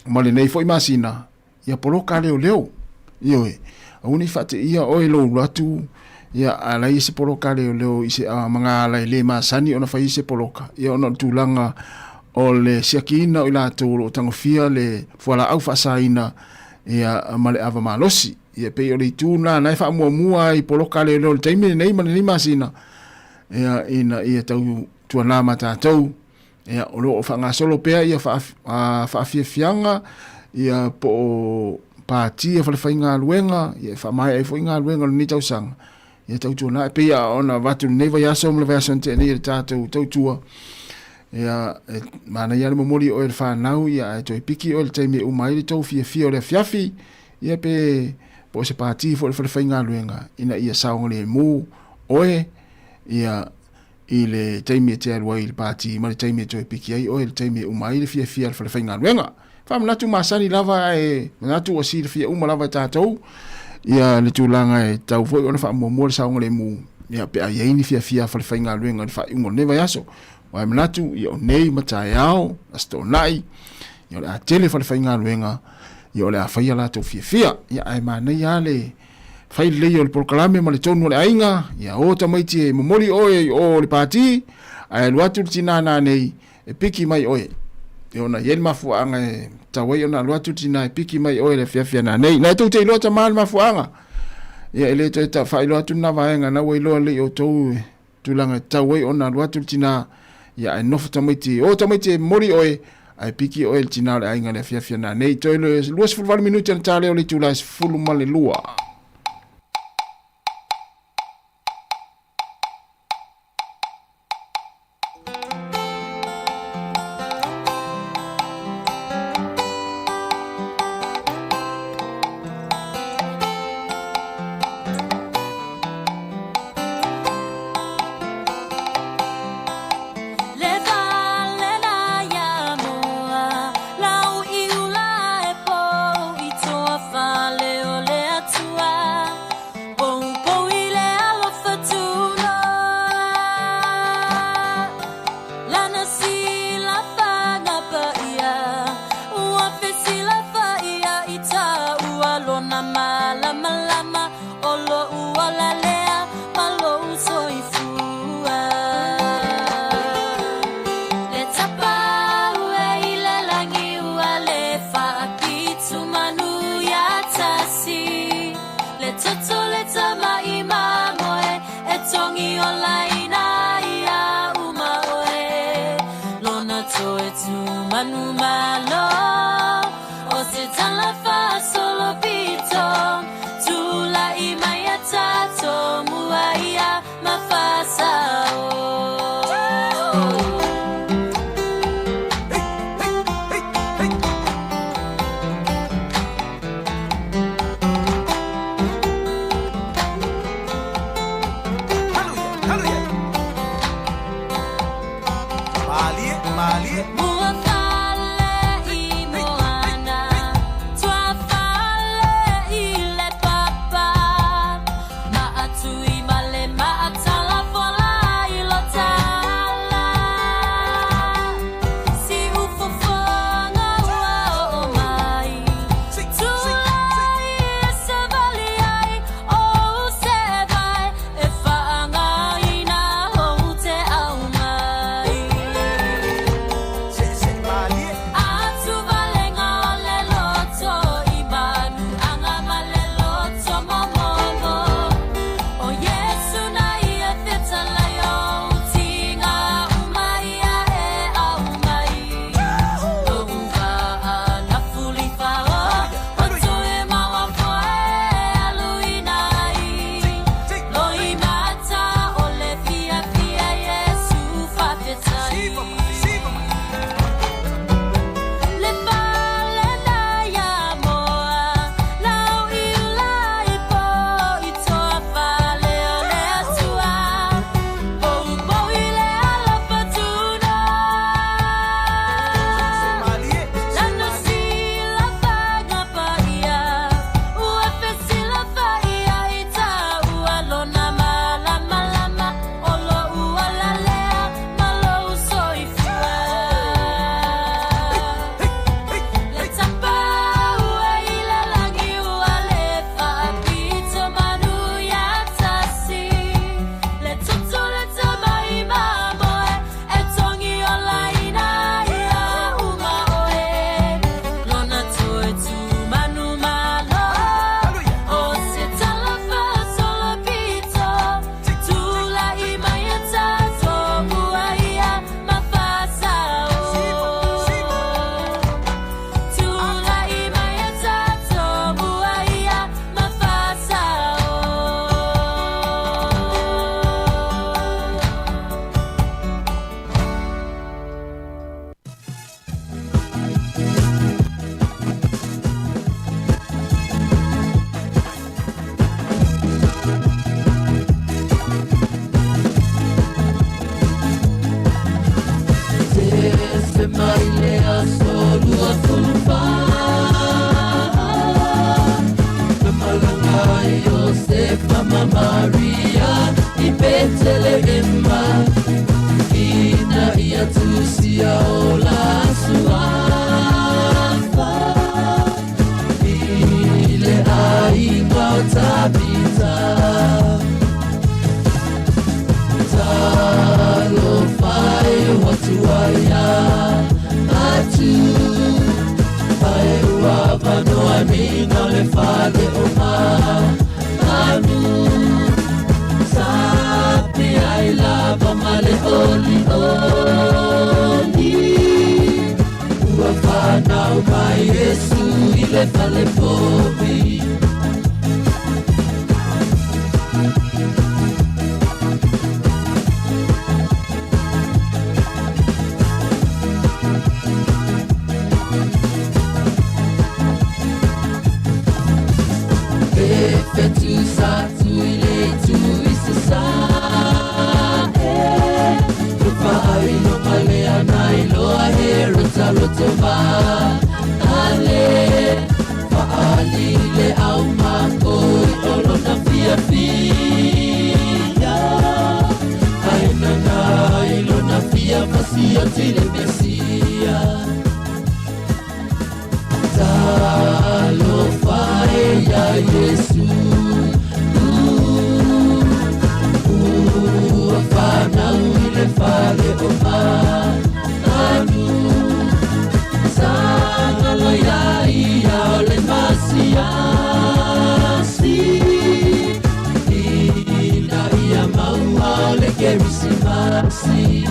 male nei foi masina ia poloka leo ioe auni fate ia o lo latu ia ala ise poloka leo ise manga ala le masani ona fai ise poloka ia ona tulanga o le siakina o la tolo tangofia le foala au fasaina ia male ava malosi ia pe o le tuna na fa mua i poloka leo le taimi nei male masina ia ia tau tuana mata tau ia o lo fanga solo pea ia fa fianga ia po patia fa fainga luenga ia fa mai ai fainga luenga ni tau sang ia tau tuana pe ia ona vatu neva ya som le version te ni tatu tau tua ia mana ia mo mori o el fa nau ia to piki o le teme o mai tau fia o le fiafi ia pe po se pati fa fainga luenga ina ia saunga le mu oe ia ile taimi te alwa il party ma taimi to piki ai o il taimi o mai le fia fa fainga luenga fa mna tu masani lava e na tu o si fia uma lava tatou ia le tulanga e tau foi ona fa mo sa ngole mu ia pe ai ni fia fa fainga luenga fa ungo neva yaso wa mna tu ia nei mata yao asto nai ia la tele fa fainga luenga ia le fa ia la to fia ia ai ma nei ale fai le yo le proclame ma le tonu le ainga ia o tamaiti mo mori o le party ai luatu tina na nei e piki mai oe e ona yel mafuanga e tawai ona luatu tina e piki mai oe le fia na nei na tu te lota mal mafuanga ia ele te ta fai luatu na vaenga na wai lo le o tu tulanga tawai ona luatu tina ia e nofa tamaiti o tamaiti mori oe ai piki oe le tina le ainga le fiafia na nei toi le lua se fulvali minuti na tale o le tula se fulu male lua. Sapi ai lava male oli oh le fale povi. Tu sa tu ile tu isasa tu fai no male anai lo ahero talo tova ale fa ali le au mako olo na fia fia ai na ilo na fia fasia tile mesia talo fai ya Yesu fana ile fale oma anu sana lo ya ole masia si ina ya maua le kerisimasi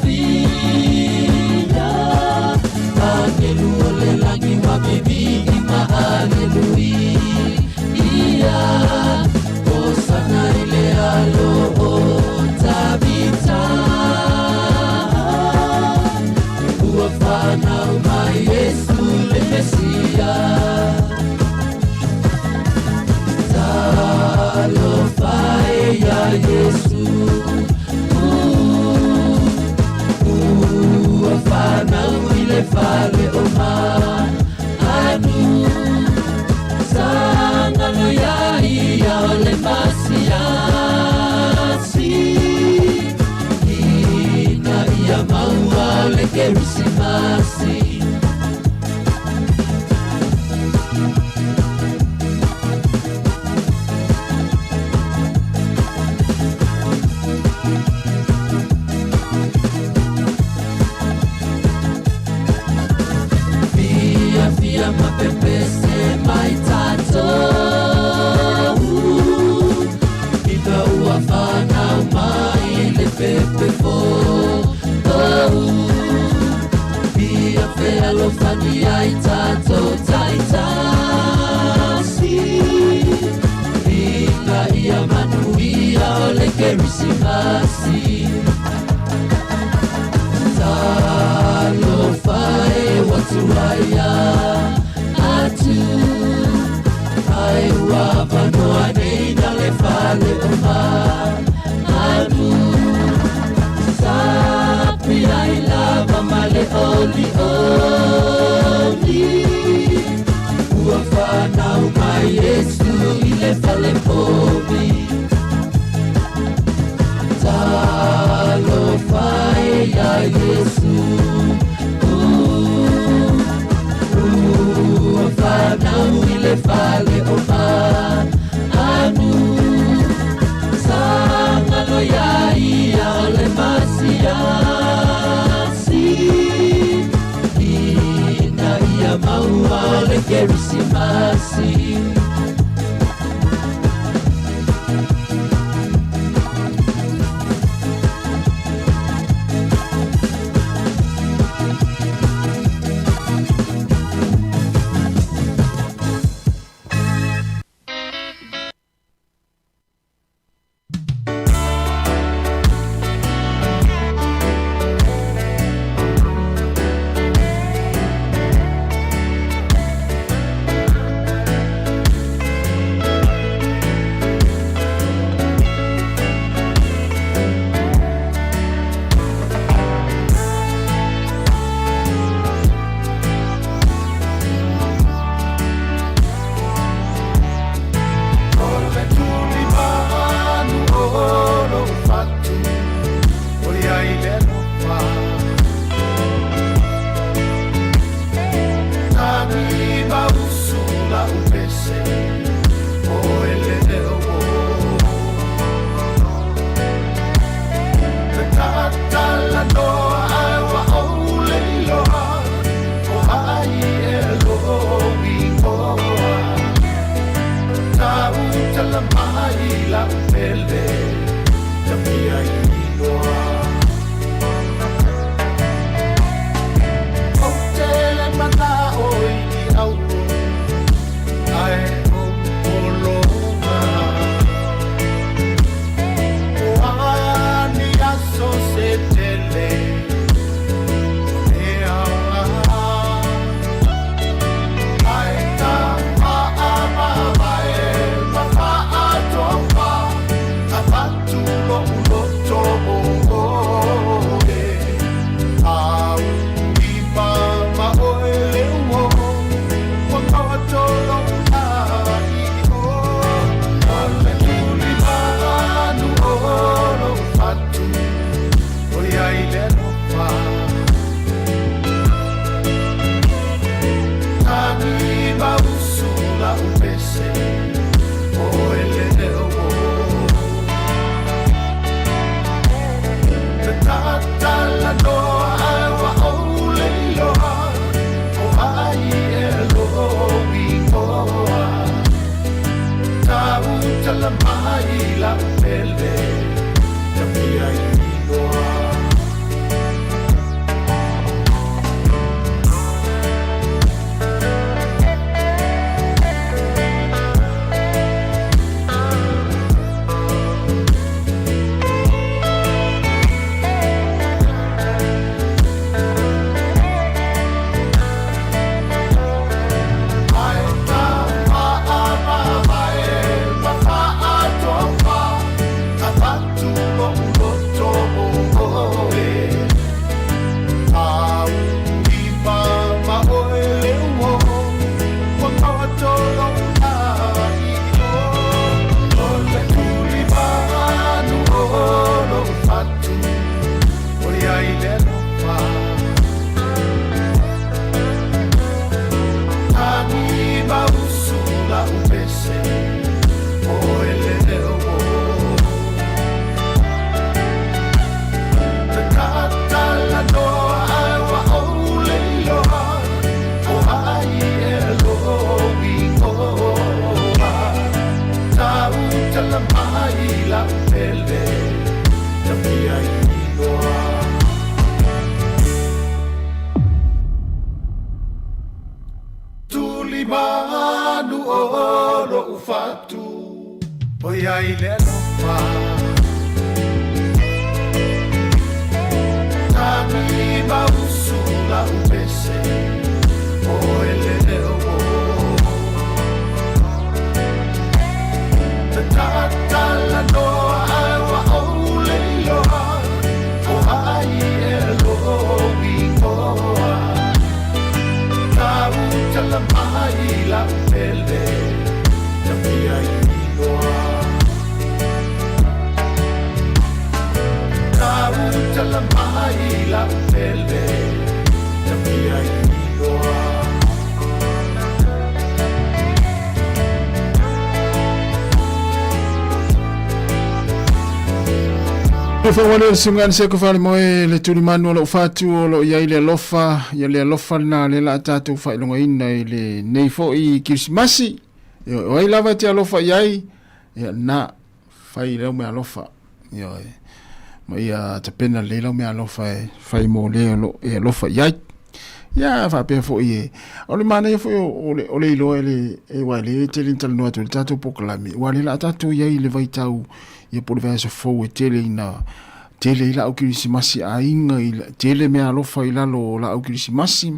fia Aleluia langi wa bibi ima aleluia Osana ile alo tabita Uafana uma Yesu le Mesia Talo fae ya Yesu Fana ile fale oma anu sana no ya ole masia si ina ya maua le kerisimasi mapepese maitato Ika uafana umaile pepe fo Bia fea lo fani aitato taitasi Ika ia manuia ole kerisimasi Talo fae watu haya Atu ai wava no aneina le fale oma Anu sapi ai lava male oli oli Uafana uma Yesu ile fale povi Talo fae ya Yesu Fana ile fale oma anu sana lo ya ole masia si ina ya maua le kerisimasi manu o lo ufatu o ia i le alofa tami mausula upese o ele leo tatala noa awa o le iloha o ai e loa la mai la pele te mia ioa ta la mai la pele te mia ioa e fa wale sungan se ko fale moe le tuli manu lo fatu lo ia ile lofa na le la tatu fa longa ina ile nei fo i Krismasi yo ai lava te lofa iai ya na fa ile me lofa yo mo ia te pena le lo me lofa fa mo le lo e lofa iai ya fa pe fo ie o le mana fo o le lo ele e wale te lintal no atu tatu poklami wale la tatu iai le vai tau ia por verso fo tele ina tele la o Krismasi ainga ila tele me alofa ila lo la o Krismasi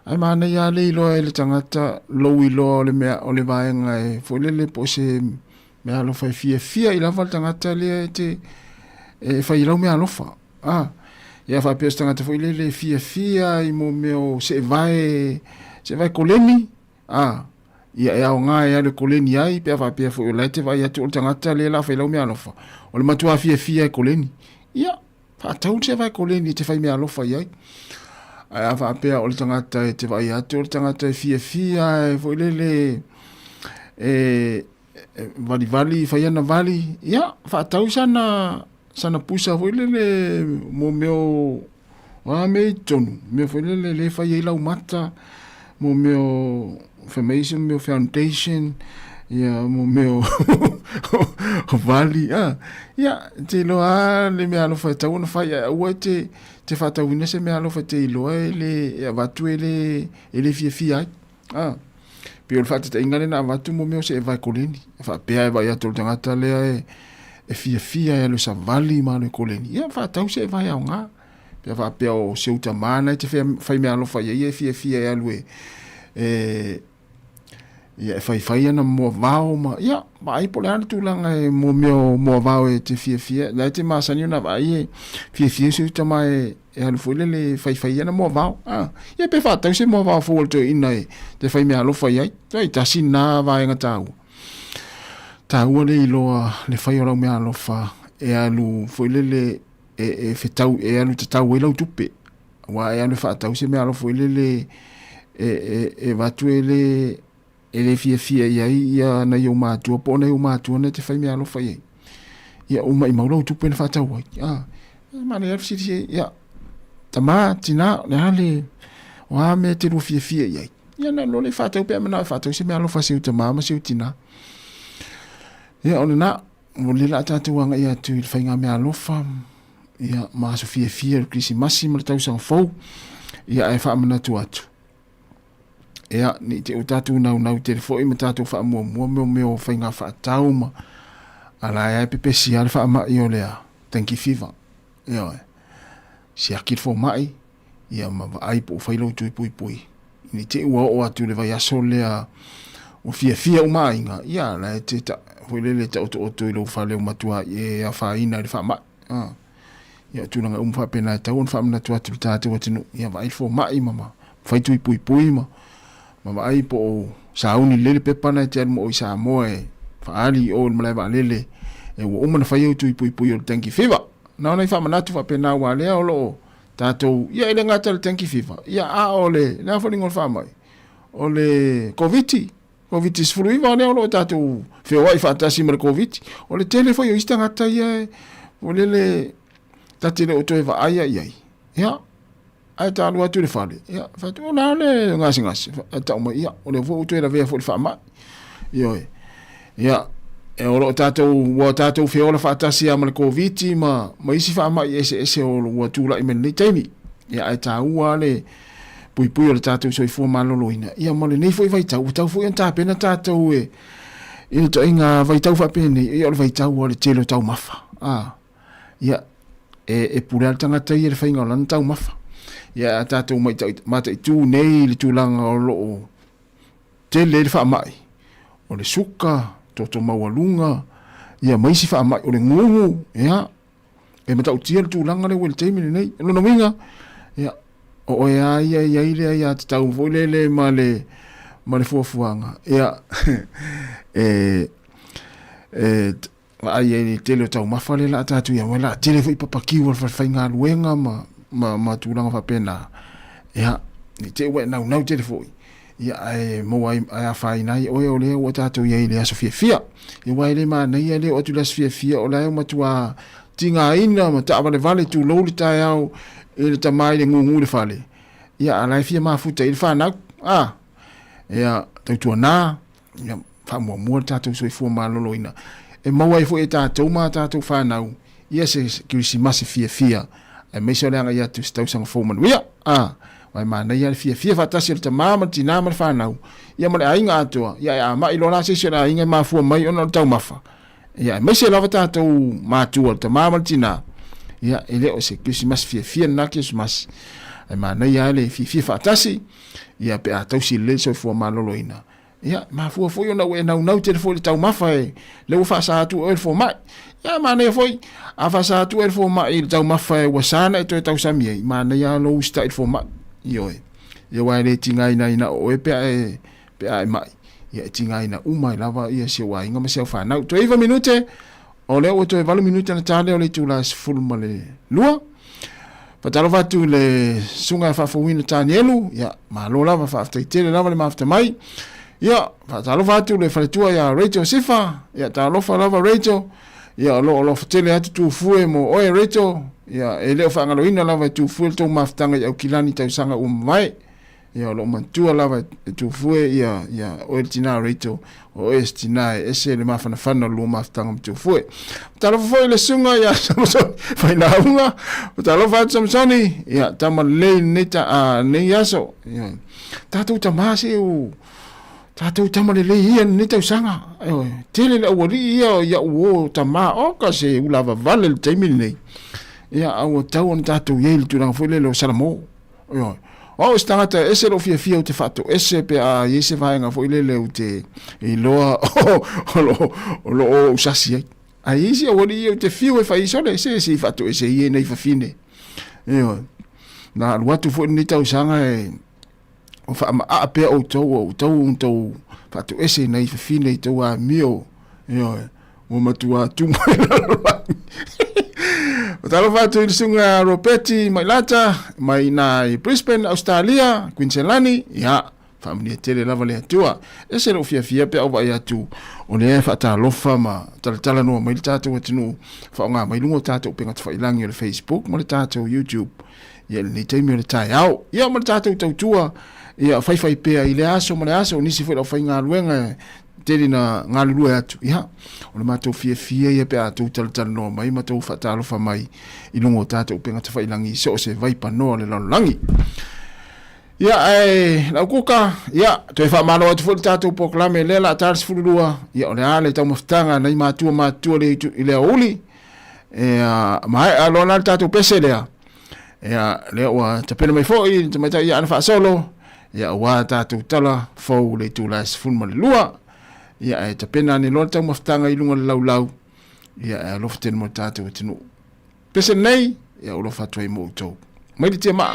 ai mana ia le lo ele tangata lo ilo le me o le vaenga e fo le po se me alofa fia ila val tangata le te e fa ila me alofa ia fa pe tangata fo le fia i mo me o se vai koleni ia e au ngā e ale koleni ai, pia whapea fo o te vai atu o tangata le la whailau mea alofa. O le matua fia e koleni. Ia, whaatau te vai koleni te whai mea alofa iai. A whapea o le tangata e te vai atu o le tangata e fia e fo ilele vali, whaiana vali. Ia, whaatau sana pusa fo ilele mo meo mei tonu. Meo fo ilele le whai e lau mata mo meo formation meu foundation ia mo meu vali te lo le me alo fa tau na fa o te fa tau ne se me alo fa te lo le va tu ele fia pe o fa te ingane na va tu mo meu se va koleni fa pe va ya to tanga le e fia lo sa vali ma le koleni ia fa tau se va ya nga pe va pe o se uta mana te fa me alo fa ia fia ya lue ia fai ana mo vao ma ia mai pole ana tulanga e mo vao e te fia na te masani na vai fia se ta mai e al foi le fai ana mo vao ia pe fa ta se mo vao fo to ina te fai me alo fai ai tai ta sina vai nga tau le lo le fai ora me alo fa e alu foi le e fetau e alu tau e lo tupe wa e alu fa ta se me alo foi le e va tu ele fia ia na yo matua po na yo matua na te fai me alo fai ia o mai maulo tu pen fa tau ma ne fsi ia tama tina na le wa me te ru fia ia na lo le fa tau pe na fa tau se me alo fa se tama ma se tina ia ona mo le la tatu wanga ia tu fai nga me alo fa ia ma so fia Krismasi ma tau sang fo ia e fa mana tu atu ea ni te utatu nau te foi me tatu fa mo me fa nga fa tauma ala e pepe si al fa ma yo lea thank you fiva yo si akit fo mai ia ma ai po fa lo tu pui ni te o atu le vai aso lea o fia o mai nga ia la te ta foi le ta o lo fa le matua e a fa ina le fa ma ia tu nga fa pena ta un fa na tu atu ta te watu ia vai fo mai mama fai tu pui ma mama ai po sauni lele pepa na te mo isa moe faali o mala ba lele e o mana fai tu pui o tanki fiva na ona fa manatu fa pena wa le o lo tato ia ile ngata le tanki fiva ia a ole na fo ngol fa mai ole covid sfruiva ne o lo tato fe wa fa tasi mer covid ole telefo yo ista ngata ia o lele tatile o to va ai ia ai ta lua tu le fale ia fa tu na le ngasi ta mo ia o le vo tu la ve fo fa ma ia e o tato fe o la fa ta si ama covid ma isi fa ma ese o lo tu la i men temi ia ai ta ua le pui o le tātou soifua maloloina. Ia mo le nei foi vai tau foi an tāpena tātou e ina to inga vai tau whapene, ia le vai tau o le telo tau mafa. Ia e pura tangata ia le whainga o lana tau mafa. Ia tātou mata i tū nei le tūlanga o loo tele le whaamai. O le suka, toto maualunga, ia maisi whaamai o le ngungu, ia. E mata o tia le tūlanga le wele teimine nei, lona winga, ia. O ia ile ia te tau voilele ma le fuafuanga. Ia, ai e tele o tau mawhale la tātu ia wela, tele fai papakiwa whainga luenga ma tūlanga whapena. Ia, ni te ue nau tele fai. Ia ai mo ai a whai nai oe o leo o tātu ia ile aso fia. Ia wai le ma nei ele o tu las fia o leo matua tinga ina ma ta vale tu loli tai au e le tamai le ngungu le fale. Ia alai fia mafuta i le whanau. Ia tautua nā. Ia whamua tātou soifua maloloina. E maua i fo e tātou ma tātou whanau. Ia se kirisimasi fia. E meisa leanga ia tu stausanga fōmanu. Ia, wai mana ia le fia fatasi le tamama tina ma le whanau. Ia ma le ainga atua. Ia e ama i lona se se la inga mafua mai ona le tau mafa. Ia e meisa lava tātou mātua le tamama tina. Ia e leo se kirisimasi fia na kirisimasi. E mana ia le fia fatasi. Ia pe a tausi le soifua maloloina. Ia mafua foi ona we nau te foi le tau mafa e le u fasa atu o le fo mai. Ia mana ia foi a fasa atu le fo mai le tau mafa e wasana e to tau samia. Mana ia lo usta le fo mai. Io e. Ia wai le tinga ina o e pe a mai. Ia tinga ina umai lava ia se wa inga ma se fa nau. To eva minute o le o to 20 minute na tale o le tula full male lua. Patalo vatu le sunga fafuina tanielu. Ia malo lava fa tele lava le mafta mai. Ia, patalo vatu le faletua ia Rachel Sifa, ia talo fa lava Rachel, ia lo fatele atu tu fue mo oe Rachel, ia e leo whangaloina lava tu fue tau maftanga i au kilani tau sanga mai, ia lo mantua lava tu fue ia oe tina Rachel, oe tina e ese le mafana whana lo maftanga tu fue. Patalo fa le sunga ia Samsoni, whaina unga, patalo vatu Samsoni, ia tama lei neta a nei aso, ia tātou tamase u, tātou tamalele ia ni tau sanga. Tele la wari ia uo tama oka se ulava vale le taimini nei. Ia au tau an tātou iei le turanga fwile leo salamo. O stangata ese lo fia o te fato. Ese pe a iese vaenga fwile leo te iloa o lo usasi ei. A iese a wari ia te fio e faisole ese fato ese ie nei fafine. Na luatu fwile ni tau sanga e o fa ma a pe o tau fatu ese nei fine tau a mio o matua tu o talo fatu i sunga Ropeti mai lata mai na Brisbane Australia Queensland ia family tele lava le atua ese lo fia pe o vai atu o le fa ta lofa ma tala no mai tatu atinu fa nga mai lungo tatu pe ngat fa ilangi le Facebook mo le tatu YouTube ia ni te mi le tai au ia mo tatu tua ia fai pe ile aso mo le aso nisi foi lo fai nga luenga tele na nga lue atu ia o le mato fia ia pe atu tala no mai mato fa ta lofa mai i lungo tatu pe ngat fa ilangi so se vai pa no le langi. Ia la kuka ia to fa malo atu fo tatu proclame le la tars fulua ia ole ale tau maftanga nei matua le ile uli mai alona tatu pese le ia le wa tapena mai fo i te mai ia fa solo ia wa tatu tala fo le tu las fun mal lua ia tapena ni lo tau maftanga i lunga laulau ia lo ften mo tatu tinu pese nei ia lo fa toi mo to mai te ma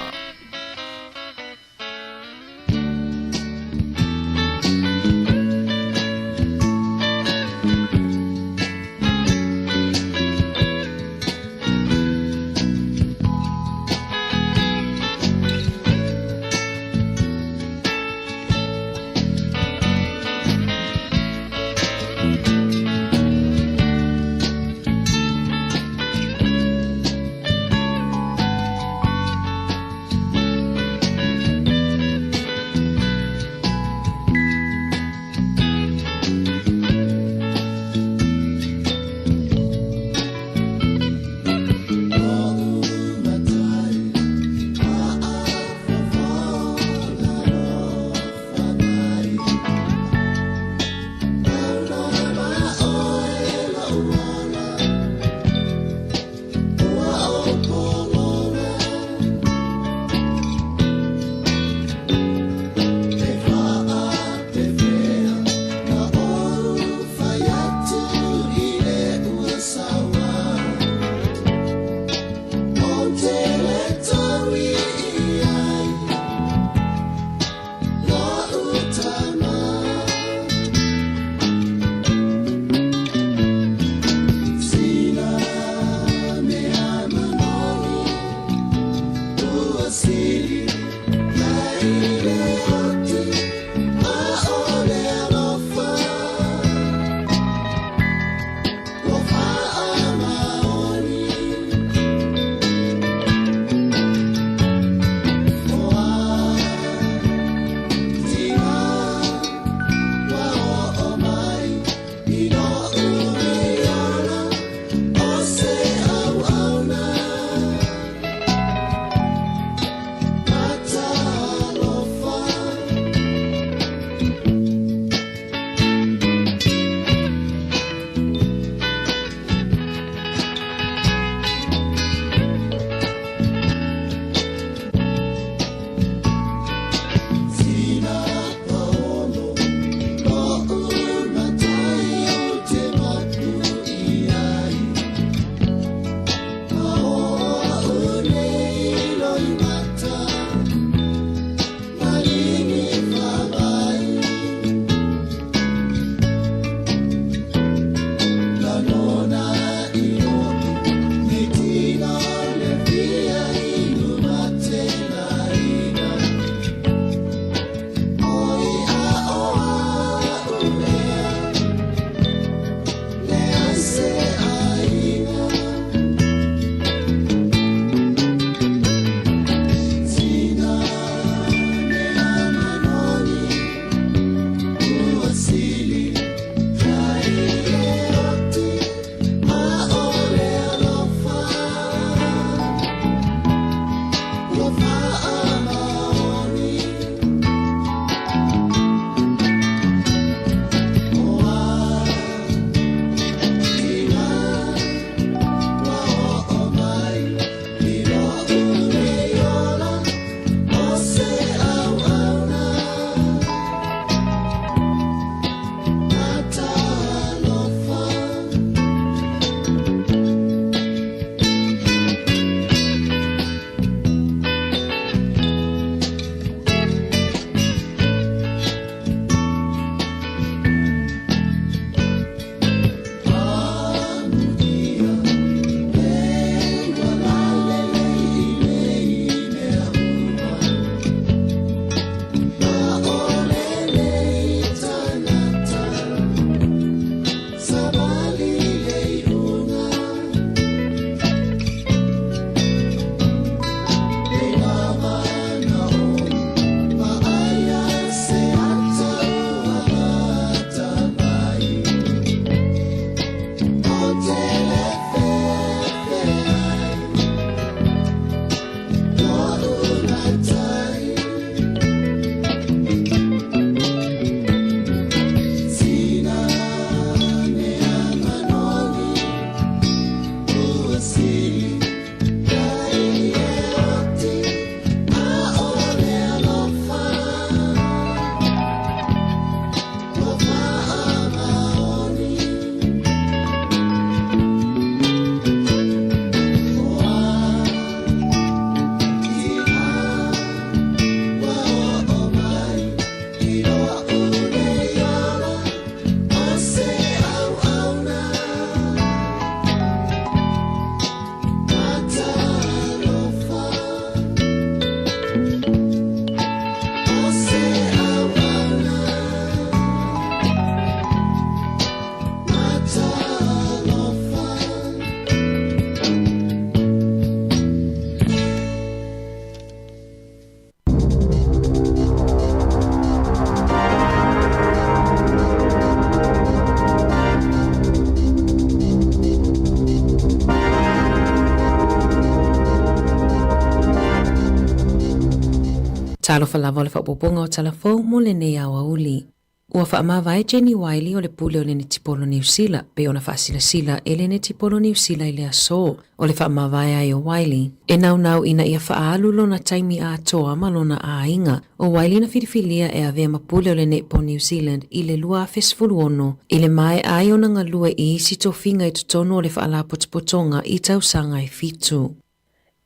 Talofa lava o le whapoponga o talafou mo le nei awa uli. Ua whaamawai Jenny Wiley o le pule o le ne tipolo New Zealand, pe ona whaasila ele ne tipolo New Zealand i le aso, o le whaamawai ai o Wiley. E nau ina ia whaalulo na taimi a atoa malona a inga, o Wiley na whirifilia e avea mapule o le nepo New Zealand i le lua fesfulu ono, i le mai ai o nga lua i isi tofinga i tutonu o le whaalapotopotonga i tausanga i fitu.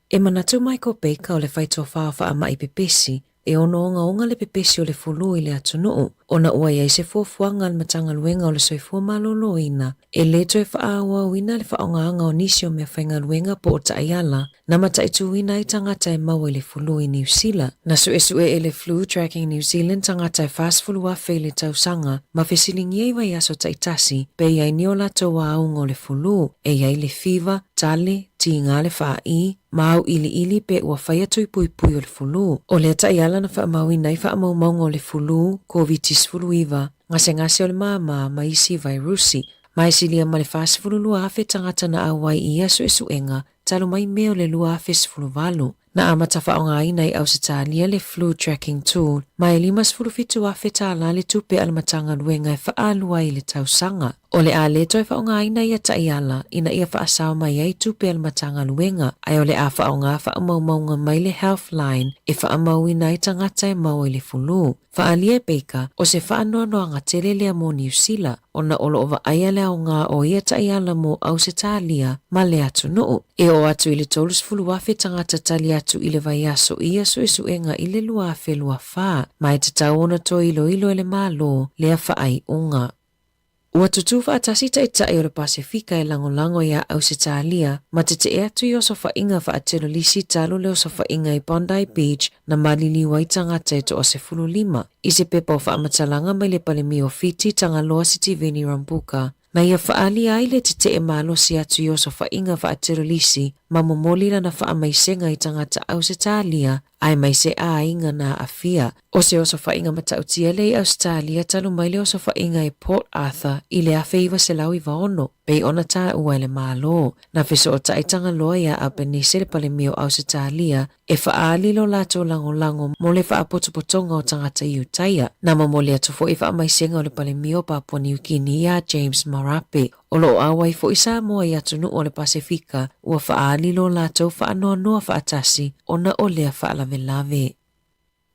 E manatu Michael Baker o le whaitoa wha i pepesi, e ono onga le pepesi o le fulu i le atunuu, ona ua iai se fuafuanga al matanga luenga o le soifua malolo ina, e leto e whaawa wina le whaongaanga o nisi o mea whainga luenga po o taayala, na mataitu wina i tangata e mau i le fulu i New Zealand. Na sue e le Flu Tracking New Zealand tangata e fast fulu wa le tausanga, ma fesilingia i wai aso taitasi, pe iai niola toa aunga o le fulu, e iai le fever, tale, tinga le whaai, mau ili pe ua whaia tui pui o le fulu. O le taayala na whaamau nai whaamau maunga o le fulu, COVID-19, ngase o le mama ma isi virusi, mai silia ma le fasifulu lua afe tangata na awai ia suenga, talo mai meo le lua afe sifulu valu. Na amata whaonga ina i ausitalia le Flu Tracking Tool, mai lima sifulu fitu afe tala le tupe alamatanga luenga e whaalua i le tausanga. O le a leto e whaonga ina ia taayala, ina ia whaasawa mai ai tupe alamatanga luenga, ai o le a whaonga whaamaumaunga mai le Healthline, e whaamau ina i tangata e mau i le fulu. Whaalia Baker, o se whaanoanoanga tele lea mo New Zealand, ona olo ova aia leo ngā o ia taayala mo Ausitalia, ma le atu noo. E o atu i le tolus fulu wafe tangata tali atu i le vaiaso ia suenga i le lua afe lua wha, mai te tauona to ilo ele malo, lea whaai unga. Ua tutu whaatasi taitai o le Pasifika e lango ia Ausitalia, ma te atu i o sofa inga whaatelo lisi talo leo sofa inga i Bondi Beach na malili waitangata e to o se fulu lima. I se pepa o whaamatalanga mai le palemi o fiti tanga loa Siti Veni Rambuka. Na ia whaali ai le te malo si atu i o sofa inga whaatelo lisi, ma momolila na whaamaisenga i tangata Ausitalia, ai mai se a inga na afia. O se oso whainga matautia le i Australia talo mai le oso whainga i Port Arthur i le awhi iwa se lau iwa ono, pei ona tā ua le mālo. Na whiso o taitanga loa ia Albanese le palemi o Ausitalia, e whaalilo lato lango mo le whaapotopotonga o tangata i utaia. Na mamole atu fo i whaamaisenga o le palemi o Papua New Guinea James Marape. O lo awai fo isa moa i atunu o le Pasifika, ua whaalilo lato whaanoa whaatasi, ona o lea whaalavelave.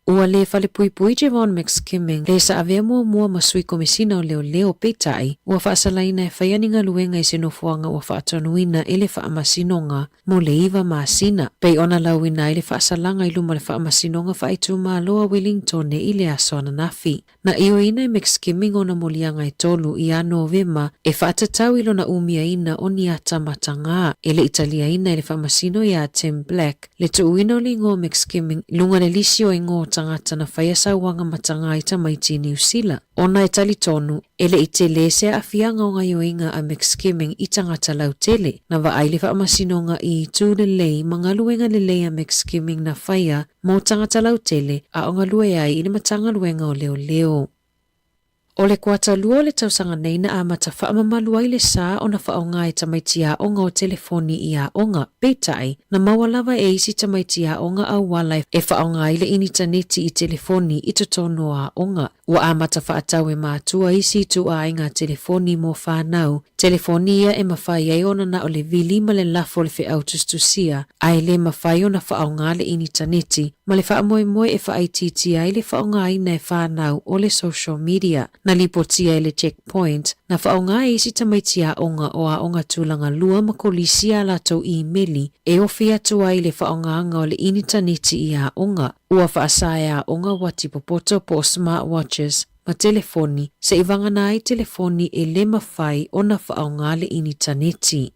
Ua le fale pui Javon McSkimming, le sa avea mua masui komisina o leo petai, ua whaasalaina e whaianinga luenga i senofuanga ua whaatonuina i le whaamasinonga mo le iwa maasina. Pei ona lauina i le whaasalanga i luma le whaamasinonga whaitu loa Wellington i le aso ananafi. Na iyo ina i McSkimming ona molianga i tolu i ano vema e whaatatau ilo na umia ina o ni atamatanga. E le Italia ina i le whaamasino i a Tim Black, le tuuina o li ngō McSkimming, lunga le lisio i ngō tangata na whaiasa wanga matanga i tamaiti New Zealand. Ona e tali tonu, ele i te le se awhianga o ngaioinga a McSkimming i tangata lau tele, na wa aile whaamasinonga i tu le lei mangaluenga le lei a McSkimming na whaia mo tangata lau tele a o ngalue ai i le matanga luenga o leo. O le kuata lua le tausanga nei na amata whaamamalu ai le saa o na whaonga e tamaiti a onga o telefoni i a onga, petai, na mawalawa e isi tamaiti a onga au wala e whaonga ai le initaneti i telefoni i totono a onga. Ua amata whaatau e mātua isi tu a inga telefoni mo whanau, telefoni ia e mawhai ai ona na o le vili ma le lafo le whi autustusia, ai le mawhai o na whaonga le initaneti, ma le whaamoe e whaaititi ai le whaonga ai na e whanau o le social media. Na lipotia le checkpoint, na whaonga e isi tamaiti a onga o a onga tūlanga lua makolisia lato e-maili e ofi atu ai le whaonga anga o le initaneti i a onga. Ua whaasai a onga wati popoto po smartwatches ma telefoni, se ivangana ai telefoni e le mawhai o na whaonga le initaneti.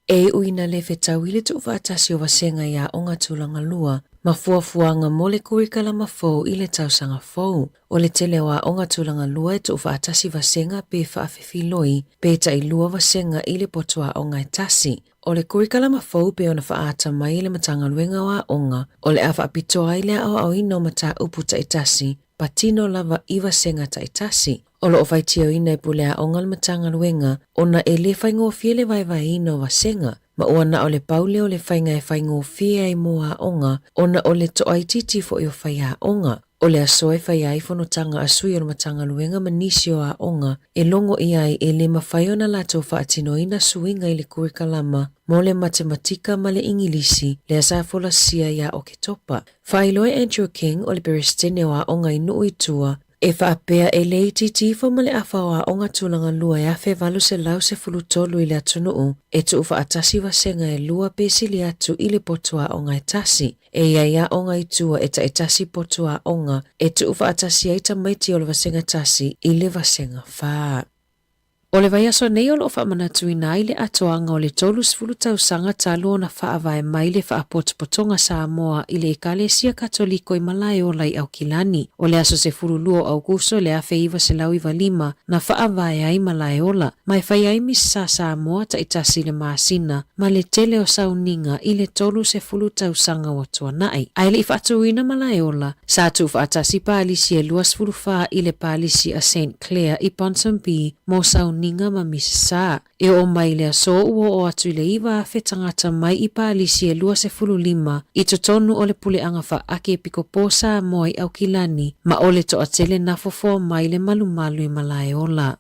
E uina le whetau i le tu whaatasi o wasenga i a onga tūlanga lua, ma fuafuanga mo le kurikala mafou i le tausanga fou. O le tele wa onga tūlanga lua e tu whaatasi wasenga pe whaafewhiloi, pe ta i lua wasenga i le potua onga e tasi. O le kurikala mafou pe ona whaata mai le matanga luenga wa onga, o le awha apitoa i le au ino mata uputa e tasi, patino lava iwa senga ta itasi. O lo o fai tio ina i pulea o ngal matanga luenga, ona e le fai ngō fie le vai ina o wasenga, ma ona o le paule o le whainga e whai ngō fie ai moa onga, ona o le to ai titi fo i o whai a onga. O le asoe whai ai whanotanga a sui o le matanga luenga manisio a onga, e longo i ai e le mawhai ona lato whaatino ina suinga i le kurikalama, mo le matematika ma le ingilisi, le asafola sia ia o ke topa. Whailoe Andrew King o le peristene o a onga i nui tua, e whaapea e le titi fo ma le awhawa o ngā tūlanga lua e awhe valu se lau se fulu tolu i le atunuu, e tu ufa atasi wasenga e lua pesili atu i le potua o ngai tasi, e ia o ngai tua e ta etasi potua o nga, e tu ufa atasi eita maiti o le wasenga tasi i le wasenga whaa. O le vai aso nei o lo whaamanatu ina i le atoanga o le tolu sifulu tausanga talo na whaavae mai le whaapotopotonga Samoa i le Ekalesia Katoliko i Malai o lai au kilani. O le aso se furu luo Augusto le afe iwa se lau iwa lima na whaavae ai Malai ola. Mai whai ai misa Samoa ta itasi le maasina ma le tele o sauninga i le tolu se fulu tausanga o tuanai. Ai le whaatuina Malai ola, sa tu whaatasi paalisi e luas fulu whaa i le paalisi a St. Clair i Ponsonby mo sauninga ninga ma misa. E o mai lea so ua o atu le iwa fe tangata mai i paalisi e lua se fulu lima i totonu o le pule anga wha ake piko posa moi au kilani ma o le to atele na fofo mai le malu i Malai ola.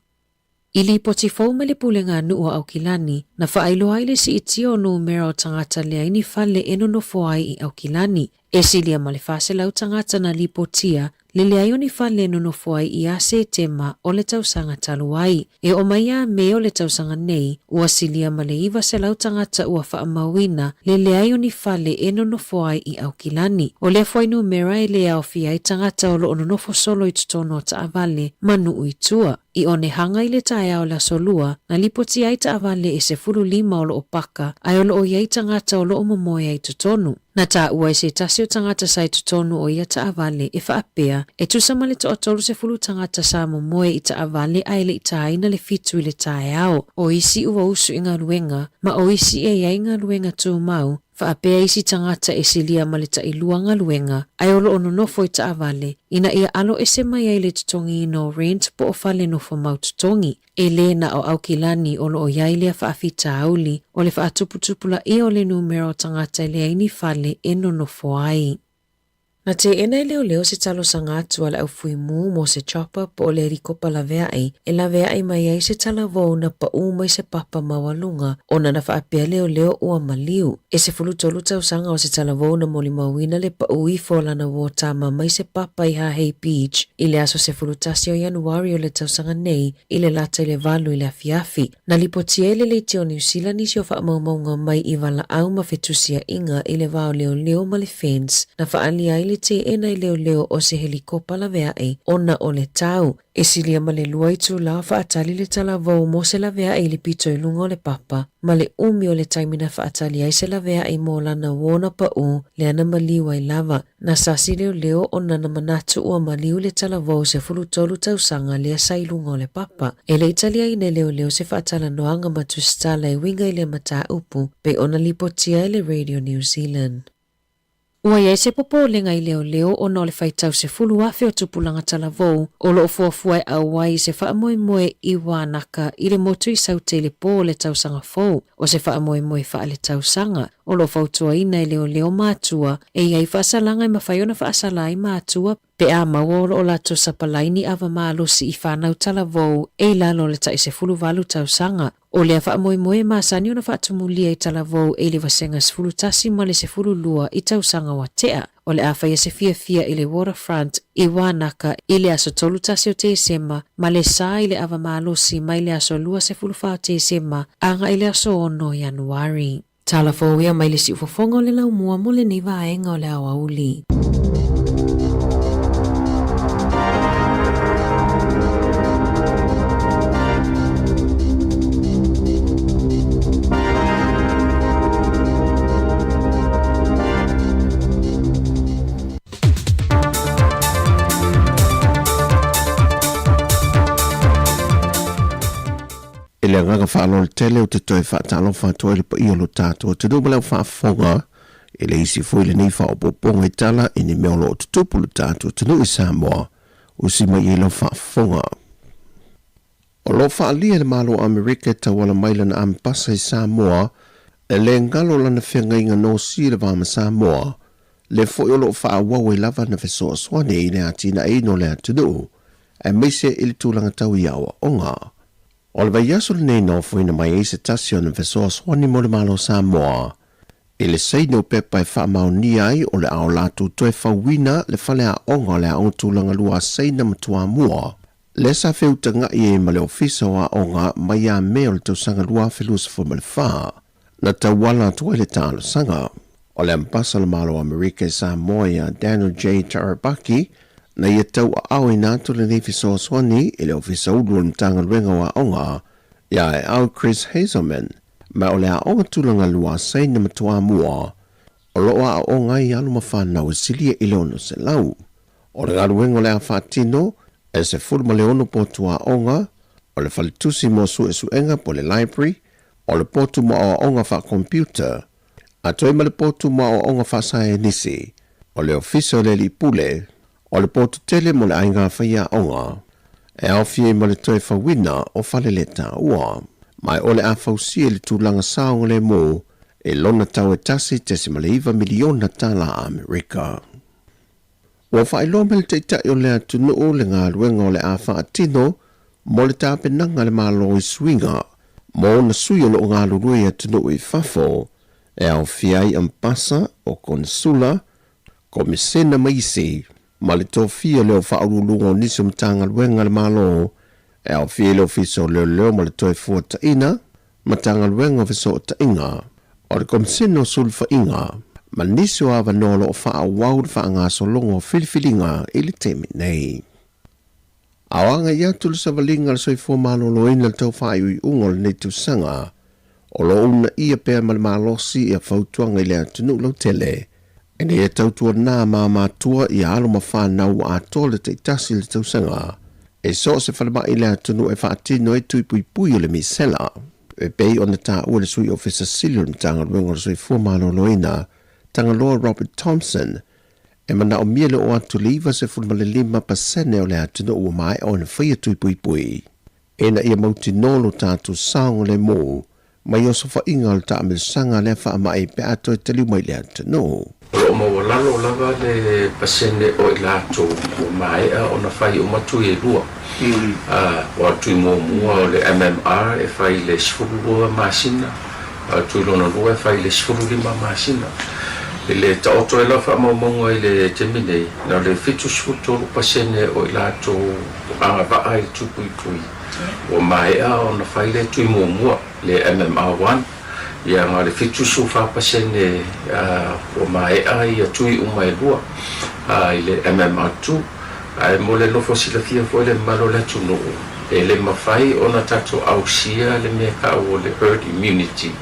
I li poti fau me le pule ngā nuu au kilani na whaailoa ai le si iti o numera o tangata lea ini whale eno no foai i au kilani. E silia ma le whase lau tangata na li potia le lea ni whale eno no foai i ase tema o le tausanga taluai. E o maia me o le tausanga nei ua silia ma le iwa se lau tangata ua wha mawina le lea ni whale eno no foai i au kilani. O le foai numera e lea o fia i tangata o lo ono nofo solo i tutono ta avale manu uitua. I one hanga i le tae o la solua na lipoti ai ta avale e se fulu lima o lo opaka ai o lo o iai tangata o lo o momoe ai tutonu. Na ta ua se tasi o tangata sai tutonu o ia ta avale e whaapea e tusama le to atolu se fulu tangata sa momoe i ta avale ai le itaina le fitu i le tae ao. O isi ua usu inga ruenga ma o isi e ia inga ruenga tu mau whaapea isi tangata e silia ma le ta iluanga luenga ai o lo ono nofo i ta avale ina ia alo e se mai ai le tutongi no rent po o fale nofo mau tutongi. E le na o au kilani o lo o iai lea whaafita auli o le whaatuputupula e o le numero tangata lea ini fale eno nofo ai. Na te ena leo leo se talo sanga atu ala au fuimu mo se chopper po o le rikopa la vea ai e la vea ai mai ai se tala vau na pa umai se papa mawalunga o na whaapea leo leo ua maliu. E se fulu tolu tau sanga o se tala vau na moli mawina le pa ui fola na wotama mai se papa i Hahei Beach i le aso se fulu tasi o Januari o le tau sanga nei i le lata i le valu i le afiafi. Na lipotia le leiti o New Zealand isi o whaamaunga mai i wala au ma fetusia inga i le vau leo leo ma le fence na whaali ai le te ena i leo leo o se helikopa la vea e ona o le tau. E silia ma le lua i tu la whaatali le tala vau mo se la vea e le pito i lunga o le papa ma le umi o le taimina whaatali ai se la vea e mo lana wona pa u le ana maliu ai lava. Na sasi leo leo o nana manatu ua maliu le tala vau se fulu tolu tausanga lea sa i lunga o le papa. E le italia i ne leo leo se whaatala noanga matu stala i winga i le mata upu pe ona lipotia i le Radio New Zealand. Ua iai se popo lenga i leo leo o no le whaitau se fulu afe o tupulanga tala vau o lo fuafua au wai se whaamoe moe i wānaka i le motu i saute le po le tausanga fau o se whaamoe moe wha le tausanga o lo fautua ina i leo leo mātua e iai whaasalanga i mawhaiona whaasala i mātua pe a mawolo o lato sapalaini awa maalosi i whanau tala vau e lalo le ta i se fulu valu tausanga. O lea whaamoe maasani ona whaatumulia i tala vau e le wasenga se fulu tasi ma le se fulu lua i tausanga wa tea. O le awhai se fia i le waterfront i wānaka i le aso tolu tasi o te sema ma le sa i le awa maalosi ma i le aso lua se fulu wha te sema anga i le aso ono Januari. Tala fōwea mai le si ufafonga o le lau mua mo le nei vaenga o le awa uli. Le ngaga whaalo le tele o te toi whaatalo whaatoa le pa i olo tātua te duba leo whaafonga e le isi fwoi le nei whaopoponga i tala e ni meolo o te tupulu tātua te nui Samoa o si mai e leo whaafonga. O lo whaalia le malo Amerika ta wala mailana ampasa i Samoa, e le ngalo lana whenga inga no si le vama Samoa, le fo yolo wha wawe lava na fesoa swane i le atina e no le atunu, e meise ili tūlanga tau i awa onga. O le vai aso le nei no fuina mai e se tasio na fesoa swane mo le malo Samoa, e le seino pepa e wha mauni ai o le ao latu toe whawina le whale a onga le ao tūlanga lua seina matua mua. Le sa feuta nga i e ma le ofisa wa onga mai a mea le tausanga lua felus fo ma le wha, na tawala tua le talo sanga. O le ampasa le malo Amerika e Samoa ia Daniel J. Tarabaki, na ia tau a au i nātu le nefi soa swani i le ofisa ulu le mtanga luenga wa onga, ia e au Chris Hazelman, ma o le a onga tulanga lua sei na matua mua, o loa a onga i alu mawhanau silia i leono se lau. O le galuenga le a whatino, e se fulma le ono potu a onga, o le falitusi mo su e suenga po le library, o le potu mo a onga wha computer, a toi ma le potu mo a onga wha sae nisi, o le ofisa o le li pule, o le potu tele mo le ainga whaia onga, e au fie ma le toi whawina o whale le ta ua, mai o le a whausia le tūlanga saonga le mo, e lona tau e tasi te se maleiva miliona tala Amerika. Wa whaelo me le teitai o le atunu o le ngā luenga o le a whaatino, mo le tāpenanga le malo i swinga, mo na sui o lo ngā lurui atunu i whafo, e au fiai ampasa o konsula, ko me sena maisi, ma le tōwhia leo whaarulunga o nisi mtanga luenga le malo, e au fia leo fiso leo ma le toi fua taina, ma tanga luenga o fiso o tainga, o le komsena o sulfa inga, ma nisi o awa nolo o wha awau le wha ngā solongo o filifilinga i le temi nei. Awanga ia tulu sa valinga le soifua malolo ina le tau wha iui ungo le neitu sanga, o lo una ia pēr ma le malosi ia fautuanga i le atunu lau tele, ene ia tautua nā mātua i alo ma whanau a tole te itasi le tau sanga, e so se whalama i le atunu e whaatino e tui pui pui o le misela, e pei o na tā ua le sui ofisa silio le tanga luenga le soifua malolo ina, tanga loa Robert Thompson, e mana o mia le o atu liva se fulma le 5% o le atunu ua mai o na whaia tui pui pui. Ena ia mauti nolo tātu saonga le mō, mai o sofa inga o ta amil sanga le wha mai pe ato e taliu mai le atunu. O maua lalo lava le pasene o i lato o mai o na whai o matu e lua. O atu i mua o le MMR e whai le sifurua masina, atu i lona lua e whai le sifurulima masina. Le taoto e lafa maunga i le teminei, na le fitu sifutoro pasene o i lato anga vaa i tupui. O mai o na whai le tui mua le MMR1, ia ngā le fitu sufa pasene o mai i a tui umai lua i le MMR2, mo le lofo sila fia fo le malo le tunu. E le mawhai o na tato ausia le mea ka o le herd immunity,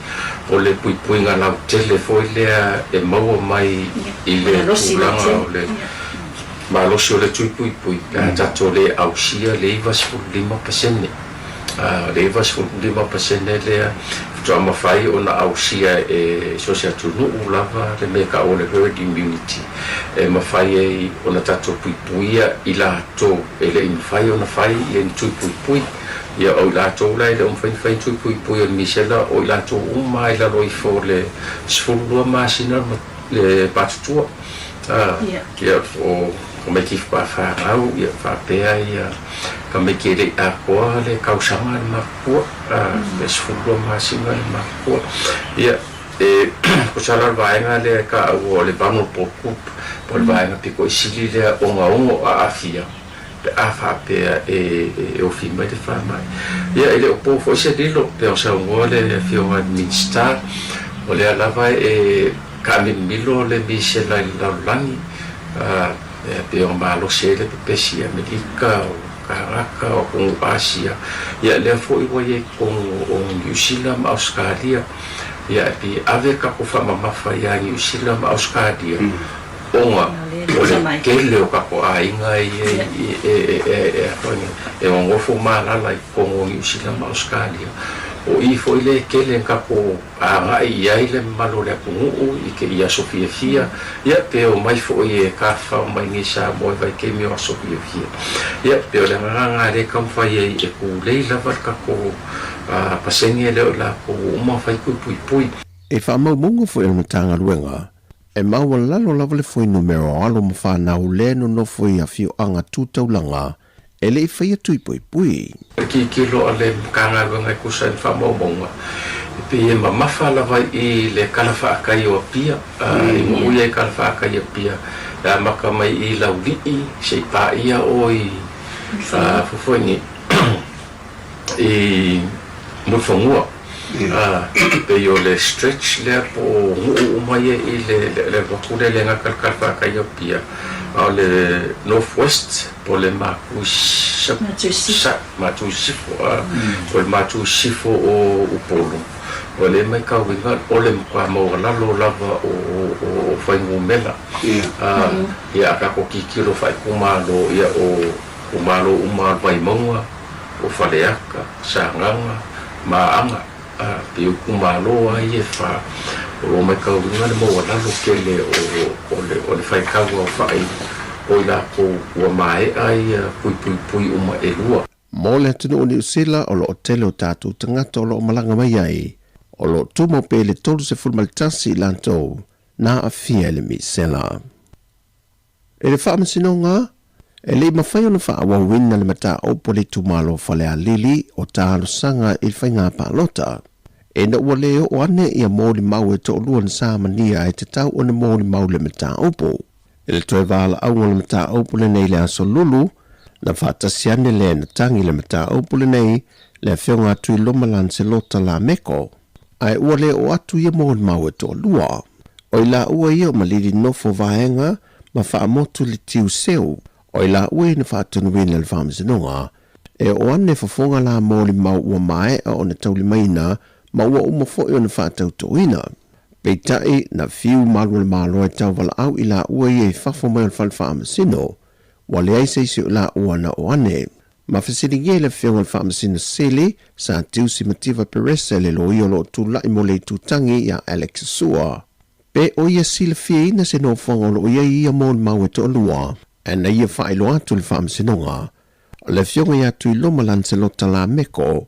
o le pui ngā lau tele fo i lea e maua mai i le tūlanga o le malosi o le tui pui, ka tato le ausia le iwa 5%. Le iwa 5% lea, toa mawhai o na ausia e sosia tunu lava le mea ka o le herd immunity. E mawhai e o na tato puipuia i la tō, e le inwhai o na whai i en tui puipui. Ia o i la tō lai le umwhai tui puipui o le misela, o i la tō uma i la roi fo le sifurua masina le patutua. Ia o me kif pa whārau, ia whāpea ia ka me kere a koa le kausanga le makua, le sifurua masina le makua. Ia ko sala vaenga le ka o le vano pokup, po le vaenga piko i sili le onga a afia, le afa pea e o fima i te whamai. Ia ele o po fo i se lilo, pe o sa ungoa le fionga minsta, o le alava e ka min milo le mise la i laulangi, pe o malo se le pepesi Amerika o Karaka o Kongo Asia. Ia le fo i waie Kongo o New Zealand, Australia, ia pi ave ka ko fa mamafa ia New Zealand Australia onga ole kele o ka ko ainga e o ngofo mala lai Kongo New Zealand Australia o i foi le kele ka po a ai ai le malo le pungu I ke ia Sofia fia ia pe o mai foi e ka fa mai ni sa mo vai ke mi o Sofia fia ia pe o le nga re kam fa e ku le la va ka ko pasenge le la ko uma fai ku pui e fa mau mungo foi le tanga luenga e mau lalo lava le foi numero alo mo fa na ule no foi a fio anga tutaulanga e le fai tui pui ki lo ale kanga nga ku sa fa mo bonga pe e mafa la vai I le kalafa kai o pia I mo ye kalafa kai o pia la maka mai I la uli se pa ia oi fa fofoni e mo fonua pe yo le stretch le po o mai I le bakule le nga kalafa kai o pia le northwest po le Matu Sifo po le Matu Sifo o Upolo o le mai ka winga o le kwa mo lalo lava o fai ngumela ia ka ko kikiro fai kumalo ia o kumalo uma vai monga o faleaka sanganga maanga pe kumalo ai fa o mai ka winga mo lalo kele o le fai ka o fai o la ko o mai ai pui uma elua mo le tunu ni usila o lo tele o tatu tangata o lo malanga mai ai o lo tumo pe le tolu se fulmaltasi lantou na afia le misela e le whaamasinonga e le mawhai ona wha wina le mata o pole tumalo whale a lili o tālo sanga I whainga pālota e na ua leo o ane ia mōli mau e to luan sāmania e te tau o na mōli mau le mata opo e le toe wala au le mata opo le nei le aso lulu na whaatasiane le na tangi le mata opo le nei le whionga tui lomalan se lota la meko ai ua le o atu ia mōli mau e to lua o ila ua ia o maliri nofo vaenga ma whaamotu le tiu seu o ila ua ina whaatunuina le whaamasinonga e o ane whafonga la mōli mau ua mae a o na tauli maina ma ua umafo o na whaatautoina peitai na fiu malu le malo e tau wala au ila ua ia I whafo mai o le whaamasino wale ai seisi o la ua na o ane ma whasiringia le whionga le whaamasino sele sa tiusi mativa peresa le lo iolo tu lai mo le tutangi ya Alex Sua pe o ia sila fia se no whanga lo ia ia mōli mau e to lua ana ia whaelo atu le whaamasinonga le whionga ia tui lomalan se lota la meko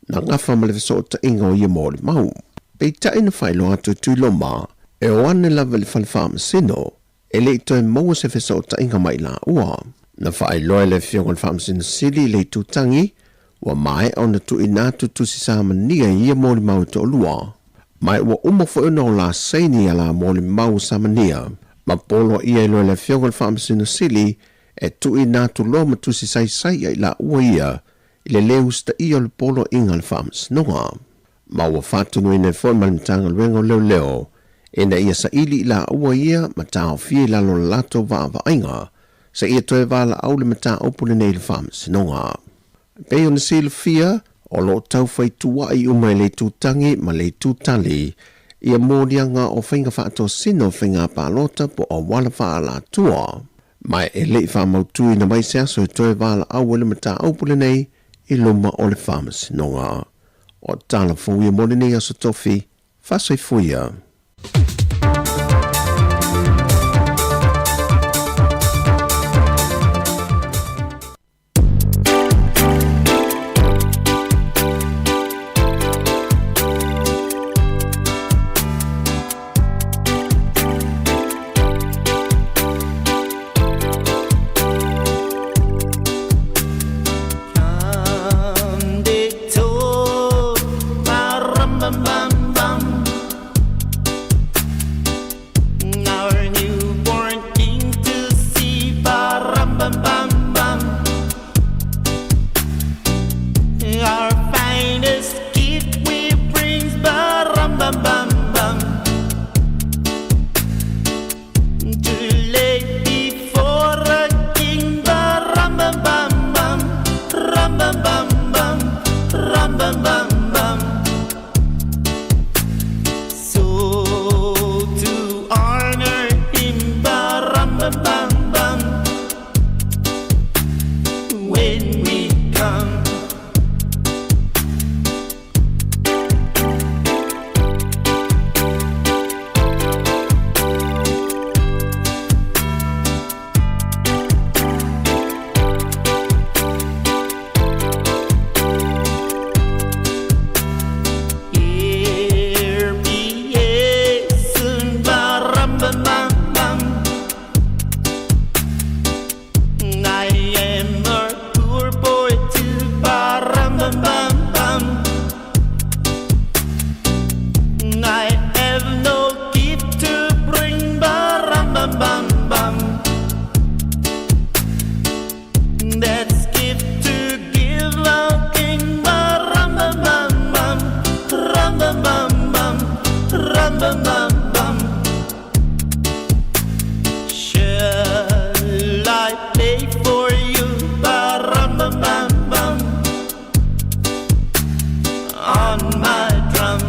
na ngafa ma le visota inga o ia mōli mau pe ta ina whaelo atu tui loma e o ane lava le whaamasino e le itoe maua se visota inga mai la ua na whaelo le whionga le whaamasino sili le tutangi wa mai o na tu inatu tu si samania ia mōli mau to lua mai ua umafo ina o la seini a la mōli mau samania ma polo ia ilo le whionga le whaamasino sili e tu inatu loma tu si sai ai la ua ia I le leu sta ia le polo inga le whaamasinonga ma ua whatunu ina fo malimtanga luenga leo ina ia sa ili la ua ia ma tau fie lalo lato vainga sa ia toe vala au le mata opule nei le whaamasinonga pe ona sila fia o lo tau fai tuai umai le tutangi ma le tutali ia mōrianga o whainga whaato sino whainga pālota po o wala whaala tua mai e le whaamautui na mai se aso e toe vala au le mata opule nei I luma o le whaamasinonga. O tala fuia mole nei aso tofi, whasoi fuia. rum bum bum bum. I have no gift to bring, but rum bum bum bum. That's gift to give out king, but rum bum bum bum. Rum bum bum bum. Rum bum bum bum. Shall I play for you, but rum bum bum bum, on my drum?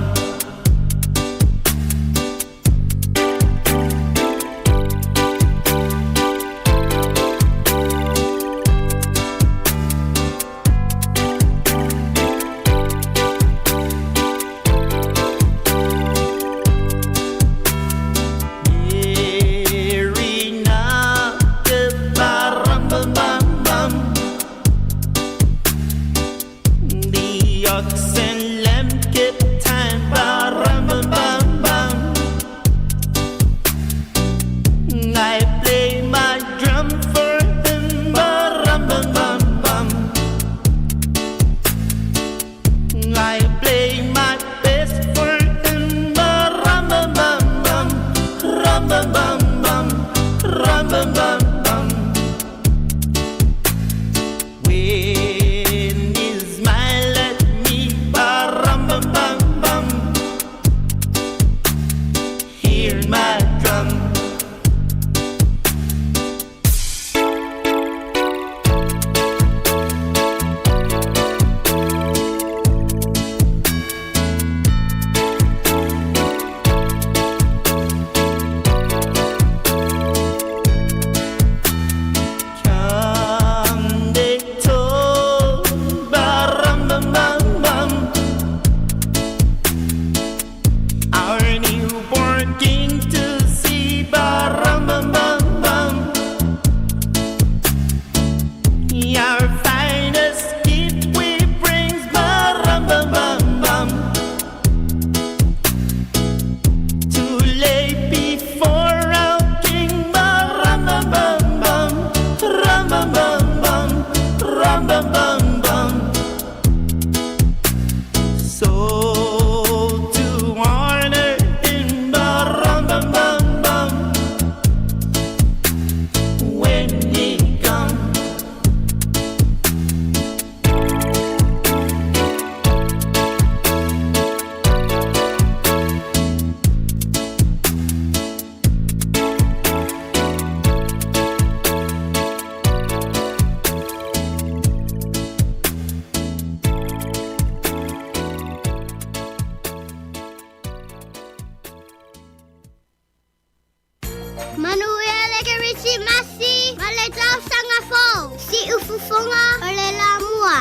Manuela ke Richie Masi, malay tau sanga fo. Si ufufunga ole la mua.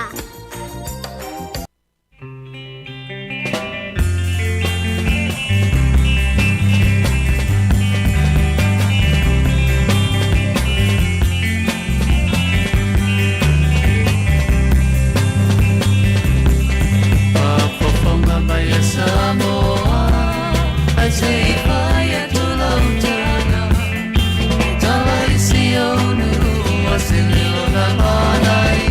Papofonga maya Samoa, I say fire to Lautana. Tala isionu, wasililo na manay.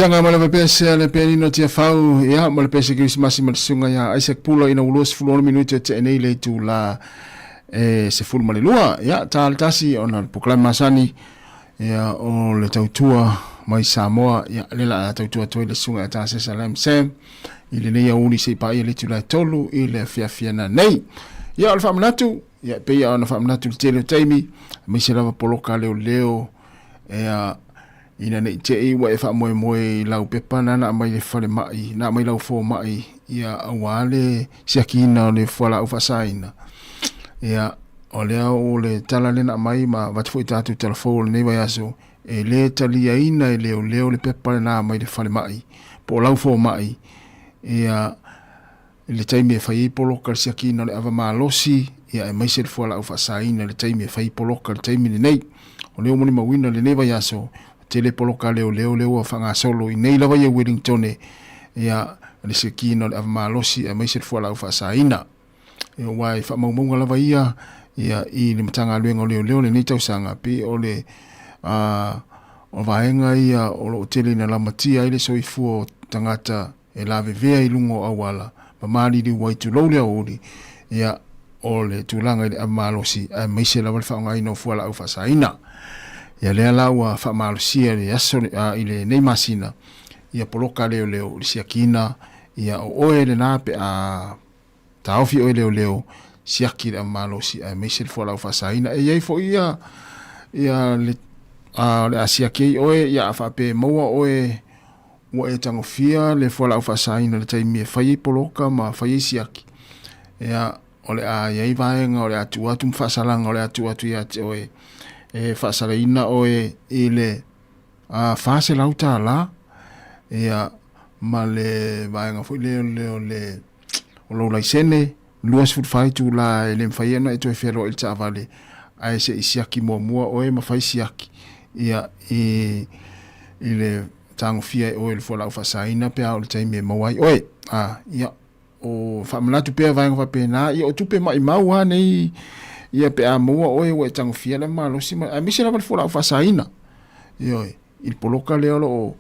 fianga mala pese le penino tia fau ya mala pese Christmas ma sunga ya Isaac Pulo ina ulos fulon minuto te nei le tu la se ful male lua ya tal tasi ona proclamasani ya o le tautua mai Samoa ya le la tautua to le sunga ta se salam sem ile ne ya uni se pa ile tu la tolu ile fia na nei ya alfa mnatu ya pe ya ona famnatu tele taimi mi se lava poloka leo ya ina nei te i wa fa moe lau pepana na mai le fale mai na mai lau fo mai ia awale siakina le fola ufasaina ia ole tala le na mai ma wat foi tatu telefon ne vai aso le talia ina leo le pepana na mai le fale mai po lau fo mai ia le taimi fai poloka siakina le ava malosi ia mai se fola ufasaina le taimi fai poloka le taimi nei o leo moni mawina le ne vai aso tele poloka leo fanga solo i nei lava ia Wellington ia le sekino le avmalosi a mai se fola ufa saina e wai fa maunga lava ia i le matanga luenga leo le nei tausanga pe o le o vaenga ia o lo tele na lamatia ile soifu tangata e lave vea i lungo awala ma mali di wai tu lo le ori ia o le tulanga le avmalosi a mai se lava fa ngai no fola ufa saina ia le laua fa malusia le aso ile nei masina ia poloka leo siakina ia oe le nape a taofi oe leo siaki le malosi a mesel fola fa saina e ia fo ia le asiaki oe ia fa pe moa oe tangofia le fola fa saina le taimi fai poloka ma fai siaki ia ole ia vaenga ole atu fa salanga ole atu ia oe fa saraina oe ile fase lauta la ia male vaenga foi le o lo laisene luas fut fai tu la ele fai na to fero il chavale ai se isiaki mo oe ma fai siaki ia ile tangofia oe le fola fa saina pe au taimi mo wai oe ia o fa mlatu pe vaenga fa pena ia o tupe mai mau nei ia pe a mua oe tangofia le malo sima a misi la fola fa saina io il poloka le o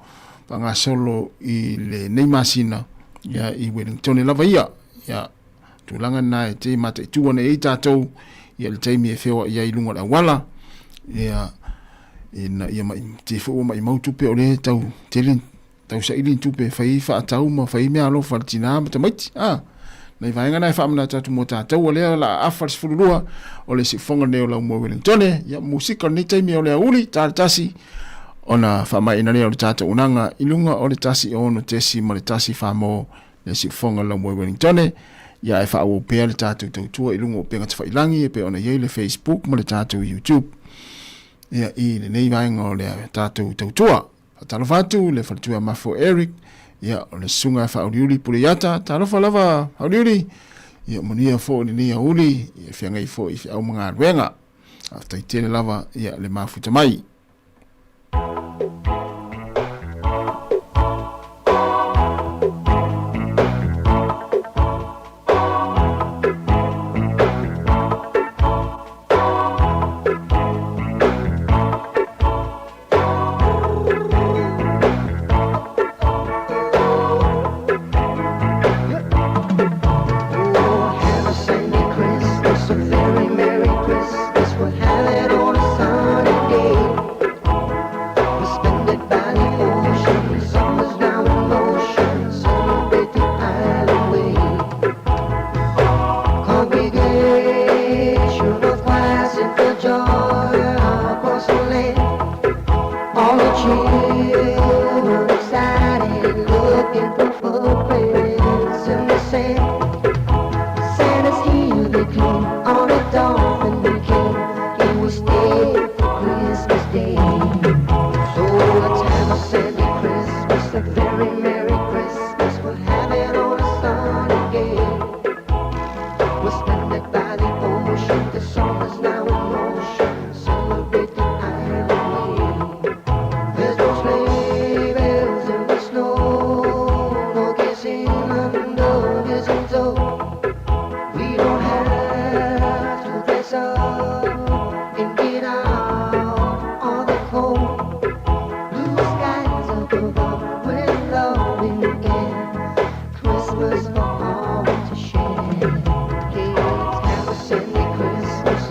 panga solo i le nei masina ia i Wellington la vaia ia tulanga na te mate tu ne ita to ia le taimi e feo ia i lunga la wala ia ia mai te fo mai mau tupe o le tau telen tau sa ilin tupe fai fa tau ma fai me alo faltina ma mai nei vaenga nei fa amna tatu mota tau le la afars fulua o le sifonga ne la mo Wellington ya musika ni taimi o le uli tasi ona fa mai ina le tatu unanga ilunga o le tasi ono tesi ma le tasi fa mo le sifonga la mo Wellington ya fa o pe le tatu tu ilunga o pe ngata fa ilangi pe ona ye le Facebook ma le tatu YouTube ya i le nei vaenga o le tatu tua talofatu le fatua mafo Eric ia o le sunga fa uli puriata talofa lava uli ia monia fo ni uli ia fianga i fo i au mga ruenga after i tele lava ia le mafuta mai Merry Christmas, we'll have it on a sunny day.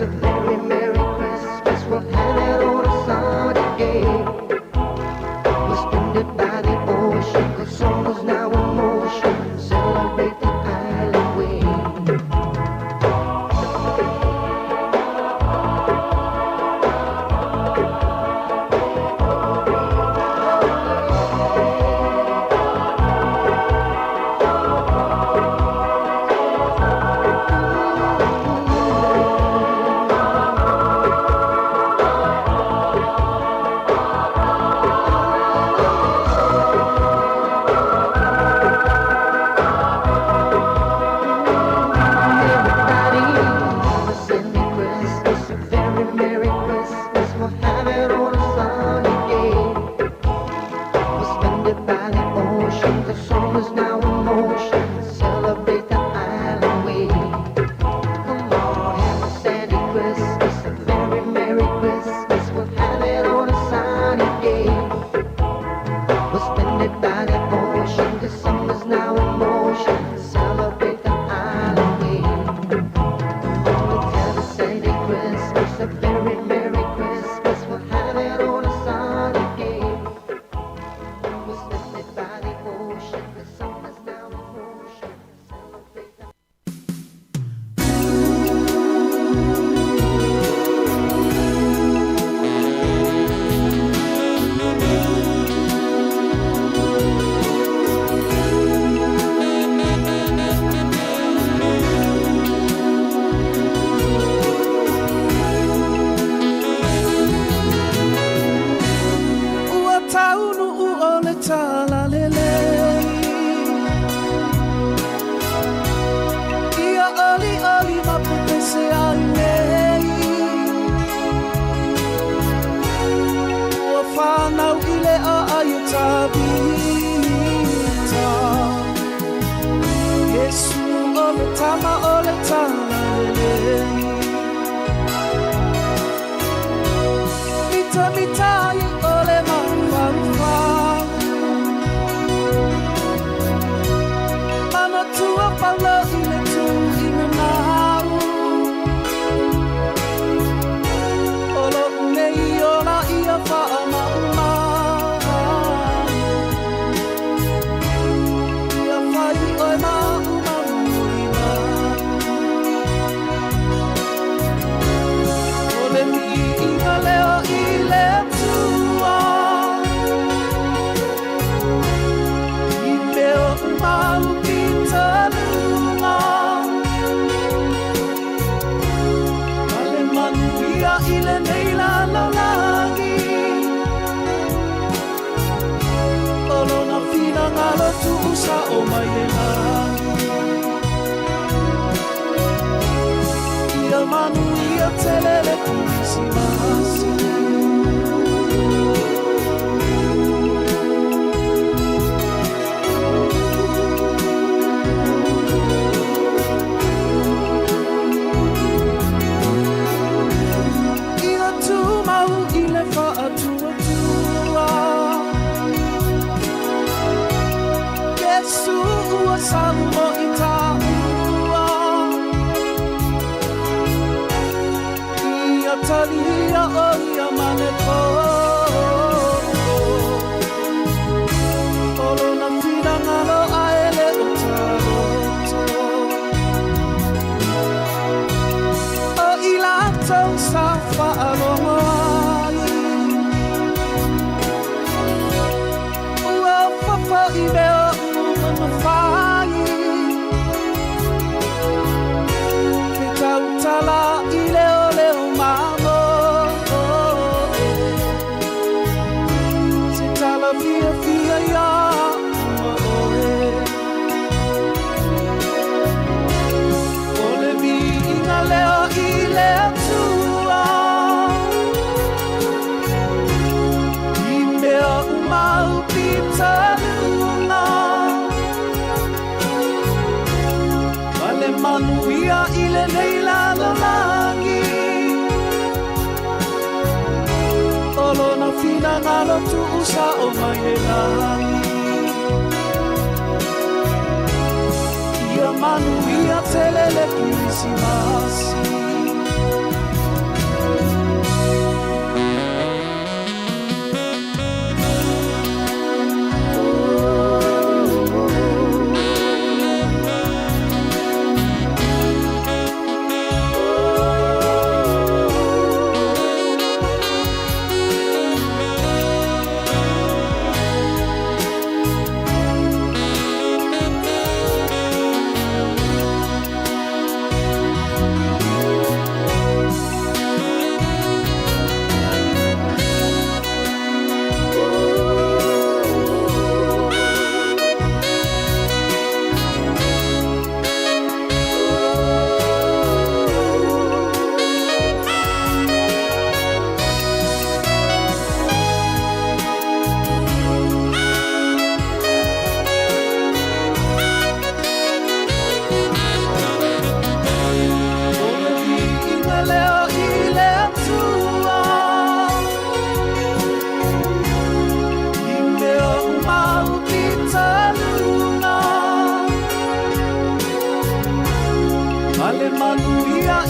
a very Merry Christmas. We'll have it on a sunny day. We'll spend it by the ocean. The song is now in motion. Celebrate the island way.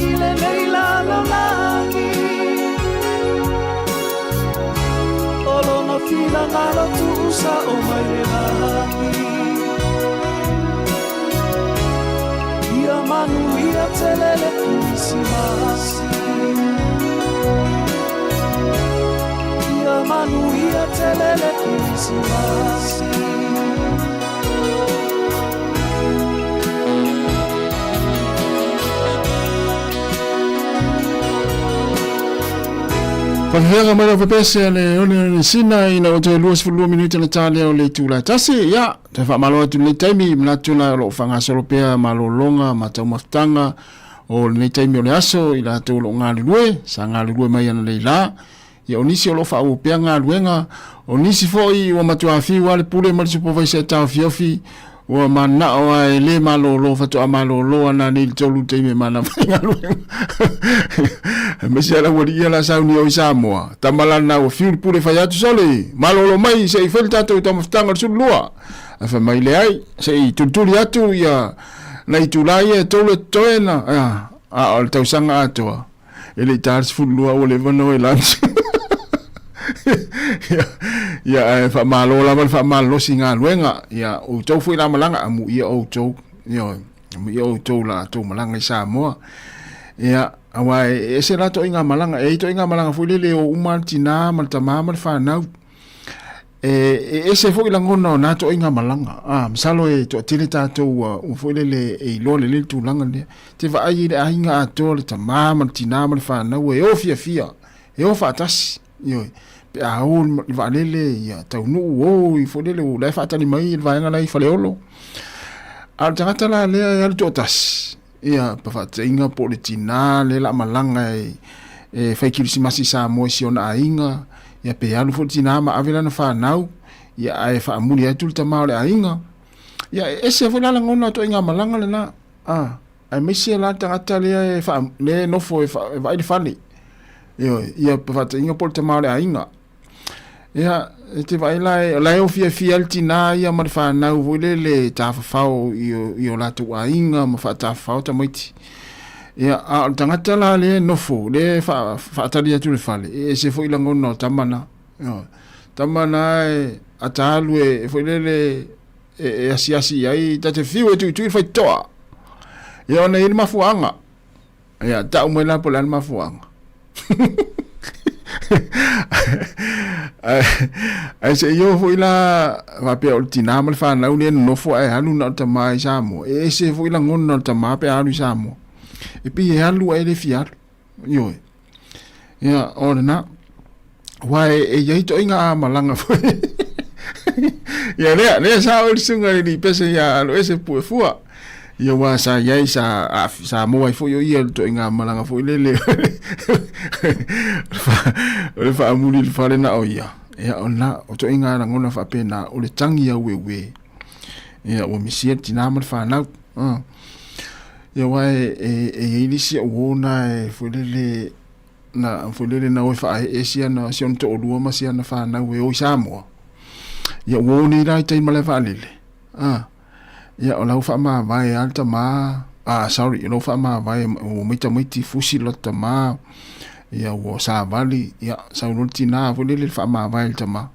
ile leila lalagi Olo na fila ngalo tu usa o mai le lalagi Ia manu ia telele kisi masi Ia manu ia telele kisi masi Panhera mara fapese le one sina ina o te luas fulu minuta na tale o le tula tasi ya te fa malo tu le taimi na tula lo fanga solopea malo longa mata maftanga o le taimi o le aso ila to lo ngali lue sa ngali lue mai ana leila ya onisi o lo fa o pe nga luenga onisi foi o matua fi wale pule mal supervisor ta fiofi o mana o le malo lo fa to amalo lo ana ni to lu taimi mana nga luenga Mesiala wadi la sauni o Samoa tamalana o fiul pure fayatu sole malolo mai sei felta to tamaftanga sulua afa mai le ai sei tuntuli atu ya nai tulai to le toena a al tausanga atoa ele tars fulua o le vano elans ya fa malo la fa malo singa luenga ya o to fu la malanga amu ia o to yo yo to la to malanga Samoa ya awa ese rato inga malanga to inga malanga fulele o umartina maltama malfana ese fo ilangona na to inga malanga msalo to tilita to u fulele lole le tulanga le te va ai inga to le tama maltina malfana we o fia o fatas yo a un valele ya tau nu o I fulele u la fatani mai va nga lai faleolo al tangata la le ya to tas ia pafata inga politina le la malanga fai kirisimasi sa mo si ona inga ia pe alu fotina ma avela na fa nau ia ai fa muli atu ta ma le inga ia ese fola la ngona to inga malanga le na ai mesi la tangata le fa le no fo vai di fali ia pafata inga politina le inga ia te vai la o fia altina ia ma fa na vole le ta fa io la tu inga ma fa ta fa ta moiti ia a tangata la le no fo le fa ta dia tu le fale se fo ilango no tamana tamana atalu fo le asiasi ai ta te fiu tu fa toa ia na il mafuanga ia ta umela pola mafuanga ai se yo foi la va pe ultina mal fa na un no fo ai halu na ta mai samo se foi la ngon na ta ma pe halu samo e pi halu ai le fiar yo ya orna wai ye to inga malanga foi ya le sa ul sunga ni pese ya lo ese pu fua yo wa sa ye sa mo ai fo yo ye to inga malanga foi le le fa amuli le fa le na oia ya ona o to inga na ngona fa pena o le tangi ya wewe ya o misia tina mal fa na ya wa ili si ona fulele na o fa sia na sion to o ma sia na fa na we o Samoa ya wo ni dai tai male fa lele ya o la fa ma vai alta ma sorry no fa ma vai o miti fusi lotta ma ya wo sa vali ya sa ultina volele fa ma vai tama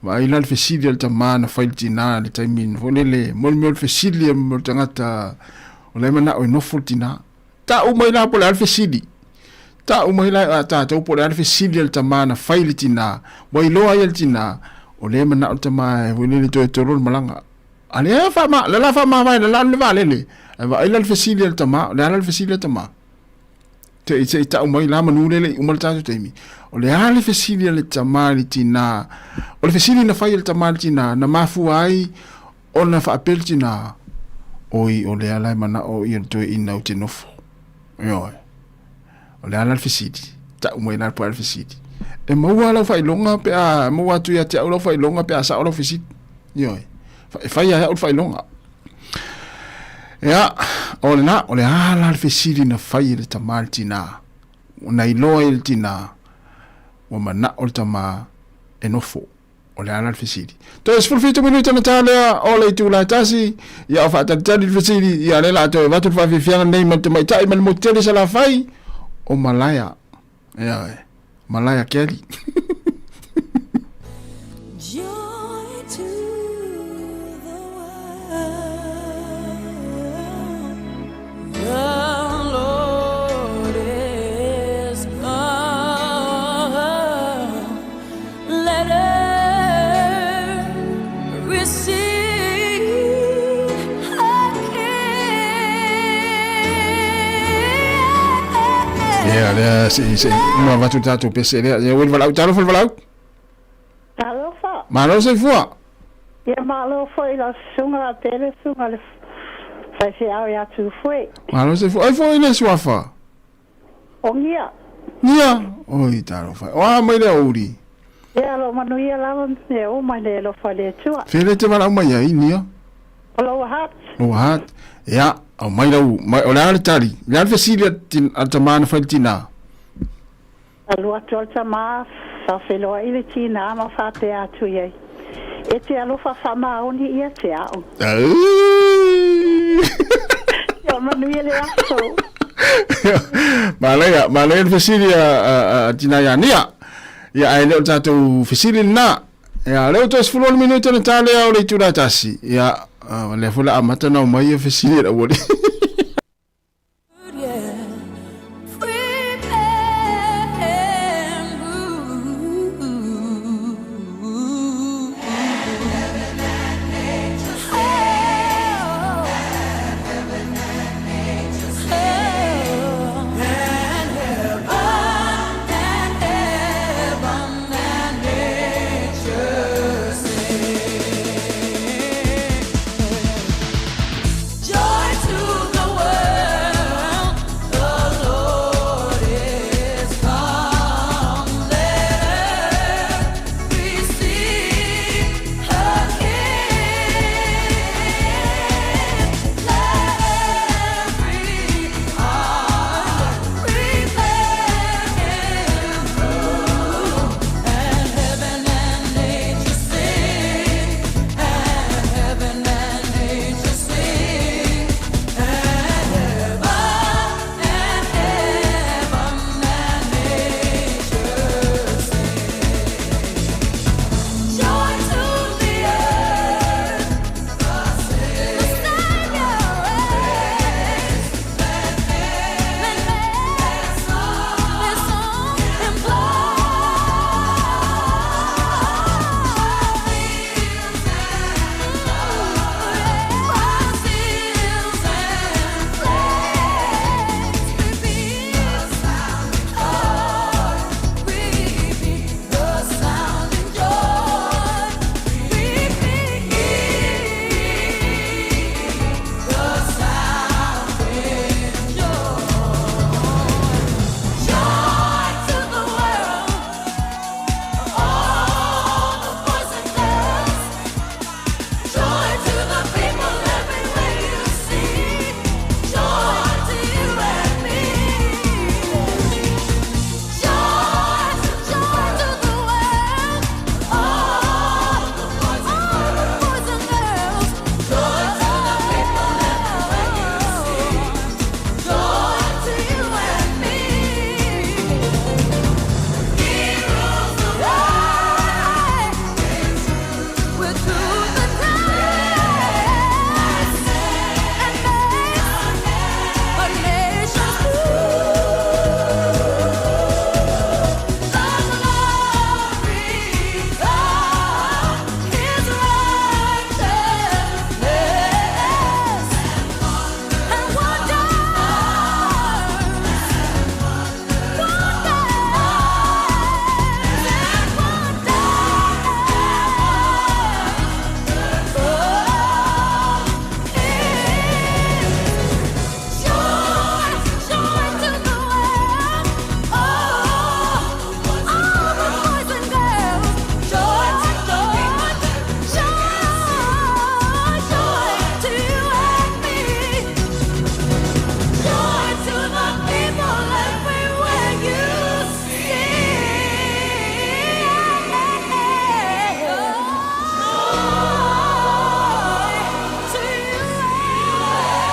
vai la fesilia tama na failtina le taimin volele mol fesilia mol tangata o le mana o no fultina ta o mai la pola fesili ta o mai la ta to pola fesilia tama na failtina vai lo ayeltina o le mana o tama volele to rol malanga ale fa ma la fa ma vai la valele vai la fesilia tama la fesilia tama te ta umai la manulele umalta to temi o le ale fesilia le tamali tina o le fesilia na fai le tamali tina na mafu ai o na fa apeltina oi o le ala mana o i to ina o te nofo yo o le ala fesili ta umai la po fesili e mo wala fai longa pe a mo watu ya te o fai longa pe a sa o fesili yo fai ya o fai longa ya o le ala fesili na fai le tamali tina o na iloa il tina o mana o tama e nofo o le ana fisili to es fulfito minuto na tala o le tu la tasi ya o fata tali fisili ya le la to va tu fa fianga nei ma te mai tai ma mo tele sala fai o malaya ya malaya keli si ma va tu tatu pese le e wil valau talo valau talo fa malo se fua ya malo foi la sunga la tele sunga le fa se au ya tu foi malo se fua ai foi ne suafa o ngia oi talo fa wa mai le uri ya lo manu ya la ne o mai le lo fa le tua fele te valau mai ai nia lo hat ya o mai lau mai o la tali la fesilia tin atamana faltina alua tolta ma sa felo ile tina ma fa te atu ye e te alo fa ma oni ia te au ya manu ile aso malaya fesilia tina ya nia ya ai le tatu fesilia na ya le to sfulol minuto na tale o le tula tasi ya le fula amata na mai fesilia wole Joy to the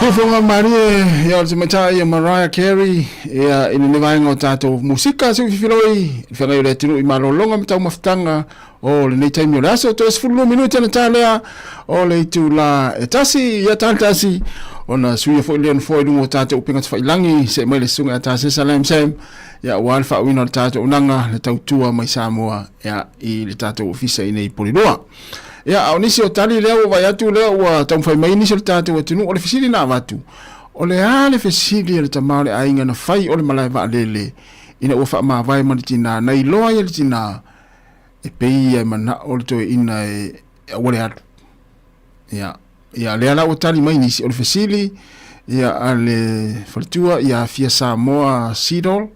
Kufonga Maria ya ultimata ya Mariah Carey ya ininivae ngo tato musika si filoi fanga yole tinu imalolonga mta mafutanga o le time yole aso to esfulu minuti na tala o le tula etasi ya tantasi ona suya fo len fo ngo tato upinga tfa ilangi se mele sunga tasi salam sem ya walfa wino tato unanga le tautua mai Samoa ya I le tato ofisa ine polidoa ya onisi o tali leo wa yatu leo wa tamfai mai ni sultate wa tunu ole fisili na watu ole ale fisili le tamale ainga na fai ole malai va lele ina ufa ma vai manitina na iloa ye tina e pei mana ole to ina e ole atu ya le ala o tali mai ni ole fisili ya ale faltua ya fia Samoa Sidol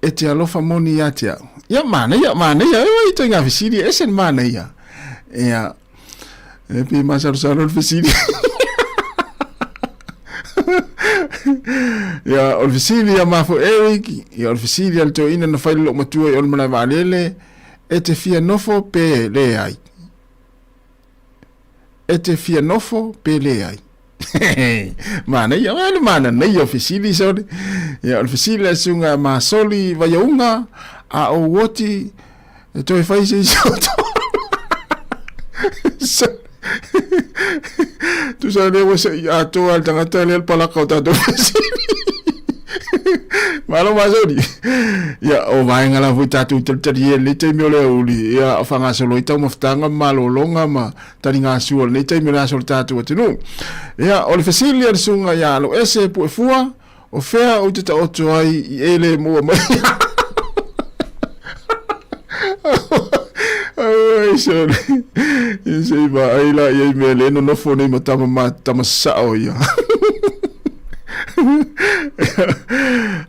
ete alofa moni yatia ya mana ya ito nga fisili esen mana ya ja, heb je maar zo'n visite. Ja, een visite maar voor Eric. Ja, een visite al to in en file op matua on mana valele. Ete fia nofo pe leai. Ete fia nofo pe leai. Mana ja, mana nee een visite zo. Ja, een visite sunga ma soli va younga a o woti to e fai se zo. Tu sabes que ya tú al tangata el palacota tu malo mazori ya o vai ngala vuta tu teri le te miole uli ya fanga solo ita moftanga malo longa ma taringa suol le te miole solta tu tenu ya o le fasilia sunga ya lo ese pu fua o fea o te oto ai ele mo ai sorry sei ba ai la ye mele no fone matama sao ya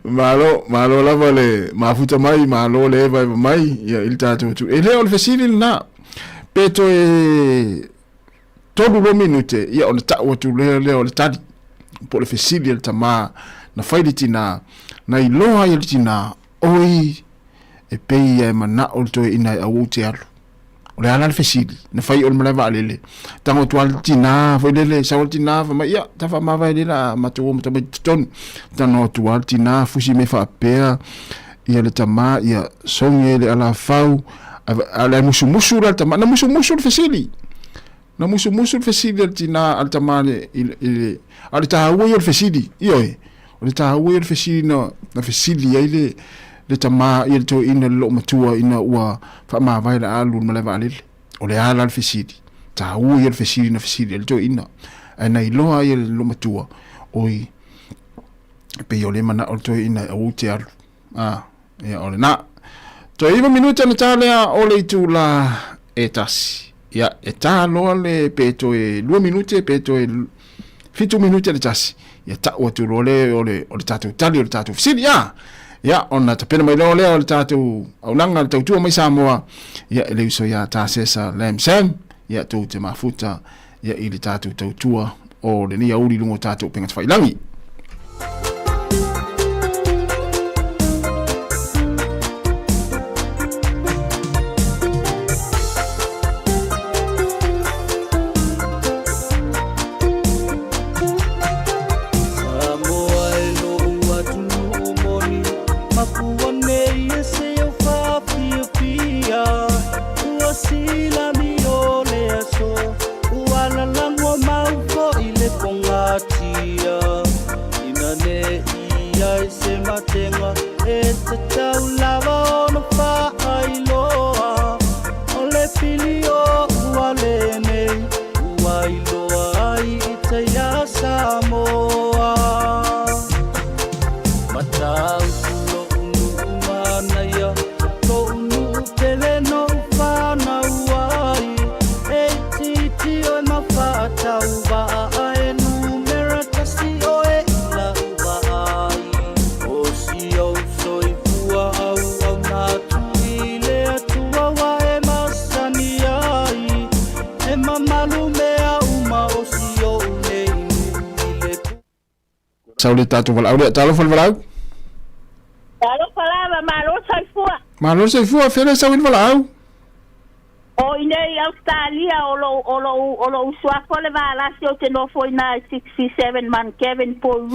malo la vale mafuta mai malo le vai mai ya il tato tu e le on facile na peto e todo lo minute ya on ta o tu le on ta por le facile il tama na faiditina na iloa il tina oi e pei e mana o to ina a wotiar ole ala fesili na fai ol mala valele tango tual tina foi lele saul tina fa ma ya ta fa ma vai la matu mata ton tango tual tina fusi me fa pea ia le tama ia songe ala fau ala musu la tama na musu fesili na musu fesili tina al tama ile al ta wo fesili io ole ta wo fesili no na fesili ile le tama ia to ina lo matua ina ua fa ma vai la alu ma leva alil o le ala fisidi ta u ia fisidi na fisidi le to ina ana ilo ia lo matua oi pe yo le mana o to ina o te alu ia ole na to iva minuta na tale o le tu la etasi ia eta lo le pe to e 2 minute pe to e 5 minute le tasi ia ta o tu ole tatu tali o tatu fisidi ya ona te pena mai lole o tatu au langa tau tu mai Samoa ya ele so ya ta sesa lem sem ya tu te mafuta ya ile tatu tau tua o le ni auri lungo tatu penga fai langi Sauli tatu val aude talo val valau. Talo falava malo sai fua. Malo sai fua fere sauli valau. O inei Australia o lo uswafo le vala si o te no foi na 67 man Kevin Paul.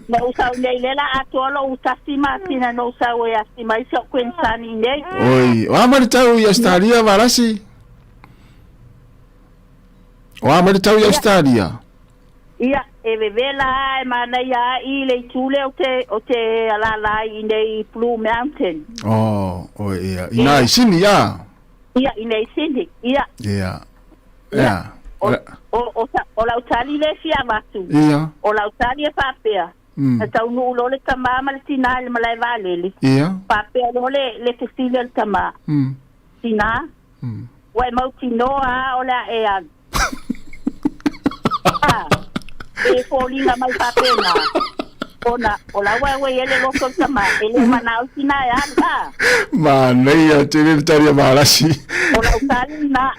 Na usa nei lela atolo utasima sina no usa o asima iso kwensani nei. Oi, o amari tau i Australia varasi. O amari tau i Australia. Ia, e vevela e mana ia i le tule o te alala i nei Blue Mountain. Oh, o ia. Ina i sini ia. Ia, i nei sini, ia. Ia. Ia. O lautali le fia matu. Ia. O lautali e papea. Na tau nu lo le tama ma le tina le malai valele. Ia. Papea lo le fesile le tama. Tina. Wai mau tinoa o la e an. E folinga mai papena. Ona, ola wai ele loko tama. Ele manau tina e an ka. Malaya tiri taria malasi. Ola utali na.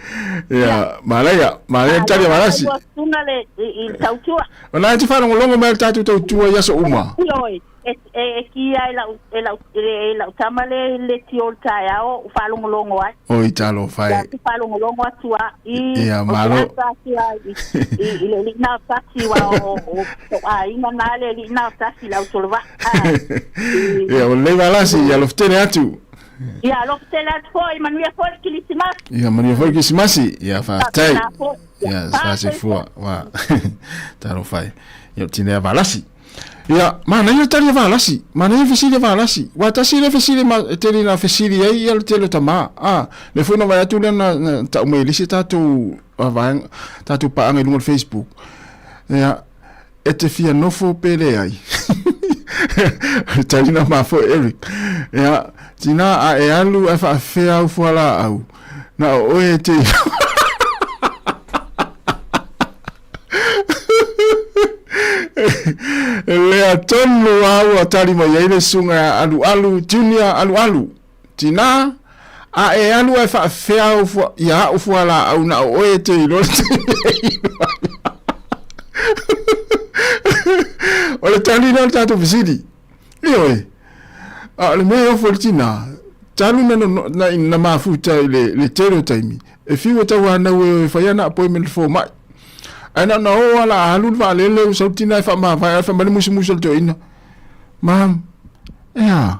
Ia, Malaya taria malasi. Tuna le il tautua. Ona te whanongo longo mai tatu tautua yaso uma. Ioi, e kia e la tama le tiol tai au whalongo longo ai. O i talo whai. Ia te whalongo longo atua. Ia, malo. I le li nao tasi wa o a inga nga le li nao tasi lau tolwa. Ia, o le malasi, ia loftene atu. Ia, loftene atu foi, manuia foi kilisimasi. Ia, manuia foi kilisimasi. Ia, whaatai. Ia, whaase fua. Wa, talo whai. Ia, tine a malasi. Ia, mana ia taria valasi, mana ia fesili valasi. Wa tasi le fesili ma teli na fesili ai ia le telo tama. Le foi no vai atu na ta me lisi tatu vai tatu pa anga no Facebook. Ia, e te fia nofo pele ai. Tali na ma fo Eric. Ia, tina a e alu e fa fea au fuala au. Na o e te Lea tonu au atari mai ele sunga alu junior alu tina a e alu e fa fea u ya u fuala au na o e te ilo o le tali na tato visidi ioi a le me o fortina talu na mafuta le tero taimi e fiwa tawa na we fa yana appointment for mai ana na o ala alu va lele o sautina fa ma va fa mali musu to ina mam ya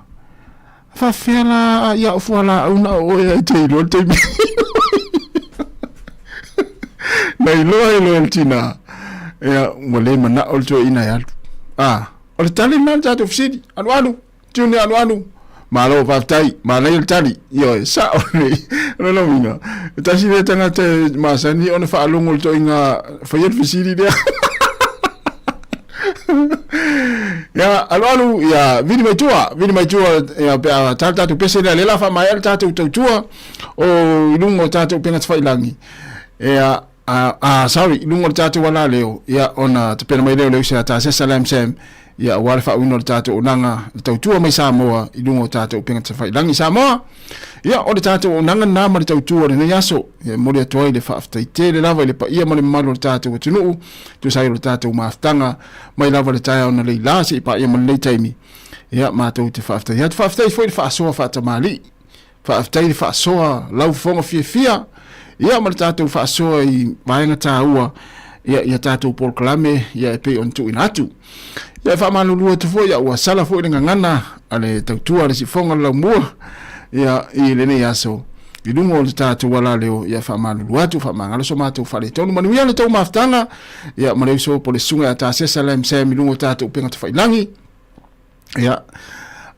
fa fela ya fuala una o e te lo te na ilo tina ya mole mana o to ina ya o tali na ta to fsidi alu tuni alu malo vai malo il tali yo sa no mina tasi le tanga te masani ona fa longo to inga fa yet fisiri dia ya alu ya vini mai tua ya tata tu pese le la fa mai tata tu tua o lungo tata penga fa ilangi ya sorry lungo tata wala leo ya ona te pena mai leo se ta salam sem ya wala fa uno tata unanga tua mai Samoa lungo tata penga fa ilangi Samoa ya o tata unanga na ma tua ne yaso ya mo le toile fa afta te le lava le pa ia mo le malo tata o tunu tu sai o tata o maftanga mai lava le tai ona le lasi pa ia mo le taimi ya ma to te fa afta ya fa afta foi fa so fa tamali fa afta fa so lau fonga fia ya mo tata fa so i vainga taua ya tata o por klame ya pe on tu inatu ya fa malulu te foi ya wa sala foi ngana ale tautua le si fonga la mua ya i le ne yaso i lungo le tatu wala leo ya fa malulu atu fa mangalo so matu fa le tonu manu ya le tau maftanga ya male so po le sunga ya ta sesalem se mi lungo tatu penga te fa ilangi ya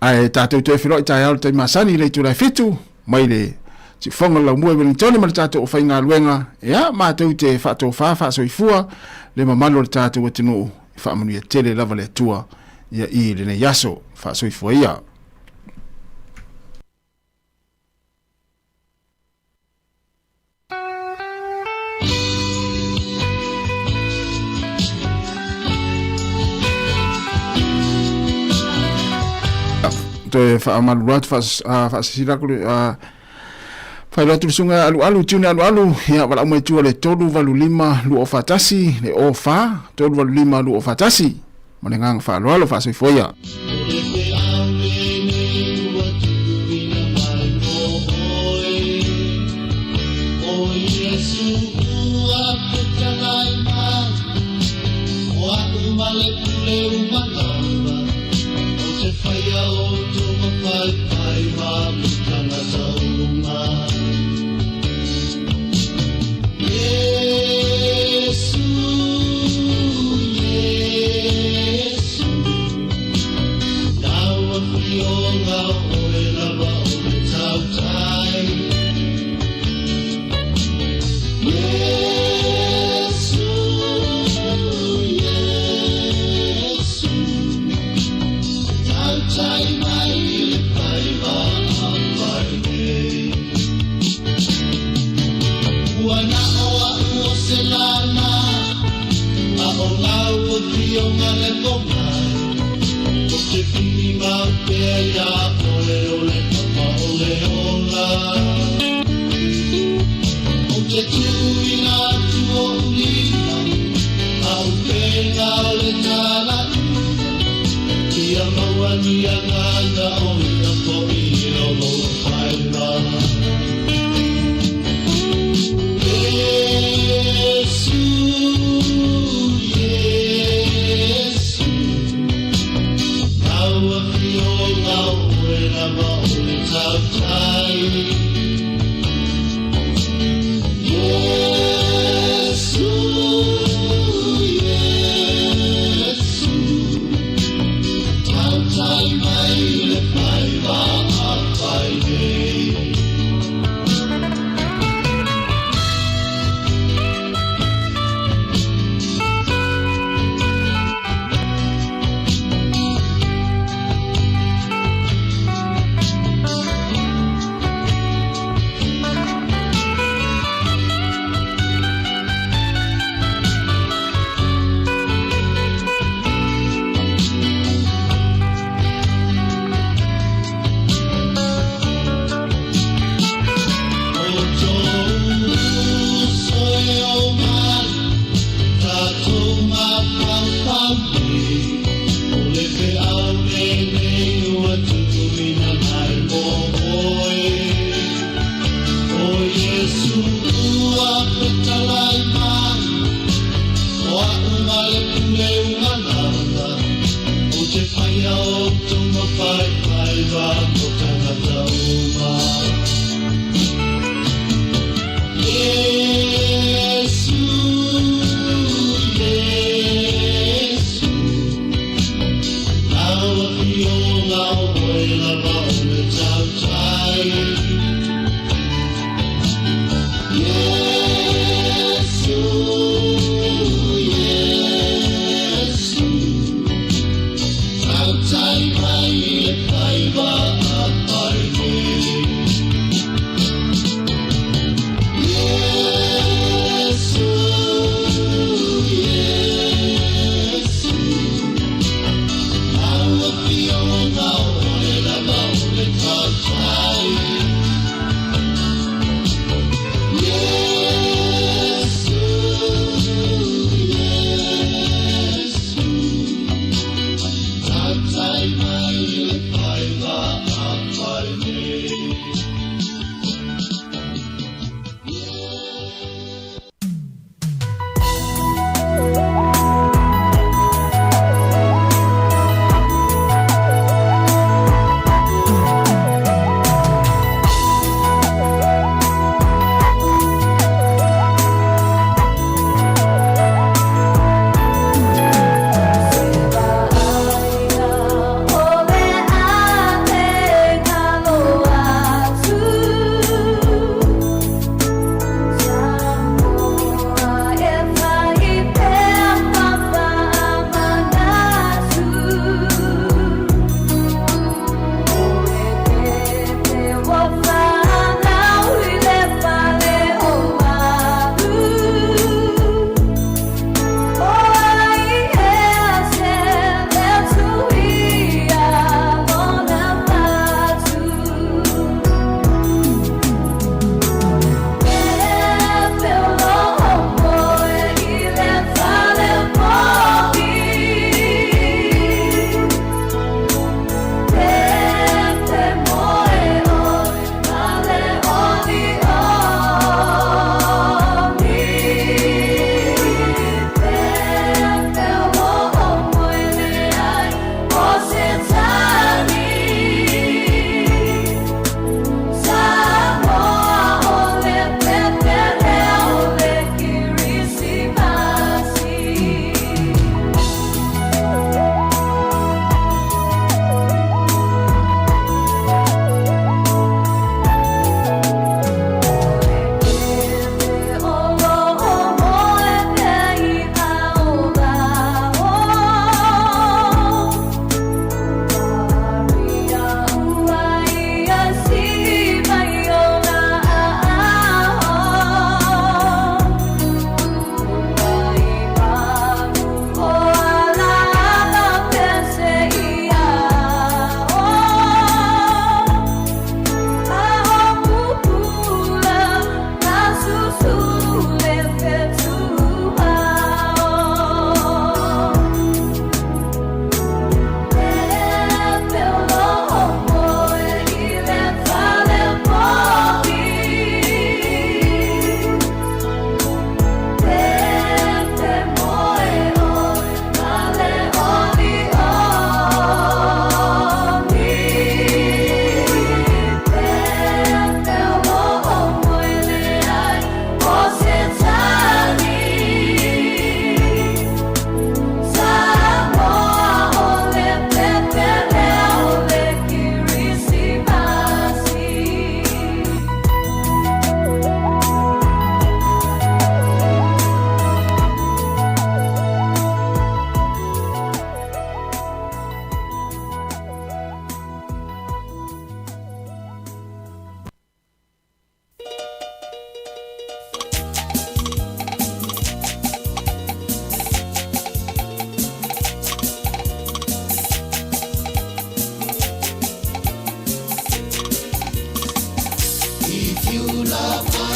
ai tatu te filo ita ya te masani le tu la fitu mai le si fonga la mua ben tonu mal tatu o fa inga luenga ya matu te fa to fa so ifua le mamalo le tatu wetinu fa manu ya tele lava le tua ya i le ne yaso fa so ifua ya te fa amaluat fa sila ku fa lo tu sunga alu tuna alu ya wala mai tu le tolu valu lima lu ofatasi le ofa tolu valu lima lu ofatasi monengang fa lo fa so foya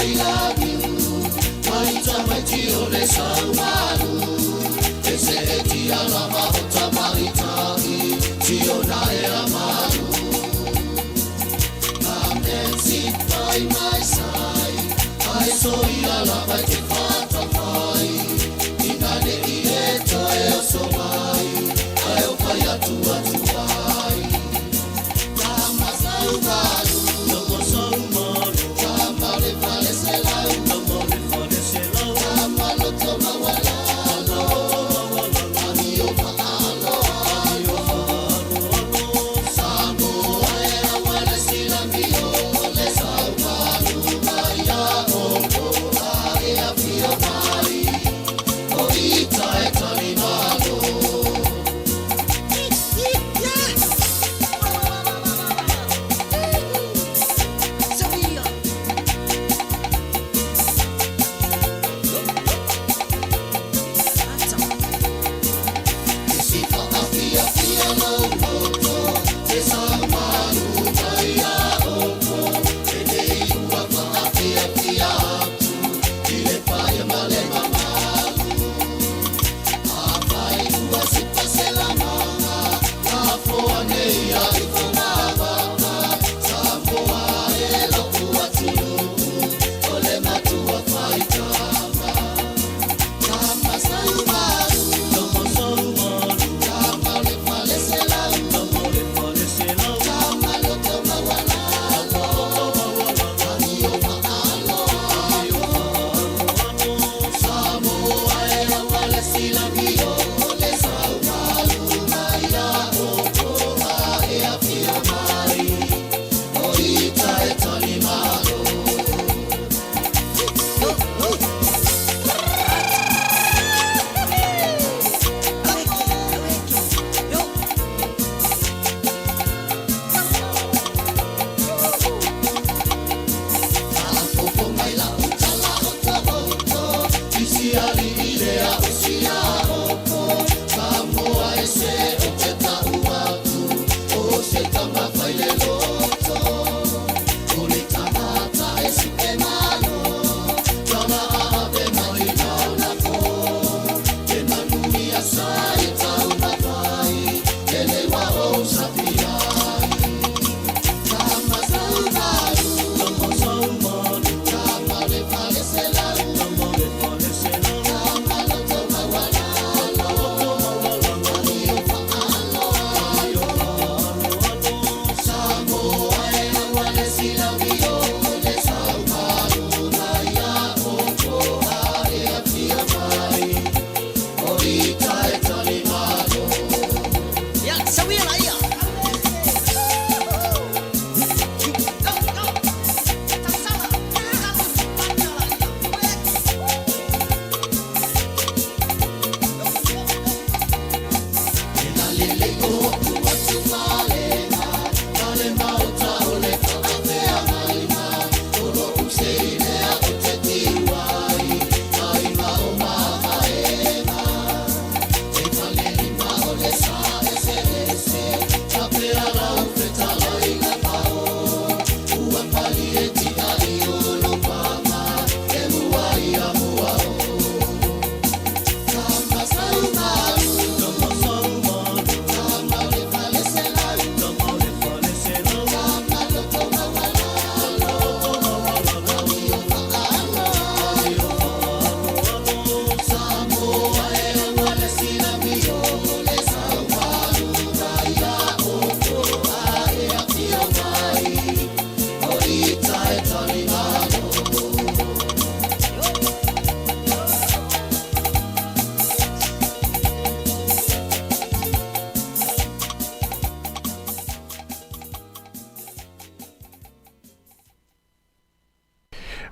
I love you. Maita maiti o le saumalu. Ese e ti alama o tamaritai. Ti o na e amalu. Come and sit by my side. I saw you alama te fata mai. Inane i e to e o so mai. Ai o pai atu atu mai. Kama saumalu. Logo saumalu. Kama le vale se lau. Logo le vale se lau. Kama lo toma wala.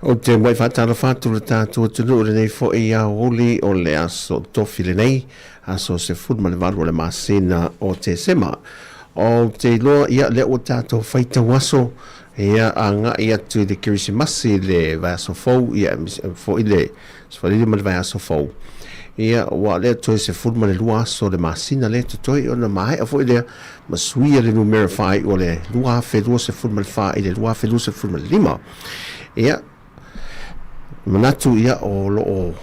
O te mai whatara whātu le tātua tunu le nei fo e a oli o le aso tofi le nei, aso se fudma le varu le masina o te sema. O te loa ia le o tātua whaita waso, ia a ngā ia tu le kirisimasi le vai aso fau, ia fo i le, sfalili ma le vai aso fau. Ia wa le toi se fudma le lua aso le masina le to toi o na mai a fo i le masuia le numero fai o le lua fe lua se fudma le fai, le lua fe lua se fudma le lima. Ia manatu ia o lo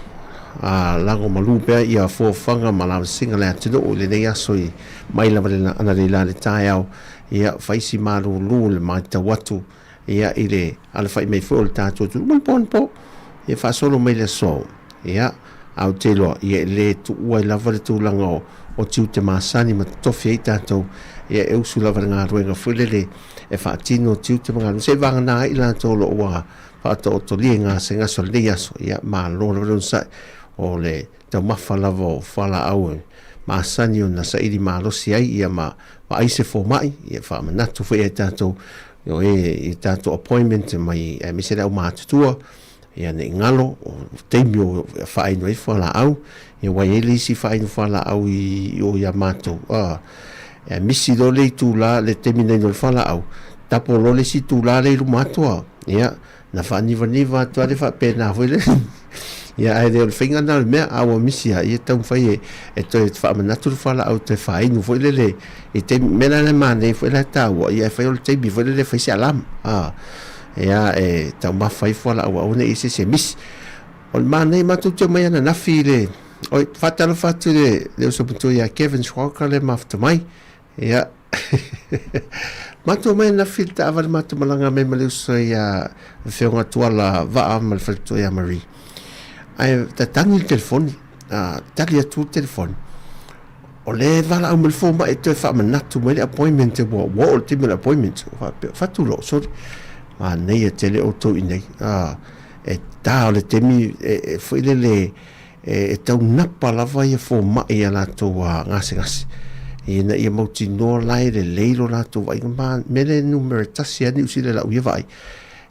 lago malu pe ia fofanga malama singa le atu o le nei aso i mai lava le ana le la le tai au ia faisi malu lu le mai tawatu ia ile ala fai mai fo le tatu tu mon po ia fa solo mai le so ia au telo ia le tu ua lava le tu langa o tiu te masani ma tofi ai tatu ia e usu lava ngā ruenga fuilele e fa tino tiu te mga se vanga na ila tolo ua fa to li ngā se ngā sol le aso ia ma lo lo sa o le te mafa lava o fala au masani o na sa ili ma losi ai ia ma ai se fo mai ia fa manatu fo ia tatu yo e tatu appointment mai e misere au mātutua ia ne ngalo o teimi o whaino e whala au ia wai e lisi whaino whala au i o ia mātou e misi lo le tu la le teimi nei no whala au tapo lo le si tu la le ilu mātua ia na whaniva niva tua le whapena hoi ia ai le whinga na le mea awa misi a ia tau whai e toi whamanatu le whala au te whaino foi le i te mena le mane foi le tau ia whai o le teimi foi le whai si alam ia e tau mawhai whala au au ne isi se misi o le mane matu te mai ana nafi le o whatalo whatu le usaputu ia Kevin Schwalker le mafta mai ia matu mai nafi ta awa le matu malanga me male usa ia whionga tuala waa ma le whalitu ia Marie ai ta tangi il telefoni tali atu telefoni o le vala au mele foma e toi whamanatu mai le appointment e wa o le timi le appointment whatu lo sorry nei e tele o tau inei e tā o le temi e whaile le e tau napa lava ia foma i a lātou ngase ina ia mauti no lai le leilo lātou vai mele numere tasi ani usi le lau ia vai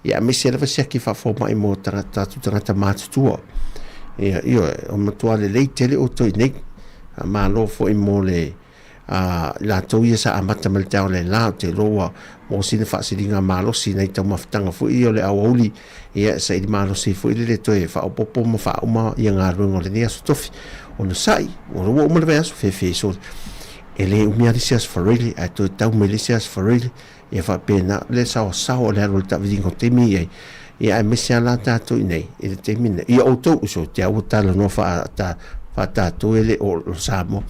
ia mesi elewa siaki whafoma i mō tangata mātutua ia o matua le lei tele o tau inei ma lo fo i mō le lātou ia sa amata mal tau le lao te loa mo sina whaasiringa malosi nei tau mawhtanga fu i o le awauli ia sa ili malosi fu i le toe whaopopo ma whaoma ia ngā runga le nea sotofi o na sai o rua umare aso fe so e le umia lisias farili a toi tau me lisias farili ia whapena le sao le haro le tawiringo temi ia e mesia la tātou i nei i le temi nei ia o tau uso te au tala no whātātou ele o Samo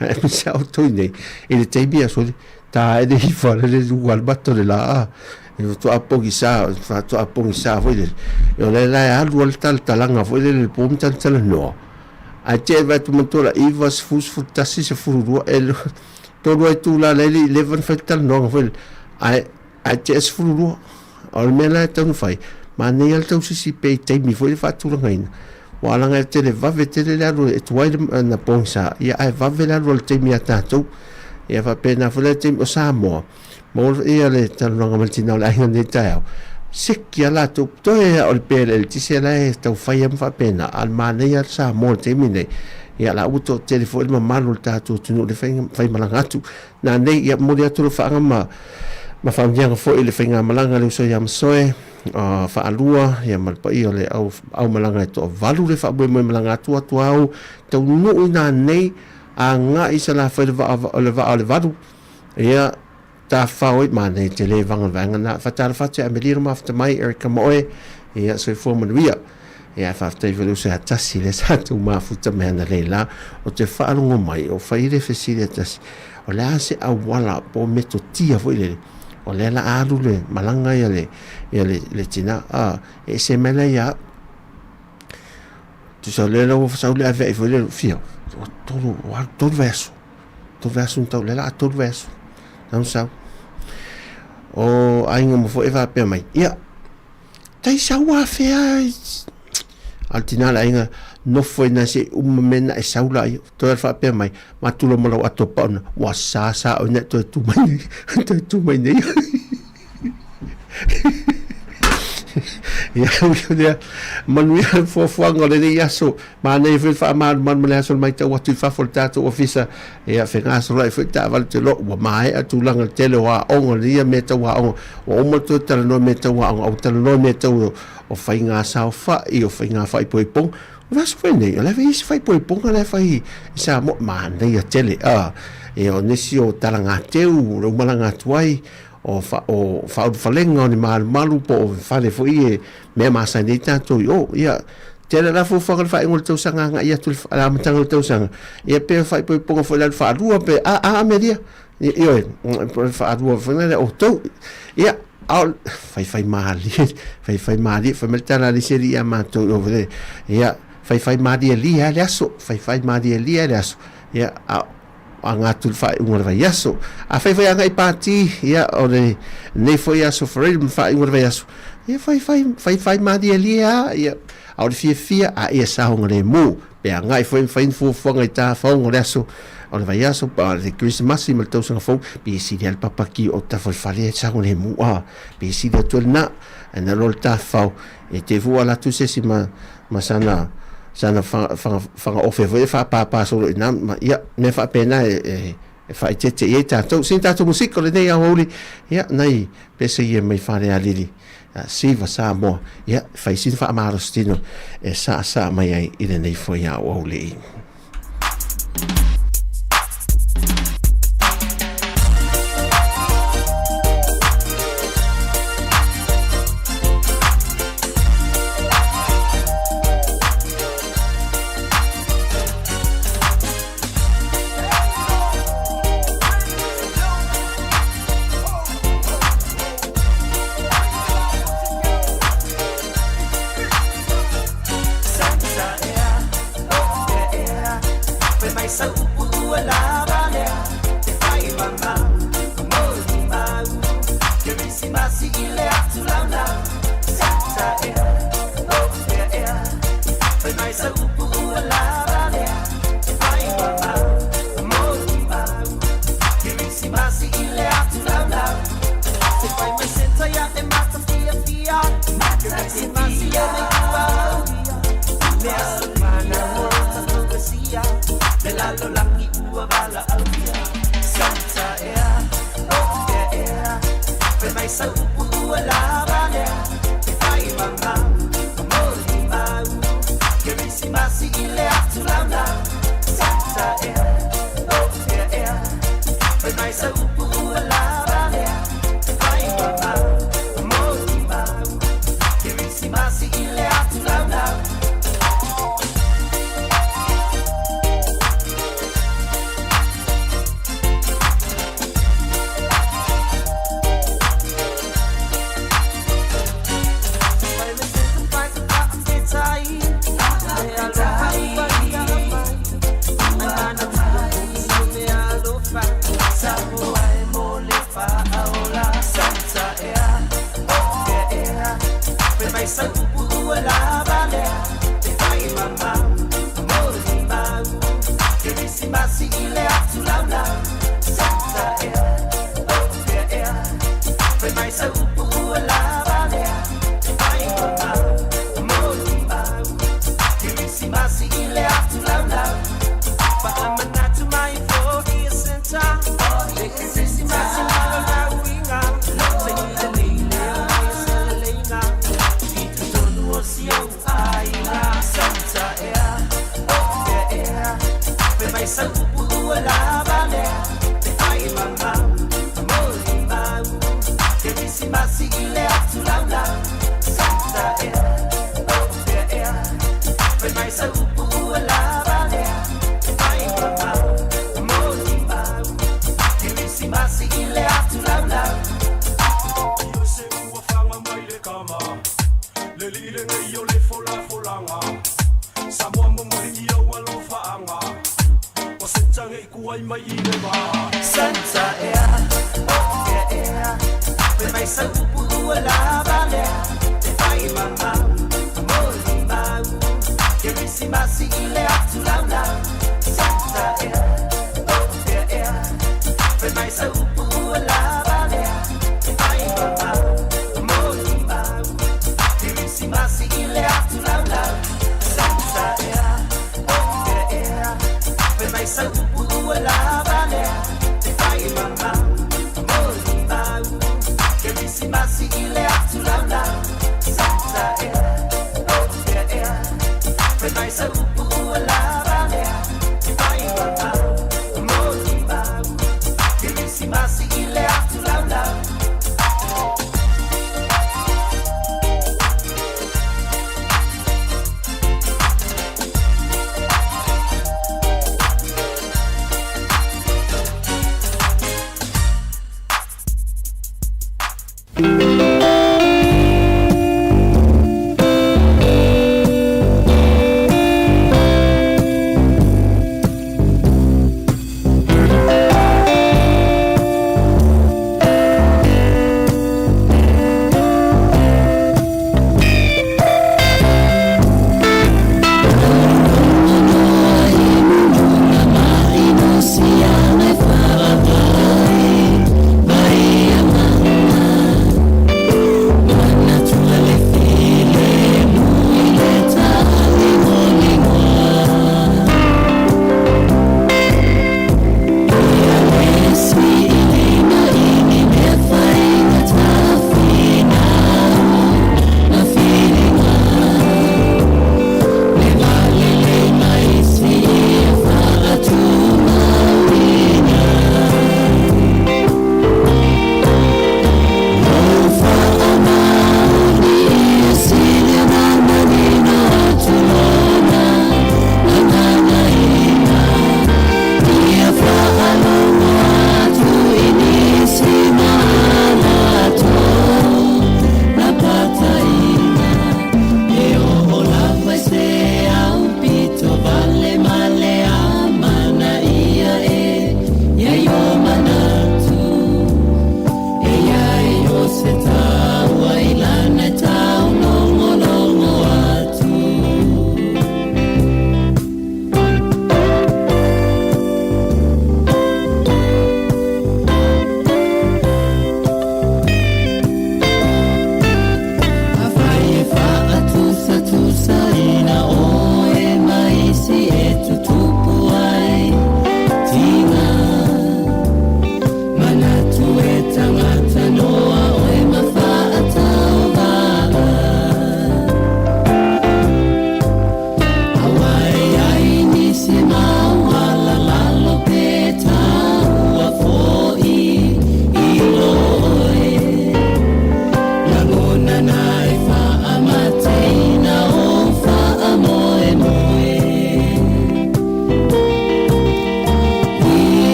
e mesia o tau i nei i le temi aso ta e hi fare le ual bato le la e to apongi sa foi le le la alu al talanga foi le pom tal no a te va tu motora i vas fus futasi se furu el todo e tu la le 11 fetal no foi a te es furu al mela tan fai ma ne al tau si pe te mi foi fa tu ngaina wala nga te le va vetele la ro e tu na ponsa ia ai va vela ro te mi atato ia va pena fole te o Samoa mo ia le talanga maltina la ngai tao sikkia la tu to e o pele ti se la e tau fai am fa pena al mane ia Samoa te mine ia la uto telefone ma malu tatu tu le fai malanga tu na nei ia mo dia tu fa ma fa ngia fo ile fai malanga le so ia soe fa alua ia mal pa ia le au malanga to valu le fa bo malanga tu au tau no ina nei a nga isa la fa le valu ia ta fa oi mane te le vanga na fa ta fa te amelir ma after mai Erika Moe ia so fo manuia ia fa te velu se atasi le sa tu ma futa mena le la o te fa alungo mai o fa ile facilitas o la se a wala po meto tia fo ile o le la alu le malanga ia le tina e se mena ia tu sa le lo fa le ave fo le fio todo verso então le la todo verso não sa o ainda mo foi va pe mai ia tai sa wa fe altina la ainda no foi na se mena e saula to fa pe mai ma tu lo mo atopa wa sa o ne to tu mai nei ia ia manuia fo ngole ni yaso ma nei fa man mala so mai ta watu fa fortato officer ia fe ngaso lai fe ta val te lo wa mai atu langa tele wa ongo ia meta wa o mo to tala no meta wa o tala no meta o fa nga sa fa i o fa nga fa i poipong va so fe nei la ve fa i poipong la fa i sa mo ma nei tele e o nesi o tala nga teu ro malanga tuai o falenga o ni malu po o fale fo i me masa ni tanto o ia tele la fo fa fa ngol tau sanga nga ia tul ala matanga tau sanga ia pe fa po pongo fo la fa rua pe a me dia io fa rua fo na o tau ia al fai mali fa metana li seria ma to over ia fai mali li ale aso fai mali li ale aso ia anga tul fa ngor vai aso a fai anga ipati ia ore ne foi aso freedom fa ngor vai aso ia fai mali li ia au fia a ia sa ngore mu pe anga foi fu ngai ta fa ngor aso ora vai aso pa de Christmas i maltau sanga fo pe si del papa ki o ta fale sa ngore mu pe si de tolna ana lol ta fa e te voila tu se si ma sana fa ofe fa pa so na ia me fa pena e fa te ta to sin ta to musico le nei a holi ia nei pe se ia mai fa le ali si va sa mo ia fa sin fa marostino e sa mai ai ile nei fo ia holi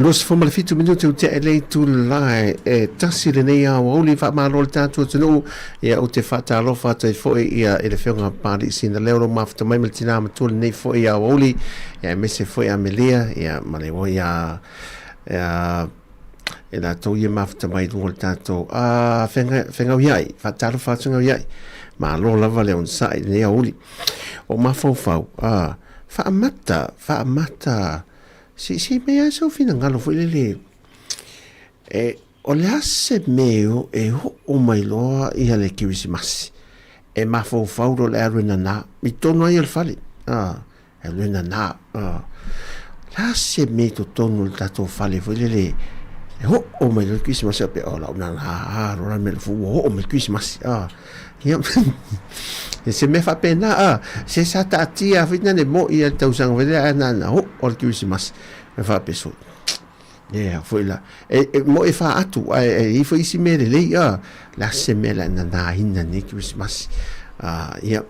Los foma le fitu minuto te ele tu lai tasi le nei a woli fa ma rol tatu tunu ia o te fata lo fata fo ia ele fionga pari sin le euro mafta mai meltina ma tu nei fo ia woli ia mese fo ia melia ia male wo ia ela to ia mafta mai rol tatu a fenga iai fata lo fata nga iai ma lo lava le on sai nei a woli o ma fo fa mata si mea so fina ngalo foi le o le ase meo o mai loa ia le Christmas ma fo fauro le arena na mi tono ai al fale arena na la ase me to tono le tato fale foi le o mai le Christmas pe o la una ro me fu o mai Christmas ia se me fa pena se sa tatia fina ne mo ia tau sang vele ana o Christmas me fa peso foi la mo fa atu foi si me le la semela na hina ni Christmas ia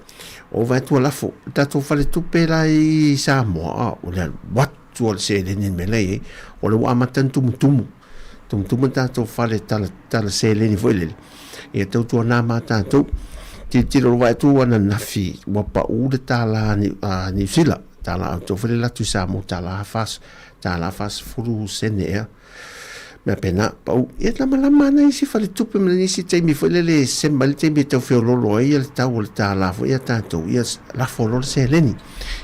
o va tu la fo tato fale tu pela i sa mo o le what tu se le ni me le o le wa matan tum tato fale tal se le ni foi le ia tau tu na mata tu ti lo vai tu ana nafi wa pa u de tala ni sila tala to fele la tu sa mo tala fas furu sene me pena pa u e la mana si fale tu pe me si te mi fele le sembal te mi to fe lo ia le tau tala fo ia tanto ia la folo se leni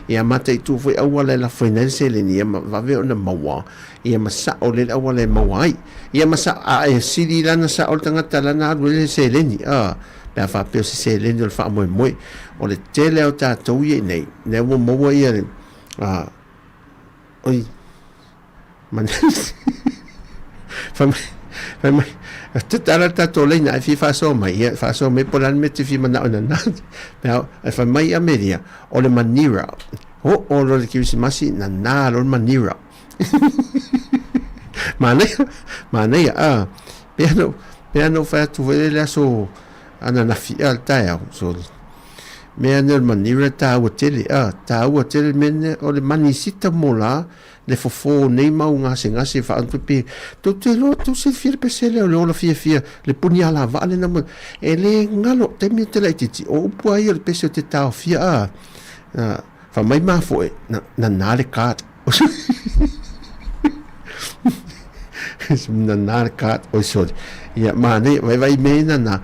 ia mate tu foi awala la foi nel se leni ia va ve ona mawa ia masa o le awala mawai ia masa a sidi lana sa o tanga tala na le se leni la fa pe se leni o fa mo o le tele o tatou ia nei ne mo mo ia oi man fa te tala tatou le na fi fa so mai polan me te fi mana ona fa mai a media o le manira o lo le Christmas na lo manira mana piano fa tu vele so ana na fi alta so me ana manira ta hotel men o le manisita mola le fofo nei mau ngase fa antupi to te lo to se fir pesele o lo fia le punia la vale na ele ngalo te mi te leiti o puai le pese te ta fia fa mai ma fo na le kat na kat o so ia mane vai me na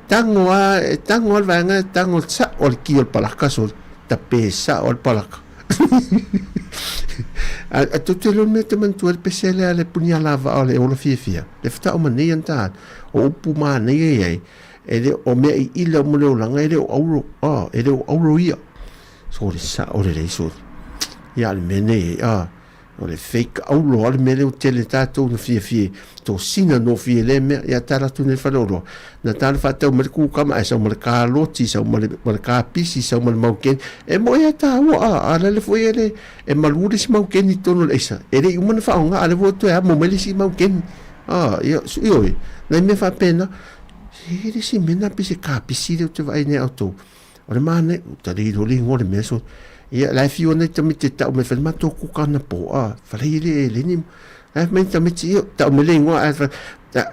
tango vanga tango sa o ki o palaka so ta pesa o palaka a tutte lo mette man tu el pesele le punia lava o le fia le fta o mani anta o pu ma nei ele o me I le mo le langa ele o euro ia so le sa o le so ia le mene o le fake aulo al mele o tele tato no fia to sina no fia le me ya tala tu ne falolo na tala fata o merku kama esa o merka loti sa o merka pisi sa o mauken e mo ya ta o ala le foi ele e maluri si mauken ni tono esa ele uma na fa nga ale voto e mo mele si mauken ia io na me fa pena Ele si mena pise ka pisi le te vai ne auto. O le mane, ta ri ro li ngore me so. Ia la fi ona te mite ta me fel mato ku kana po a. Fa le ni. Ai me ta mite ta me le ngwa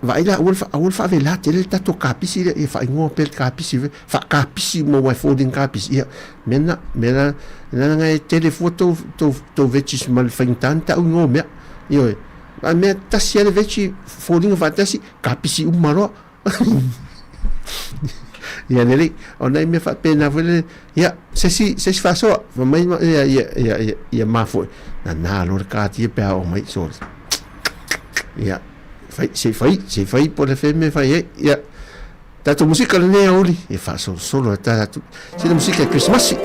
vai la ul fa vela te le ta to ka pisi le fa ngo pel ka pisi fa ka pisi mo wa folding ka pisi. Ia mena na ngai telefoto to vetis mal fintanta ngo me. Io a me ta si le veci folding fantasi ka pisi umaro. Ya neli ona me fa pena vele ya se fa so mai ya ma fo na lo ka ti pe o mai so ya fai por le femme fai ya tanto musica ne oli e fa solo ta se la musica Christmas.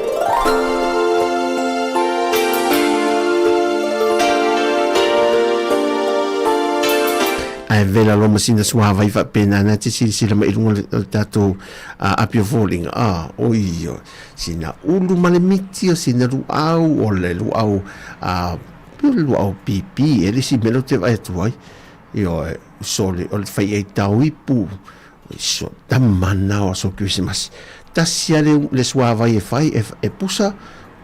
Ai vela lo masina sua vai fa pena na te si la mai lungo tato apio falling io sina ulu male mitio sina lu au o le lu au pipi e si melo te vai tu ai io sole o fai e tau ipu so tamana o so Christmas ta sia le sua vai e fai e pusa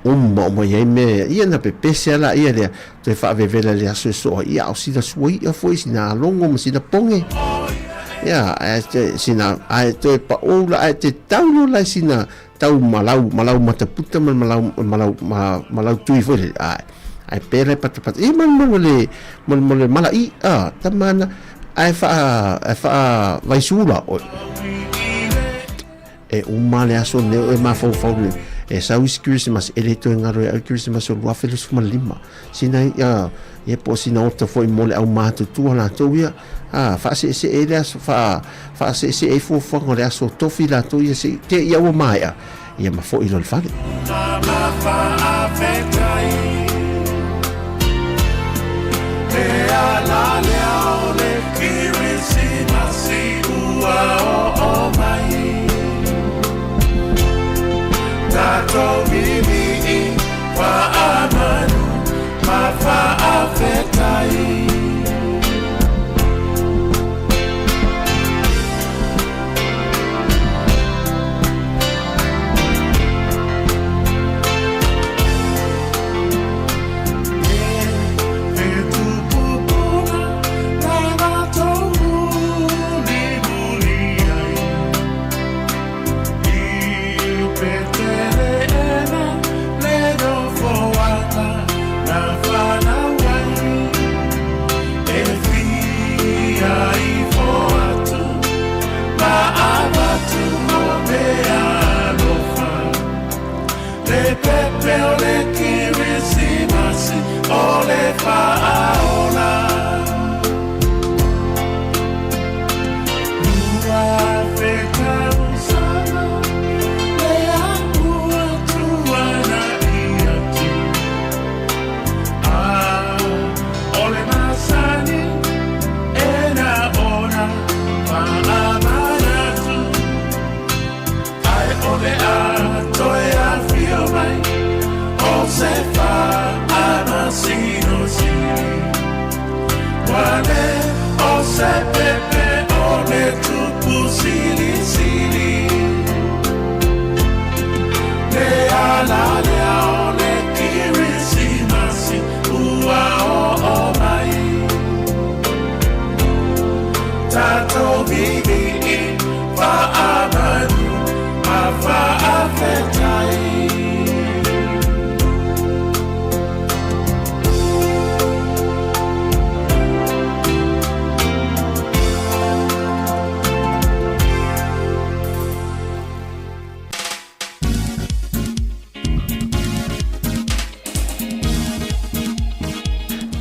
mo ia me ia na pepese ala ia le te fa vevela le aso so ia o sina sui a foi sina longo mo sina ponge ia este sina ai te pa ola te taulo la sina tau malau mataputa malau tui foi ai pere pat e man le malai tamana ai fa vai sula e umale aso ne e ma fo e sa wis Christmas ele to ngaro e Christmas o lua felos lima sina ya e po sina o to foi mole au matu tu na to ia fa se ele fa se e fo ngore aso to fila to ia se te ia o mai ia ma fo ilo fa Tato mimi wa amanu mafa afetai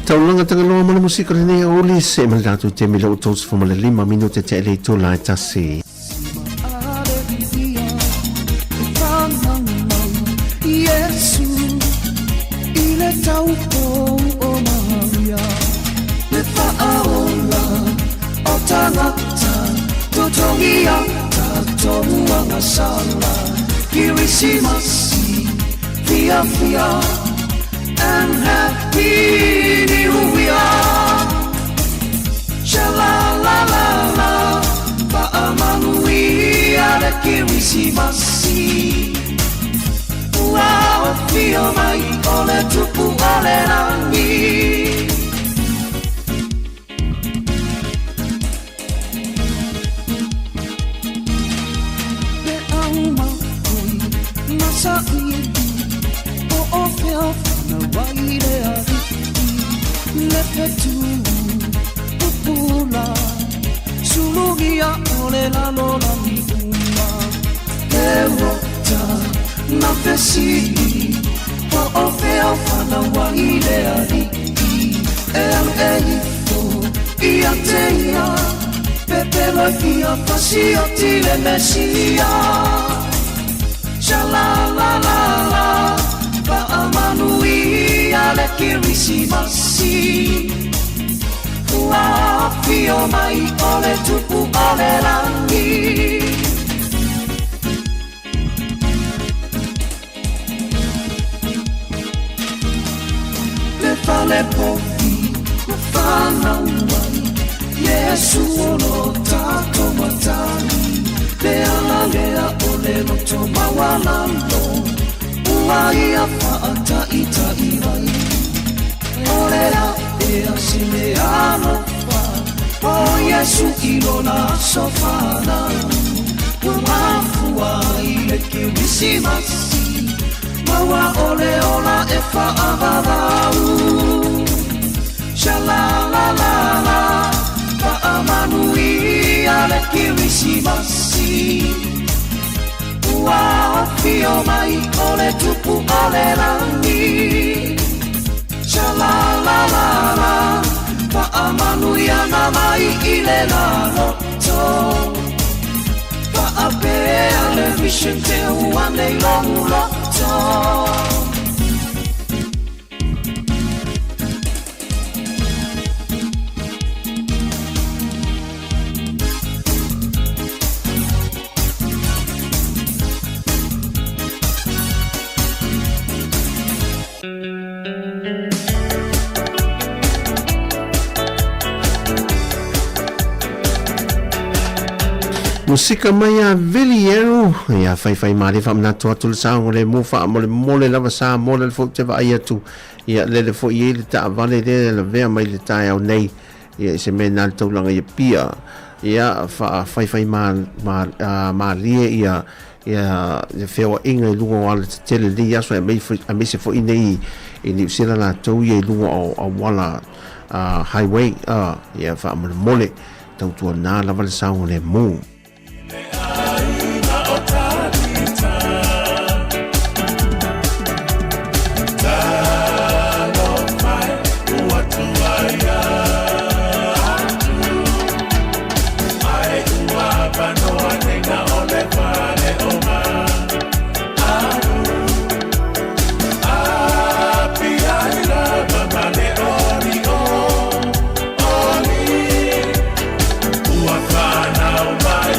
taulanga tangaloa mana musika lene oli se malatu te milo tos fo male 5 minuto te le to la tasi Yesu ile taupo o Maria le faola o tanata totongia tatonga ngasala kirisimasi fia and happy new year. Sha la la la la, ba amanu Kirisimasi Ua o fio mai o le tupu o le rangi Le au makui masa i o fio na wai le ariki Le petu pupula Sulugia o le lalola mi Rota na fesi o feo fana wahile ariki eifo ia teia pepela fia fasio tile mesia Shalalala pa amanui ale Kirisimasi Ua fio mai ole tupu ole rangi Fale poki, fana wai Yesu ono tako matani Lea lea ole loto mawalando Uai a faata ita iwai Olea ea sine alofa O Yesu ilona sofana Umafua ile Kirisimasi Maua ole ola e whaavarau Shalalalala Whaamanui ale Kirisimasi Ua o fio mai ole tupu ole rangi Shalalalala Whaamanui ana mai ile la loto Whaapea le vision te uane longu loto Musika mai a Veliero ia fai mari fa na to le sa ngole mo fa mole lava sa mole fo te va ia tu ia le fo ia le ta vale le ve mai le ta au nei ia se me na to langa ia pia ia fa fai ma rie ia le feo inga lunga wala te le ia so mai a me se fo nei ni sila na to ia lunga o wala highway ia fa mole tau tu na lava le sa ngole mo Uafana umai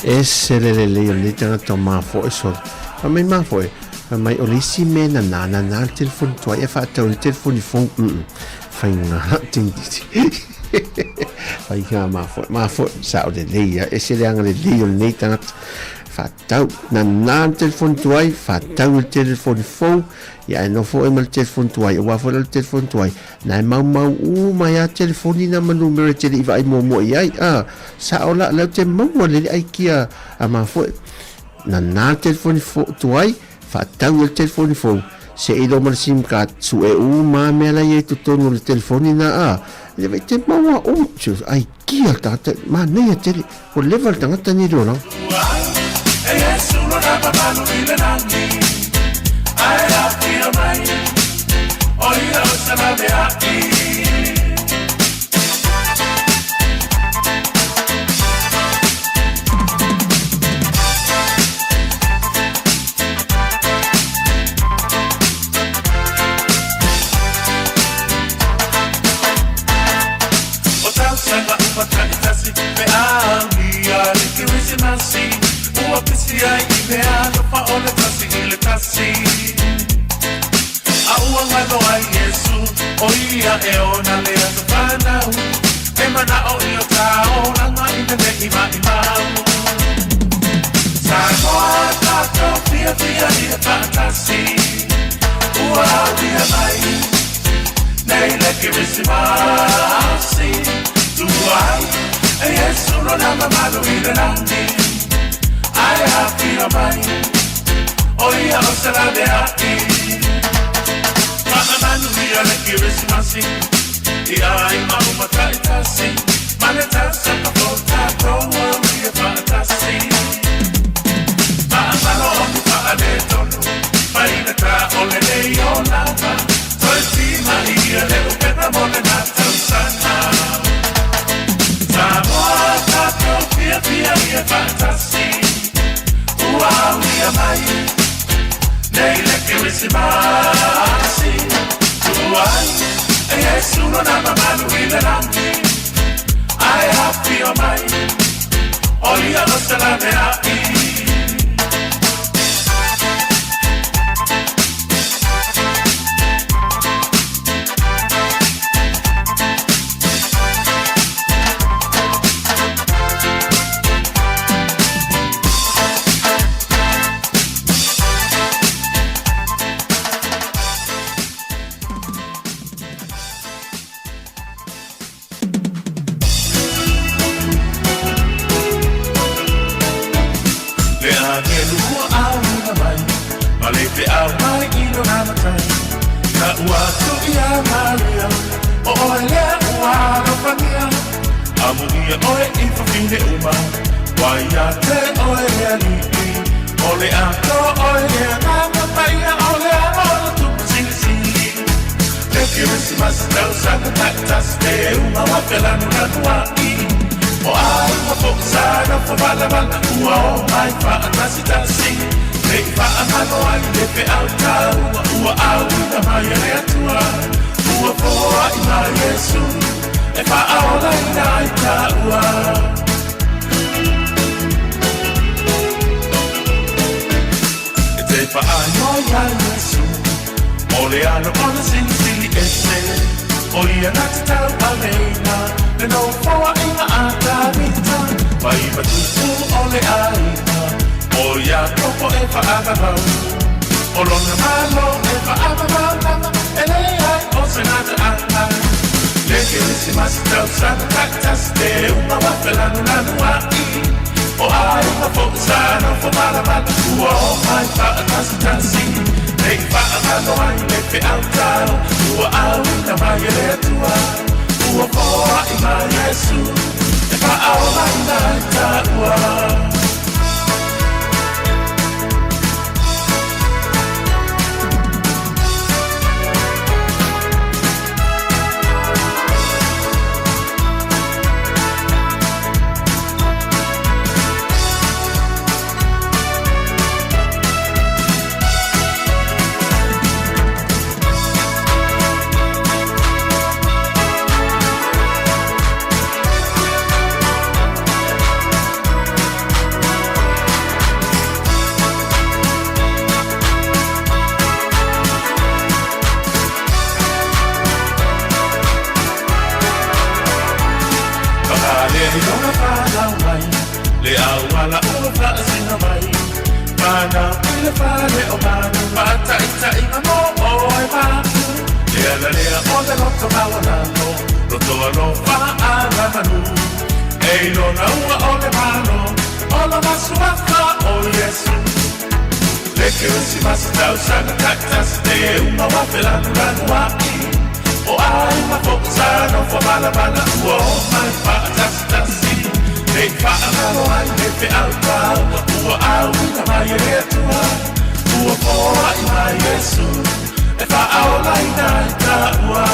e se le o le tanga to mafo e so a mai mafo e mai o le si me na il telefono tuo e fa il telefono di phone fai una ting fai nga mafo sa o le e se le anga le o le tanga fatau na il telefono tuo fatau il telefono phone ya no fo e mal telefono tuo wa fo il telefono tuo na mau ma ya telefoni na numero tele vai mo ai sa ola la te mo le ai kia a ma fo na telefoni tuo fatau il telefono phone se i do mal sim card su e ma me la ye tu tono il telefoni na le vete mo ai kia ta ma ne tele o level tanga ni do no Oia e ona le atu whanau E mana o i o tā o ranga i te nehi mai Sa noa tātou fia i a tātasi Ua ria mai Nei le ki risi masi Tuai e Yesu no nama malu i le rangi Ai a fia mai Oia o se la de ai Manu ia le ki resi masi Ia ai mau matai tasi Mane tasa ka fota Proa ia paatasi Maamalo onu paale tonu Maina ka ole nei o lava Toi tima ia le upena mole na tausana Samoa tato pia ia paatasi Ua ia mai Nei le ki resi masi Tuai, e Yesu no nama malu i le rangi Ai hapi o mai, o ia no se la me ai Te au mai i no nama tai Ka ua tu ia Maria O oe lea ua no pania Amu ia oe i whawhine uma Wai a te oe lea ni O le a to oe lea nama paia O le a ono tupu sini sini Te kirisi masi tau sanga taktas Te uma wawelanu na tua i O ai wafoksa na whavala Ua o mai whaatasi tasi Nei whaamano ai le pe au tau Ua au na mai ere atua Ua poa i mai Yesu E whaaola i nai taua E te whaano ai Yesu O le ano ona sinisili e se O ia nati tau a leina Le no poa i ma a tawita Pai matutu o le aina O ia topo e whaamamau O lona malo e whaamamau Nanga e lei ai o se nata anga Le kirisi masi tau sana kaktas Te uma wawelanu nanu ai O ai ma fokasana fo malamana Ua o mai whaatasi tasi Nei whaamano ai le pe au tau Ua au na mai e le atua Ua poa i mai Yesu E whaaola i nai taua mai le au ala ua whaasinga mai mana pile whale o manu mata ita inga mo o e maku lea la lea o le loto mawanano loto alo whaanga manu eilo na ua o le mano o la masuaka o Yesu leke usi masatau sanga kaktas te uma wawelanu lanu waki o ai mafokuzano fa bala bala ua o mai whaatasi Nei whaamalo ai me te autau ua au ina mai e atua ua poa i mai Yesu e whaaola ina i ta ua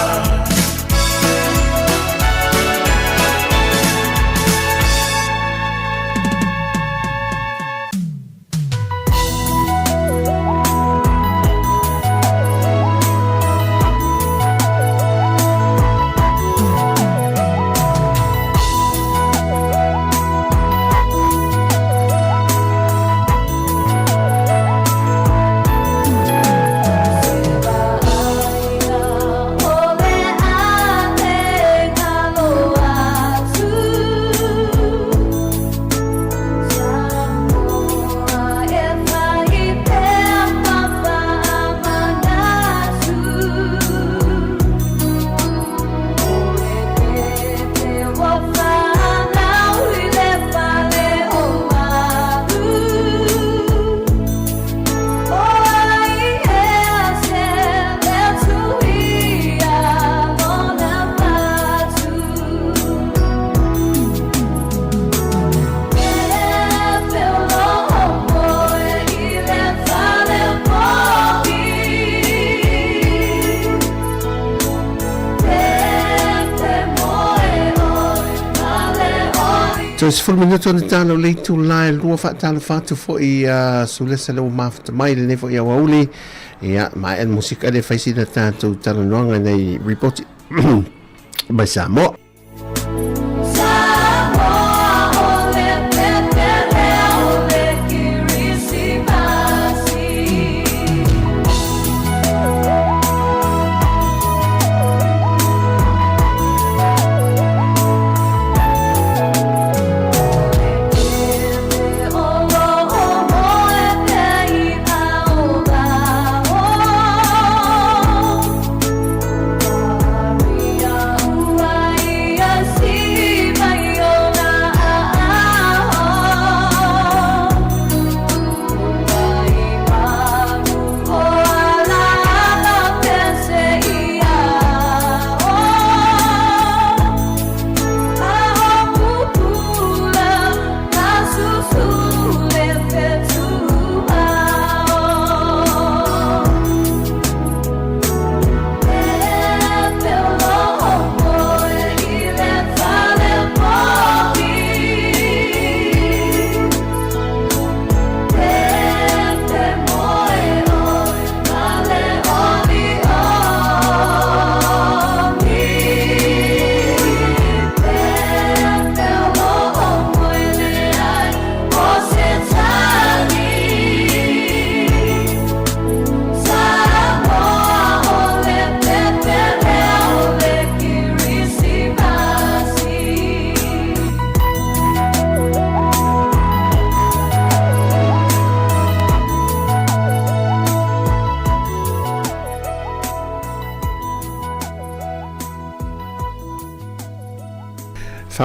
So it's 4 minuto na tano late to line lua fa talo fatu fo I sulesa lo mafta mai le fo ia wauli ia mai en musika le faisi na tanto talo noanga nei report mai Samoa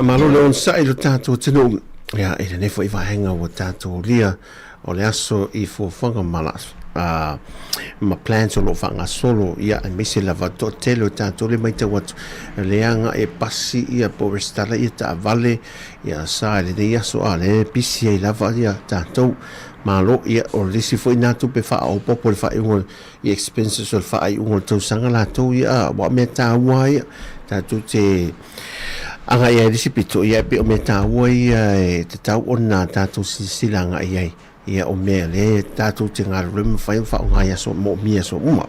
Whamalo le on sa I lo tātou tino ia I le nefo I wahenga o tātou lia o le aso I fuawhanga malas ma plans o lo whanga solo ia e mese lava to tele o tātou le maita watu leanga e pasi ia po restala ia ta vale ia sa le de aso a le pisi ai lava ia tātou malo ia o lisi foi natu pe fa o popo le fa I I expenses o fa I o tau sanga la tau ia wa me ta ia tātou te anga ia disipito ia pe o me taua ia e te tau ona tātou sisilanga ia o mea le tātou te ngaru me whai wha o ngai aso mo mia so uma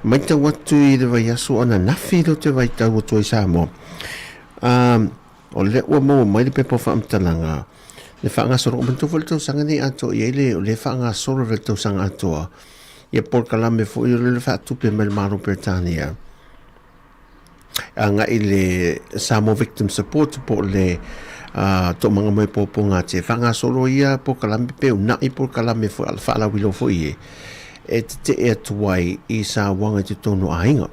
mai tau atu I le vai aso ana nafi lo te vai tau atu I Samoa o le ua mo mai le pepo wha amtalanga le wha anga soro o mantofu le tau sanga ni ato ia le wha anga soro le tau sanga atoa ia por kalame fo I le wha tupe me le maro Britania anga I le Samoa Victim Support po le to manga mai poponga te fanga solo ia po kalame pe una I po kalame fo alfa la wilo fo ie te e tuai I sa wanga te tonu ainga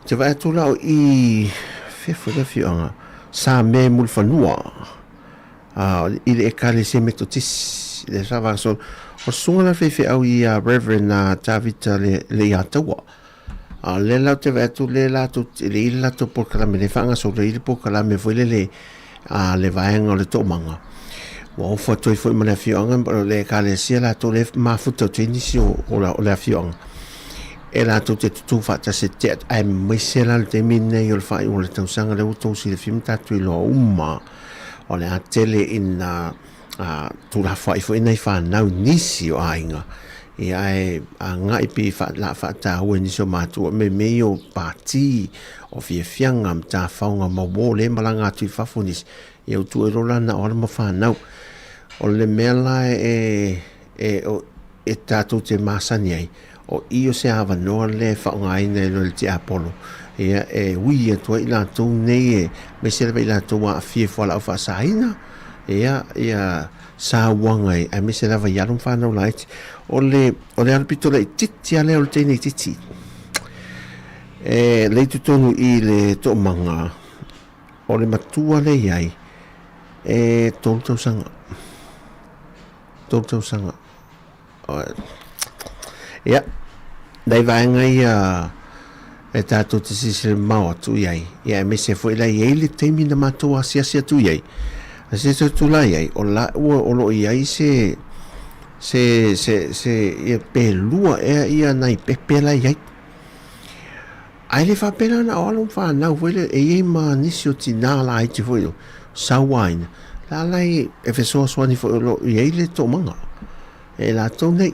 te vai tu la I fefo le fianga sa me mul fanua I le kale se metotis le sa va so o sunga la fefe au I Reverend Tavita le atawa le la te vai tu le la tu le la to po kalame le fanga so le po kalame fo le le vaenga o le tō manga. Wa ofa toi foi mana fionga, pero le kale sia la to le mafuta tini si o le fionga. E la to te tutu fata se te ai misela le te mine i o le fai o le tausanga le uto si le film tatu I lo uma o le atele ina tu la fai foi nei fa nau nisi o ainga. I ai ngai pi fa la fata o ni so matu me o pati o fie fianga mta faunga ma wole malanga tu fafunis e o tu rola na o ma fa nau o le mela o tato te masani ai o io se ava no le fa ngai ne lo ti apolo e wi e tu ila tu nei me se le ila tu a fie fola fa saina ia sa wangai a me se lava yarum fa no light o le alpito le titi ale o te nei titi le tutonu I le to manga o le matua le iai tōtau sanga ia dai vaenga ia e tātou te sisi le mau atu iai ia me se foi la iai le teimi na matua sia tu iai se tu la iai o la o lo iai se ia pelua ia nai pepela iai ai le fa pena na o fa na vele e ma nisio tina la ai te foi sa wine la lai e fe so swani fo lo iai le to manga e la to nei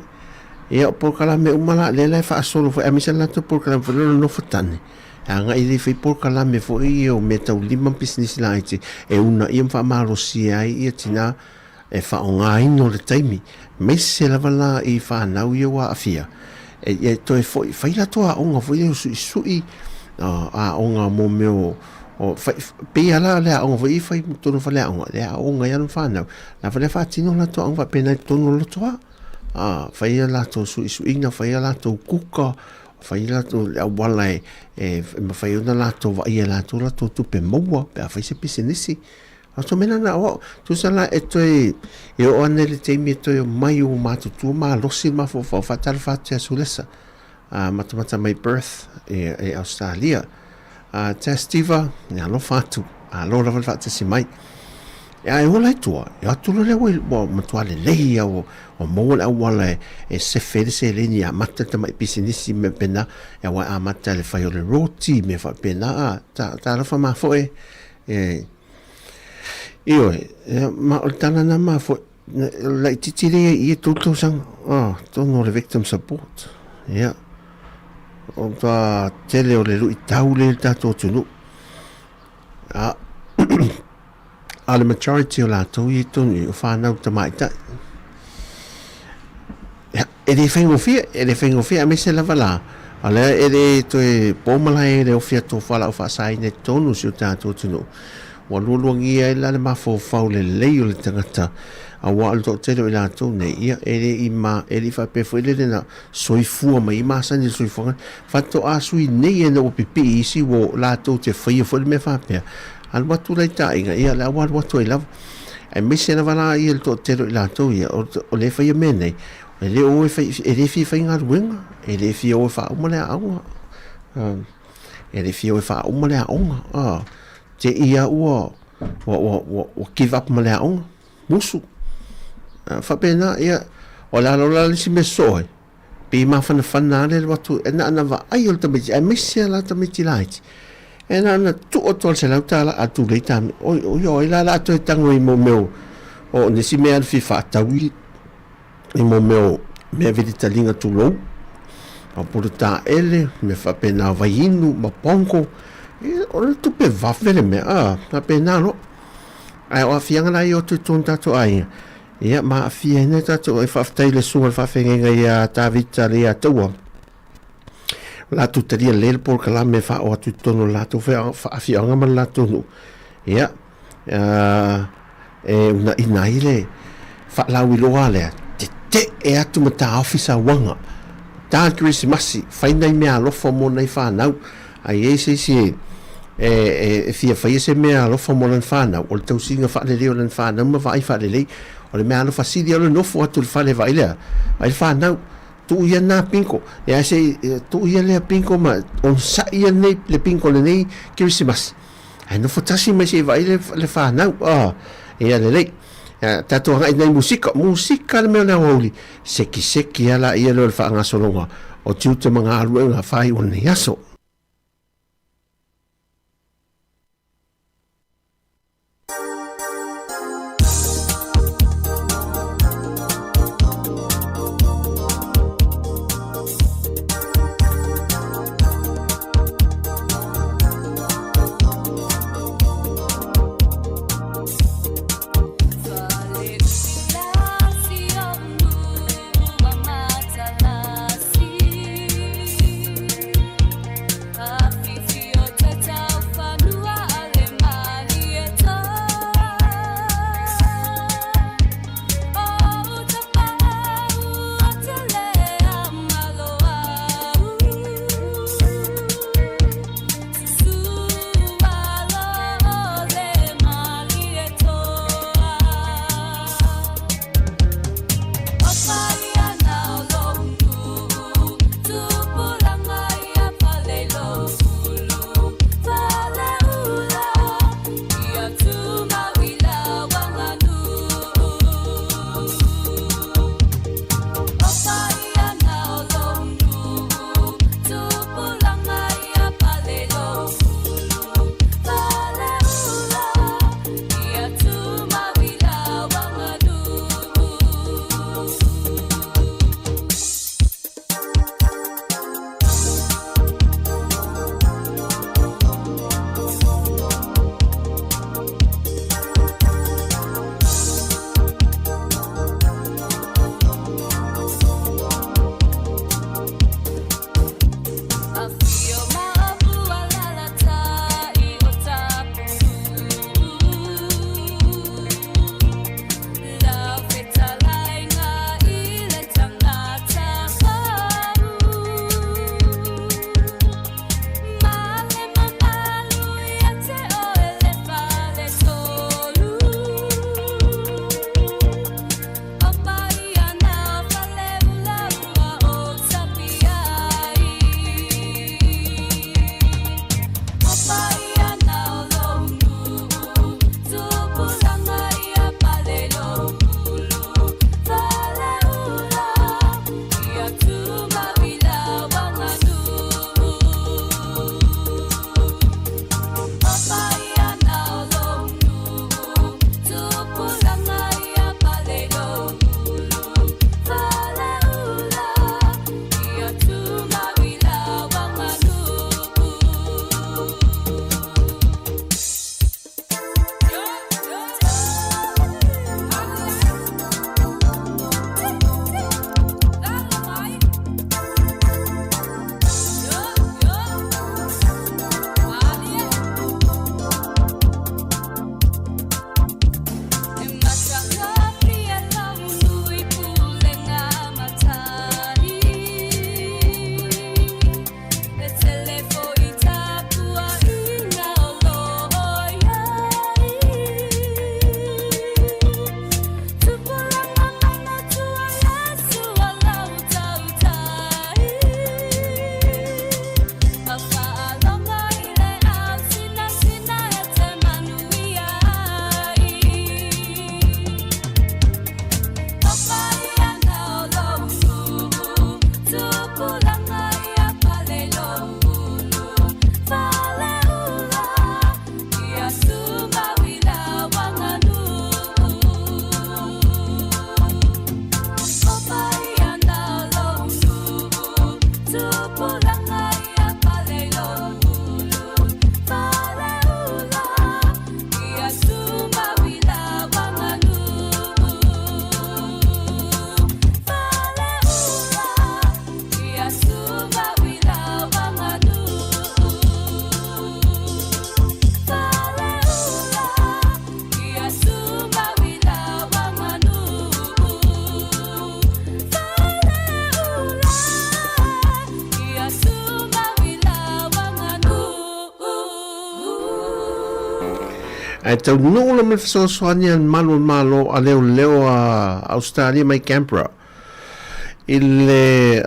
e o por kala me umala le la fa solo fo e mi se la to por kala fo no fotane anga I fi por kala me fo I o meta lima business la ai e una I fa maro si ai tina e fa ongai no le taimi me se la vala I fa na u wa afia e to e foi fai la to a onga foi sui a onga mo meu o pe ala le onga foi fai to no fale onga le onga ya no fa na la fale fa tino la to onga pena to no lo to fai la to sui na fai la to kuka fai la to wala e fai una la to va ia la to tu pe mo pe fai se pisenisi ato mena na o tu sala e o anele te mi to mai o matu tu ma losi ma fo fatal fatia sulesa mata my birth e Australia testiva na lo fatu lo la fatu si mai e o la tua e tu le o matuale le o mo la wala e se fede se le ni mata ta mai business me pena e wa mata le fai o le roti me fa pena ta la fa ma fo io ma oltana na ma fo la titire I tutto sang tono le victim support ia o ta tele o le lu taule ta to tunu ale majority o la to I tonu o fa na ta mai ta e le fengo fia me se la vala ale e to e pomala e le o fia to fala o fa sai ne tonu si ta to tunu wa luangi e la ma fo faule le o le tangata a wa alto tele la to ne ia e ma e li fa pe fo le na soifua mai ma sa ni soifua fa to a sui ne no pipi si wo la to te fo me fa pe al watu le ta inga ia la wa watu I love e me se na vala I to tele la to ia o le fa ia mene e le o e le fi fa inga ruenga e le fi o fa o le aunga e le fi o fa o le aunga te ia o give up male on musu fa pena ia o la si me soi pe ma fa le watu na va ai o tamiti ai messia la tamiti light e na tu o tol se la tala a tu le tam o yo la to tango I mo meu o ne si me al fi fa tawi I mo meu me vedita linga tu lo a porta ele me fa pena vai inu ma ponko o le tupe vafele me na pena no ai o fianga la I o tu tonta to ai ia ma fiena ta to e faftai le su fa fenga ia ta vita le atua la tuteria le por kala me fa o tu tono la tu fa fianga ma la tu ia una ina ile fa la wi loa le te e atu mata officer wanga ta Christmas fai nei me alo fo mo nei fa nau ai ese si fia fai ese me alo fo mo nei fa nau o tau singa fa le o nei fa nau ma vai fa le o le me alo fa si dio no fo atu fa le vai le ai fa nau tu ia na pinko e ase tu ia le pinko ma on sa ia nei le pinko le nei Christmas ai no fotasi me se vai le fa nau e le tato nga ina musika le mea nauli seki ala ia le fa nga solonga o tiute mga alu nga fai o ne aso ai tau no le so soania malo a leo Australia mai Canberra ile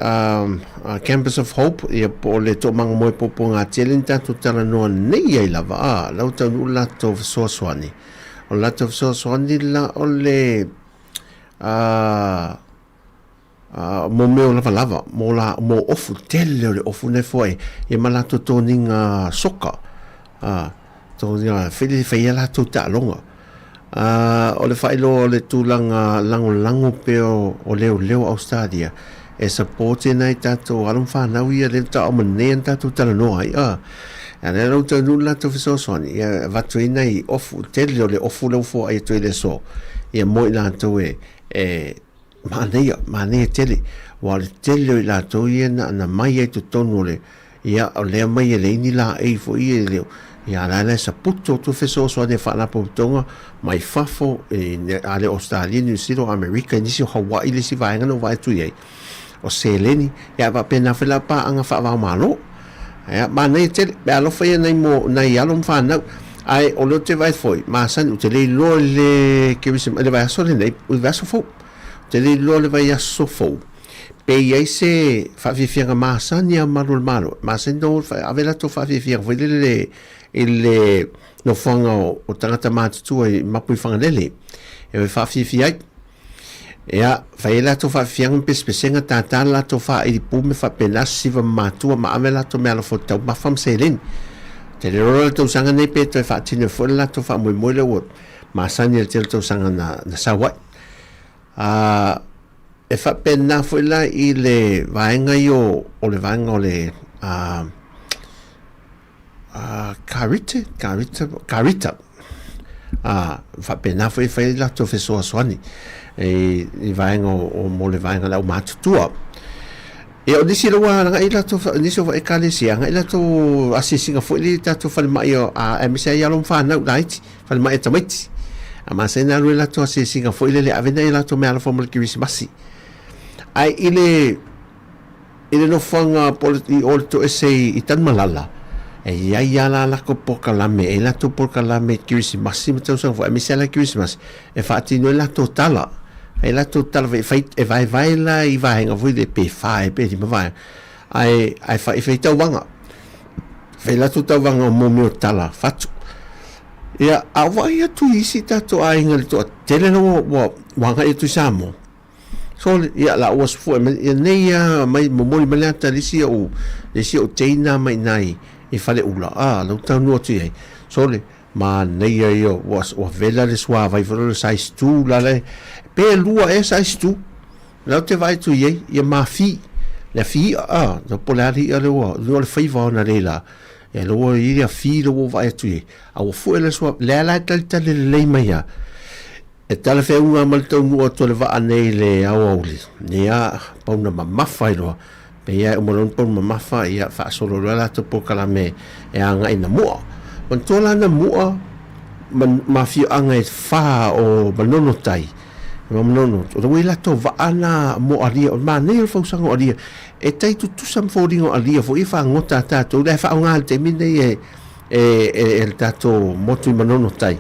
Campus of Hope ia po le to mang mo po nga chelenta to tala no nei ai lava la tau no la to so soani o la to so soani la o le mo me la lava mo ofu tele le ofu ne foi e malato toninga soka to ya fili fai la to ta longa o le failo le tulanga lango peo o leo Australia e supporte nei tato alum fa na wi le ta o menen tato tala no ai ana no to nulla to so soni e va to nei ofu tele le ofu le fo ai to le so e mo la to e mane tele wa le tele la to ye na mai e to tonu le ia o le mai le ni la e fo i le ia la sa putto tu feso so de fa la putonga mai fafo ale Australia New Zealand America ni si Hawaii le si vai ngano vai tu ye o seleni ia va pena fela pa anga fa va malo ia ma nei te be alo fa nei mo nei alo fa na ai o lo te vai foi ma san u te le lo le ke vi le vai so le nei u va so fo te le lo le vai so fo pe ia se fa vi fianga ma san ia malo ma sen do fa avela to fa vi fianga foi le ele no fanga o tangata matu e mapui fanga lele e fa fi ai ia fa ela to fa fiang pespesenga tata la to fa i pu me fa penas siva matu ma amela to me ala foto ma fam selen te le rolo to sanga ne pe to fa tine fo la to fa mo le wo ma sanya te to sanga na sawa e fa pena fo la i le vaenga yo o le vaenga o le Carita fa pena foi la to fe so swani e vaenga o mo le vaenga la o matutua e o disi lo wa nga ila to disi o e kalesia nga ila to asisinga foi li ta to fal mai o a misa ya lo fa na right fal mai tamiti ama sena lo ila to asisinga foi le avena ila to me ala fo mo Christmas ai ile no fanga politi o to ese itan malala e ia la ko pokalame e la to pokalame Christmas to so foi misa la Christmas e fati no la totala e la totala vai la i vai nga voi de p5 pe di vai ai fa tau wanga fe la totala wanga mo me tala fatu ia a vai tu isi tato ai ngal to tele no wanga e tu samo so ia la was foi nei mai mo mai ta lisi o teina mai nai e fale ula lo tau no tu ai so le ma nei io was o vela le sua vai volo sai stu la le pe lua e sai stu la te vai tu ye ma fi la fi no polari le o no le fai va na lela e lo i a fi lo vai tu ye a o fu le sua la tal le mai ya e tala fe unga mal tau no to le va nei le au li ia pa una ma fai lo pe ia mo non por ma fa ia fa solo la to po kala me e anga ina mo on tola na mo man ma fi anga fa o manono tai manono o wila to va ana mo alia o ma nei fo sango alia e tai tu sam fo dingo alia fo ifa ngota ta to le fa nga te mine e tato mo tu manono tai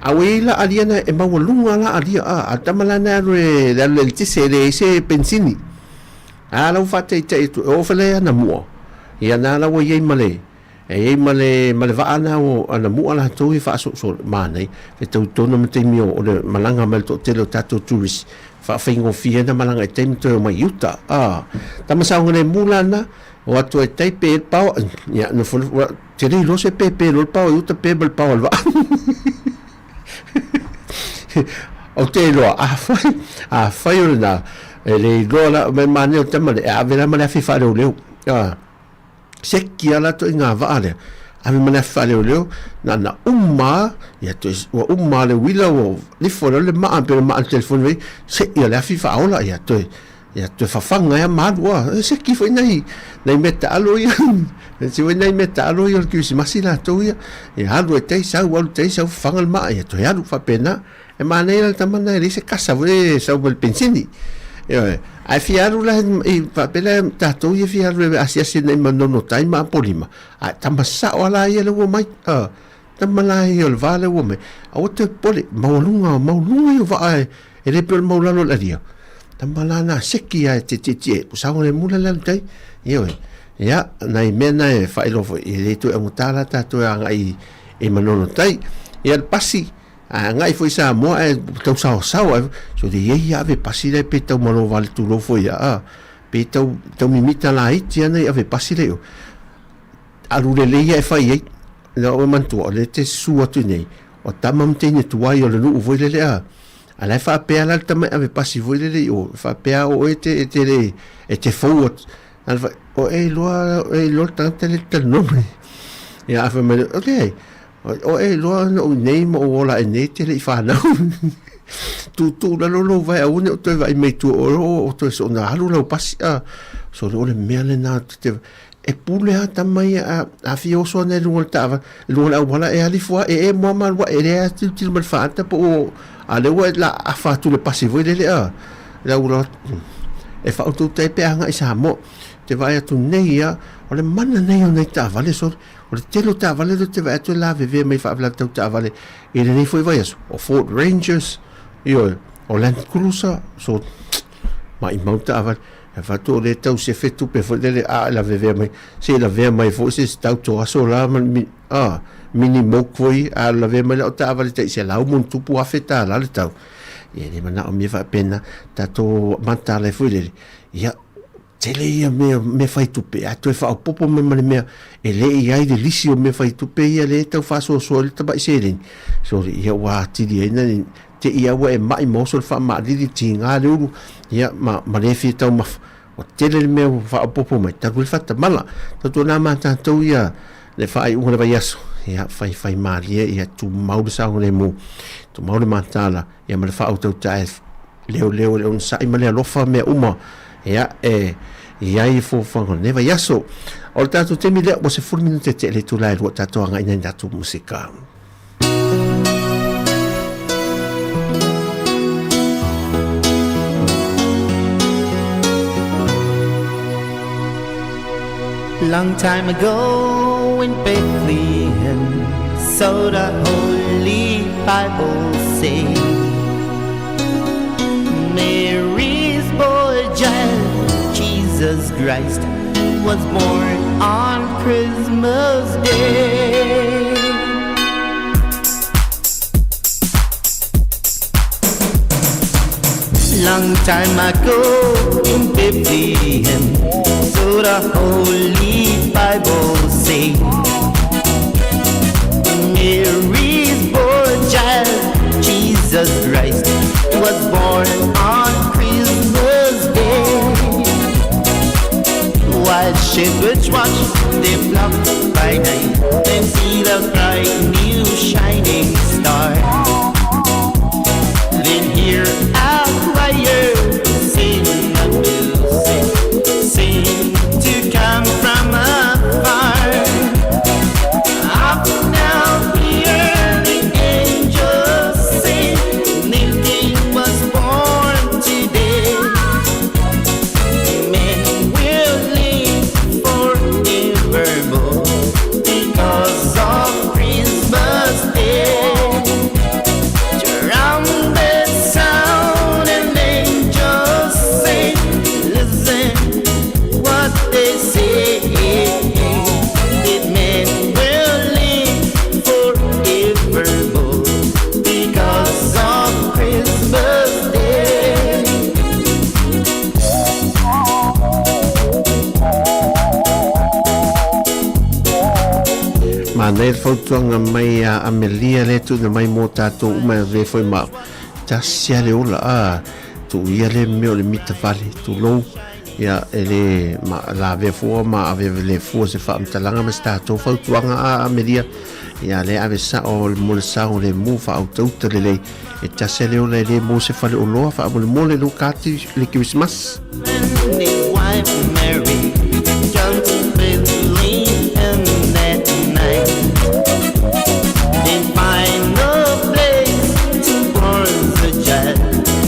a wila alia na e ma lunga la alia a tamala na re le tise le se pensini ala fate te o fele na mo ia na la wo ye male va ana o ana mo ala to i fa so mane e to no me temi o le malanga mal to te lo tato tourist fa fingo fiena malanga e temi to mai yuta tama sa ngone mulana o to e te pe pa ia no fo te ri lo se pe lo pa yuta pe bel pa va o te lo fa na le gola me mane o te male a vera male fi fa le sekki ala to nga vale ave mana fa le na umma ya to umma le wila o li fo le ma per ma al telefon ve se ia la fi fa ola ya to fa fanga ya ma wa sekki fo nei meta alo ya se we nei meta alo yo ki si masila to ya e halu te sa wal te sa fanga ma ya to ya lu fa pena e manera tamana ri se casa ve sa bel pensini ai fiaru la i papela tato ia fiaru asia sine manono tai ma polima a tamasa wala ia lo mai Tamalai o le vale o me. O te pole, maulunga yo va e le pel maulalo la dia. Tamala na seki ai te pusango le mula le tai. Io ya nai mena e failo fo e le tu e mutala ta tu anga i manono tai. E al pasi ngai foi sa mo e tau sao so de ye ave pasi le pe tau malo vale tu lo foi a pe tau mimita la iti ana ave pasi le o alu le e fai e no o mantu o le te su atu nei o tamam te ni tu ai o le lu foi le a ala fa pe ala tama ave pasi foi le o fa pe o e te fo o e lo tante le tel nome ya ave me okay o e lo no nei mo ola e nei te le fa na tu la lo vai a uno tu vai me tu o tu so na halu lo pasi so le mele na te e pule ata mai a fio so ne lu tava lu la wala e ali fo e mo mal wa e le til mal fa ta po ale wa la a fa tu le pasi voi le la ulo e fa tu te pe anga isa mo te vai a tu nei o le mana nei o nei ta vale so o le telo ta vale te vai tu la ve mai fa bla ta vale e le nei foi vai o Ford Rangers io o Land Cruiser so ma i mauta vale e fa tu le tau se fetu pe fo le a la ve mai se la ve mai fo se sta to so la mini mo foi a la ve mai o ta vale te se la un tu pu afeta la le tau e le mana o mi fa pena ta to manta le foi le ya tele ia me fai tupe a tu fa popo me me e le ia de lisio me fai tupe ia le tau fa so le taba serin so ia wa ti di na te ia wa e mai mo so fa ma di tinga le u ia ma le fi tau ma o tele me fa popo me ta fa ta mala to na ma ta to ia le fa u le yaso ia fai ma ia tu mau sa le mo tu mau le matala ia ma le fa auto ta leo un sai ma le lofa me uma ia ia i fo fango neva yaso o tato te mi le o se fur minute te le tu la ro tato anga ina tato musika Long time ago in Bethlehem, so the Holy Bible say, Mary's boy child, Jesus Christ, was born on Christmas Day. Long time ago in Bethlehem, so the Holy Bible say, Mary's born child, Jesus Christ, was born on Christmas Day. While shepherds watch their flock by night, and see the bright new shining star, then hear a choir sing a music, sing to come from afar. Up now hear the angels sing, new king was born today. Men will live forevermore because of Christmas Day. Trumpet sound and angels sing, listen what they say, that men will live forevermore because of Christmas Day. ma nei fautuanga mai a Amelia le tu na mai mo tato uma ve foi ma ta sia le ola a tu ia le me o le mita vale tu lo ia ele ma la ve fo ma ave le fo se fa mtalanga ma stato fautuanga a Amelia ia le ave sa o mo sa o le mo fa auto le e ta sia le ola le mo se fa le olo fa mo le lucati le Christmas. And his wife Mary jumped to Bethlehem that night, they find a place to born the child.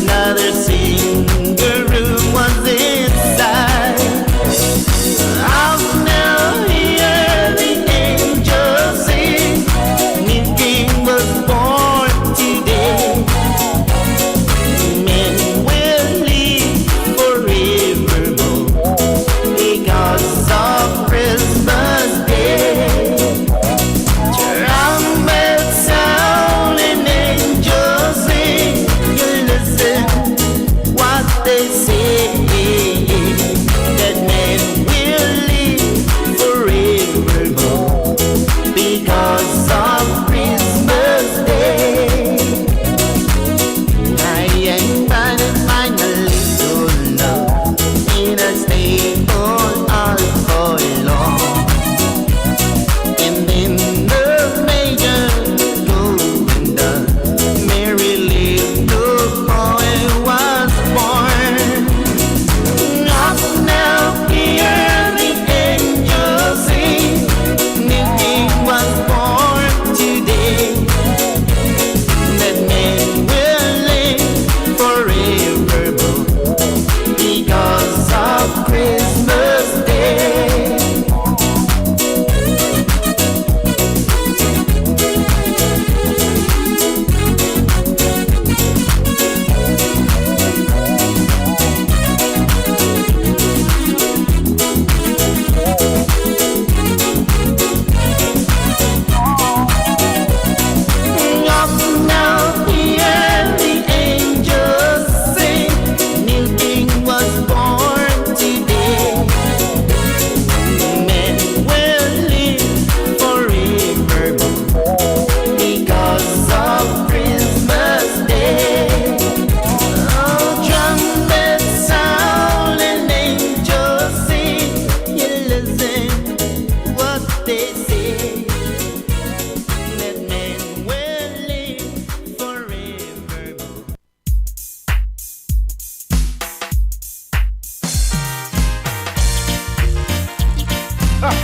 Another singer room was inside. Out now hear the angels sing, new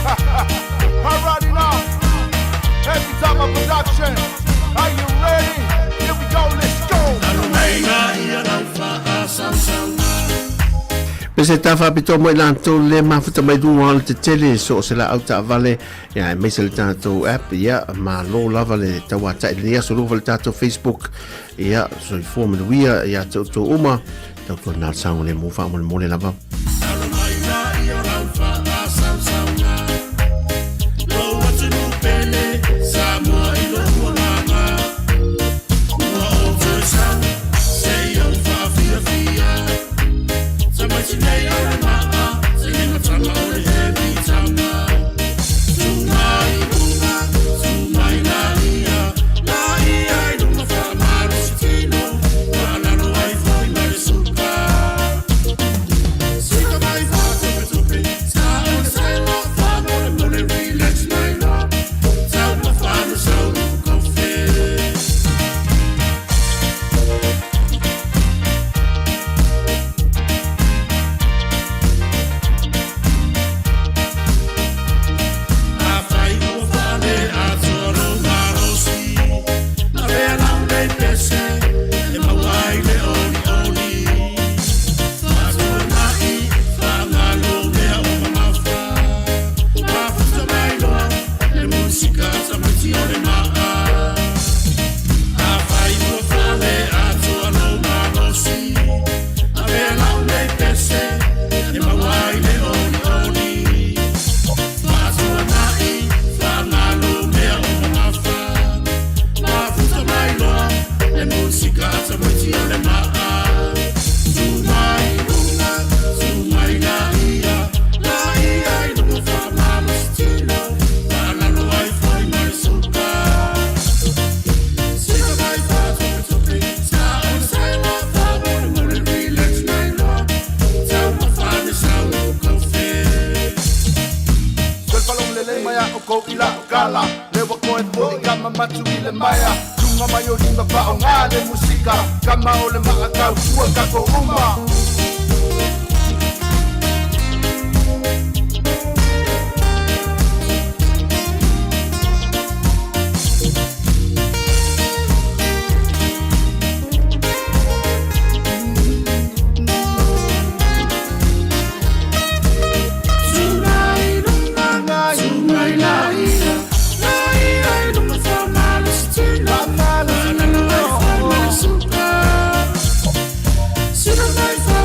Alrighty now. Every time a production. Are you ready? Here we go, let's go. Pese tafa pito mo ilanto le mafuta mai dunga o te tele so se la auta vale ya me se le tato app ya ma lo lava le tawa ta le so lo le tato Facebook ya so i form le wia ya to uma to na sang le mo fa mo le lava Super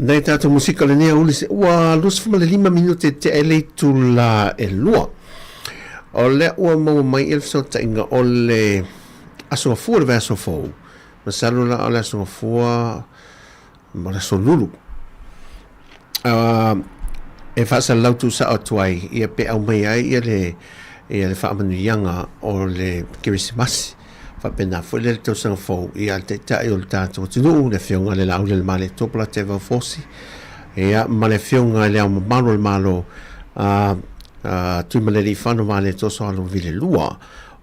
Nei tātou musika le nea uli se ua lus fuma le 5 minute te ele tu la e lua. O le ua mau mai il so ta inga o le aso fua le vaso fou. Masalo la o le aso fua ma le so lulu. E fasa lautu sa o tuai ia pe au mai ai ia le whaamanu ianga o le kirisimasi. Whapena fwele le tau sanga fau ia te tae o le tātou tinu le whionga le lau le male topla te wau fosi ia ma le whionga le au malo le malo tui ma le li whanu male toso alo vile lua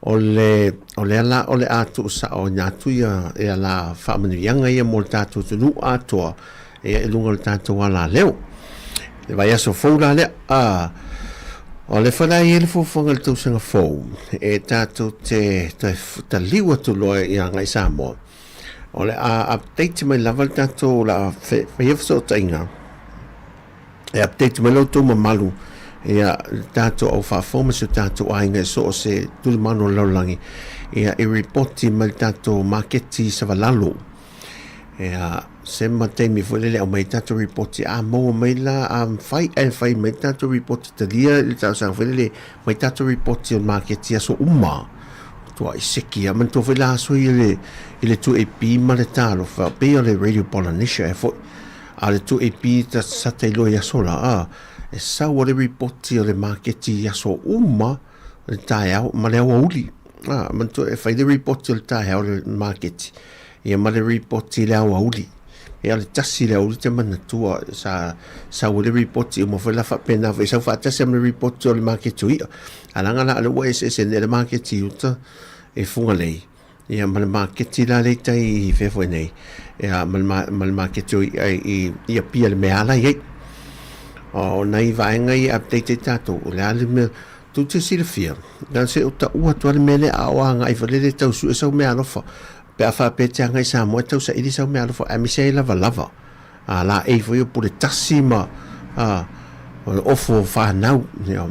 o le ala o le atu sa o ngātu ia la whaamanu ianga ia mo le tātou tinu atua ia ilunga le tātou ala leo le vai aso fau la le o le whanai ele fufonga le tausanga fau e tātou te liwa tu loa i a ngai Samoa o le update mai lava le tātou la whaiawso ta inga e update mai lau tau mamalu e a tātou au whafoma se tātou a inga so o se tuli mano laulangi e a reporti mai tātou marketi sa walalo e a se matemi foi le au mai tātou reporti a mo mai la fai mai tātou reporti te lia le tātou sang foi le mai tātou reporti o marketi a so uma tua i seki a man to foi la so i le tu e pi ma le talo fa pe o le Radio Polynesia e foi a le tu e pi ta sa te lo ia sola e sa o le reporti o le marketi a so uma le tai au ma le au uli man to e fai le reporti o le tai au le marketi ia ma le reporti le au uli e ale tasi le uli te manatua sa o le reporti o mo foi la fa pena fa sa fa tasi am le reporti o le marketi ia alanga la le OSS le marketi uta e funga lei ia ma le marketi la le tai fe foi nei ia ma le marketi ia pia le meala ia o nei vaenga i update tato le ale me tu te silfia dan se uta ua tu ale mele a wanga i vale tau su so me alofa pe afa pe te ngai sa mo tau sa ili sa me alofa a mi se lava a la e foi po le tasima o ofo fa nau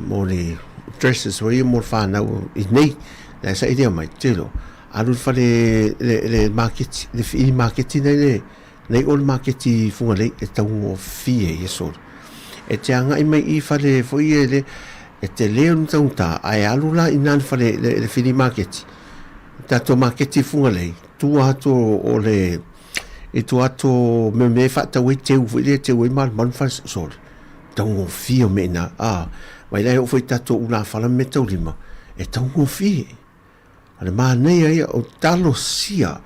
mo le dresses wo mo fa nau i nei la sa idea mai telo alu fa le market le market nei ol market funga le tau fie yeso e te anga i mai i fa le foi le e te leo ni taunta ai alula inan fa le fili market tato market funga lei tu ato o le e tu ato me fa ta we te we mal man fa sol tau fio mena vai lai o foi tato una fala me tau lima e tau fie ale ma nei ai o talo sia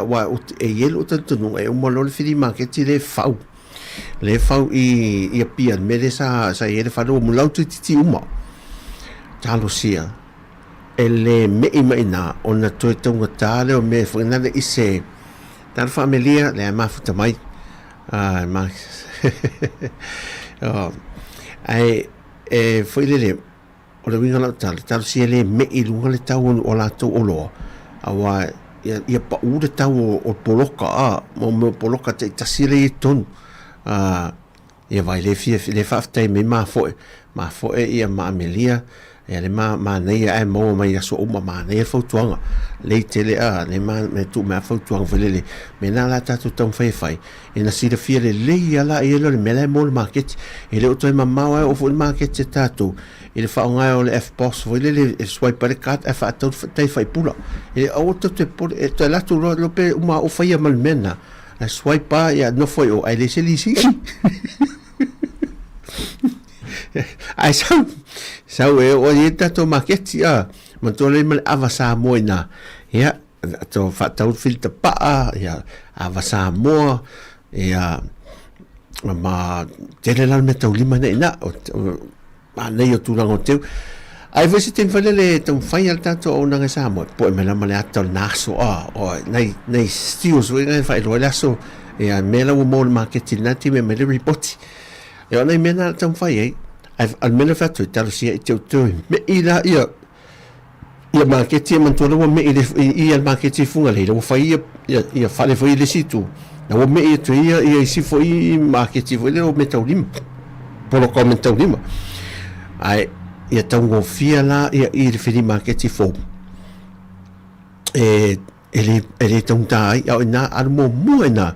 wa e yelo tanto no e o malo le fili market le fau i pia me le sa ele fa do mulau titi uma talo sia ele me imagina ona to tonga tale o me foi nada ise tan familia le ma futa mai ma ai foi le o le winga la talo sia le me i lunga le tau o la to o lo awa ia pa u le tau o poloka mo poloka te tasile ton ia vai le faftai me ma foi ia ma amelia e le ma nei ai mo mai so uma ma nei fotuanga le tele le ma me tu ma fotuanga vele me na la tatu ton fai e na sira fia le ia la e le me le mo market e le o ma ma o fu market tatu e le fa nga o le f boss vele le swipe le card e fa tot tai fai pula e o to te por e te la tu lo pe uma o fai mal mena a swipe ya no foi o ai le se lisi ai sau e o yeta to marketi ma to le mal avasa moina ya to fatau filter pa ya avasa mo ya ma tele la metau lima na ma nei o tu lango teu ai você tem fale le tão fai al tanto o nanga sa mo po me la male ato naso o nei stios we ngai fai lo laso e a mela o mo marketing na ti me le report e ona mena tão fai al mena fatto talo sia te me ila ia marketing man to lo me ia marketing funga le lo fai ia fale foi le situ o me ia tu ia si foi marketing foi le metau lim polo comentau lim ai ia taungo fia la ia i referi marketi fo ele taunta ai au ina ar mo ina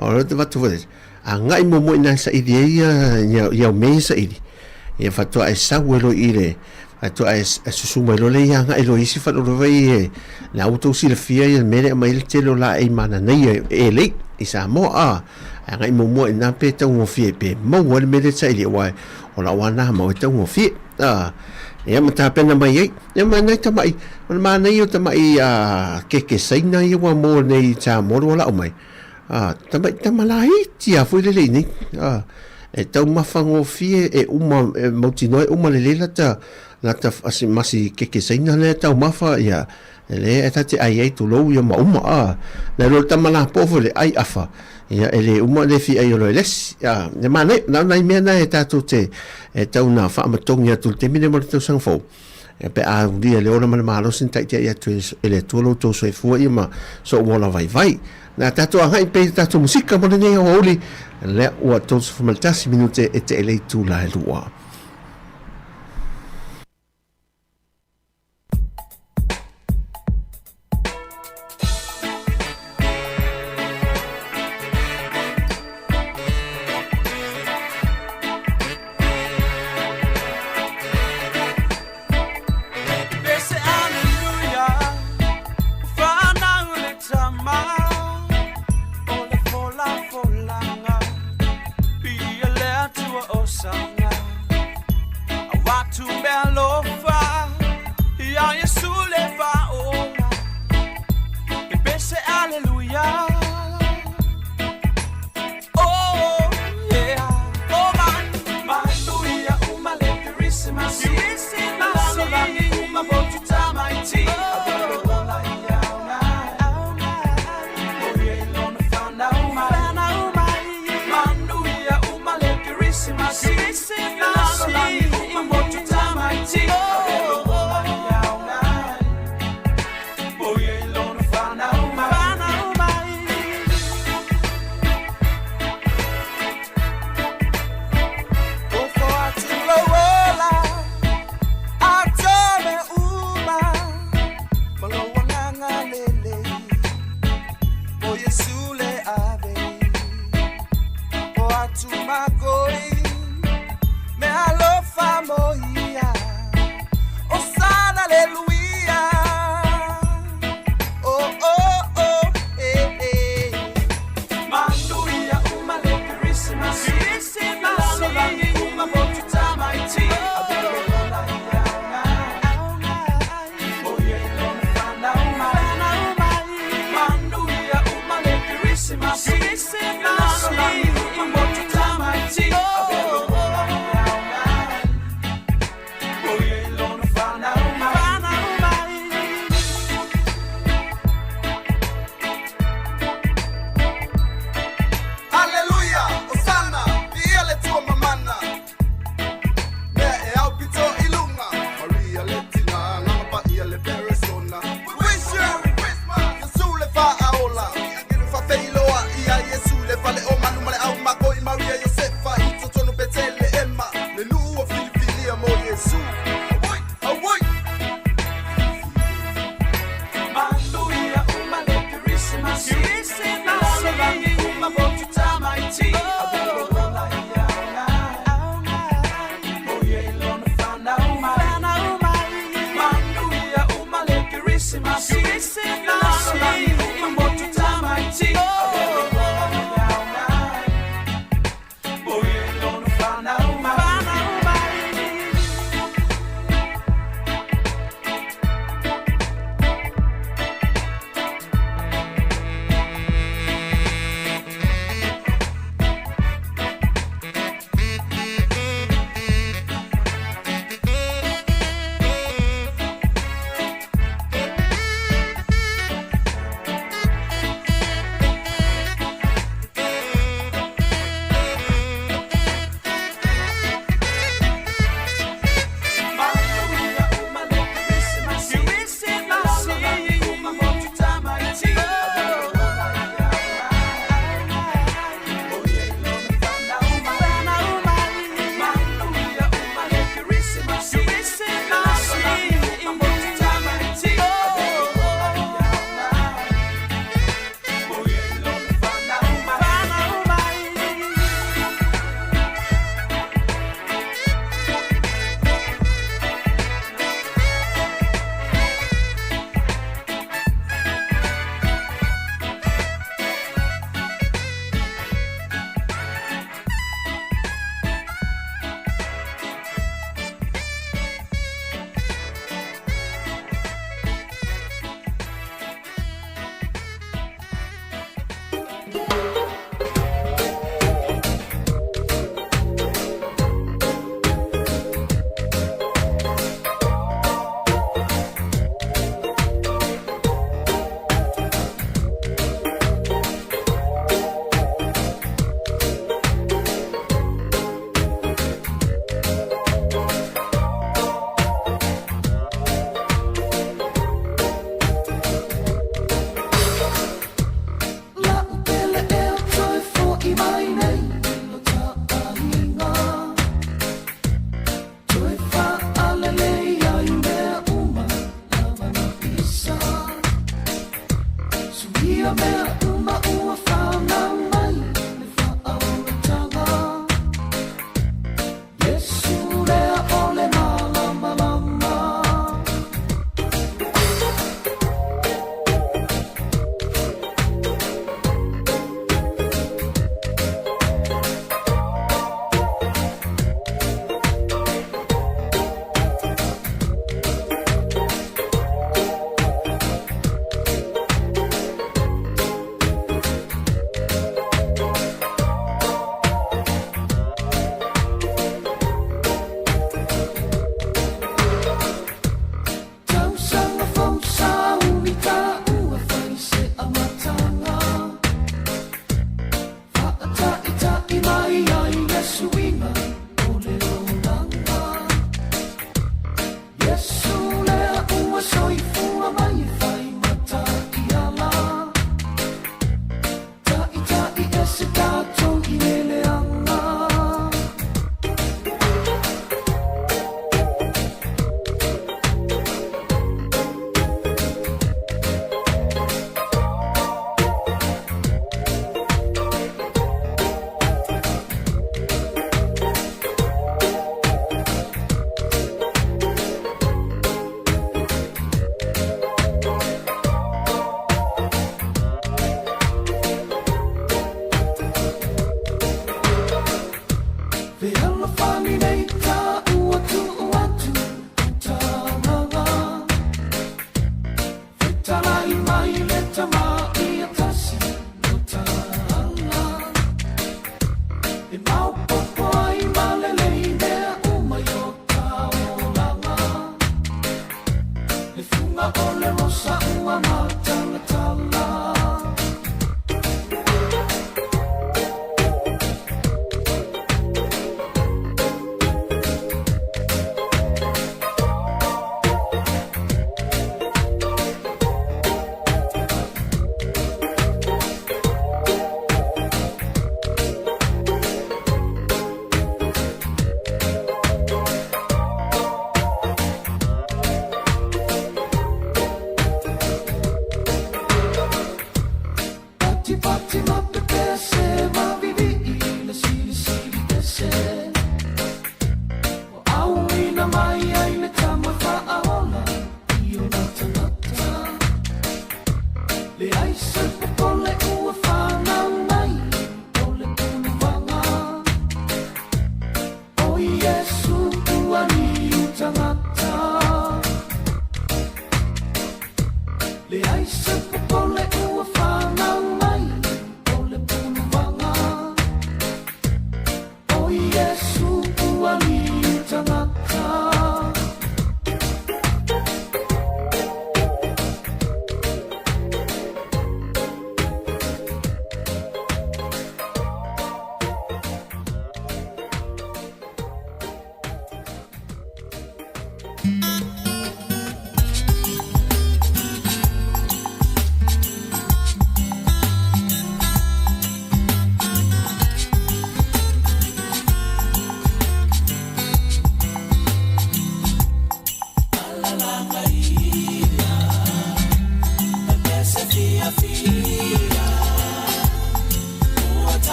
ora te watu vare a ngai mo ina sa ia me sa ia fatu ai sa welo ile fatu ai susuma lo le ia ngai lo isi fatu lo vai la auto si le fia ia mele mai le telo la e mana nei ele isa mo ngai mo ina pe taungo fia pe mo wale mele sa ile wai ola wana mo taungo fia ia mata pena mai ai ia mana tamai mana io tamai ke saina ia wa mo nei cha mo wala o mai tamai tia foi le ni e tau mafango fie e uma motinoi uma le lata asi masi ke saina le tau mafa ia le tati ai tu lo ia ma uma na lo tamala povo le ai afa ia ele uma le fi ai lo les ne mane na mena e tatu te e tau na fa matongia tu te mine mo te sang fo e pe a dia le ona malo sin tai te ia tu ele tu lo to so fu ia ma so wala vai na tatu ai pe tatu musika mo ne o oli le o to so maltasi minute e te ele tu la lua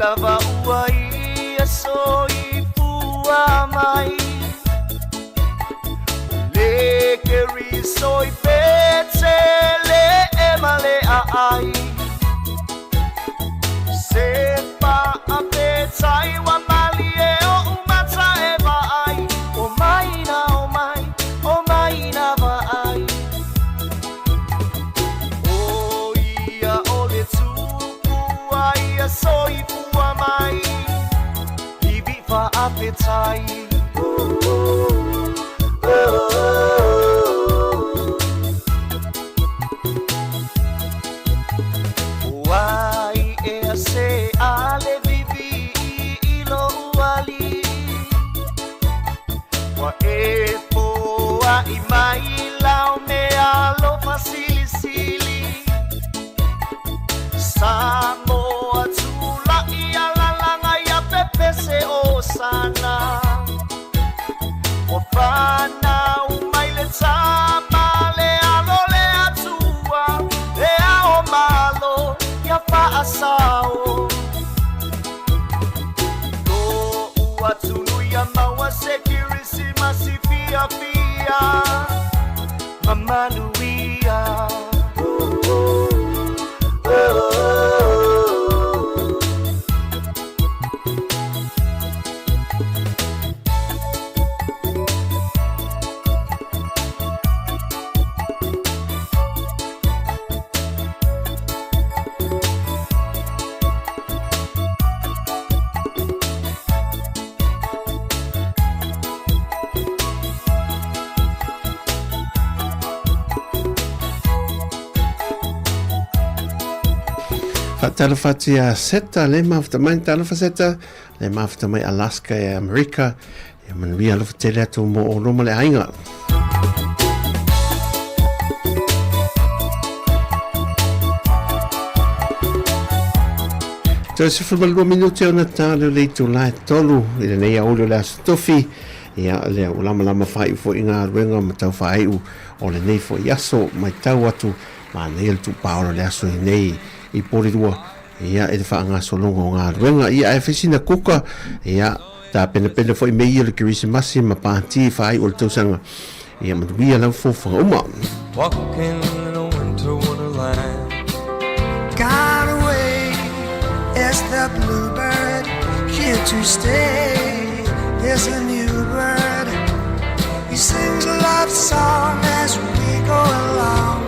lava ua ia soifua mai le keri soipetele e male ai sepa apetai wa mali e o umata e vai o mai na vai o ia o le tupu ia soifua mai i viva apetai Wai e se ale vivi ilo uali Wa e poa i mai lau me alo fasili sili Samoa tula i alalanga ia pepe se o sana Wafana umaile tama le alo le atua le ao malo ya fa asao lo ua tunu ya maua sekirisi masifia fia mamanuia Fatala fatia seta le mafta mai tala faseta le mafta mai Alaska e Amerika e manuia lo fatele atu mo o roma le ainga. Se fulmalua minuti o Natale le tu lai tolu i le nei aulio le astofi ia le ulama fai fo inga ruenga matau fai o le nei fo yaso mai tau atu ma nei el tu paolo le aso nei i porirua ia e te whaanga solongo ngā ruenga ia e whisina kuka ia ta pena fo i mei le kirisimasi ma pāti whai o le tausanga ia manuia lau fōwhanga uma. Walking in a winter wonderland Gone away is the bluebird, here to stay is a new bird. He sings a love song as we go along,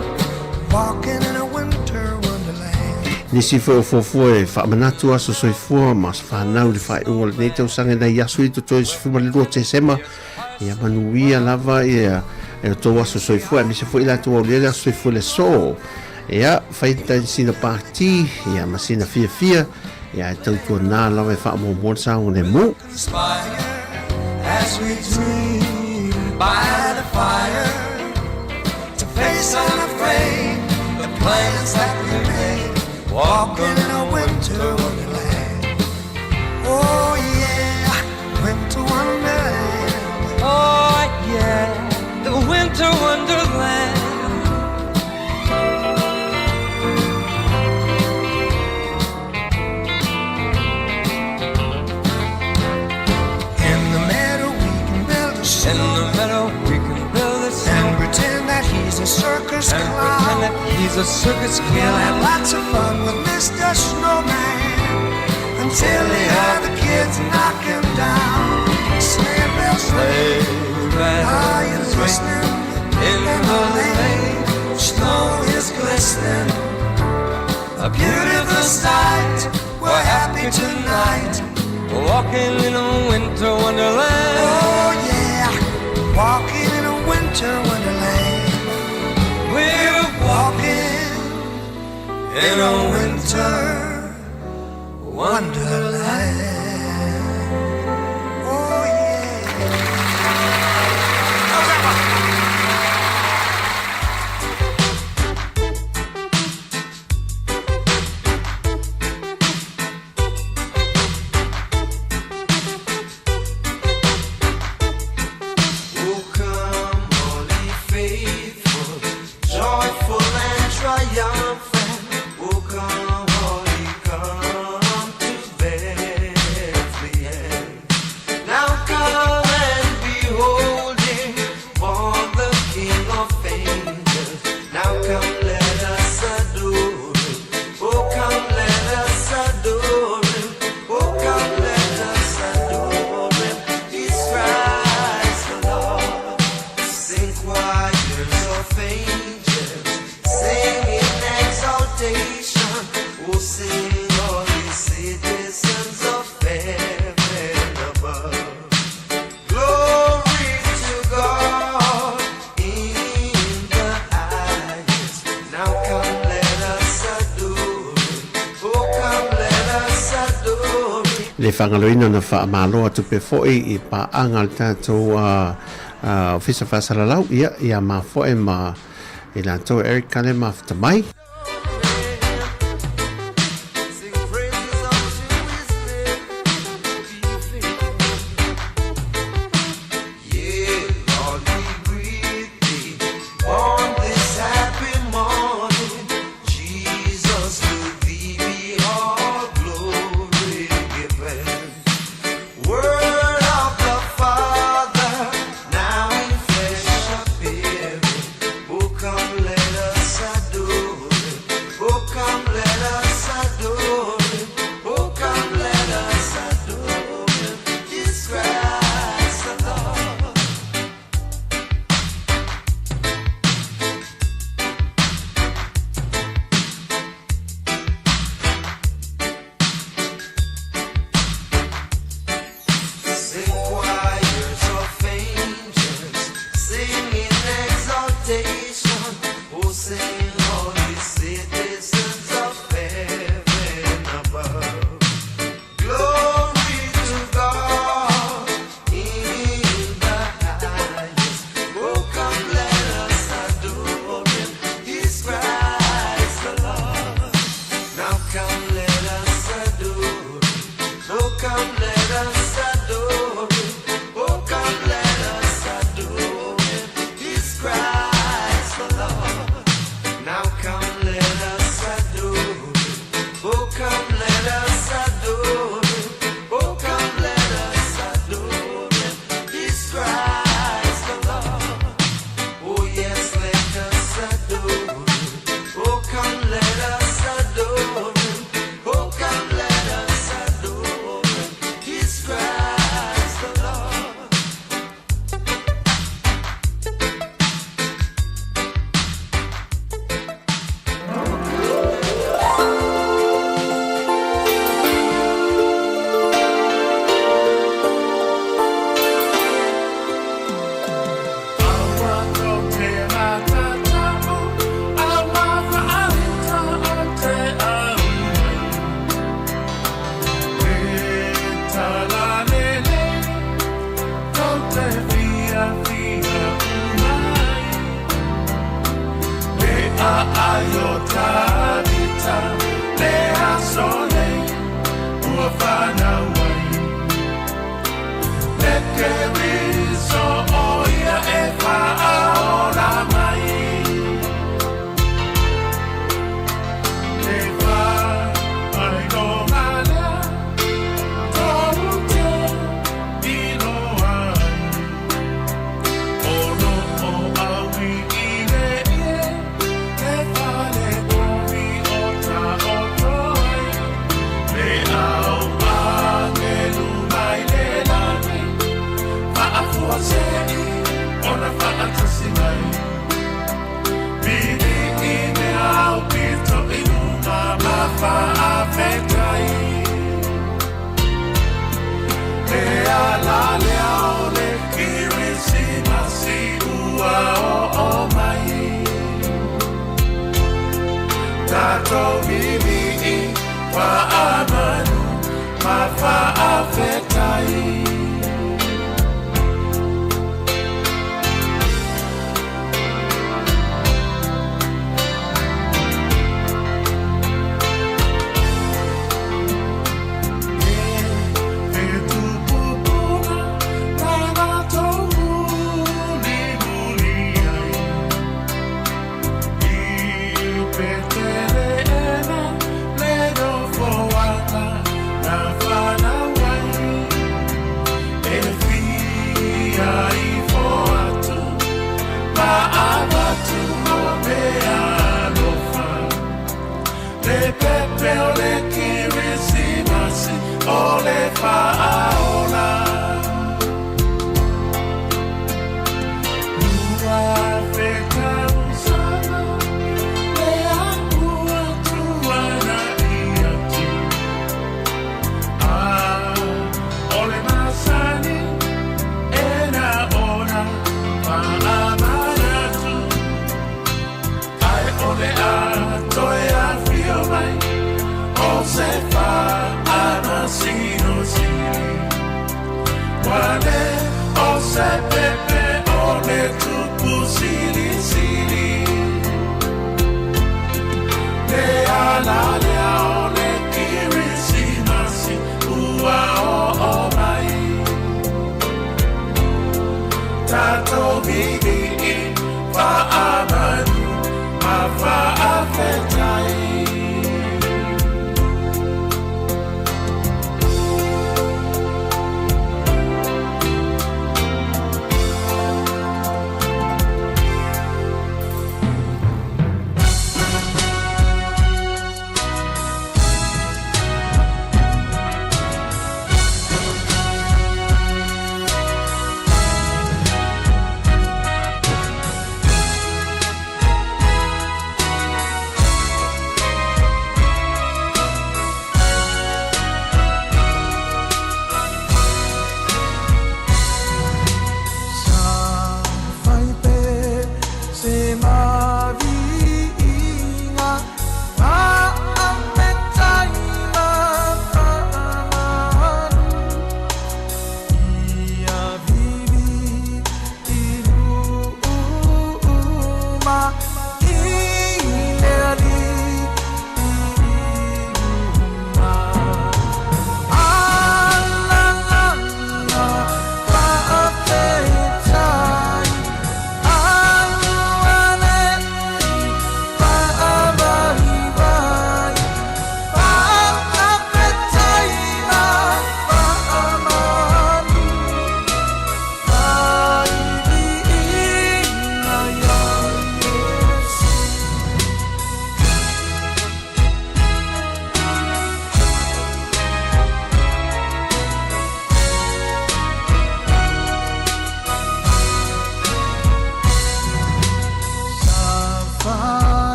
walking in a winter wonderland. Nisi fo e whaamanatu aso soifua mas whanau li whai ungo le netau sange nei asu i to is fumalirua te sema ia manuia lava ia e o tō aso soifua e misa fo ila tō au lele aso soifua le so ia whaita sina pāti ia masina fia ia e tau kua nā lawa e wha mo mōn sa ngone mu As we dream by the fire, to face unafraid the plans that we made, walking in a winter wonderland. Oh yeah, winter wonderland. Oh yeah, the winter wonderland. In the meadow we can build a and pretend that he's a circus clown. Pretend that he's a circus clown. We'll have lots of fun with Mr. Snowman until the other kids knock him down. Sleigh bells ring, are you listening? In the lane, snow is glistening. A beautiful sight, we're happy tonight, walking in a winter wonderland. Oh yeah, walking in a winter wonderland. We're walking in a winter wonderland. Oh yeah. Triumphant, oh come, holy, come to bed. le whangaloina na whaamaloa tupe fo'i I pa'anga le tātou Ofisa Whasaralau ia ma fo'i ma I lātou Eric Kane ma whatamai.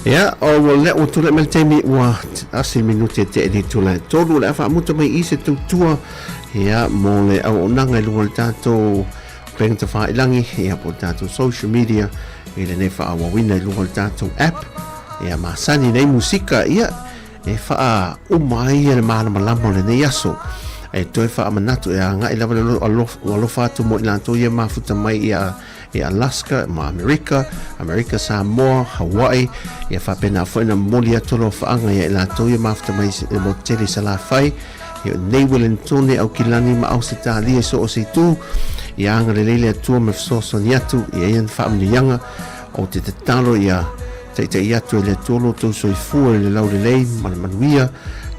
Ya, o le o tole mel temi wa asi minute te di tole. Tolu le fa muta mai ise tu tua. Ya, mo le au nanga lu tato peng te fa ilangi ya po tato social media. Ile ne fa wa wina lu tato app. Ya masani nei musika ya e fa umai le mana malamo le ne yaso. E toi fa manatu ya nga ila lo fa tu mo ila to ye mafuta mai ya Alaska, ma America Samoa, Hawaii, ya fa pena fo na molia tolo fa anga ya ila to ye mafuta mai mo tele sala fai. Ya nei Wellington au kilani ma au Italia so o situ ya anga le tu me so soniatu ya en fa mni yanga o te talo ya te ia tu le tolo to so fu le lau le lei manuia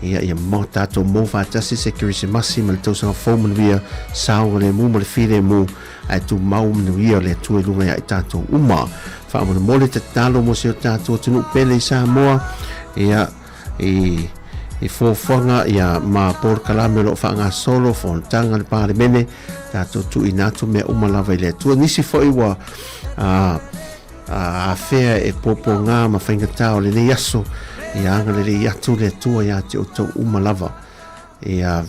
ia mo tātou mo whātasi se kirisimasi ma le tausanga fōmanuia saonga le mu ma le whire mu ai tu mau manuia le tue lunga ia i tātou uma whaamana mole te talo mo se o tātou tunu pele i Samoa ia i fōwhanga ia ma por kalame lo whaanga solo whontanga le pāre mene tātou tu i nātu mea uma lava i le tua nisi fōi wa a fea e popo ngā ma whaingatao le nei aso ia anga le atu le tua ia te o tau uma lava ia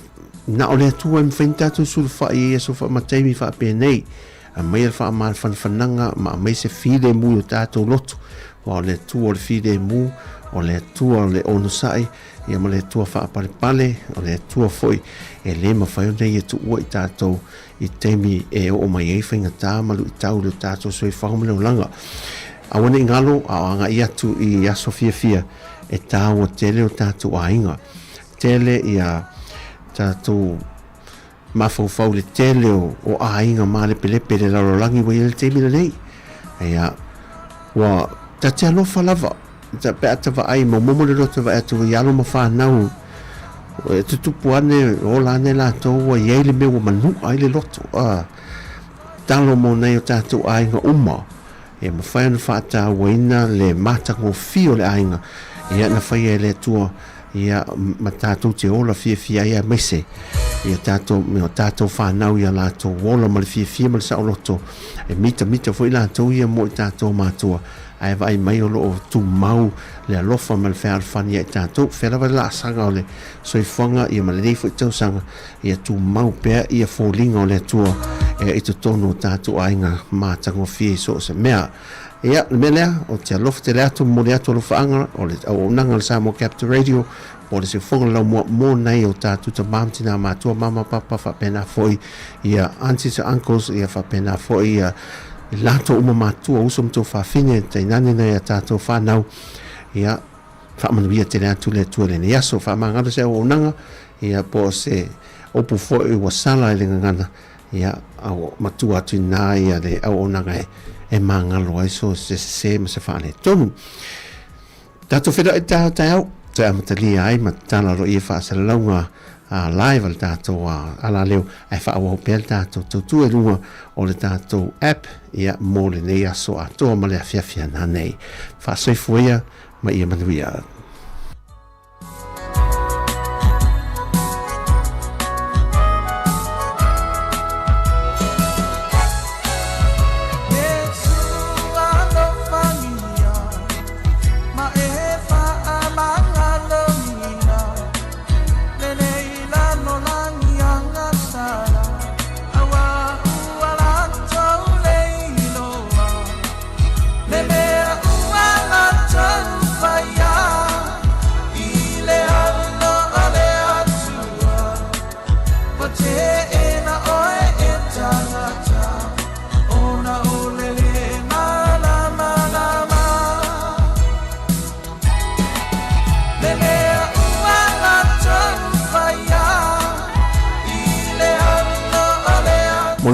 na o le tua im whaintatu suru whai e so wha mataimi wha penei a mai al wha maan whananga ma mai se whire mu o tātou lotu wa o le tua o le whire mu o le tua o le onusai ia ma le tua wha pale pale o le tua foi e le ma whai o nei e tu ua i tātou i teimi e o mai e whaingatā malu i tau le tātou so i whakamale o langa a wane ngalo a anga i atu i aso fia e tāua tele o tātou ainga. Tele ia tātou mawhauwhau le tele o ainga mā le pelepe le larolangi wa i le teimina nei. Ia, wa tatea lofa lava, ta pe atawa ai ma momo le rota wa atu i alo ma whanau. E tutupu ane o lane la tau wa i eile me wa manu ai le loto. Talo mo nei o tātou ainga uma. E ma whai anu whaata waina le matango fio le ainga. Ia na whai e le tua ia ma tātou te ola fia ia mese ia tātou me o tātou whanau ia lātou wola ma le fia ma le saoloto e mita fwoi lātou ia mo i tātou mātua ai vai mai o loo tu mau le alofa ma le whea alfani ia i tātou whera vai la sanga o le soifonga ia ma le nei fwoi tausanga ia tu mau pēr ia fōlinga o le tua i to tono tātou ainga mātango fia so se mea ia me lea o te alofa te lea tu mo le atu alofaanga o le au nanga le Samoa Capital Radio o le se fonga lau mo nei o tātou ta mamtina mātua mama papa whapena foi ia aunties and uncles ia whapena foi ia lato uma mātua usum tō whawhine te nane nei a tātou whanau ia whamanuia te lea tu le tua le ne aso whamangara se au nanga ia po se opu foi wa sala i le ngana ia au matua atu nā ia le au nanga e mangalo ai so se ma se whane tonu tātou whira i tātai au te amatalia ai ma tāna ro i whaasara launga live al tātou ala leo ai whaawau pēr tātou tautu e runga o le tātou app ia mō le nei aso a toa ma le a whiawhia nā nei whaasoifuia ma ia manuia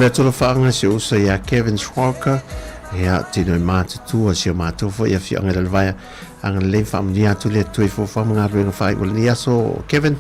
le tolo whaanga se usa ia Kevin Schwalker ia tino i mātutua si o mātuwa ia whianga le lewaya anga le whaamuni atu le tui fo whamanga ruenga whai wala ni aso Kevin